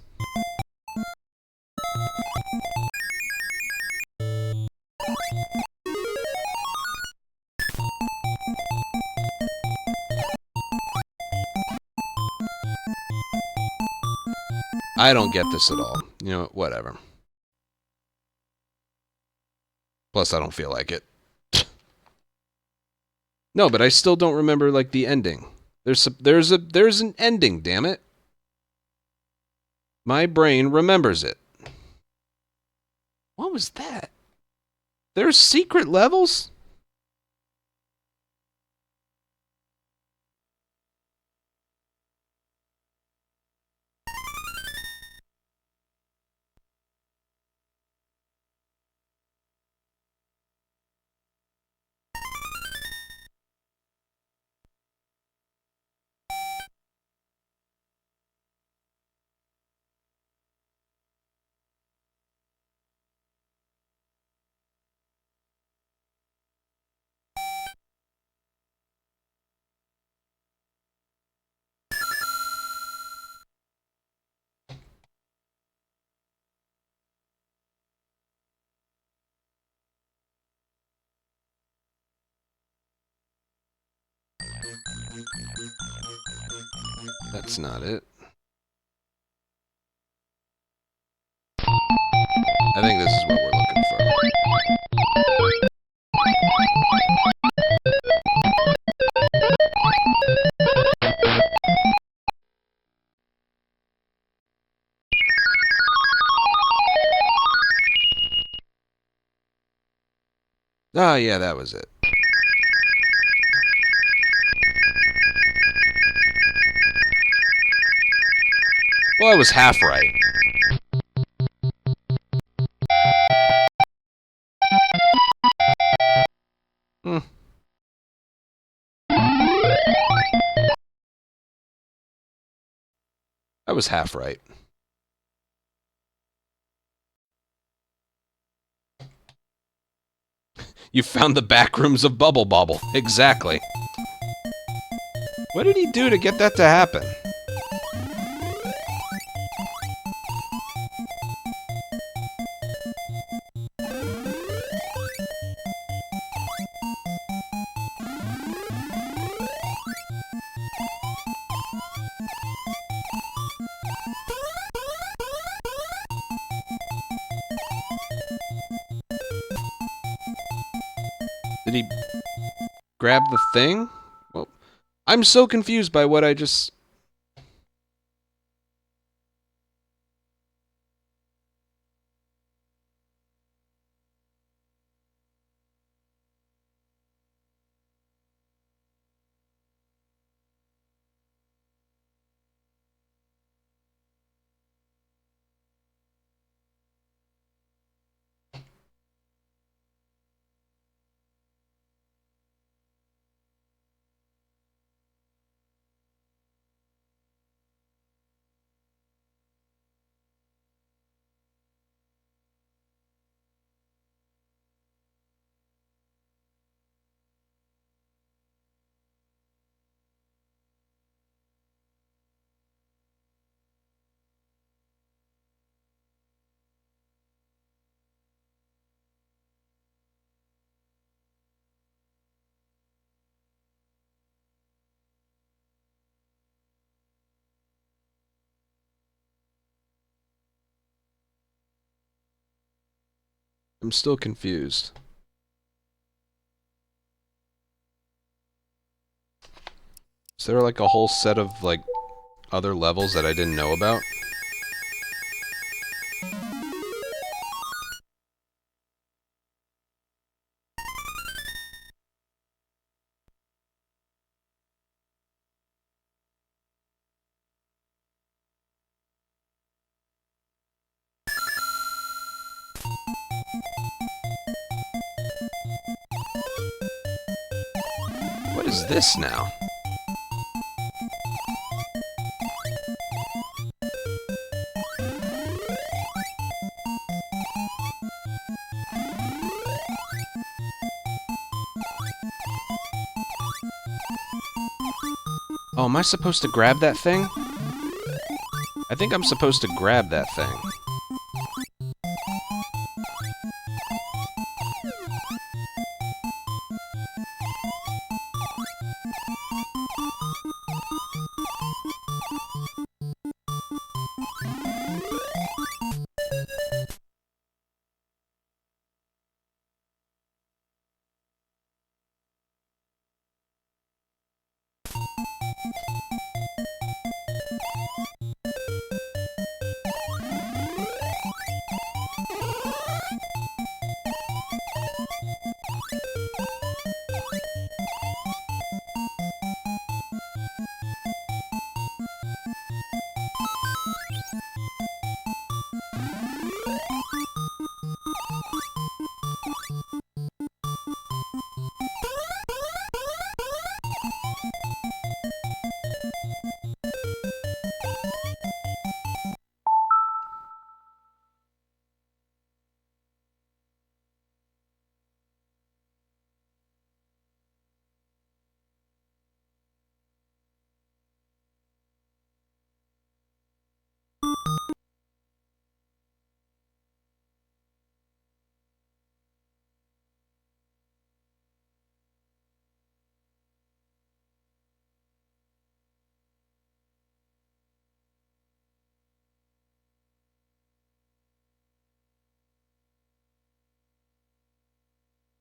A: I don't get this at all. You know, whatever. Plus, I don't feel like it. No, but I still don't remember, like, the ending. There's an ending, damn it. My brain remembers it. What was that? There's secret levels? That's not it. I think this is what we're looking for. Ah, yeah, that was it. Well, I was half right. Hmm. I was half right. You found the back rooms of Bobble. Exactly. What did he do to get that to happen? Did he grab the thing? Well, I'm so confused by what I just... I'm still confused. Is there like a whole set of like other levels that I didn't know about? What is this now? Oh, am I supposed to grab that thing? I think I'm supposed to grab that thing.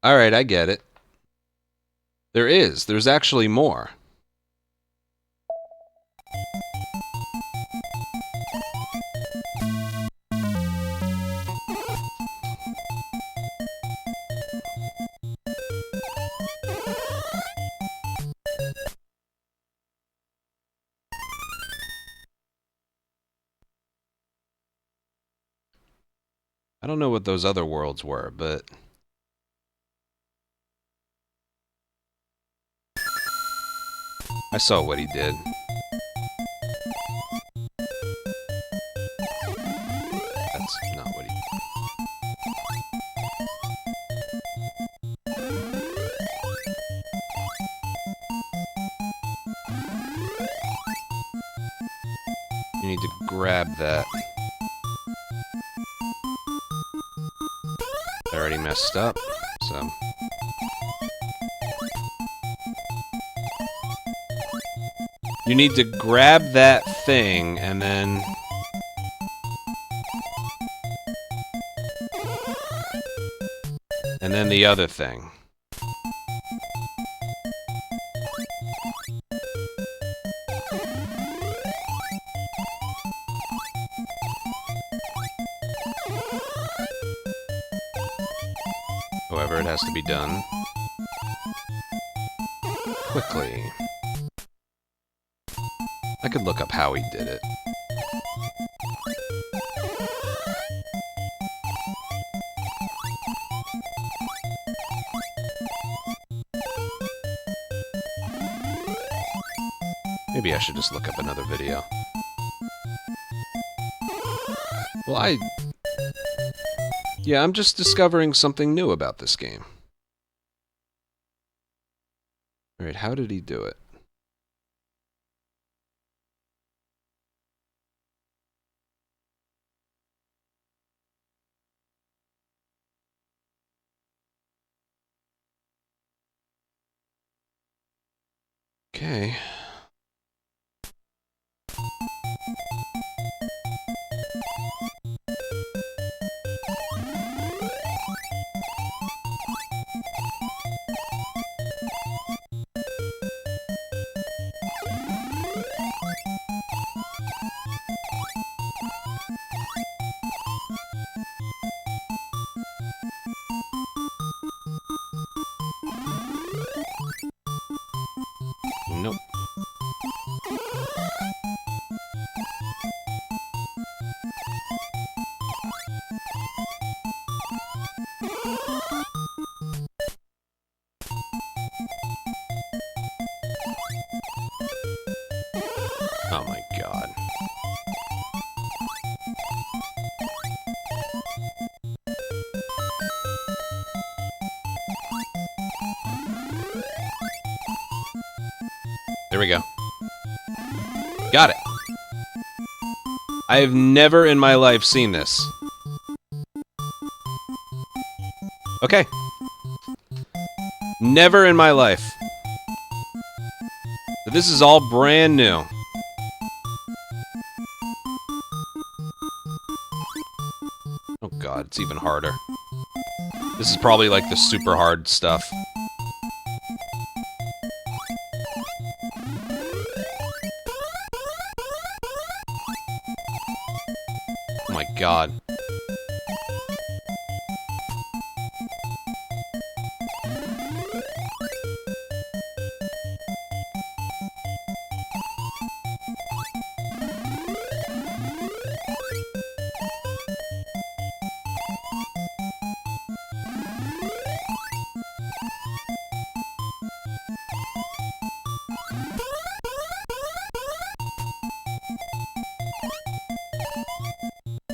A: Alright, I get it. There's actually more. I don't know what those other worlds were, but... I saw what he did. That's not what he... You need to grab that. I already messed up, so... You need to grab that thing, and then... And then the other thing. However, it has to be done quickly. I could look up how he did it. Maybe I should just look up another video. Well, yeah, I'm just discovering something new about this game. Alright, how did he do it? Okay. Oh my god. There we go. Got it. I have never in my life seen this. Okay. Never in my life. But this is all brand new. Oh god, it's even harder. This is probably like the super hard stuff. Oh my god.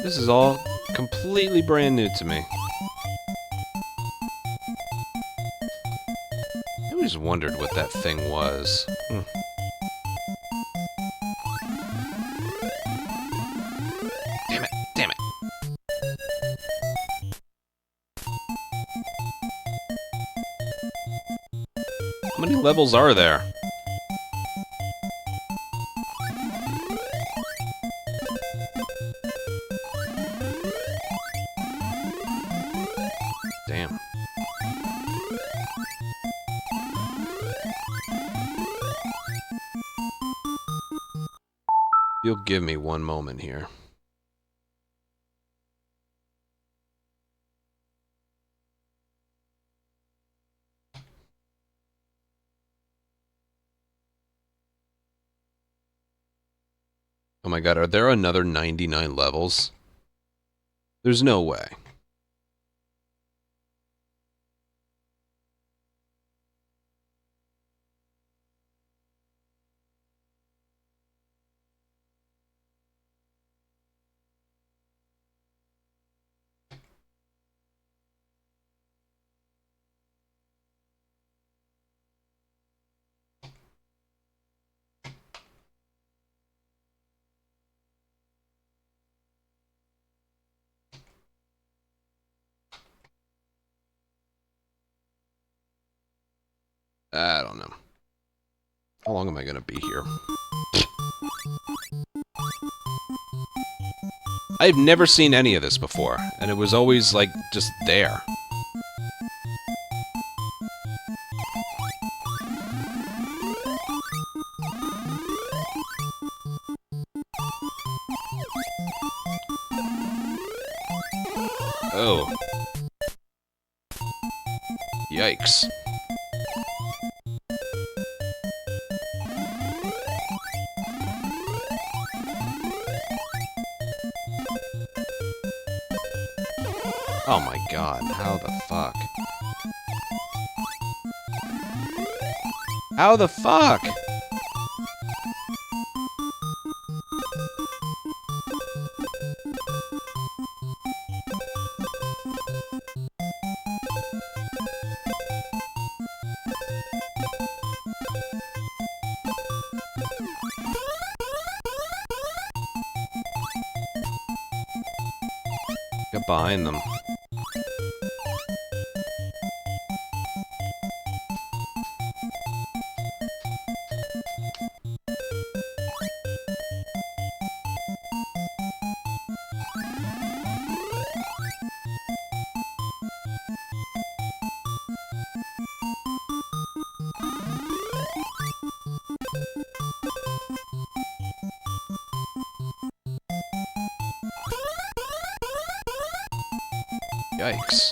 A: This is all completely brand new to me. I always wondered what that thing was. Damn it, damn it. How many levels are there? Damn. You'll give me one moment here. Oh my god, are there another 99 levels? There's no way. I don't know. How long am I gonna be here? I've never seen any of this before, and it was always, like, just there. Oh. Yikes. Oh my god, how the fuck? How the fuck? Get behind them. Yikes.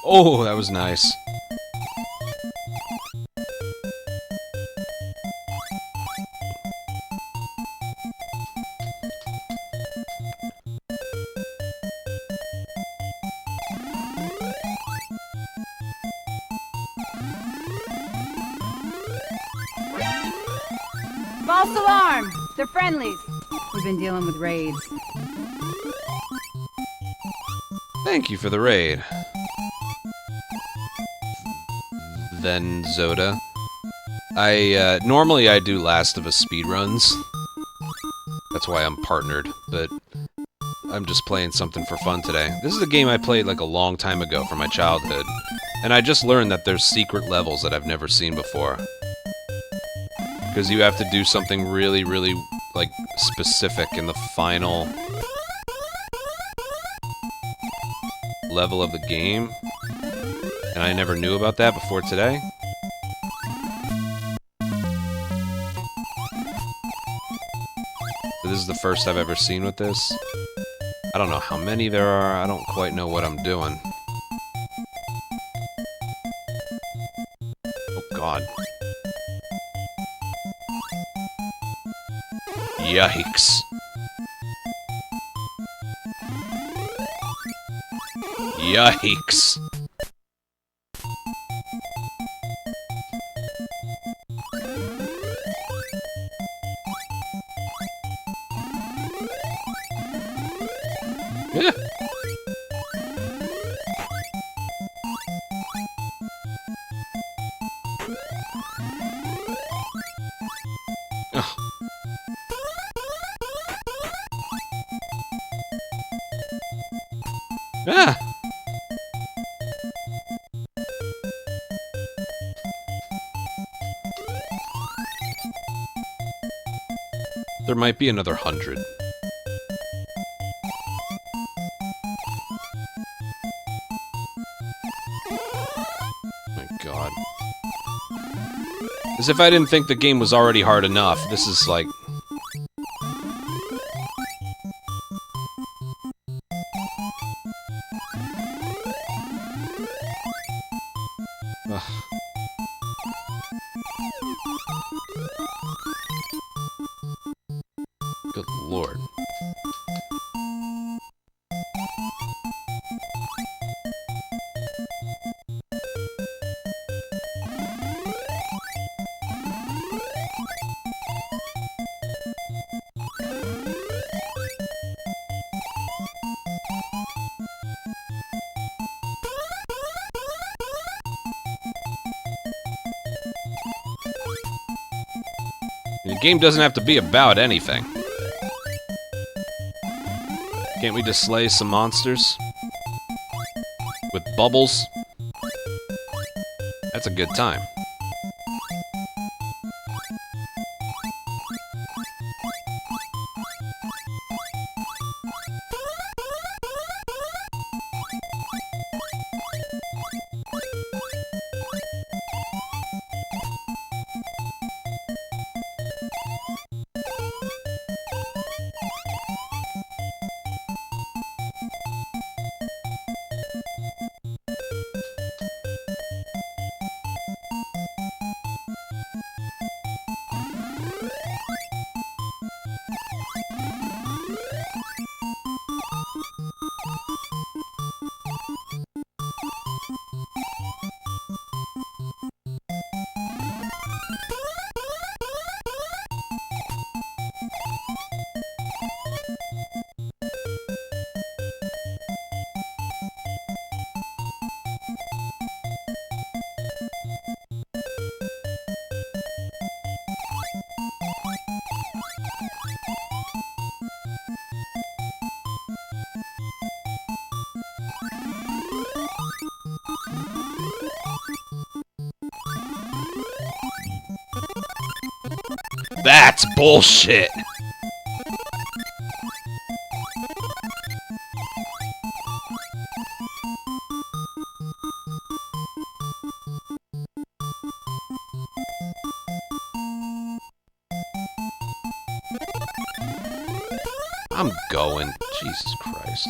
A: Oh, that was nice.
C: False alarm! They're friendlies. We've been dealing with raids.
A: Thank you for the raid. Then Zoda. Normally I do Last of Us speedruns. That's why I'm partnered, but I'm just playing something for fun today. This is a game I played like a long time ago from my childhood, and I just learned that there's secret levels that I've never seen before. Because you have to do something really, really, like, specific in the final level of the game, and I never knew about that before today. This is the first I've ever seen with this. I don't know how many there are, I don't quite know what I'm doing. Oh god. Yikes. Yikes. Yeah. Ugh. Ah. There might be another 100. My god. As if I didn't think the game was already hard enough. This is like... Ugh. Good lord. The game doesn't have to be about anything. Can't we just slay some monsters? With bubbles? That's a good time. That's bullshit! I'm going. Jesus Christ.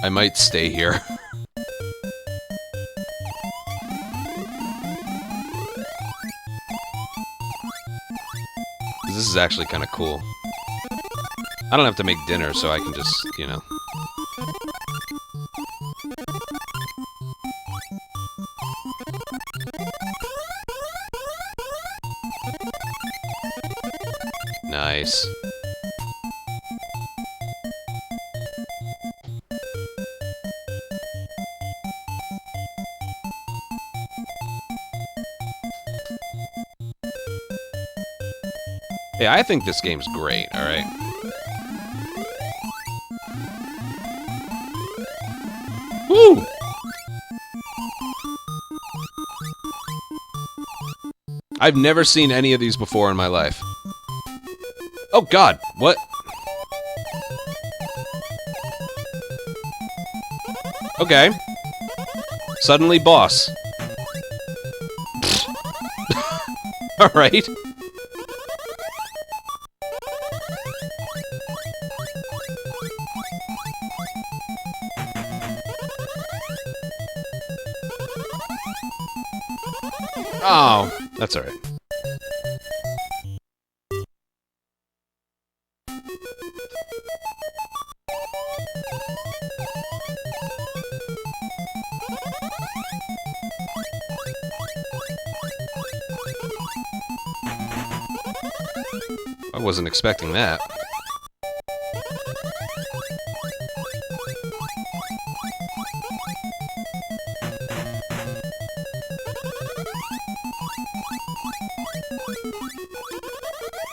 A: I might stay here. this is actually kind of cool. I don't have to make dinner, so I can just, you know... Nice. Yeah, I think this game's great, alright? Woo! I've never seen any of these before in my life. Oh god, what? Okay. Suddenly boss. Alright. Oh, that's alright. I wasn't expecting that.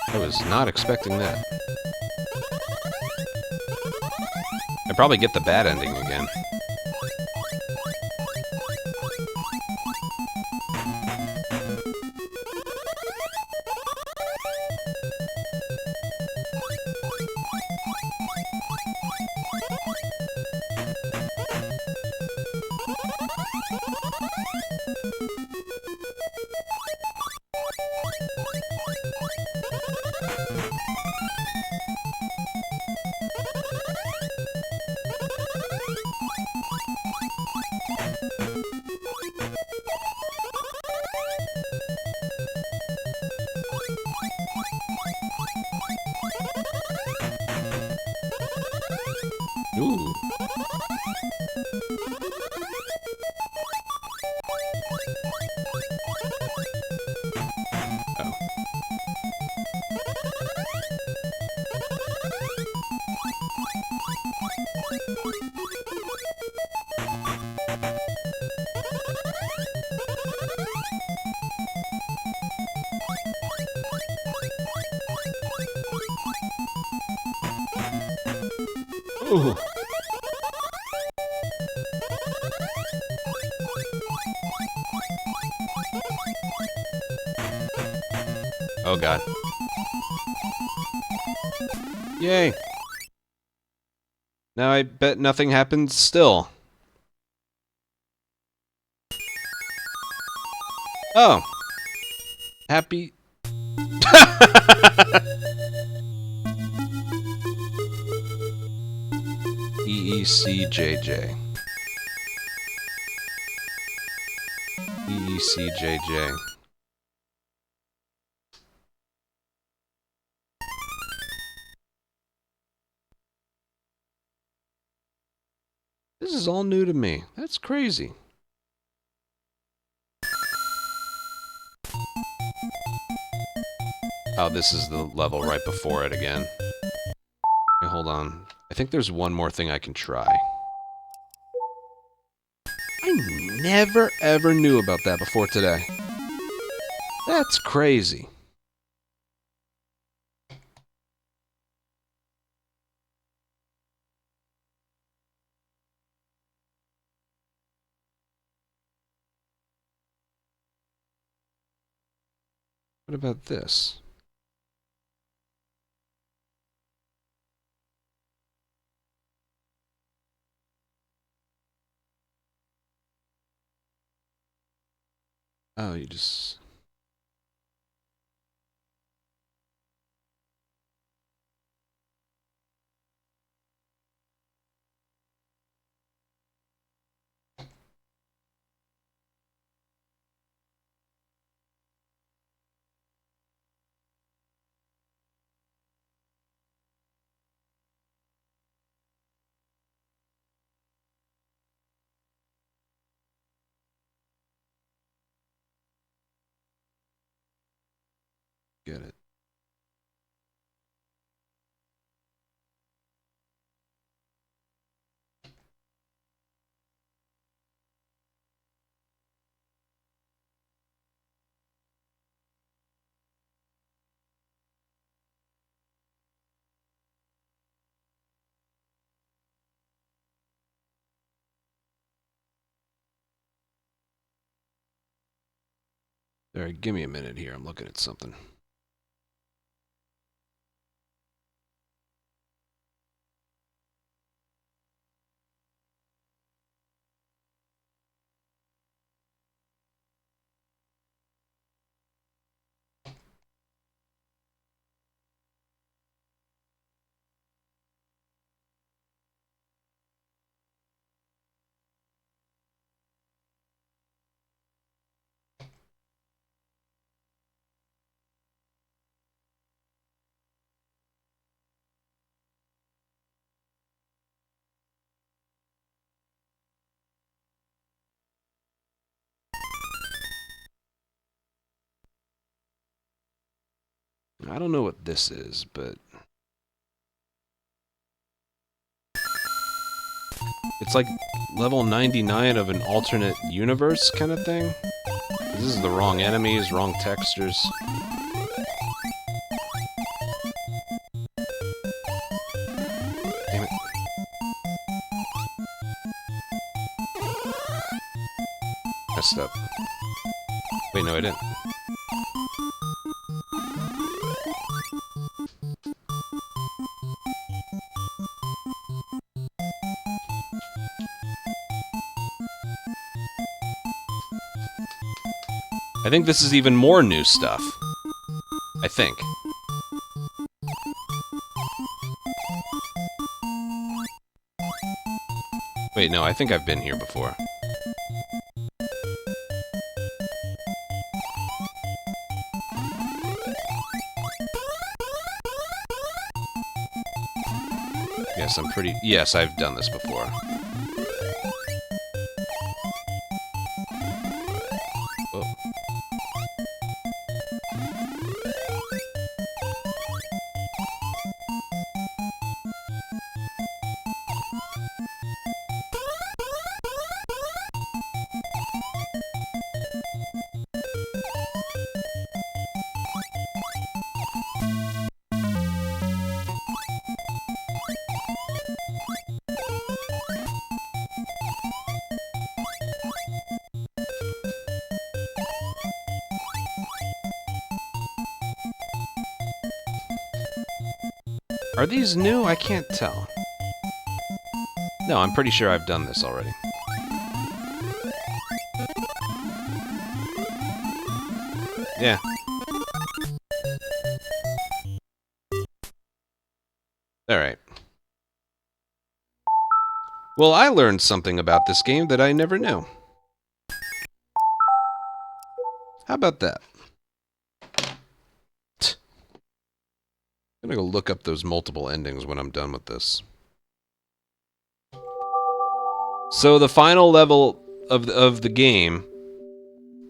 A: I was not expecting that. I probably get the bad ending again. Ooh. Oh. Ooh. Oh god. Yay. Now I bet nothing happens still. Oh. Happy... EECJJ. EECJJ. This is all new to me. That's crazy. Oh, this is the level right before it again. Okay, hold on. I think there's one more thing I can try. I never ever knew about that before today. That's crazy. What about this? Oh, you just... Get it. All right, give me a minute here. I'm looking at something. I don't know what this is, but it's like level 99 of an alternate universe kind of thing. This is the wrong enemies, wrong textures. Damn it. Messed up. Wait, no, I didn't. I think this is even more new stuff. I think. Wait, no, I think I've been here before. Yes, I'm pretty... Yes, I've done this before. Whoa. Are these new? I can't tell. No, I'm pretty sure I've done this already. Yeah. Alright. Well, I learned something about this game that I never knew. How about that? I'm gonna go look up those multiple endings when I'm done with this. So the final level of the game,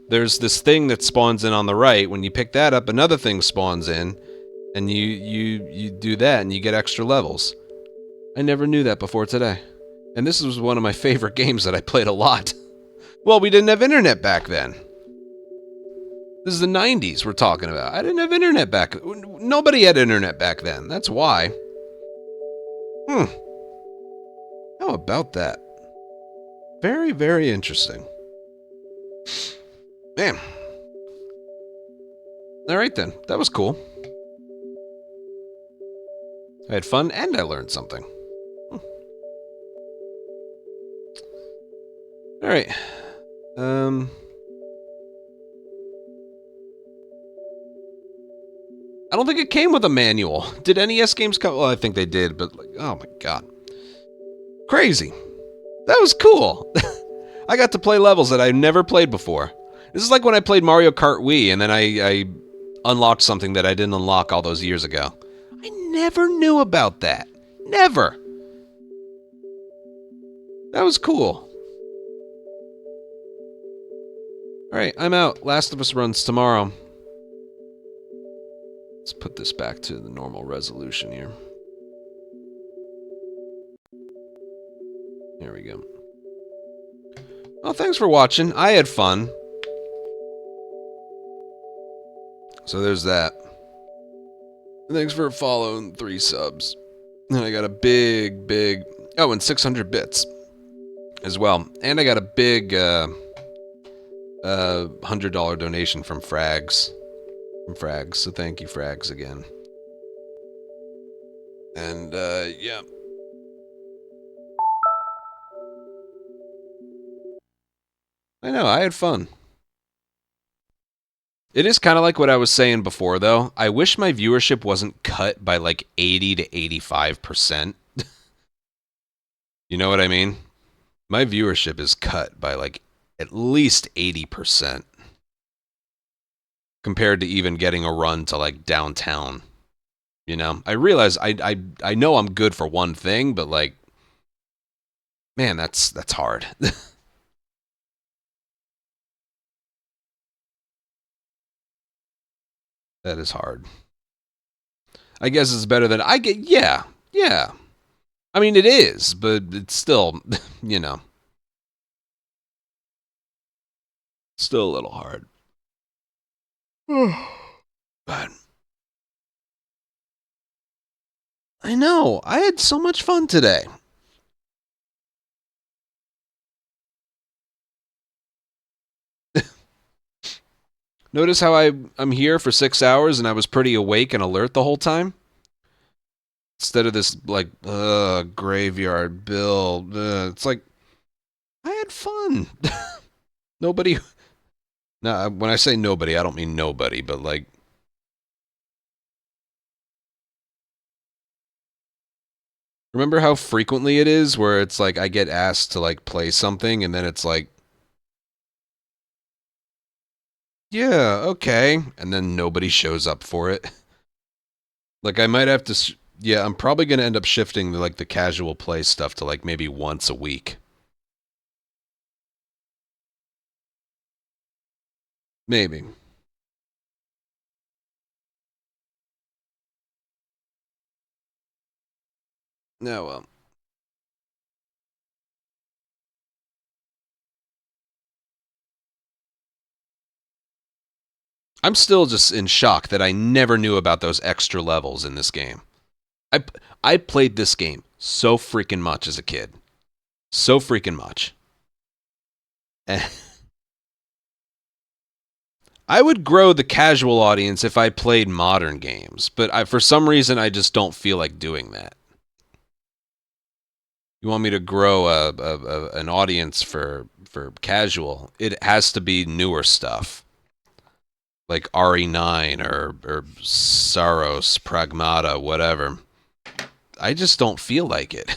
A: there's this thing that spawns in on the right. When you pick that up, another thing spawns in, and you do that, and you get extra levels. I never knew that before today. And this was one of my favorite games that I played a lot. Well, we didn't have internet back then. This is the 90s we're talking about. I didn't have internet back... Nobody had internet back then. That's why. How about that? Very, very interesting. Man. Alright then. That was cool. I had fun and I learned something. Alright. I don't think it came with a manual. Did NES games come? Well, I think they did, but like, oh my god. Crazy. That was cool. I got to play levels that I've never played before. This is like when I played Mario Kart Wii, and then I unlocked something that I didn't unlock all those years ago. I never knew about that. Never. That was cool. Alright, I'm out. Last of Us runs tomorrow. Let's put this back to the normal resolution here. There we go. Well, thanks for watching. I had fun. So there's that. Thanks for following 3 subs. And I got a big... Oh, and 600 bits as well. And I got a big $100 donation from Frags. So thank you, Frags, again. And, yeah. I know, I had fun. It is kind of like what I was saying before, though. I wish my viewership wasn't cut by like 80 to 85%. You know what I mean? My viewership is cut by like at least 80% compared to even getting a run to like downtown. You know, I realize I know I'm good for one thing, but like, man, that's hard. That is hard. I guess it's better than I get. Yeah. I mean, it is, but it's still, you know, still a little hard. But I know, I had so much fun today. Notice how I'm here for 6 hours and I was pretty awake and alert the whole time? Instead of this, like, graveyard Bill. It's like, I had fun. Nobody... Now, when I say nobody, I don't mean nobody, but like... Remember how frequently it is where it's like I get asked to like play something and then it's like, yeah, okay, and then nobody shows up for it. Like I might have to, yeah, I'm probably going to end up shifting like the casual play stuff to like maybe once a week. Maybe. No, well. I'm still just in shock that I never knew about those extra levels in this game. I played this game so freaking much as a kid. So freaking much. I would grow the casual audience if I played modern games, but for some reason I just don't feel like doing that. You want me to grow an audience for casual? It has to be newer stuff. Like RE9 or Saros, Pragmata, whatever. I just don't feel like it.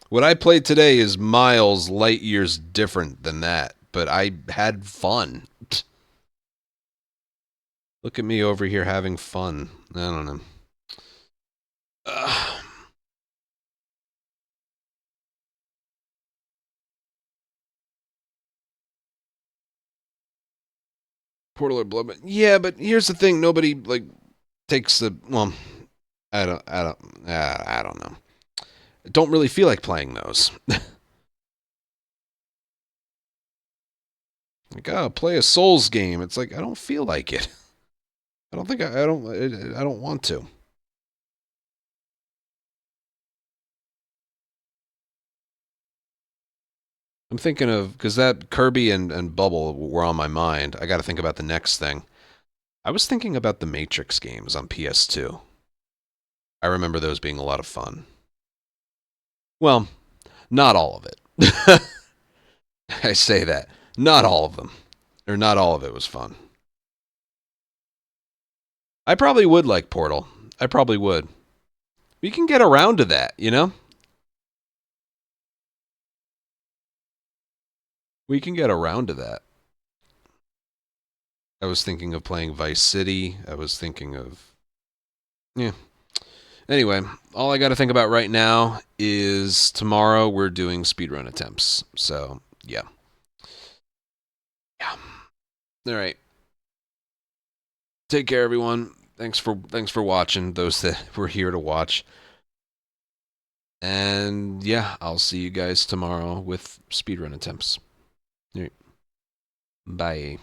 A: What I played today is miles, light years different than that, but I had fun. Look at me over here having fun. I don't know. Portal or Blood. Yeah, but here's the thing: nobody like takes the well. I don't know. I don't really feel like playing those. Like, oh, play a Souls game. It's like I don't feel like it. I don't think I don't want to. I'm thinking of because that Kirby and Bubble were on my mind. I got to think about the next thing. I was thinking about the Matrix games on PS2. I remember those being a lot of fun. Well, not all of it. I say that. Not all of them. Or not all of it was fun. I probably would like Portal. I probably would. We can get around to that, you know? We can get around to that. I was thinking of playing Vice City. I was thinking of... Yeah. Anyway, all I got to think about right now is tomorrow we're doing speedrun attempts. So, yeah. Yeah. All right. Take care, everyone. Thanks for watching. Those that were here to watch. And yeah, I'll see you guys tomorrow with speedrun attempts. All right. Bye.